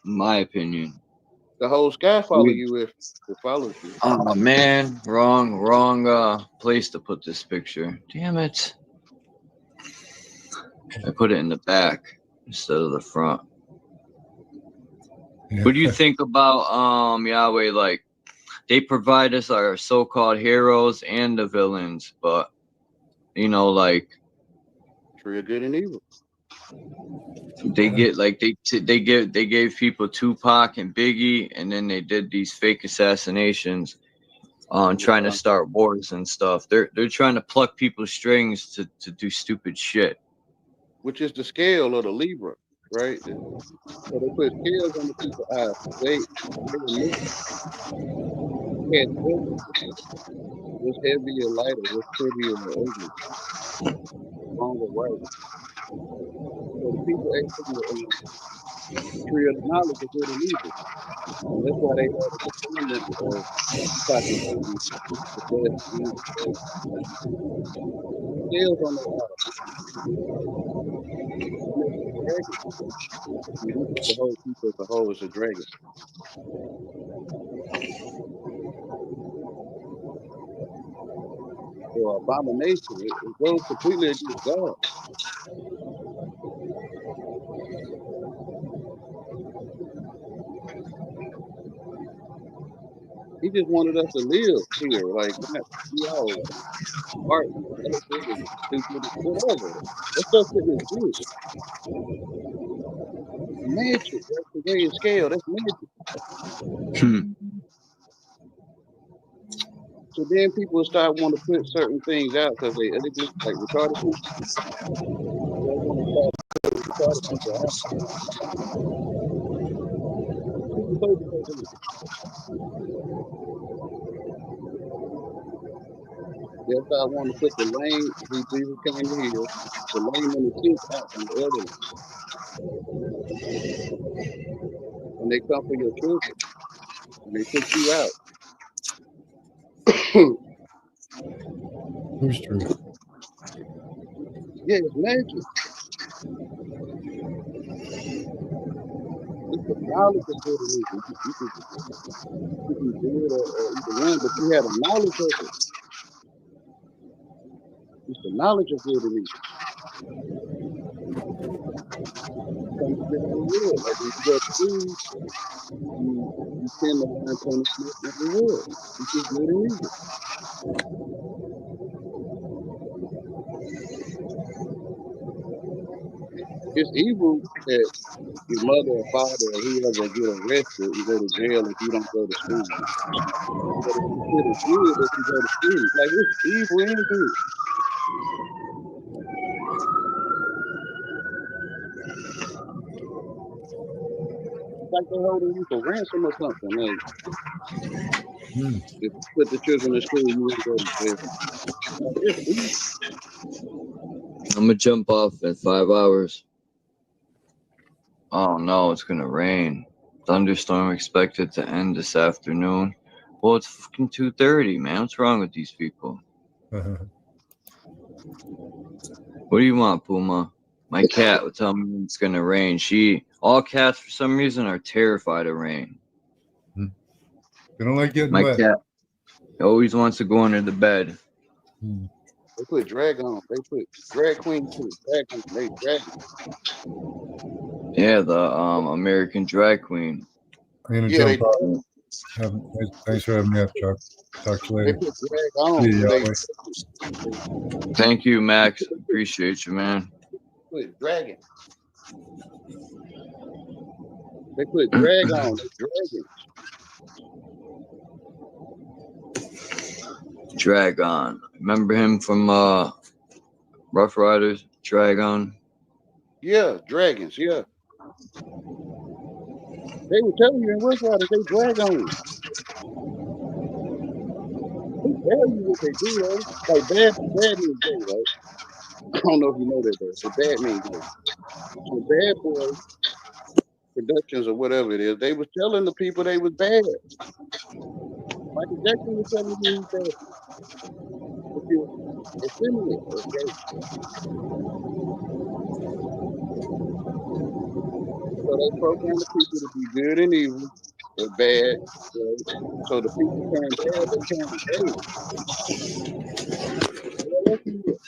my opinion. The whole sky follow you if it follows you. Oh man, wrong place to put this picture. Damn it. I put it in the back instead of the front. What do you think about Yahweh? Like, they provide us our so-called heroes and the villains, but you know, like, tree of good and evil. They get like they gave people Tupac and Biggie, and then they did these fake assassinations on trying to start wars and stuff. They're trying to pluck people's strings to do stupid shit. Which is the scale of the Libra, right? So they put scales on the people's eyes. They what's heavy or lighter, what's pretty or ugly. wrong or right. So the people ate from the tree of the knowledge of good and evil. And that's why they had a commandment of Tupac and Biggie to bless the evil. Scales on their eyes. Snake is a dragon. And this is the whole people as a whole is a dragon. So abomination, it goes completely against God. He just wanted us to live here, like not be all art and intelligent and stupid, whatever. That stuff couldn't exist. Magic, that's the way it's scaled. That's magic. So then people start wanting to put certain things out because they ugly, like retarded people. They want to start putting retarded people out. People told you that. They'll start wanting to put the lame, Jesus came to heal, the lame and the sick out from the elderly. And they come for your children. And they put you out. Who's true? Yeah, it's magic. It's the knowledge of good and evil. You could be good or either one, but you have a knowledge of it. It's the knowledge of good and evil. Some of it ain't real. Like when you go to school, you tend to learn punishment and reward. This is good and evil. It's evil that your mother or father or whoever get arrested and go to jail if you don't go to school. But it's considered good if you go to school. Like it's evil and good. It's like they're holding you for ransom or something. Like if you put the children in school, you won't go to jail. Like, it's evil. I'm gonna jump off in 5 hours. Oh no, it's gonna rain. Thunderstorm expected to end this afternoon. Well, it's fucking 2:30, man. What's wrong with these people? What do you want, Puma? My cat will tell me it's gonna rain. All cats for some reason are terrified of rain. They don't like getting My wet. cat always wants to go under the bed. They put drag on. They put drag queen to drag on. They drag. Yeah, the American drag queen. I'm gonna Yeah, jump they off. Thanks for having me up, Chuck. Talk to you later. put drag on. See you, They Yahweh. Thank you, Max. Appreciate you, man. put dragon. They put drag on. They dragon. Dragon. Remember him from Rough Riders? Dragon. Yeah, dragons. Yeah. They were telling you in Rough Riders they drag on. They tell you what they do, right? Like bad means gay, right? I don't know if you know that though. But bad means gay. So Bad Boy Productions or whatever it is, they was telling the people they was bad. Michael Jackson was telling you he was bad. But you effeminate, okay? So they program the people to be good and evil or bad. Right? So the people turn bad, they turn gay. Well, that's evil.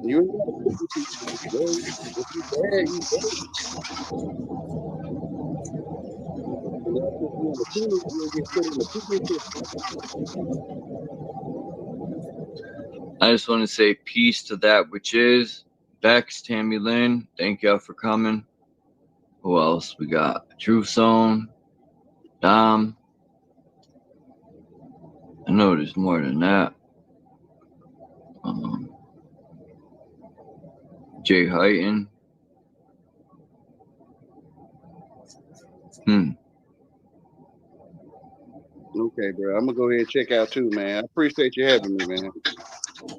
You ain't gotta put the people to be gay. If you bad, you bad. And that's if you're in the penal, you'll get put in the penal system. I just want to say peace to that which is. Bex, Tammy Lynn, thank y'all for coming. Who else? We got Truth Zone, Dom. I know there's more than that. Jay Heighton. Okay, bro. I'm gonna go ahead and check out too, man. I appreciate you having me, man.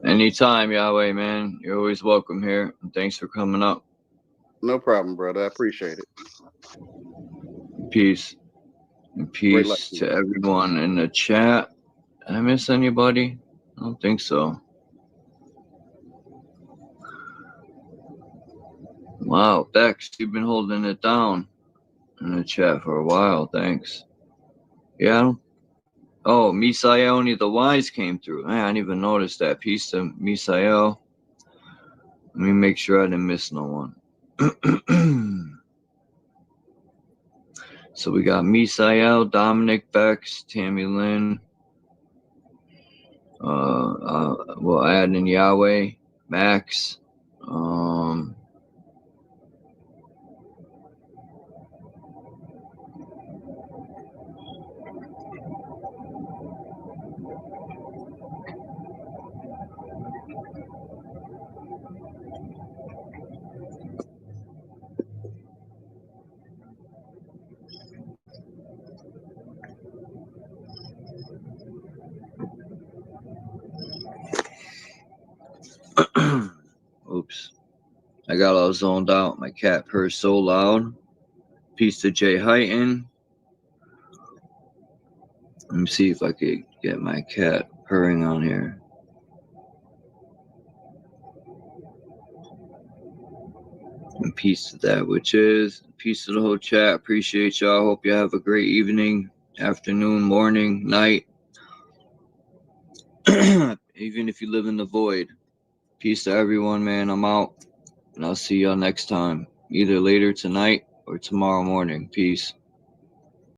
Anytime, Yahweh, man. You're always welcome here. And thanks for coming up. No problem, brother. I appreciate it. Peace. And Great luck peace to everyone in the chat. Did I miss anybody? I don't think so. Wow, Dex, you've been holding it down in the chat for a while. Thanks. Yeah. Oh, Misael, only the Wise came through. Man, I didn't even notice that. Peace to Misael. Let me make sure I didn't miss no one. So we got Misael, Dominic, Bex, Tammy Lynn. We'll add in Yahweh, Max. Oops. I got all zoned out. My cat purrs so loud. Peace to Jay Heighton. Let me see if I could get my cat purring on here. And peace to that, which is peace to the whole chat. Appreciate y'all. Hope you have a great evening, afternoon, morning, night. Even if you live in the void. Peace to everyone, man. I'm out. And I'll see y'all next time. Either later tonight or tomorrow morning. Peace.